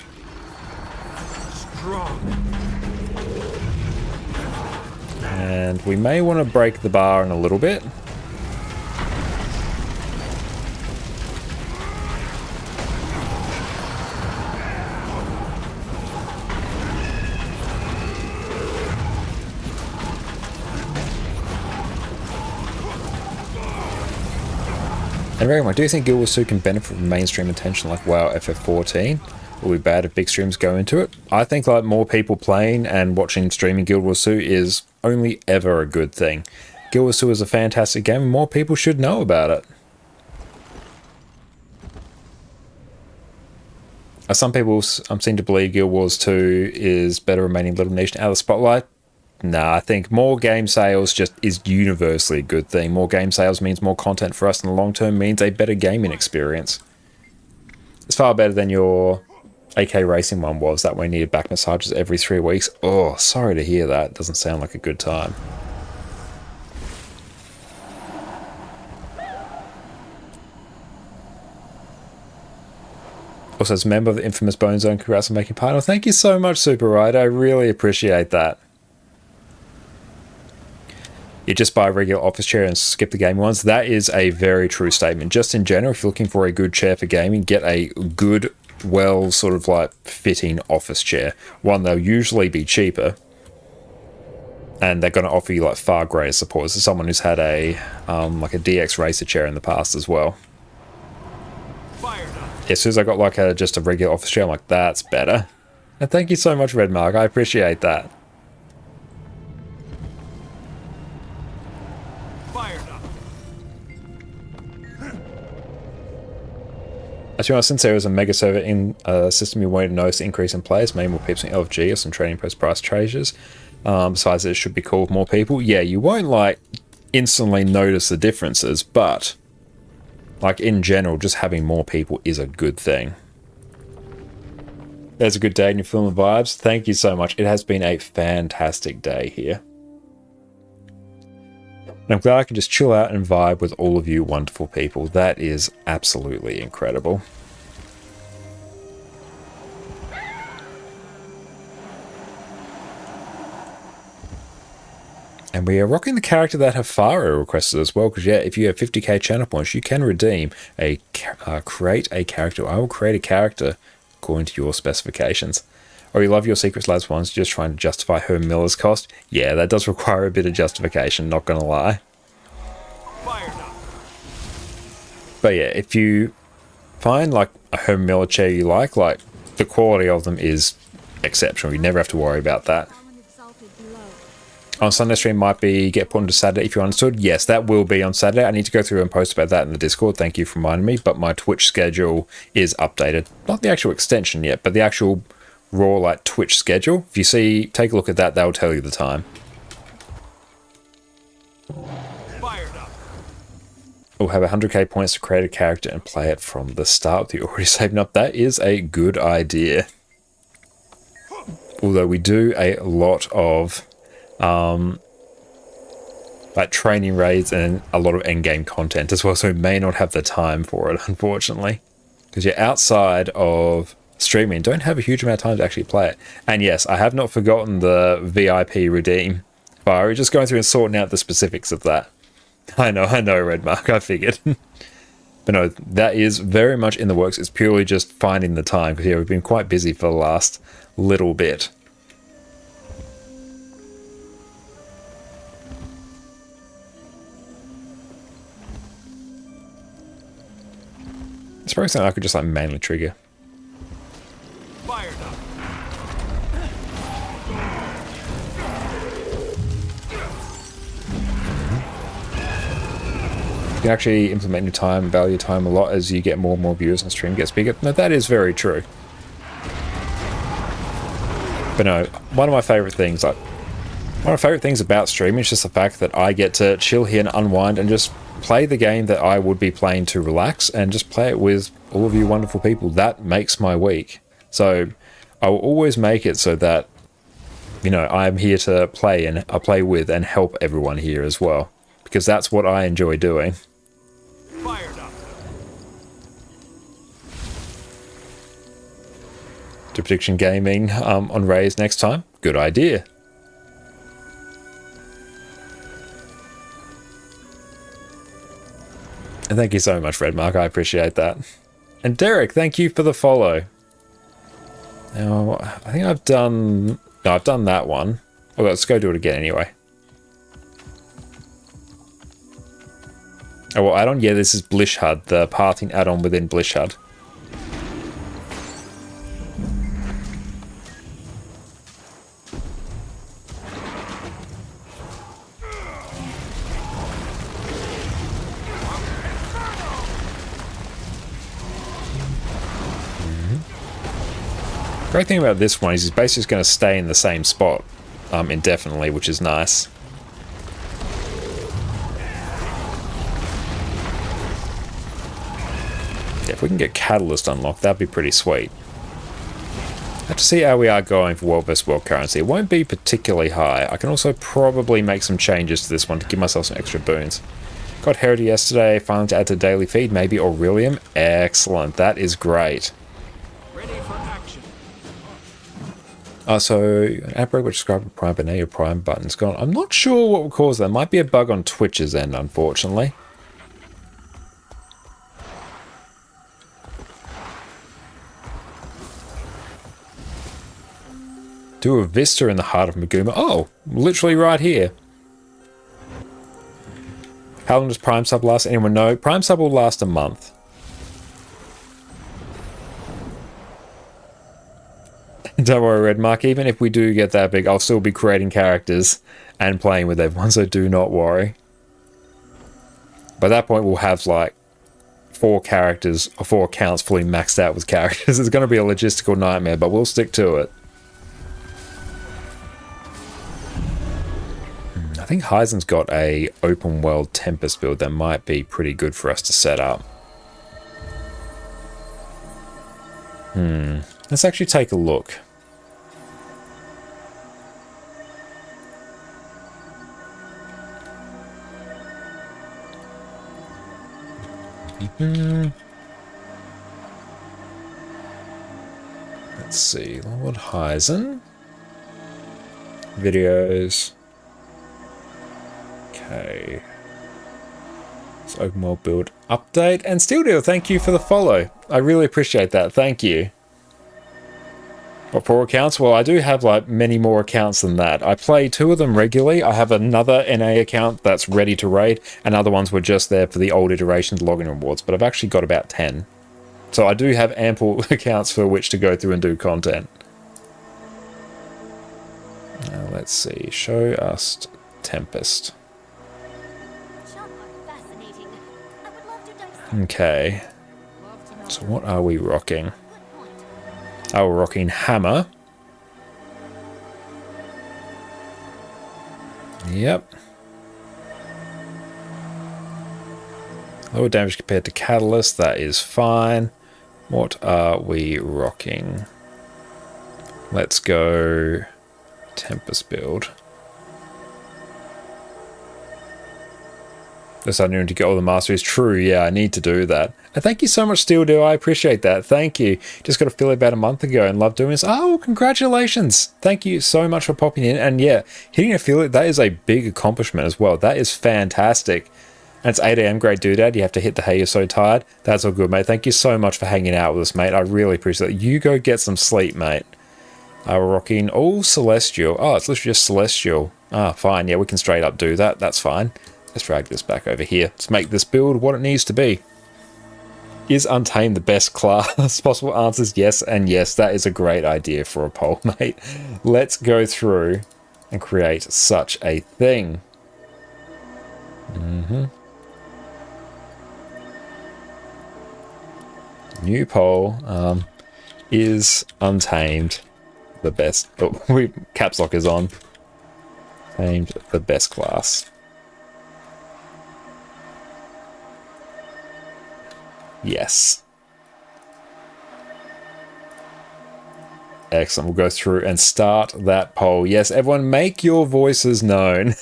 And we may want to break the bar in a little bit. And very much, do you think Guild Wars 2 can benefit from mainstream attention like WoW FF14? Will be bad if big streams go into it? I think like more people playing and watching streaming Guild Wars 2 is only ever a good thing. Guild Wars 2 is a fantastic game and more people should know about it. Some people seem to believe Guild Wars 2 is better remaining little niche out of the spotlight. Nah, I think more game sales just is universally a good thing. More game sales means more content for us in the long term, means a better gaming experience. It's far better than your AK Racing one was, that we needed back massages every 3 weeks. Oh, sorry to hear that. Doesn't sound like a good time. Also, as a member of the infamous Bone Zone, congrats on making part. Oh, thank you so much, Super Rider. I really appreciate that. You just buy a regular office chair and skip the gaming ones. That is a very true statement. Just in general, if you're looking for a good chair for gaming, get a good, well, sort of like fitting office chair. One, they'll usually be cheaper, and they're going to offer you like far greater support. This is someone who's had a like a DX Racer chair in the past as well. As soon as I got like just a regular office chair, I'm like, that's better. And thank you so much, Red Mark. I appreciate that. Actually, since there was a mega server in a system, you wanted to notice the increase in players, maybe more people in LFG or some trading post price changes. Besides, it should be cool with more people. Yeah, you won't like instantly notice the differences, but like in general, just having more people is a good thing. There's a good day and you're feeling the vibes. Thank you so much. It has been a fantastic day here. And I'm glad I can just chill out and vibe with all of you wonderful people. That is absolutely incredible. And we are rocking the character that Hafaro requested as well, because yeah, if you have 50k channel points, you can redeem a create a character. I will create a character according to your specifications. Or you love your Secrets Labs ones, just trying to justify her Miller's cost. Yeah, that does require a bit of justification, not gonna lie. But yeah, if you find like a Herman Miller chair you like the quality of them is exceptional. You never have to worry about that. On Sunday stream might be get put into Saturday if you understood. Yes, that will be on Saturday. I need to go through and post about that in the Discord. Thank you for reminding me. But my Twitch schedule is updated. Not the actual extension yet, but the actual raw like Twitch schedule. If you see, take a look at that. That will tell you the time. We'll have 100k points to create a character and play it from the start. You're already saving up. That is a good idea. Although we do a lot of like training raids and a lot of endgame content as well, so we may not have the time for it, unfortunately, because you're outside of streaming, don't have a huge amount of time to actually play it. And yes, I have not forgotten the VIP redeem. We're just going through and sorting out the specifics of that. I know, Red Mark, I figured. But no, that is very much in the works. It's purely just finding the time, because yeah, we've been quite busy for the last little bit. It's probably something I could just like manually trigger. Fired up. You can actually implement your time, value time a lot as you get more and more viewers and stream gets bigger. No, that is very true. But no, one of my favorite things about streaming is just the fact that I get to chill here and unwind and just play the game that I would be playing to relax and just play it with all of you wonderful people. That makes my week. So I will always make it so that, you know, I'm here to play and play with and help everyone here as well, because that's what I enjoy doing. Fired up. To Prediction Gaming on Rays next time. Good idea. And thank you so much, Red Mark. I appreciate that. And Derek, thank you for the follow. Now, I think I've done... No, I've done that one. Well, let's go do it again anyway. Oh, well, add-on? Yeah, this is Blishhud, the pathing add-on within Blishhud. Great thing about this one is he's basically just going to stay in the same spot indefinitely, which is nice. Yeah, if we can get Catalyst unlocked, that'd be pretty sweet. Have to see how we are going for World vs. World currency. It won't be particularly high. I can also probably make some changes to this one to give myself some extra boons. Got Heritage yesterday, finally to add to daily feed, maybe Aurelium. Excellent, that is great. So, an outbreak which described a Prime, but now your Prime button's gone. I'm not sure what will cause that. Might be a bug on Twitch's end, unfortunately. Do a Vista in the heart of Maguma. Oh, literally right here. How long does Prime Sub last? Anyone know? Prime Sub will last a month. Don't worry, Red Mark, even if we do get that big, I'll still be creating characters and playing with everyone, so do not worry. By that point, we'll have like 4 characters, or 4 accounts fully maxed out with characters. It's going to be a logistical nightmare, but we'll stick to it. I I think Heisen's got a open world Tempest build that might be pretty good for us to set up. Let's actually take a look. Let's see, Lord Heisen. Videos. Okay. It's open world build update. And Steel Deal, thank you for the follow. I really appreciate that. Thank you. What, 4 accounts? Well, I do have like many more accounts than that. I play 2 of them regularly. I have another NA account that's ready to raid, and other ones were just there for the old iterations login rewards, but I've actually got about 10. So I do have ample accounts for which to go through and do content. Now let's see. Show us Tempest. Okay. So what are we rocking? Oh, we're rocking Hammer. Yep. Lower damage compared to Catalyst, that is fine. What are we rocking? Let's go Tempest build. Yes, I need to get all the masteries. True, yeah, I need to do that. And thank you so much, Steel Deal. I appreciate that. Thank you. Just got affiliate about a month ago and love doing this. Oh, congratulations. Thank you so much for popping in. And yeah, hitting affiliate, that is a big accomplishment as well. That is fantastic. And it's 8 AM, great doodad. You have to hit the hey, you're so tired. That's all good, mate. Thank you so much for hanging out with us, mate. I really appreciate it. You go get some sleep, mate. We're rocking all Celestial. Oh, it's literally just Celestial. Ah, fine. Yeah, we can straight up do that. That's fine. Let's drag this back over here. Let's make this build what it needs to be. Is Untamed the best class? Possible answers yes and yes. That is a great idea for a poll, mate. Let's go through and create such a thing. New poll. Is Untamed the best? Oh, caps lock is on. Untamed the best class. Yes. Excellent. We'll go through and start that poll. Yes, everyone make your voices known.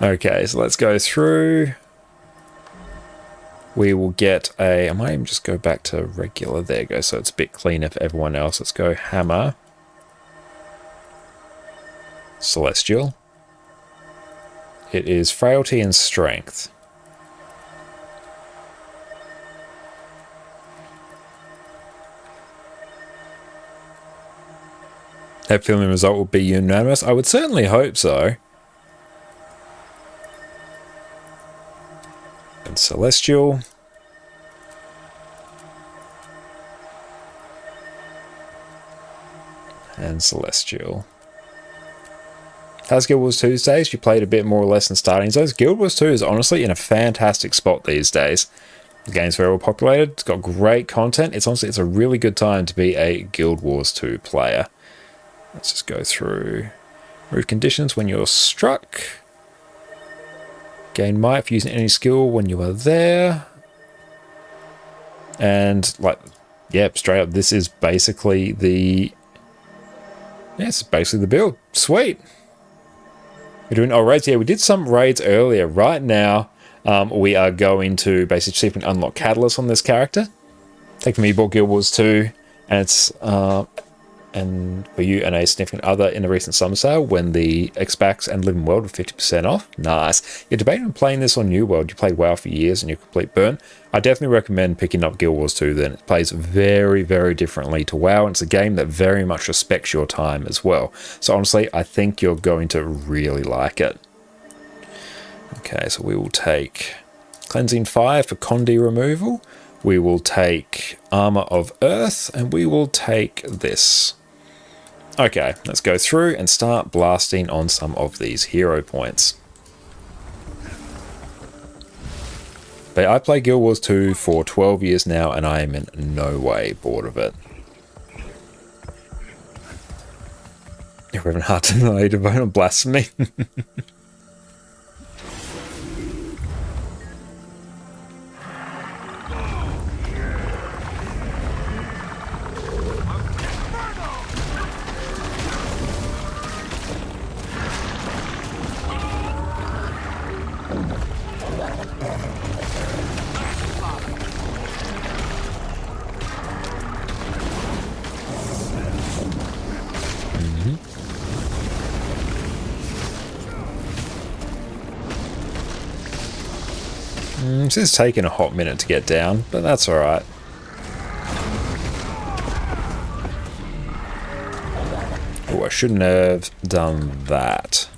Okay, so let's go through. We will get a... I might even just go back to regular. There you go. So it's a bit cleaner for everyone else. Let's go Hammer. Celestial. It is Frailty and Strength. Hopefully the result will be unanimous. I would certainly hope so. And Celestial. And Celestial. How's Guild Wars 2 days? You played a bit more or less in starting zones. Guild Wars 2 is honestly in a fantastic spot these days. The game's very well populated. It's got great content. It's honestly, it's a really good time to be a Guild Wars 2 player. Let's just go through. Remove conditions when you're struck. Gain might for using any skill when you are there. And like, yeah, straight up, this is basically the... Yeah, it's basically the build. Sweet. We're doing raids. Yeah, we did some raids earlier. Right now, we are going to basically see if we can unlock Catalyst on this character. Take from me, bought Guild Wars 2, and it's... and for you and a significant other in the recent summer sale when the X-Backs and Living World were 50% off. Nice. You're debating on playing this on New World. You played WoW for years and you're complete burn. I definitely recommend picking up Guild Wars 2 then. It plays very, very differently to WoW, and it's a game that very much respects your time as well. So honestly, I think you're going to really like it. Okay, so we will take Cleansing Fire for Condi removal. We will take Armor of Earth, and we will take this. Okay, let's go through and start blasting on some of these hero points. But I play Guild Wars 2 for 12 years now, and I am in no way bored of it. You're even hard to know to vote on blasphemy. This is taking a hot minute to get down, but that's alright. Oh, I shouldn't have done that.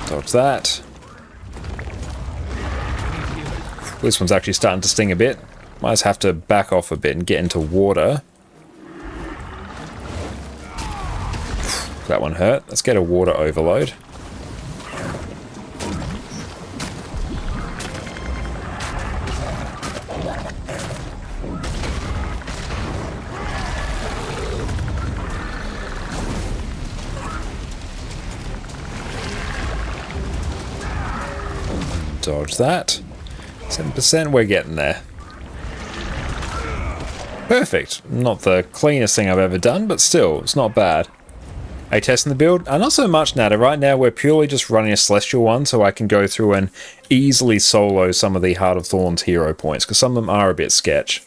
Dodge that. This one's actually starting to sting a bit. Might just have to back off a bit and get into water. That one hurt. Let's get a water overload. Dodge that. 7%, we're getting there. Perfect. Not the cleanest thing I've ever done, but still, it's not bad. A test in the build? Not so much, Nada. Right now, we're purely just running a Celestial one, so I can go through and easily solo some of the Heart of Thorns hero points, because some of them are a bit sketch.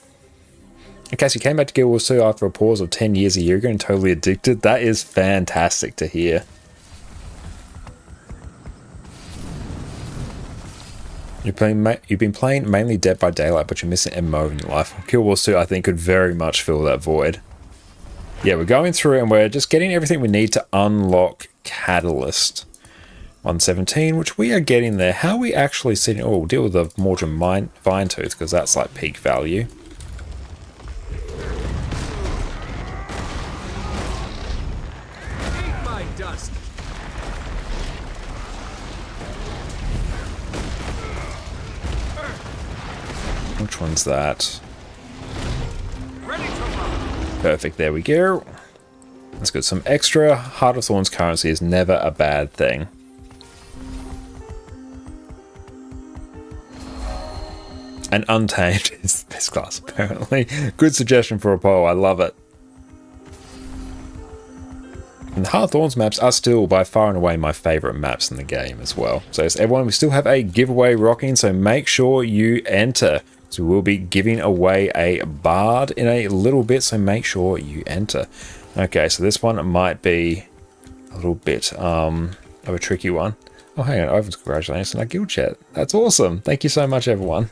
In case you came back to Guild Wars 2 after a pause of 10 years a year ago and totally addicted, that is fantastic to hear. You've been playing mainly Dead by Daylight, but you're missing MMO in your life. Guild Wars 2, I think, could very much fill that void. Yeah, we're going through and we're just getting everything we need to unlock Catalyst. 117, which we are getting there. How are we actually sitting? Oh, we'll deal with the Mordrim Vinetooth, because that's like peak value. Eat my dust. Which one's that? Perfect, there we go. Let's get some extra. Heart of Thorns currency is never a bad thing. And Untamed is the best class, apparently. Good suggestion for a poll, I love it. And the Heart of Thorns maps are still by far and away my favourite maps in the game as well. So yes, everyone, we still have a giveaway rocking, so make sure you enter. So we will be giving away a Bard in a little bit, so make sure you enter. Okay, so this one might be a little bit of a tricky one. Oh, hang on, Ivan's congratulations on our guild chat. That's awesome. Thank you so much, everyone.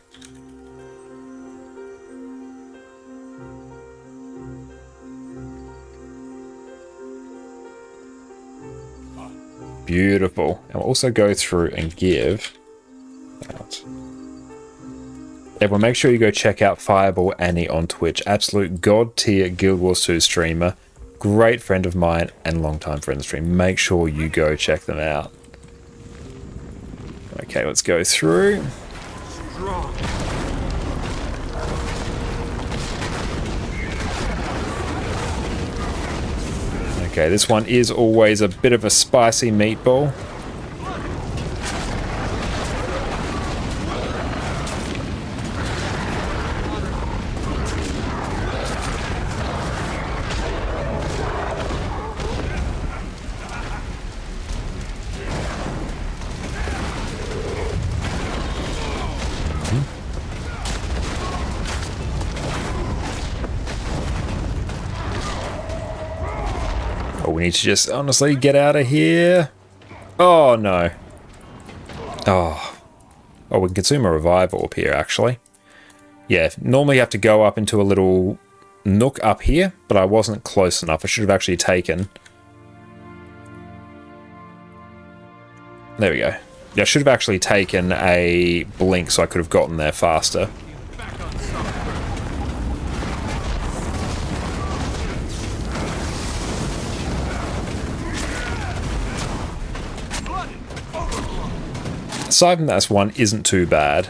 Beautiful. And we'll also go through and give out. Everyone, make sure you go check out Fireball Annie on Twitch. Absolute god tier Guild Wars 2 streamer. Great friend of mine and longtime friend of the stream. Make sure you go check them out. Okay, let's go through. Okay, this one is always a bit of a spicy meatball. We need to just honestly get out of here. Oh no. Oh, we can consume a revive orb here actually. Yeah, normally you have to go up into a little nook up here, but I wasn't close enough. I should have actually taken. There we go. Yeah, I should have actually taken a blink so I could have gotten there faster. Aside from that, one isn't too bad.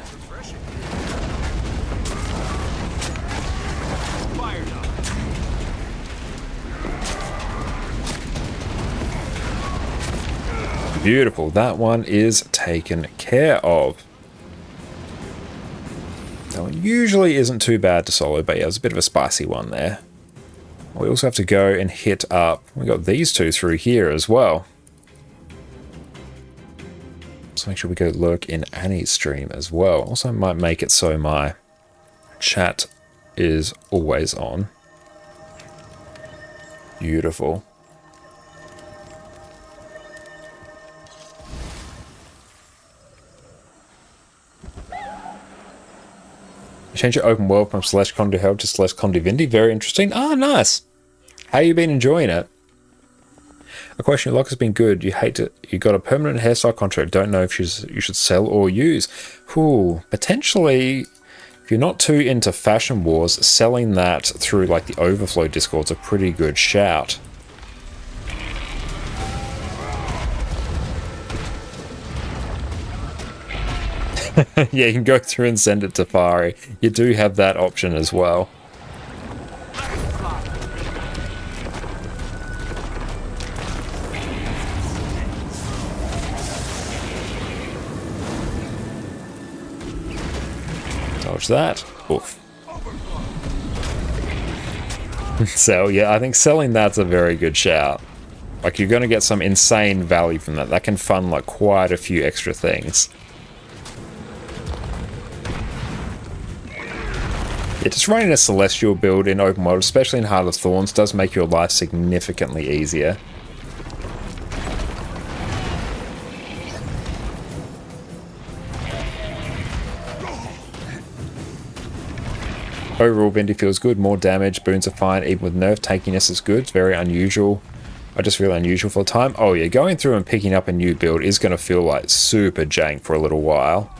Beautiful. That one is taken care of. That one usually isn't too bad to solo, but yeah, it's a bit of a spicy one there. We also have to go and hit up. We got these two through here as well. So make sure we go lurk in Annie's stream as well. Also might make it so my chat is always on. Beautiful. Change your open world from /Con to Hell to /Con Divinity. Very interesting. Ah, nice. How you been enjoying it? A question, your luck has been good. You got a permanent hairstyle contract. Don't know if you should sell or use. Ooh, potentially, if you're not too into Fashion Wars, selling that through like the Overflow Discord's a pretty good shout. Yeah, you can go through and send it to Fari. You do have that option as well. Dodge that. Oof. So yeah, I think selling that's a very good shout. Like, you're going to get some insane value from that. That can fund like quite a few extra things. Yeah, just running a Celestial build in open world, especially in Heart of Thorns, does make your life significantly easier. Overall, Bendy feels good. More damage, boons are fine, even with nerf. Tankiness is good. It's very unusual. I just feel unusual for the time. Oh yeah, going through and picking up a new build is going to feel like super jank for a little while.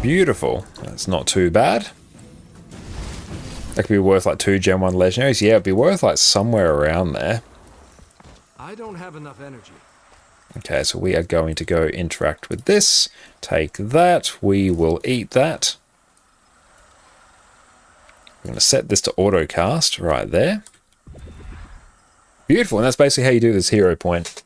Beautiful. That's not too bad. That could be worth like 2 Gen 1 legendaries. Yeah, it'd be worth like somewhere around there. I don't have enough energy. Okay, so we are going to go interact with this. Take that. We will eat that. I'm going to set this to auto cast right there. Beautiful, and that's basically how you do this hero point.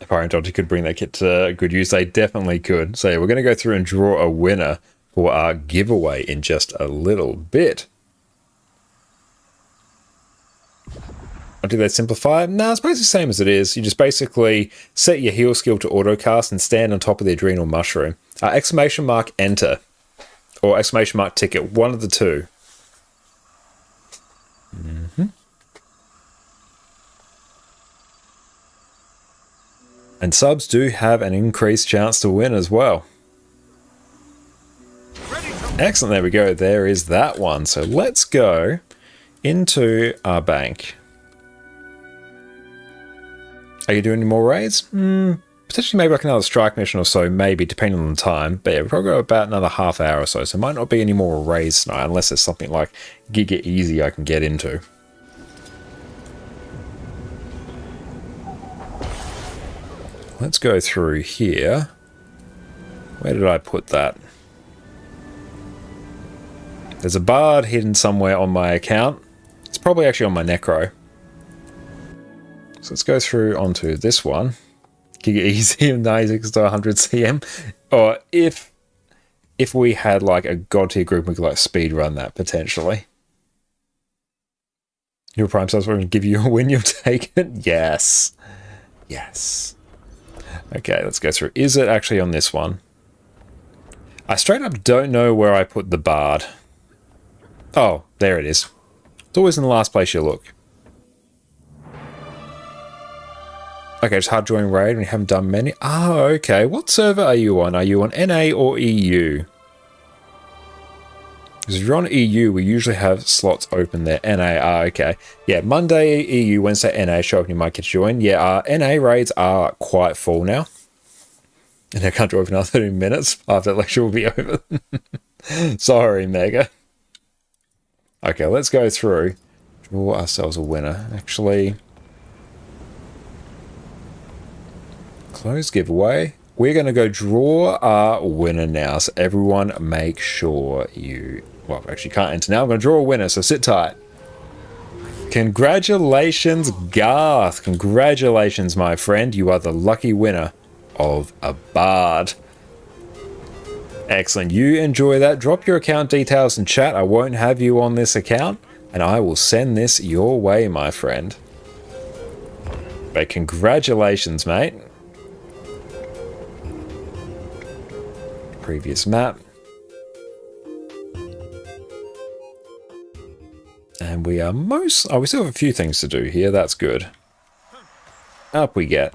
If Iron could bring that kit to good use, they definitely could. So yeah, we're going to go through and draw a winner for our giveaway in just a little bit. Or do they simplify it? No, it's basically the same as it is. You just basically set your heal skill to autocast and stand on top of the Adrenal Mushroom. Exclamation mark enter. Or exclamation mark ticket. One of the two. And subs do have an increased chance to win as well. Excellent, there we go. There is that one. So let's go into our bank. Are you doing any more raids? Potentially maybe like another strike mission or so, maybe, depending on the time. But yeah, we've probably got about another half hour or so. So it might not be any more raids tonight, unless there's something like Giga Easy I can get into. Let's go through here. Where did I put that? There's a bard hidden somewhere on my account. It's probably actually on my Necro. So let's go through onto this one. Giga Easy 96 to 100 CM. Or if we had like a god tier group, we could like speed run that potentially. Your prime subs will give you a win, you'll take it. Yes. Yes. Okay, let's go through. Is it actually on this one? I straight up don't know where I put the bard. Oh, there it is. It's always in the last place you look. Okay, just hard join raid when you haven't done many. Oh, okay. What server are you on? Are you on NA or EU? Because if you're on EU, we usually have slots open there. NA, okay. Yeah, Monday EU, Wednesday NA, show up and you might get to join. Yeah, NA raids are quite full now. And I can't do it for another 30 minutes after the lecture will be over. Sorry, Mega. Okay, let's go through. Draw ourselves a winner. Actually, close giveaway. We're going to go draw our winner now. So everyone make sure you... Well, actually can't enter now. I'm going to draw a winner, so sit tight. Congratulations, Garth. Congratulations, my friend. You are the lucky winner of a Bard. Excellent. You enjoy that. Drop your account details in chat. I won't have you on this account, and I will send this your way, my friend. But congratulations, mate. Previous map. And we are we still have a few things to do here. That's good. Up we get.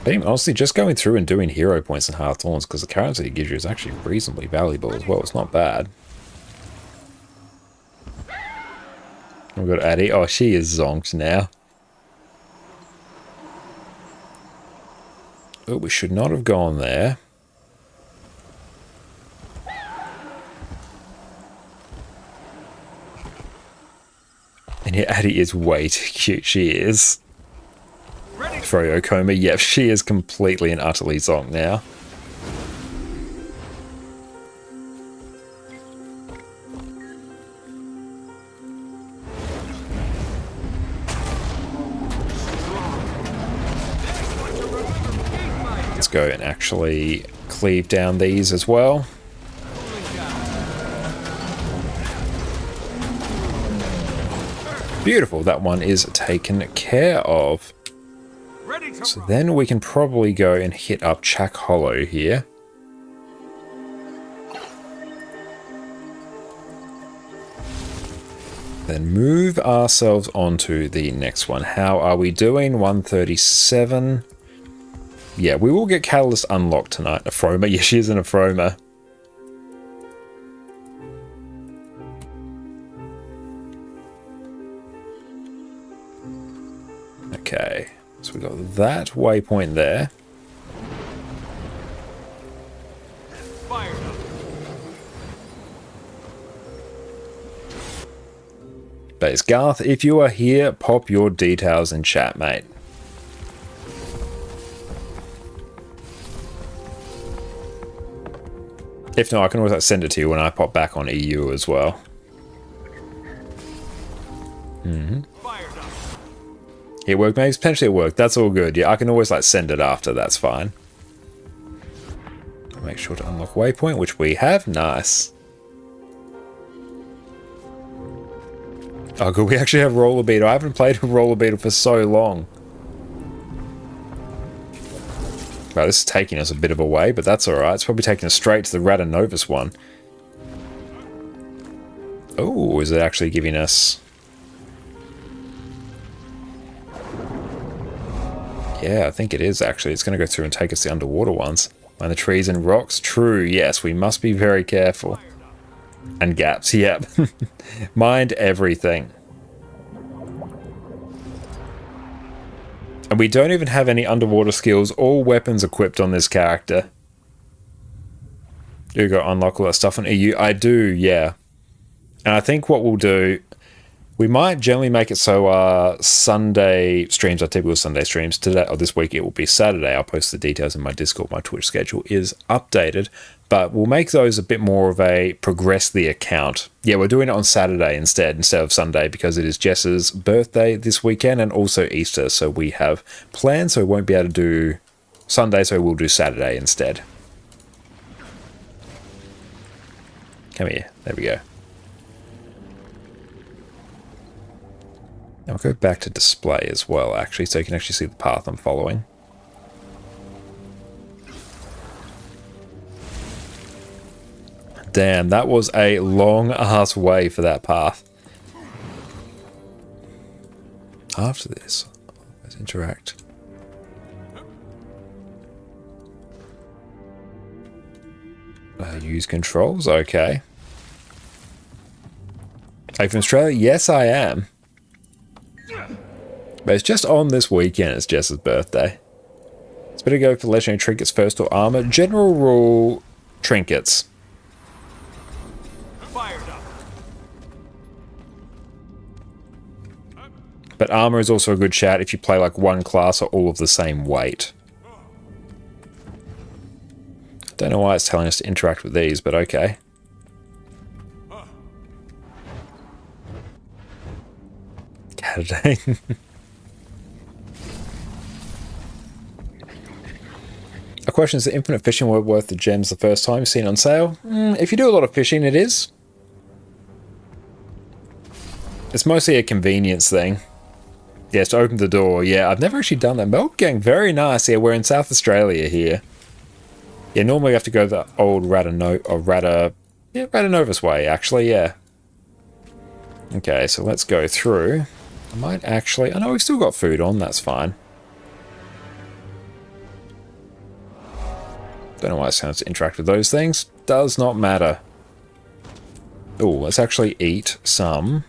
But even honestly, just going through and doing hero points and Hearth Thorns, because the currency it gives you is actually reasonably valuable as well. It's not bad. We've got Addie. Oh, she is zonked now. Oh, we should not have gone there. And yeah, Addie is way too cute. She is. Froyo Coma, yep, she is completely and utterly zonked now. Let's go and actually cleave down these as well. Beautiful, that one is taken care of. So then we can probably go and hit up Chak Hollow here. Then move ourselves onto the next one. How are we doing? 137. Yeah, we will get Catalyst unlocked tonight. A Froma. Yeah, she is an Afroma. Okay. So we got that waypoint there. Base Garth, if you are here, pop your details in chat, mate. If not, I can always send it to you when I pop back on EU as well. It worked, maybe potentially it worked. That's all good. Yeah, I can always send it after. That's fine. Make sure to unlock waypoint, which we have. Nice. Oh, good. We actually have Roller Beetle. I haven't played with Roller Beetle for so long. Wow, this is taking us a bit of a way, but that's alright. It's probably taking us straight to the Radanovis one. Oh, is it actually giving us... Yeah, I think it is actually. It's going to go through and take us the underwater ones. And the trees and rocks. True, yes, we must be very careful. And gaps, yep. Mind everything. And we don't even have any underwater skills or weapons equipped on this character. Do you go unlock all that stuff on EU? I do, yeah. And I think what we'll do... We might generally make it so Sunday streams are typical Sunday streams. Today or this week it will be Saturday. I'll post the details in my Discord. My Twitch schedule is updated, but we'll make those a bit more of a progress the account. Yeah, we're doing it on Saturday instead of Sunday because it is Jess's birthday this weekend and also Easter. So we have plans, so we won't be able to do Sunday, so we'll do Saturday instead. Come here. There we go. I'll go back to display as well, actually, so you can actually see the path I'm following. Damn, that was a long-ass way for that path. After this, let's interact. Use controls, okay. Are you from Australia? Yes, I am. But it's just on this weekend, it's Jess's birthday. It's better go for legendary trinkets first or armor. General rule, trinkets. Fired up. But armor is also a good shout if you play like one class or all of the same weight. Don't know why it's telling us to interact with these, but okay. Catadane. A question, is the infinite fishing worth the gems the first time seen on sale? If you do a lot of fishing, it is. It's mostly a convenience thing. Yes, to open the door. Yeah, I've never actually done that. Milk gang, very nice. Yeah, we're in South Australia here. Yeah, normally you have to go the old Radanovus way, actually, yeah. Okay, so let's go through. I might actually... I know we've still got food on, that's fine. Don't know why it sounds to interact with those things. Does not matter. Oh, let's actually eat some.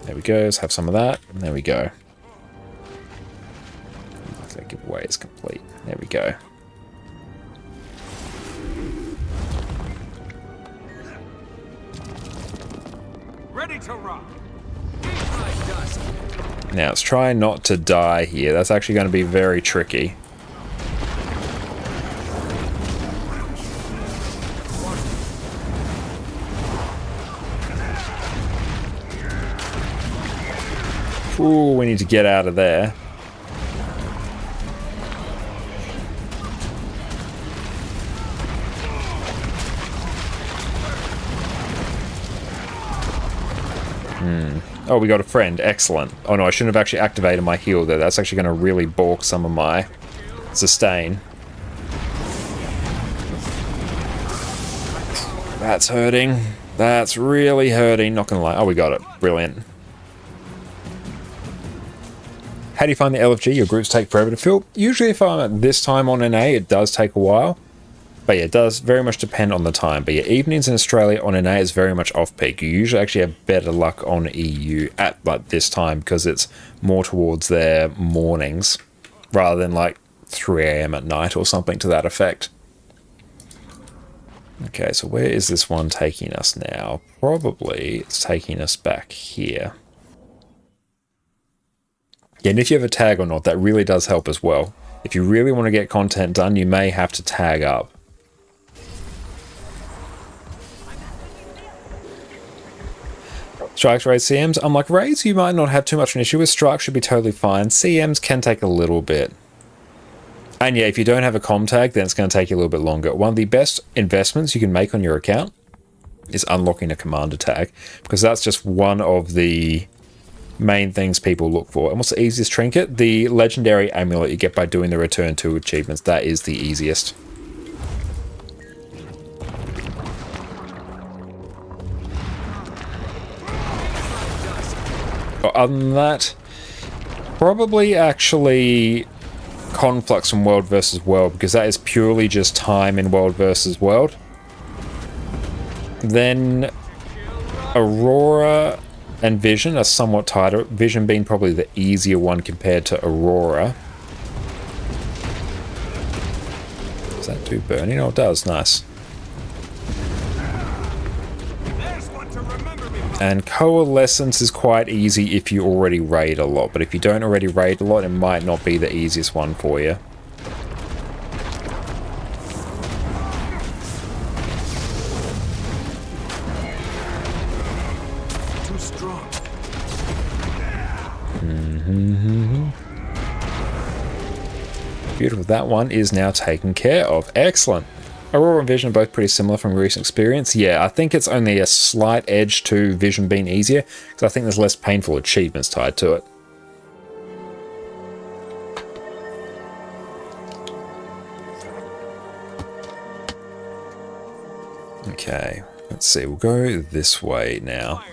There we go, let's have some of that. And there we go. That giveaway is complete. There we go. Ready to rock. Now, let's try not to die here. That's actually going to be very tricky. Ooh, we need to get out of there. Oh, we got a friend. Excellent. Oh no, I shouldn't have actually activated my heal there. That's actually going to really balk some of my sustain. That's hurting. That's really hurting. Not going to lie. Oh, we got it. Brilliant. How do you find the LFG? Your groups take forever to fill. Usually if I'm at this time on NA, it does take a while. But yeah, it does very much depend on the time. But yeah, evenings in Australia on NA is very much off-peak. You usually actually have better luck on EU at like this time because it's more towards their mornings rather than like 3 AM at night or something to that effect. Okay, so where is this one taking us now? Probably it's taking us back here. Yeah, and if you have a tag or not, that really does help as well. If you really want to get content done, you may have to tag up. Strikes, raids, CMs. Unlike raids, you might not have too much of an issue with. Strikes should be totally fine. CMs can take a little bit. And yeah, if you don't have a comm tag, then it's going to take you a little bit longer. One of the best investments you can make on your account is unlocking a commander tag, because that's just one of the main things people look for. And what's the easiest trinket? The legendary amulet you get by doing the return to achievements. That is the easiest. But other than that, probably actually Conflux from World vs. World, because that is purely just time in World vs. World. Then Aurora and Vision are somewhat tighter. Vision being probably the easier one compared to Aurora. Does that do burning? Oh, it does. Nice. And Coalescence is quite easy if you already raid a lot, but if you don't already raid a lot, it might not be the easiest one for you. Too strong. Beautiful. That one is now taken care of. Excellent. Aurora and Vision are both pretty similar from recent experience. Yeah, I think it's only a slight edge to Vision being easier, because I think there's less painful achievements tied to it. Okay, let's see, we'll go this way now.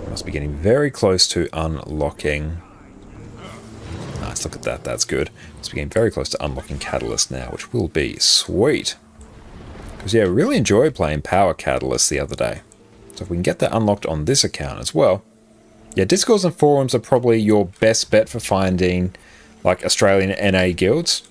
Must be getting very close to unlocking. Nice, look at that, that's good. Must be getting very close to unlocking Catalyst now, which will be sweet. Because yeah, I really enjoyed playing Power Catalyst the other day. So if we can get that unlocked on this account as well. Yeah, Discords and forums are probably your best bet for finding like Australian NA guilds.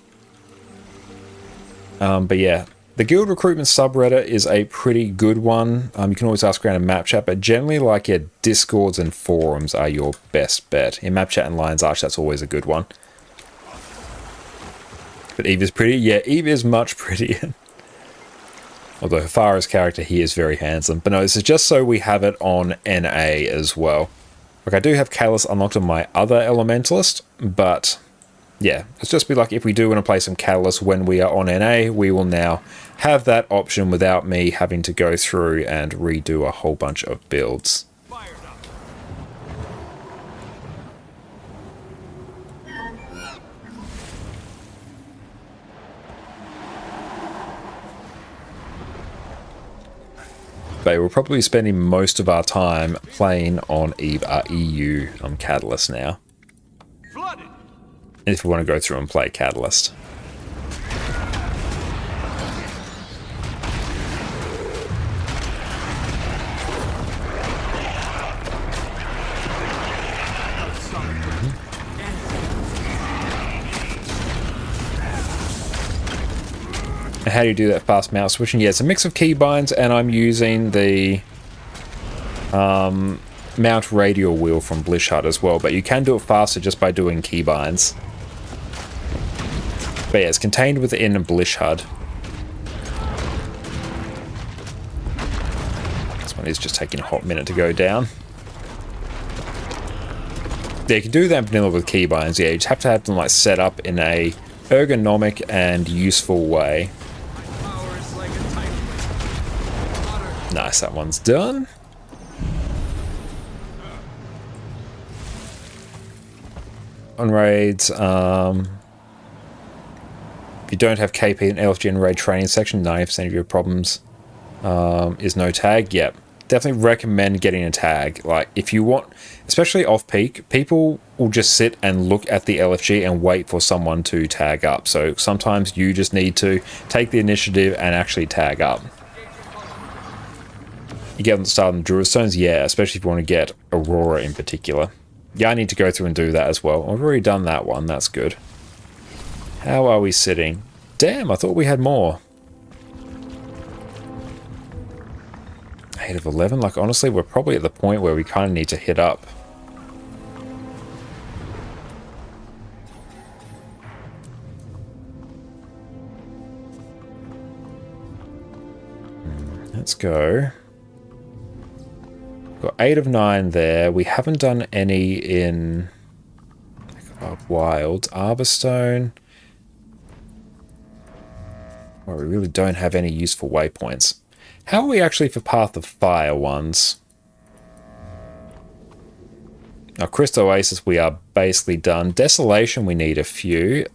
But yeah, the guild recruitment subreddit is a pretty good one. You can always ask around in map chat, but generally, like, yeah, discords and forums are your best bet. In map chat and Lion's Arch, that's always a good one. But Eve is pretty. Yeah, Eve is much prettier. Although Farah's character here is very handsome. But no, this is just so we have it on NA as well. Like, I do have Callus unlocked on my other Elementalist, but yeah, it's just be like if we do want to play some Callus when we are on NA, we will now have that option without me having to go through and redo a whole bunch of builds. But we're probably spending most of our time playing on EU Catalyst now. If we want to go through and play Catalyst. How do you do that fast mouse switching? Yeah, it's a mix of keybinds, and I'm using the mount radial wheel from Blishhut as well, but you can do it faster just by doing keybinds. But yeah, it's contained within Blishhut. This one is just taking a hot minute to go down. Yeah, you can do that vanilla with keybinds. Yeah, you just have to have them like set up in a ergonomic and useful way. Nice, that one's done. On raids, if you don't have KP and LFG in raid training section, 90% of your problems is no tag. Yep, definitely recommend getting a tag. Like, if you want, especially off-peak, people will just sit and look at the LFG and wait for someone to tag up. So sometimes you just need to take the initiative and actually tag up. You get them to start on the Druid Stones, yeah, especially if you want to get Aurora in particular. Yeah, I need to go through and do that as well. I've already done that one, that's good. How are we sitting? Damn, I thought we had more. 8 of 11, like honestly, we're probably at the point where we kind of need to hit up. Let's go. Got 8 of 9 there. We haven't done any in Wild. Arborstone. Well, we really don't have any useful waypoints. How are we actually for Path of Fire ones? Now, Crystal Oasis we are basically done. Desolation we need a few.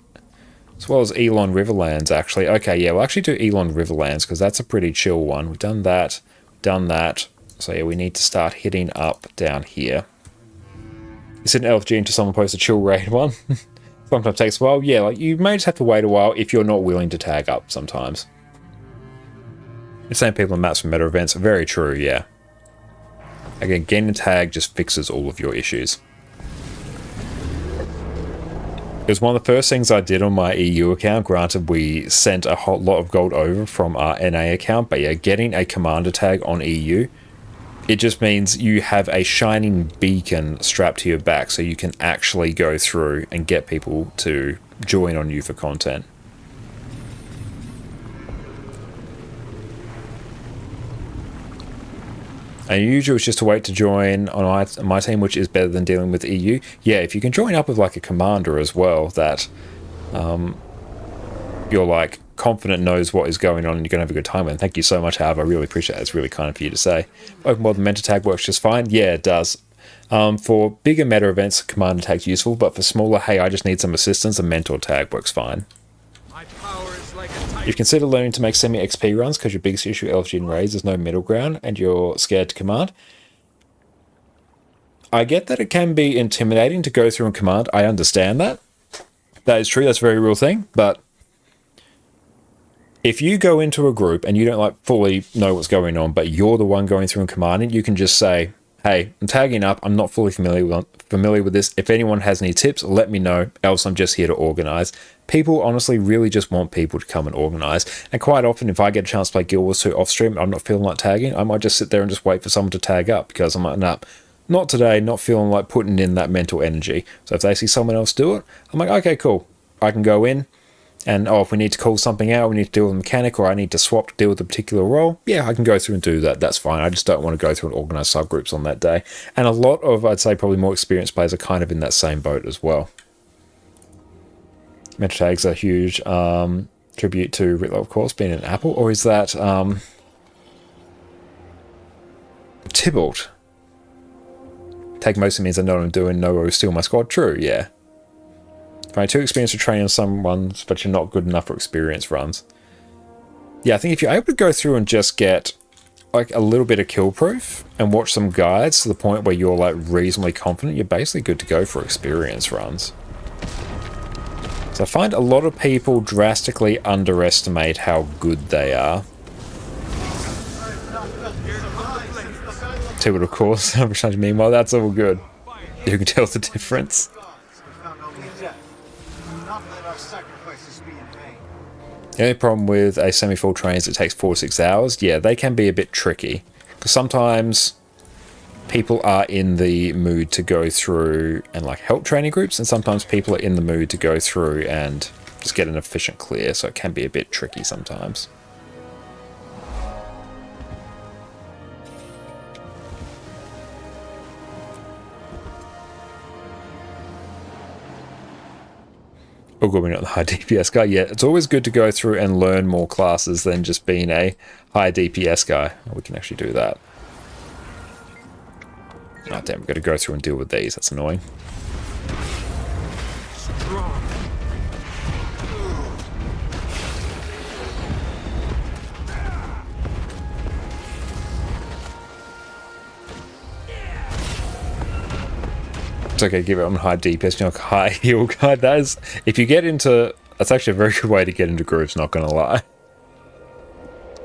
As well as Elon Riverlands actually. Okay, yeah, we'll actually do Elon Riverlands because that's a pretty chill one. We've done that. Done that. So yeah, we need to start hitting up down here. You send an LFG into someone post a chill raid one. Sometimes takes a while. Yeah, like you may just have to wait a while if you're not willing to tag up sometimes. The same people in maps for meta events. Very true, yeah. Again, getting a tag just fixes all of your issues. It was one of the first things I did on my EU account. Granted, we sent a whole lot of gold over from our NA account, but yeah, getting a commander tag on EU, it just means you have a shining beacon strapped to your back so you can actually go through and get people to join on you for content. And usually it's just to wait to join on my team, which is better than dealing with EU. Yeah, if you can join up with like a commander as well that you're like confident knows what is going on and you're going to have a good time with. Thank you so much, Harv. I really appreciate it. It's really kind of you to say. Open world meta tag works just fine. Yeah, it does. For bigger meta events, commander tag's useful, but for smaller, hey, I just need some assistance, a mentor tag works fine. You've considered learning to make semi-XP runs because your biggest issue LFG and raids is no middle ground and you're scared to command. I get that it can be intimidating to go through and command. I understand that. That is true. That's a very real thing. But if you go into a group and you don't like fully know what's going on, but you're the one going through and commanding, you can just say, hey, I'm tagging up. I'm not fully familiar with this. If anyone has any tips, let me know. Else, I'm just here to organize. People honestly really just want people to come and organize. And quite often, if I get a chance to play Guild Wars 2 off stream and I'm not feeling like tagging, I might just sit there and just wait for someone to tag up because I'm like, nah, not today, not feeling like putting in that mental energy. So if they see someone else do it, I'm like, okay, cool. I can go in. And, if we need to call something out, we need to deal with a mechanic, or I need to swap to deal with a particular role, yeah, I can go through and do that. That's fine. I just don't want to go through and organize subgroups on that day. And a lot of, I'd say, probably more experienced players are kind of in that same boat as well. Meta tags are a huge tribute to Ritlow, of course, being an Apple. Or is that Tybalt? Tag mostly means I know what I'm doing, know where to steal my squad. True, yeah. Right, too experienced to train on some ones, but you're not good enough for experience runs. Yeah, I think if you're able to go through and just get like a little bit of kill proof and watch some guides to the point where you're like reasonably confident, you're basically good to go for experience runs. So I find a lot of people drastically underestimate how good they are. Tybalt, of course. Meanwhile, that's all good. You can tell the difference. The only problem with a semi-full train is it takes 4 to 6 hours. Yeah, they can be a bit tricky. Because sometimes people are in the mood to go through and like help training groups, and sometimes people are in the mood to go through and just get an efficient clear, so it can be a bit tricky sometimes. Oh, good, we're not the high DPS guy. Yeah, it's always good to go through and learn more classes than just being a high DPS guy. We can actually do that. Oh, damn, we've got to go through and deal with these. That's annoying. It's okay, give it on high DPS, you know, high heal guide. That is, if you get into, that's actually a very good way to get into groups, not gonna lie.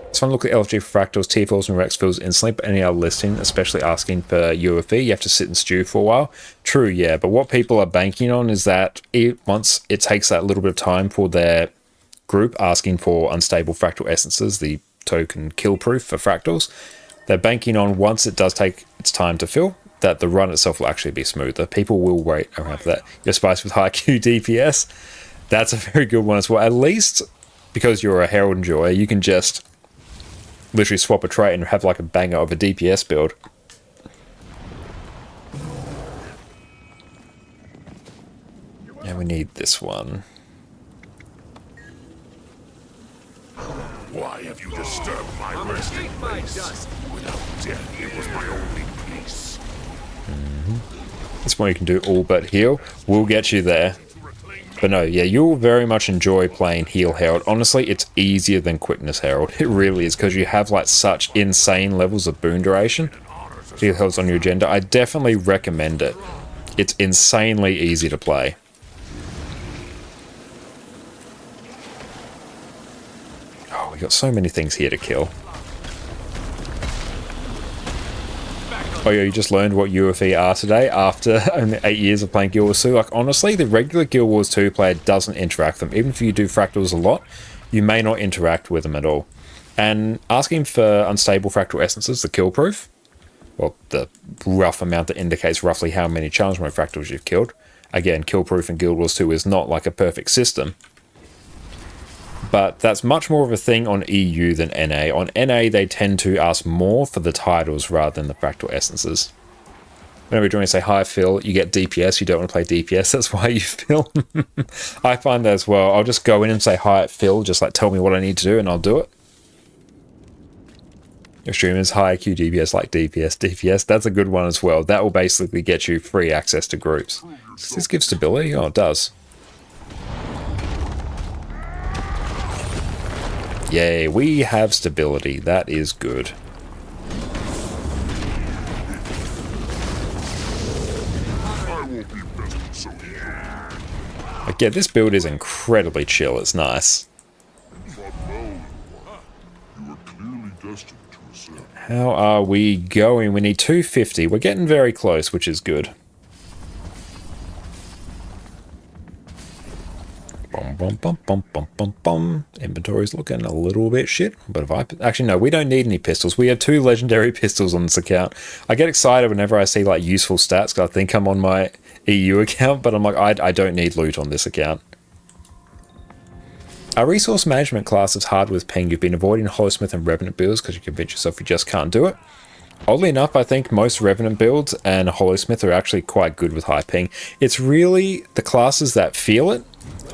It's fun to look at LFG for fractals, T-Falls and Rex fills instantly, but any other listing, especially asking for UFE, you have to sit and stew for a while. True, yeah, but what people are banking on is that once it takes that little bit of time for their group asking for unstable fractal essences, the token kill proof for fractals, they're banking on once it does take its time to fill, that the run itself will actually be smoother. People will wait around for that. Your spice with high Q DPS, that's a very good one as well. At least because you're a Herald enjoyer, you can just literally swap a trait and have like a banger of a DPS build. And we need this one. Why have you disturbed my resting place? Without death, it was my only peace. This one you can do all but heal. We'll get you there. But no, yeah, you'll very much enjoy playing Heal Herald. Honestly, it's easier than Quickness Herald. It really is, because you have like such insane levels of boon duration. Heal Herald's on your agenda. I definitely recommend it. It's insanely easy to play. Oh, we got so many things here to kill. Oh yeah, you just learned what UFE are today after only 8 years of playing Guild Wars 2. Like, honestly, the regular Guild Wars 2 player doesn't interact with them. Even if you do fractals a lot, you may not interact with them at all. And asking for unstable fractal essences, the kill proof, well, the rough amount that indicates roughly how many challenge mode fractals you've killed. Again, kill proof in Guild Wars 2 is not like a perfect system. But that's much more of a thing on EU than NA. On NA, they tend to ask more for the titles rather than the fractal essences. Whenever you're doing, say, hi Phil, you get DPS, you don't want to play DPS, that's why you Phil. I find that as well. I'll just go in and say hi at Phil, just like tell me what I need to do and I'll do it. Your streamers, high IQ DPS like DPS, that's a good one as well. That will basically get you free access to groups. Does this give stability? Oh, it does. Yay, we have stability. That is good. Like, yeah, this build is incredibly chill. It's nice. How are we going? We need 250. We're getting very close, which is good. Bum, bum, bum, bum, bum, bum, bum. Inventory's looking a little bit shit. But if I... Actually, no, we don't need any pistols. We have 2 legendary pistols on this account. I get excited whenever I see, like, useful stats, because I think I'm on my EU account, but I'm like, I don't need loot on this account. Our resource management class is hard with ping. You've been avoiding Hollowsmith and Revenant builds because you convince yourself you just can't do it. Oddly enough, I think most Revenant builds and Hollowsmith are actually quite good with high ping. It's really the classes that feel it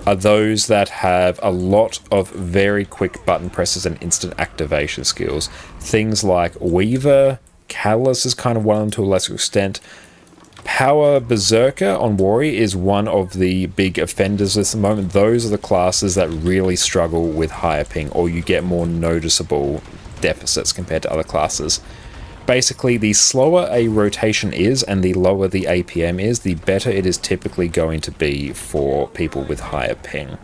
are those that have a lot of very quick button presses and instant activation skills. Things like Weaver, Catalyst is kind of one of them to a lesser extent. Power Berserker on Warrior is one of the big offenders at the moment. Those are the classes that really struggle with higher ping, or you get more noticeable deficits compared to other classes. Basically, the slower a rotation is and the lower the APM is, the better it is typically going to be for people with higher ping.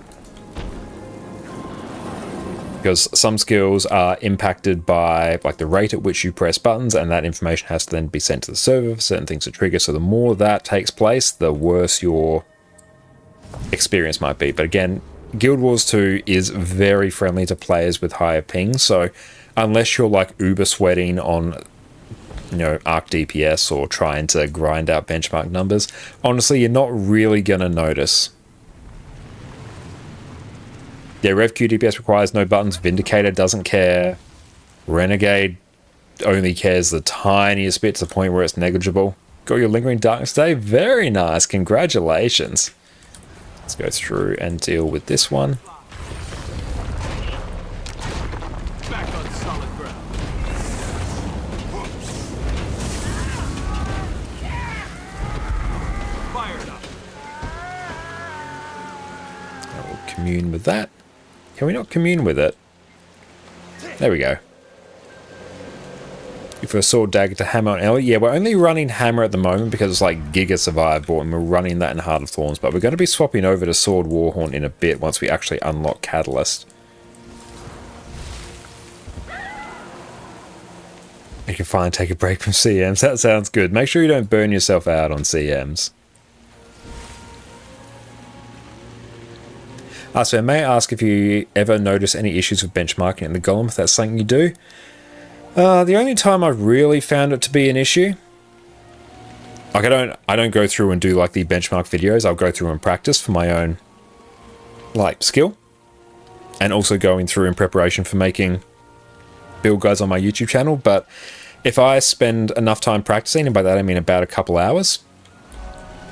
Because some skills are impacted by like the rate at which you press buttons, and that information has to then be sent to the server for certain things to trigger. So the more that takes place, the worse your experience might be. But again, Guild Wars 2 is very friendly to players with higher ping. So unless you're like uber sweating on, you know, arc DPS or trying to grind out benchmark numbers, honestly, you're not really going to notice. Yeah, RevQ DPS requires no buttons. Vindicator doesn't care. Renegade only cares the tiniest bit to the point where it's negligible. Got your Lingering Darkness Day? Very nice. Congratulations. Let's go through and deal with this one. Back on solid ground. Fired up. I will commune with that. Can we not commune with it? There we go. For a sword dagger to hammer on Ellie. Yeah, we're only running hammer at the moment because it's like Giga Survivor and we're running that in Heart of Thorns, but we're going to be swapping over to Sword Warhorn in a bit once we actually unlock Catalyst. You can finally take a break from CMs. That sounds good. Make sure you don't burn yourself out on CMs. So may I ask if you ever notice any issues with benchmarking in the Golem, if that's something you do? The only time I've really found it to be an issue, like I don't go through and do like the benchmark videos. I'll go through and practice for my own like skill, and also going through in preparation for making build guides on my YouTube channel. But if I spend enough time practicing, and by that I mean about a couple hours,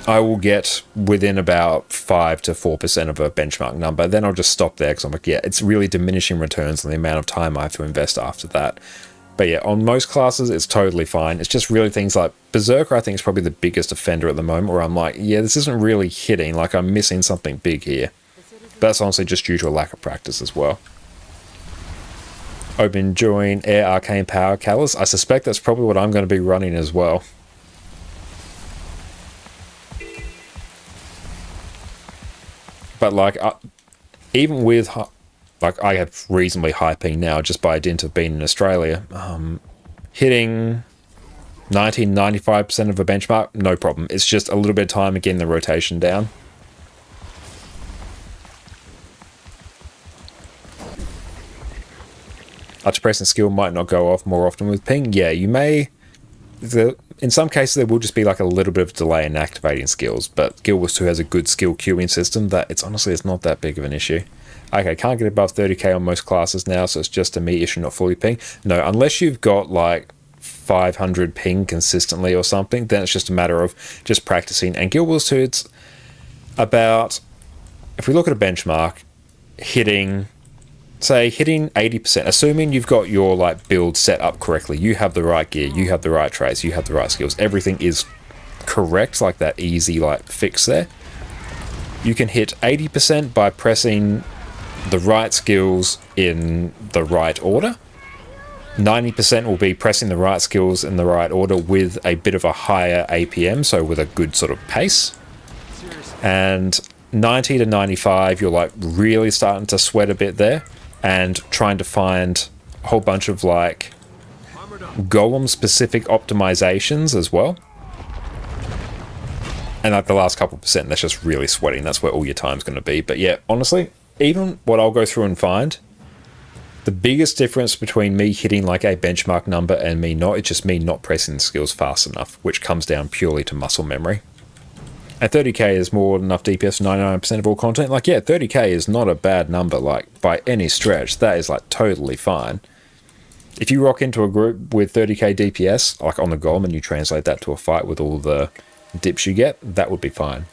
I will get within about 5 to 4% of a benchmark number. Then I'll just stop there because I'm like, yeah, it's really diminishing returns on the amount of time I have to invest after that. But yeah, on most classes, it's totally fine. It's just really things like Berserker, I think, is probably the biggest offender at the moment, where I'm like, yeah, this isn't really hitting. Like, I'm missing something big here. But that's honestly just due to a lack of practice as well. I've been enjoying Air Arcane Power Catalyst. I suspect that's probably what I'm going to be running as well. But like, even with, like, I have reasonably high ping now just by dint of being in Australia. Hitting 90-95% of a benchmark, no problem. It's just a little bit of time getting the rotation down. Archer pressing skill might not go off more often with ping. Yeah, you may. In some cases, there will just be like a little bit of delay in activating skills, but Guild Wars 2 has a good skill queuing system that it's not that big of an issue. Okay, can't get above 30k on most classes now, so it's just a me issue, not fully ping. No, unless you've got like 500 ping consistently or something, then it's just a matter of just practicing. And Guild Wars 2, it's about, if we look at a benchmark, hitting 80%, assuming you've got your like build set up correctly, you have the right gear, you have the right traits, you have the right skills, everything is correct, like that easy like fix there. You can hit 80% by pressing the right skills in the right order. 90% will be pressing the right skills in the right order with a bit of a higher APM, so with a good sort of pace. And 90 to 95, you're like really starting to sweat a bit there, and trying to find a whole bunch of like golem-specific optimizations as well. And like the last couple percent, that's just really sweating. That's where all your time's going to be. But yeah, honestly, even what I'll go through and find, the biggest difference between me hitting like a benchmark number and me not, it's just me not pressing the skills fast enough, which comes down purely to muscle memory. And 30k is more than enough DPS for 99% of all content. Like, yeah, 30k is not a bad number, like, by any stretch. That is, like, totally fine. If you rock into a group with 30k DPS, like on the golem, and you translate that to a fight with all the dips you get, that would be fine.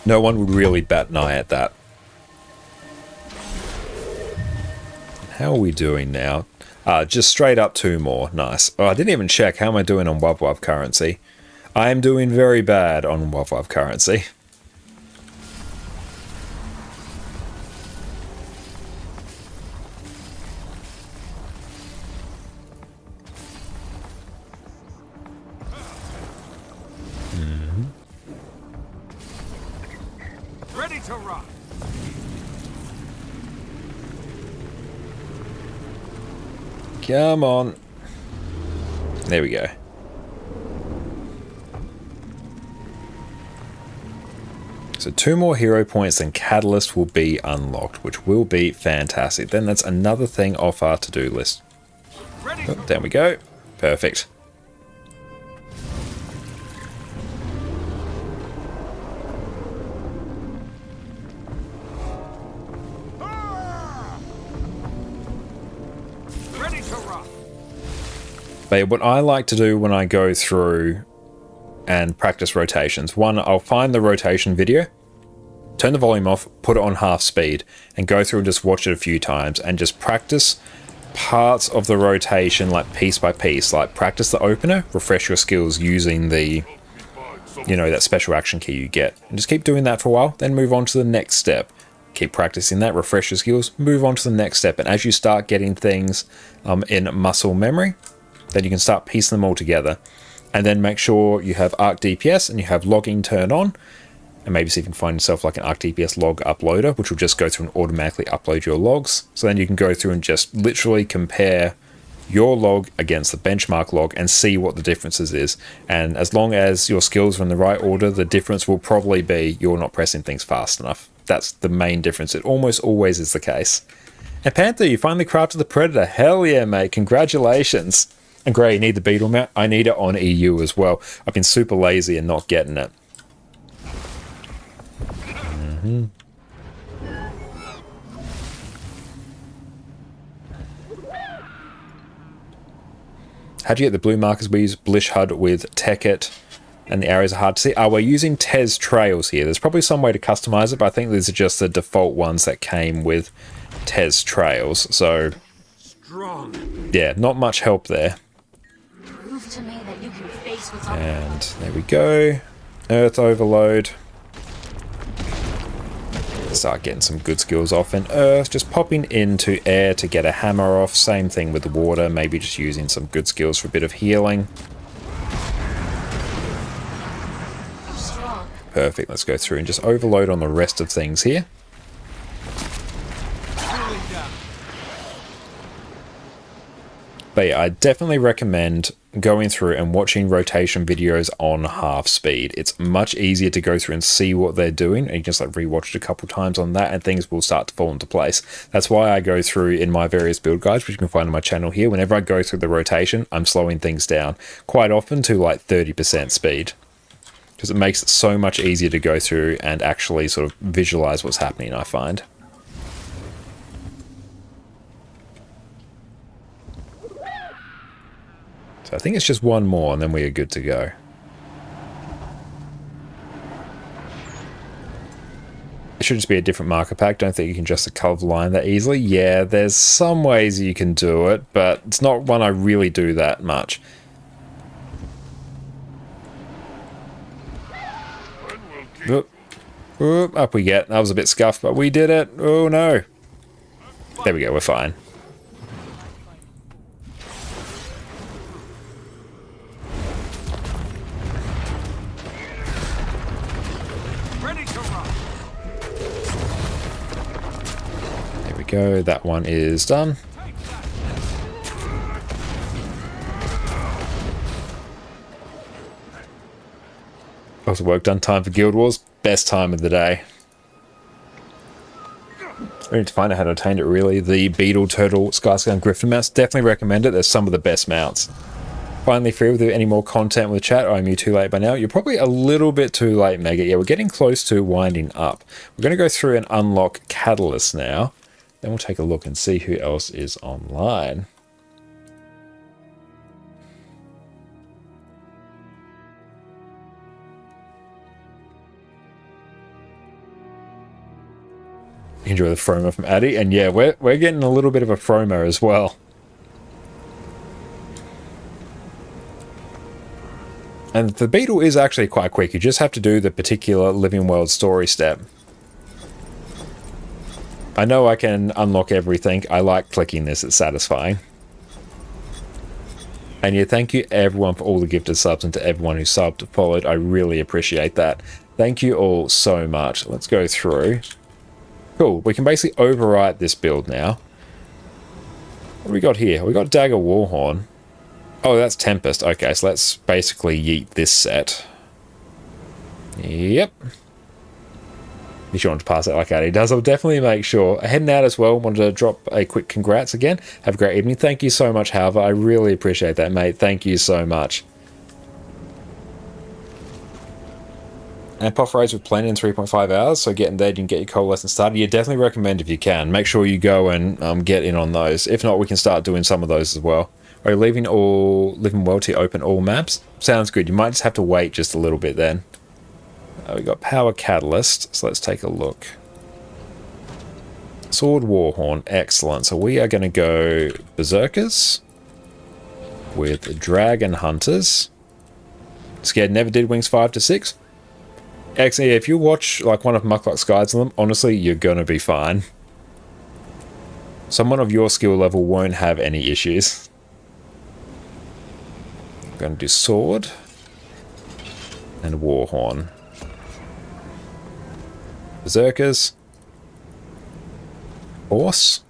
No one would really bat an eye at that. How are we doing now? Just straight up 2 more. Nice. Oh, I didn't even check. How am I doing on WoW currency? I am doing very bad on WoW currency. Ready to rock. Come on. There we go. So 2 more hero points and Catalyst will be unlocked, which will be fantastic. Then that's another thing off our to-do list. Oh, there we go. Perfect. But what I like to do when I go through and practice rotations, one, I'll find the rotation video, turn the volume off, put it on half speed, and go through and just watch it a few times and just practice parts of the rotation, like piece by piece. Like practice the opener, refresh your skills using the, you know, that special action key you get. And just keep doing that for a while, then move on to the next step. Keep practicing that, refresh your skills, move on to the next step. And as you start getting things in muscle memory, then you can start piecing them all together. And then make sure you have Arc DPS and you have logging turned on. And maybe see if you can find yourself like an Arc DPS log uploader, which will just go through and automatically upload your logs. So then you can go through and just literally compare your log against the benchmark log and see what the differences is. And as long as your skills are in the right order, the difference will probably be you're not pressing things fast enough. That's the main difference. It almost always is the case. And Panther, you finally crafted the Predator. Hell yeah, mate. Congratulations. And Gray, you need the beetle mount? I need it on EU as well. I've been super lazy and not getting it. How'd you get the blue markers? We use Blish HUD with Tekkit, and the arrows are hard to see. We're using Tez Trails here. There's probably some way to customize it, but I think these are just the default ones that came with Tez Trails. So, yeah, not much help there. And there we go. Earth Overload. Start getting some good skills off in Earth. Just popping into Air to get a hammer off. Same thing with the Water. Maybe just using some good skills for a bit of healing. Perfect. Let's go through and just overload on the rest of things here. But yeah, I definitely recommend going through and watching rotation videos on half speed. It's much easier to go through and see what they're doing, and you just like rewatch it a couple times on that and things will start to fall into place. That's why I go through in my various build guides, which you can find on my channel here. Whenever I go through the rotation, I'm slowing things down quite often to like 30% speed, because it makes it so much easier to go through and actually sort of visualize what's happening, I find. So I think it's just one more and then we are good to go. It should just be a different marker pack. Don't think you can just color the line that easily. Yeah, there's some ways you can do it, but it's not one I really do that much. Oop. Oop, up we get. That was a bit scuffed, but we did it. Oh no. There we go, we're fine. Go, that one is done. hours of work done. Time for Guild Wars. Best time of the day. We need to find out how to obtain it, really. The Beetle, Turtle, Skyscale, Griffin mounts. Definitely recommend it. There's some of the best mounts. Finally free with any more content with the chat. Or am you too late by now? You're probably a little bit too late, Mega. Yeah, we're getting close to winding up. We're going to go through and unlock Catalyst now. Then we'll take a look and see who else is online. Enjoy the FROMO from Addy. And yeah, we're getting a little bit of a FROMO as well. And the Beetle is actually quite quick. You just have to do the particular Living World story step. I know I can unlock everything. I like clicking this. It's satisfying. And yeah, thank you everyone for all the gifted subs, and to everyone who subbed, followed. I really appreciate that. Thank you all so much. Let's go through. Cool. We can basically overwrite this build now. What do we got here? We got Dagger Warhorn. Oh, that's Tempest. Okay, so let's basically yeet this set. Yep. Be sure to pass it like Addy does. I'll definitely make sure. Heading out as well. Wanted to drop a quick congrats again. Have a great evening. Thank you so much, Halva. I really appreciate that, mate. Thank you so much. And Puff Rays with planning in 3.5 hours, so getting there, you can get your coalescence started. Yeah, definitely recommend if you can. Make sure you go and get in on those. If not, we can start doing some of those as well. Are you leaving Living World to open all maps? Sounds good. You might just have to wait just a little bit then. We got Power Catalyst, so let's take a look. Sword Warhorn, excellent. So we are going to go Berserkers with Dragon Hunters. Scared Never did Wings 5 to 6. Actually, if you watch like one of Muckluck's guides on them, honestly, you're going to be fine. Someone of your skill level won't have any issues. I'm going to do Sword and Warhorn. Berserkers. Horse.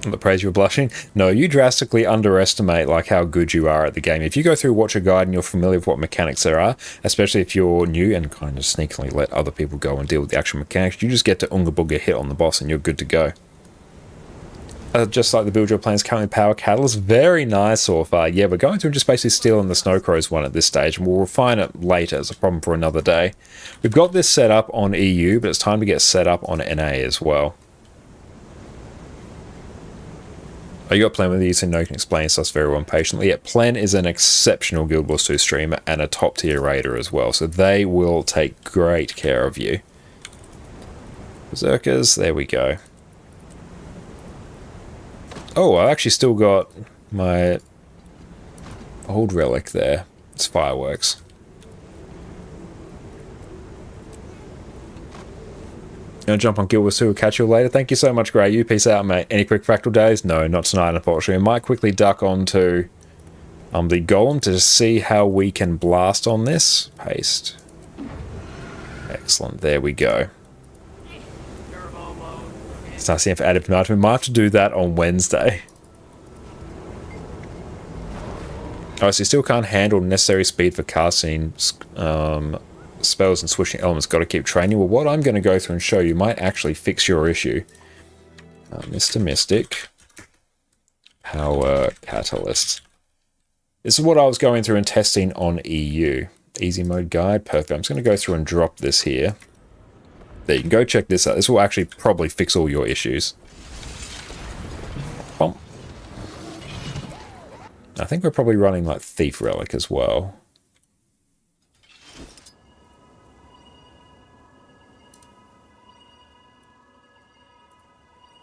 The praise you're blushing. No, you drastically underestimate like how good you are at the game. If you go through Watch a Guide and you're familiar with what mechanics there are, especially if you're new and kind of sneakily let other people go and deal with the actual mechanics, you just get to Unga Bunga hit on the boss and you're good to go. Just like the build your plans currently Power Catalyst, very nice so far. Yeah, we're going through and just basically stealing the Snowcrows one at this stage, and we'll refine it later as a problem for another day. We've got this set up on EU, but it's time to get set up on NA as well. Oh, you got Plen with you, so no can explain stuff very well and patiently. Yeah, Plen is an exceptional Guild Wars 2 streamer and a top tier raider as well, so they will take great care of you. Berserkers, there we go. Oh, I actually still got my old relic there. It's fireworks. Gonna jump on Guild Wars 2. We'll catch you later. Thank you so much, Grey. You peace out, mate. Any quick fractal days? No, not tonight, unfortunately. I might quickly duck onto the Golem to see how we can blast on this. Paste. Excellent. There we go. Start seeing for added penalty. We might have to do that on Wednesday. Oh, so you still can't handle necessary speed for casting spells and switching elements. Got to keep training. Well, what I'm going to go through and show you might actually fix your issue. Mr. Mystic. Power Catalyst. This is what I was going through and testing on EU. Easy mode guide. Perfect. I'm just going to go through and drop this here. There, you can go check this out. This will actually probably fix all your issues. Bump. I think we're probably running like Thief Relic as well.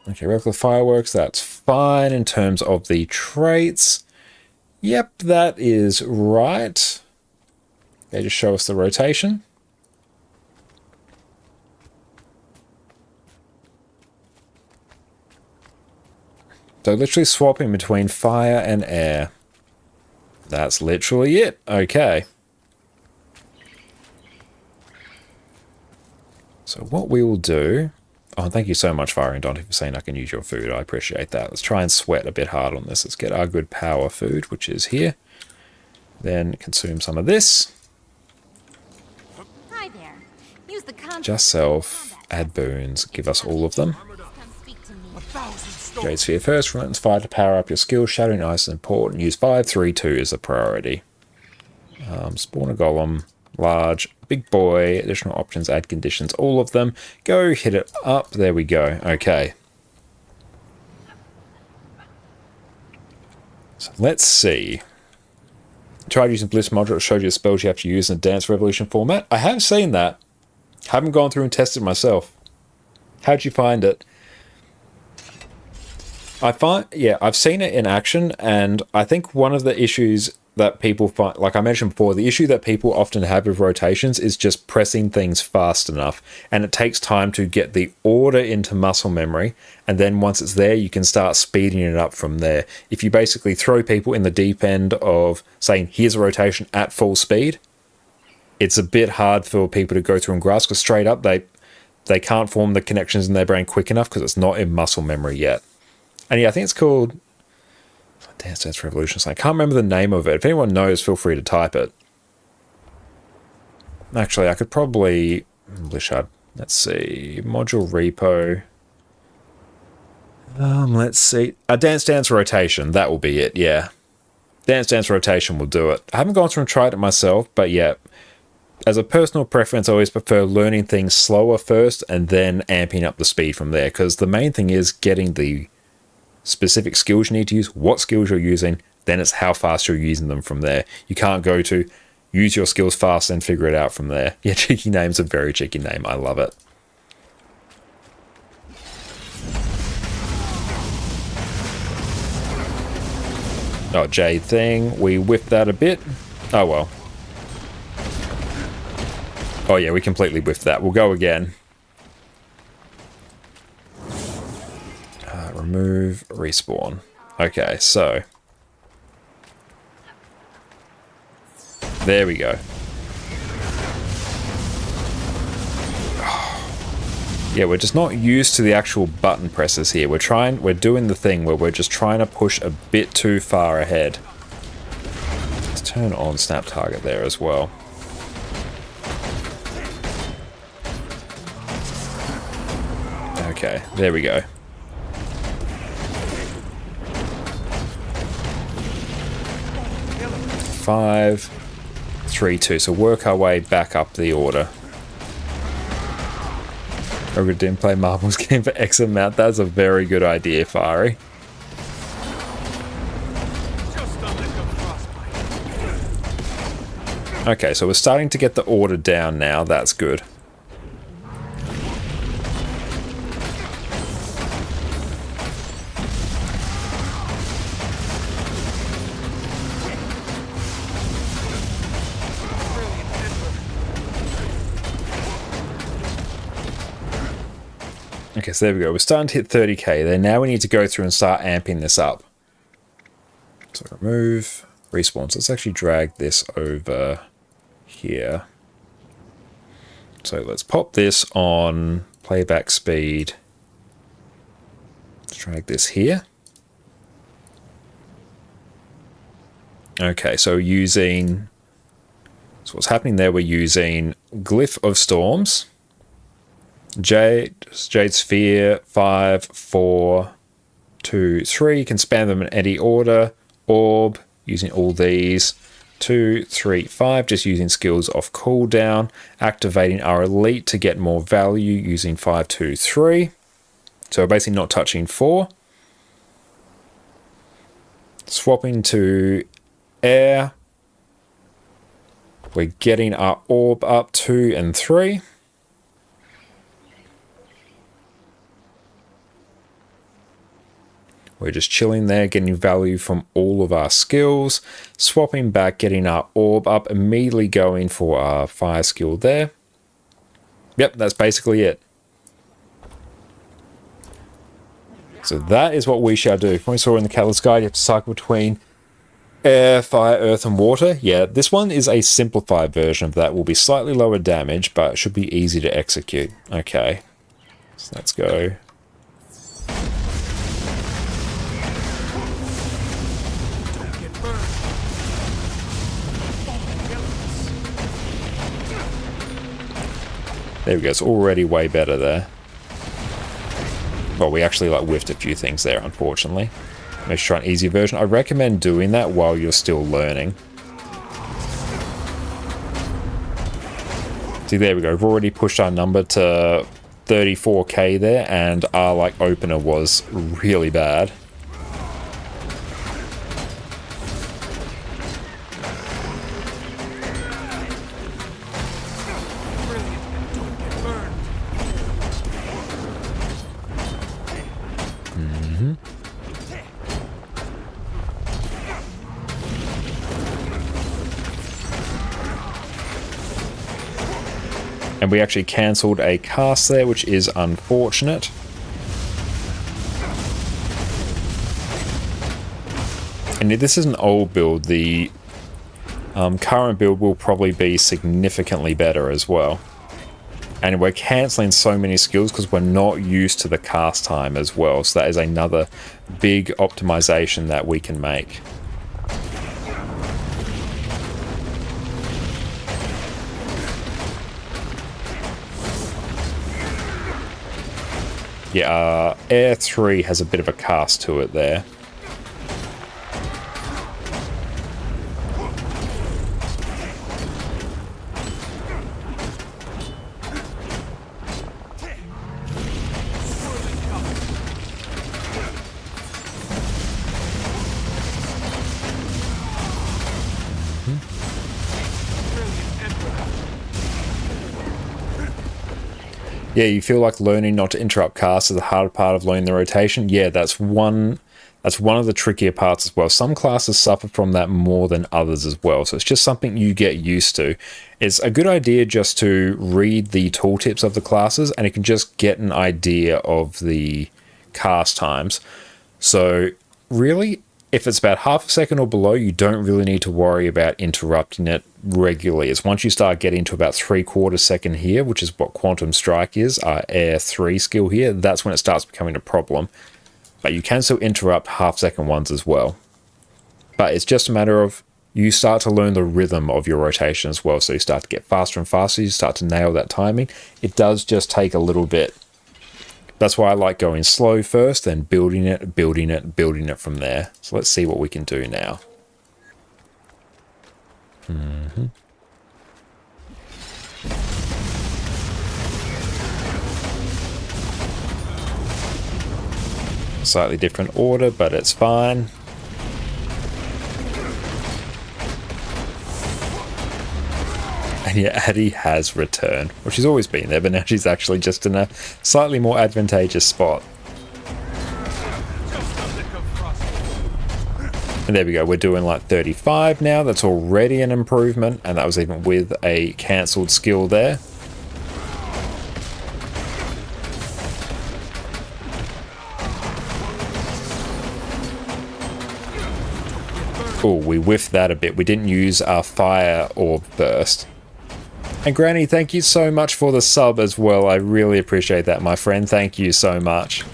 Okay, regular fireworks, that's fine. In terms of the traits, yep, that is right. Okay, just show us the rotation. So literally swapping between fire and air. That's literally it. Okay. So what we will do... Oh, thank you so much, Fire and Dante, for saying I can use your food. I appreciate that. Let's try and sweat a bit hard on this. Let's get our good power food, which is here. Then consume some of this. Hi there. Use the Just self, add boons, give us all of them. Jade Sphere first, relentless fire to power up your skills. Shattering Ice is important. Use 532 is the priority. Spawn a golem, large, big boy, additional options, add conditions, all of them. Go hit it up. There we go. Okay. So let's see. Tried using Bliss module. It showed you the spells you have to use in the Dance Revolution format. I have seen that. Haven't gone through and tested myself. How'd you find it? I've seen it in action, and I think one of the issues that people find, like I mentioned before, the issue that people often have with rotations is just pressing things fast enough, and it takes time to get the order into muscle memory, and then once it's there, you can start speeding it up from there. If you basically throw people in the deep end of saying, here's a rotation at full speed, it's a bit hard for people to go through and grasp, because straight up, they can't form the connections in their brain quick enough because it's not in muscle memory yet. And yeah, I think it's called Dance Revolution. I can't remember the name of it. If anyone knows, feel free to type it. Actually, I could probably... Let's see. Module repo. Let's see. A Dance Rotation. That will be it, yeah. Dance Rotation will do it. I haven't gone through and tried it myself, but yeah. As a personal preference, I always prefer learning things slower first and then amping up the speed from there. Because the main thing is getting the specific skills you need to use, what skills you're using, then it's how fast you're using them from there. You can't go to use your skills fast and figure it out from there. Yeah, Cheeky Name's a very cheeky name. I love it. Oh, Jade thing. We whiffed that a bit. Oh, well. Oh, yeah, we completely whiffed that. We'll go again. Remove, respawn. Okay, so. There we go. Yeah, we're just not used to the actual button presses here. We're doing the thing where we're just trying to push a bit too far ahead. Let's turn on snap target there as well. Okay, there we go. 5, 3, 2. So work our way back up the order. Ogre didn't play Marvel's game for X amount. That's a very good idea, Fari. Okay, so we're starting to get the order down now. That's good. Okay, so there we go. We're starting to hit 30k there. Now we need to go through and start amping this up. So remove, respawn. So let's actually drag this over here. So let's pop this on playback speed. Let's drag this here. Okay, so so what's happening there, we're using Glyph of Storms. Jade Sphere, 5, 4, 2, 3. You can spam them in any order. Orb, using all these. 2, 3, 5, just using skills off cooldown. Activating our elite to get more value using 5, 2, 3. So we're basically not touching 4. Swapping to air. We're getting our orb up 2 and 3. We're just chilling there, getting value from all of our skills. Swapping back, getting our orb up, immediately going for our fire skill there. Yep, that's basically it. So that is what we shall do. From what we saw in the Catalyst Guide, you have to cycle between air, fire, earth, and water. Yeah, this one is a simplified version of that. Will be slightly lower damage, but it should be easy to execute. Okay, so let's go. There we go. It's already way better there. Well, we actually like whiffed a few things there, unfortunately. Let's try an easy version. I recommend doing that while you're still learning. See, there we go. We've already pushed our number to 34k there, and our like opener was really bad. And we actually cancelled a cast there, which is unfortunate. And this is an old build. The current build will probably be significantly better as well. And we're cancelling so many skills because we're not used to the cast time as well. So that is another big optimization that we can make. Yeah, Air 3 has a bit of a cast to it there. Yeah, you feel like learning not to interrupt casts is the hard part of learning the rotation. Yeah, that's one of the trickier parts as well. Some classes suffer from that more than others as well, so it's just something you get used to. It's a good idea just to read the tooltips of the classes, and you can just get an idea of the cast times. So really, if it's about half a second or below, you don't really need to worry about interrupting it regularly. It's once you start getting to about 3/4 second here, which is what Quantum Strike is, our Air 3 skill here, that's when it starts becoming a problem. But you can still interrupt half-second ones as well. But it's just a matter of you start to learn the rhythm of your rotation as well. So you start to get faster and faster, you start to nail that timing. It does just take a little bit. That's why I like going slow first, then building it, building it, building it from there. So let's see what we can do now. Slightly different order, but it's fine. And yeah, Addie has returned. Well, she's always been there, but now she's actually just in a slightly more advantageous spot. And there we go, we're doing like 35 now. That's already an improvement, and that was even with a cancelled skill there. Oh, we whiffed that a bit. We didn't use our fire orb burst. And Granny, thank you so much for the sub as well. I really appreciate that, my friend. Thank you so much.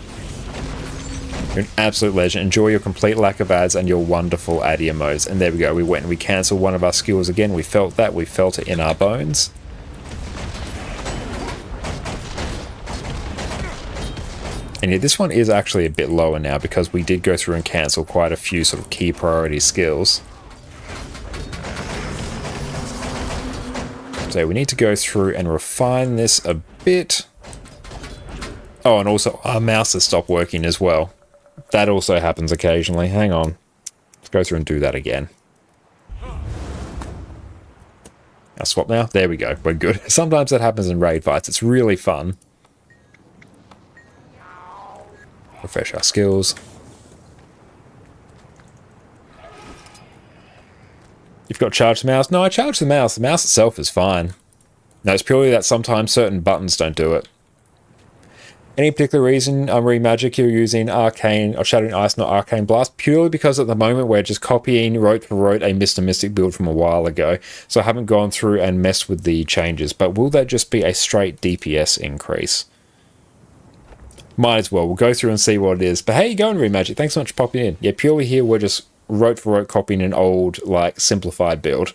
You're an absolute legend. Enjoy your complete lack of ads and your wonderful Addy emotes. And there we go. We went and we cancelled one of our skills again. We felt that. We felt it in our bones. And yeah, this one is actually a bit lower now because we did go through and cancel quite a few sort of key priority skills. So we need to go through and refine this a bit. Oh, and also our mouse has stopped working as well. That also happens occasionally. Hang on. Let's go through and do that again. I'll swap now. There we go. We're good. Sometimes that happens in raid fights. It's really fun. Refresh our skills. You've got charged the mouse? No, I charged the mouse. The mouse itself is fine. No, it's purely that sometimes certain buttons don't do it. Any particular reason, Magic, you're using Arcane or Shattering Ice, not Arcane Blast? Purely because at the moment we're just copying rote for rote a Mr. Mystic build from a while ago. So I haven't gone through and messed with the changes. But will that just be a straight DPS increase? Might as well. We'll go through and see what it is. But how you going, Magic? Thanks so much for popping in. Yeah, purely here we're just rote for rote copying an old, like, simplified build.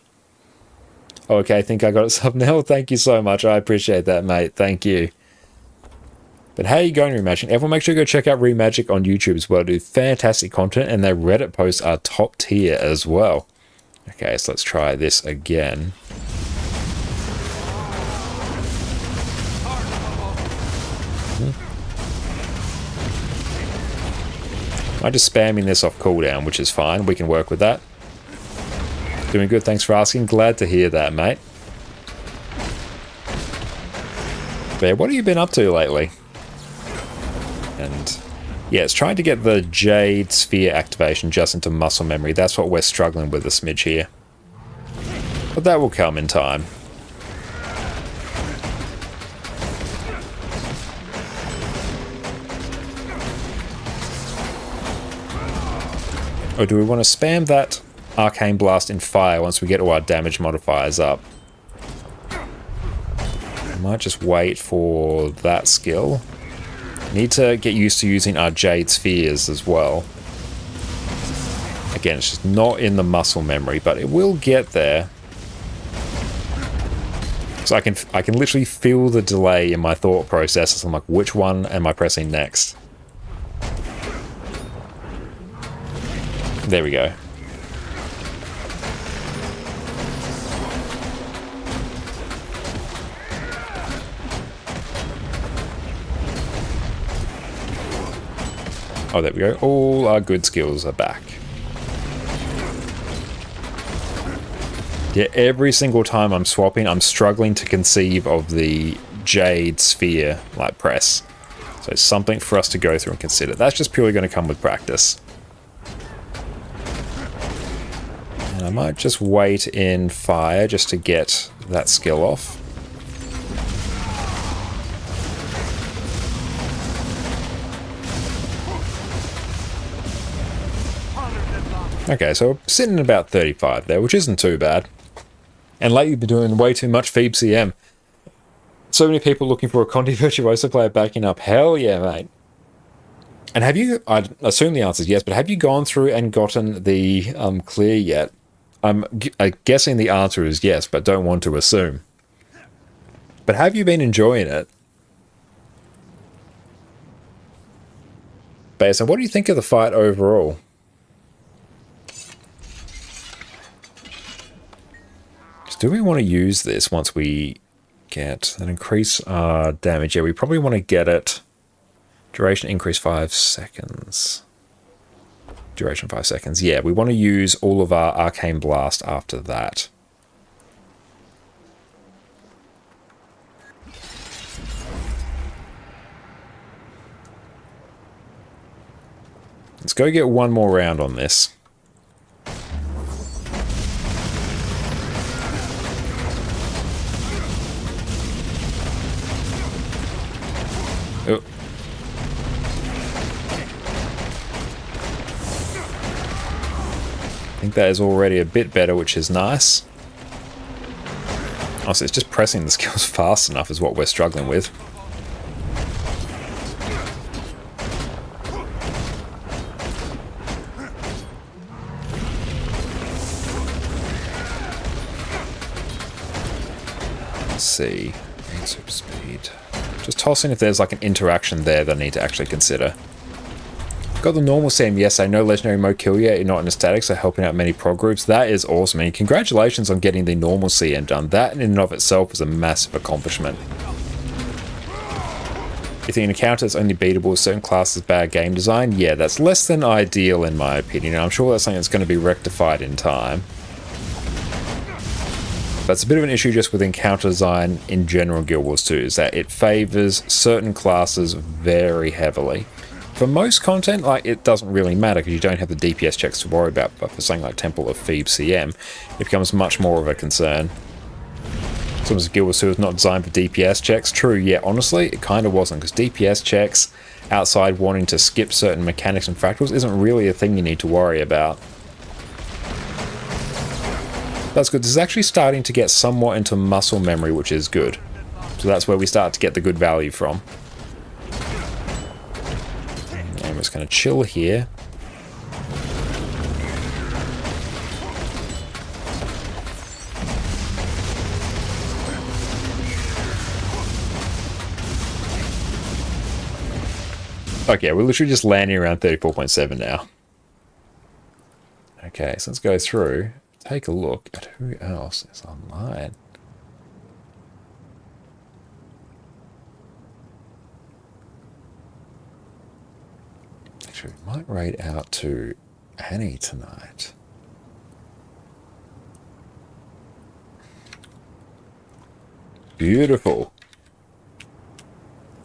Okay, I think I got it thumbnail. Thank you so much. I appreciate that, mate. Thank you. But how are you going, Remagic? Everyone make sure you go check out Remagic on YouTube as well. They do fantastic content, and their Reddit posts are top tier as well. Okay, so let's try this again. I'm just spamming this off cooldown, which is fine. We can work with that. Doing good, thanks for asking. Glad to hear that, mate. But yeah, what have you been up to lately? And yeah, it's trying to get the Jade Sphere activation just into muscle memory. That's what we're struggling with a smidge here. But that will come in time. Or do we want to spam that Arcane Blast in fire once we get all our damage modifiers up? I might just wait for that skill. Need to get used to using our Jade Spheres as well. Again, it's just not in the muscle memory, but it will get there. So I can literally feel the delay in my thought process. I'm like, which one am I pressing next? There we go. Oh, there we go. All our good skills are back. Yeah, every single time I'm swapping, I'm struggling to conceive of the Jade Sphere like press. So it's something for us to go through and consider. That's just purely going to come with practice. And I might just wait in fire just to get that skill off. Okay, so we're sitting at about 35 there, which isn't too bad. And lately you've been doing way too much Phoebe CM. So many people looking for a Conti Virtuoso player backing up. Hell yeah, mate. And have you, I assume the answer is yes, but have you gone through and gotten the clear yet? I'm guessing the answer is yes, but don't want to assume. But have you been enjoying it? Basin, what do you think of the fight overall? Do we want to use this once we get an increase damage? Yeah, we probably want to get it. Duration increase 5 seconds. Duration 5 seconds. Yeah, we want to use all of our Arcane Blast after that. Let's go get one more round on this. Oh. I think that is already a bit better, which is nice. Also, it's just pressing the skills fast enough is what we're struggling with. Let's see. Super speed. Just tossing if there's like an interaction there that I need to actually consider. Got the normal CM, yes, I know legendary mode kill yet, you're not in a static, so helping out many prog groups. That is awesome, and congratulations on getting the normal CM done. That in and of itself is a massive accomplishment. If the encounter is only beatable with certain classes bad game design, yeah, that's less than ideal in my opinion. I'm sure that's something that's going to be rectified in time. That's a bit of an issue just with encounter design in general Guild Wars 2, is that it favors certain classes very heavily. For most content, like, it doesn't really matter because you don't have the DPS checks to worry about, but for something like Temple of Phoebe CM, it becomes much more of a concern. Sometimes Guild Wars 2 is not designed for DPS checks. True, yeah, honestly, it kind of wasn't, because DPS checks, outside wanting to skip certain mechanics and fractals, isn't really a thing you need to worry about. That's good. This is actually starting to get somewhat into muscle memory, which is good. So that's where we start to get the good value from. And I'm just going to chill here. Okay, we're literally just landing around 34.7 now. Okay, so let's go through, take a look at who else is online. Actually, we might raid out to Annie tonight. Beautiful.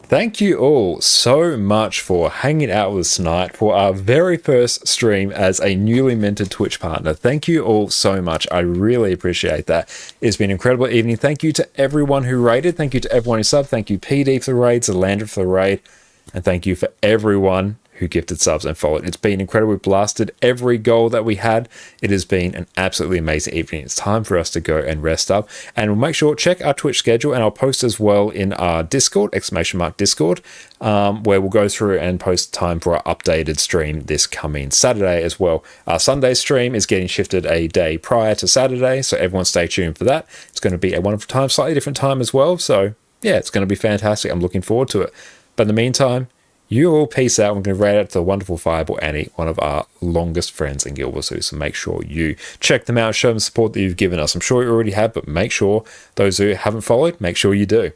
Thank you all so much for hanging out with us tonight for our very first stream as a newly minted Twitch partner. Thank you all so much. I really appreciate that. It's been an incredible evening. Thank you to everyone who raided. Thank you to everyone who subbed. Thank you PD for the raid, Zalandra for the raid. And thank you for everyone who gifted subs and followed. It's been incredible. We blasted every goal that we had. It has been an absolutely amazing evening. It's time for us to go and rest up. And we'll make sure, check our Twitch schedule, and I'll post as well in our Discord, !Discord, where we'll go through and post time for our updated stream this coming Saturday as well. Our Sunday stream is getting shifted a day prior to Saturday, so everyone stay tuned for that. It's going to be a wonderful time, slightly different time as well. So yeah, it's going to be fantastic. I'm looking forward to it. But in the meantime, you all peace out. I'm going to raid out to the wonderful Fireball Annie, one of our longest friends in Guild Wars 2. So make sure you check them out, show them support that you've given us. I'm sure you already have, but make sure those who haven't followed, make sure you do.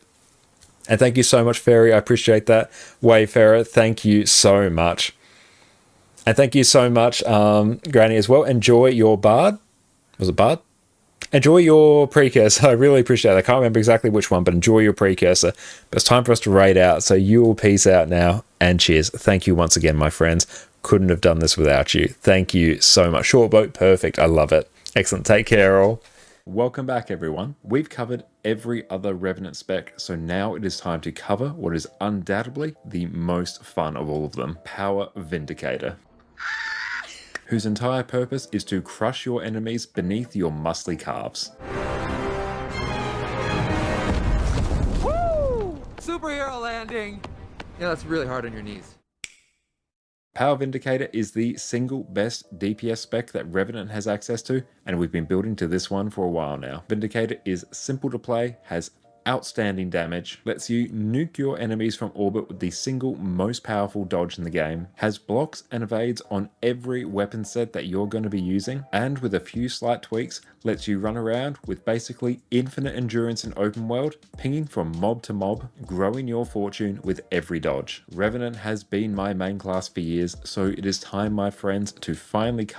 And thank you so much, Fairy. I appreciate that. Wayfarer, thank you so much. And thank you so much, Granny, as well. Enjoy your Bard. Was it Bard? Enjoy your precursor. I really appreciate it. I can't remember exactly which one, but enjoy your precursor. But it's time for us to raid out. So you all peace out now and cheers. Thank you once again, my friends. Couldn't have done this without you. Thank you so much. Short boat, perfect. I love it. Excellent. Take care, all. Welcome back, everyone. We've covered every other Revenant spec, so now it is time to cover what is undoubtedly the most fun of all of them, Power Vindicator, whose entire purpose is to crush your enemies beneath your muscly calves. Woo! Superhero landing! Yeah, that's really hard on your knees. Power Vindicator is the single best DPS spec that Revenant has access to, and we've been building to this one for a while now. Vindicator is simple to play, has outstanding damage, lets you nuke your enemies from orbit with the single most powerful dodge in the game, has blocks and evades on every weapon set that you're going to be using, and with a few slight tweaks, lets you run around with basically infinite endurance in open world, pinging from mob to mob, growing your fortune with every dodge. Revenant has been my main class for years, so it is time, my friends, to finally cover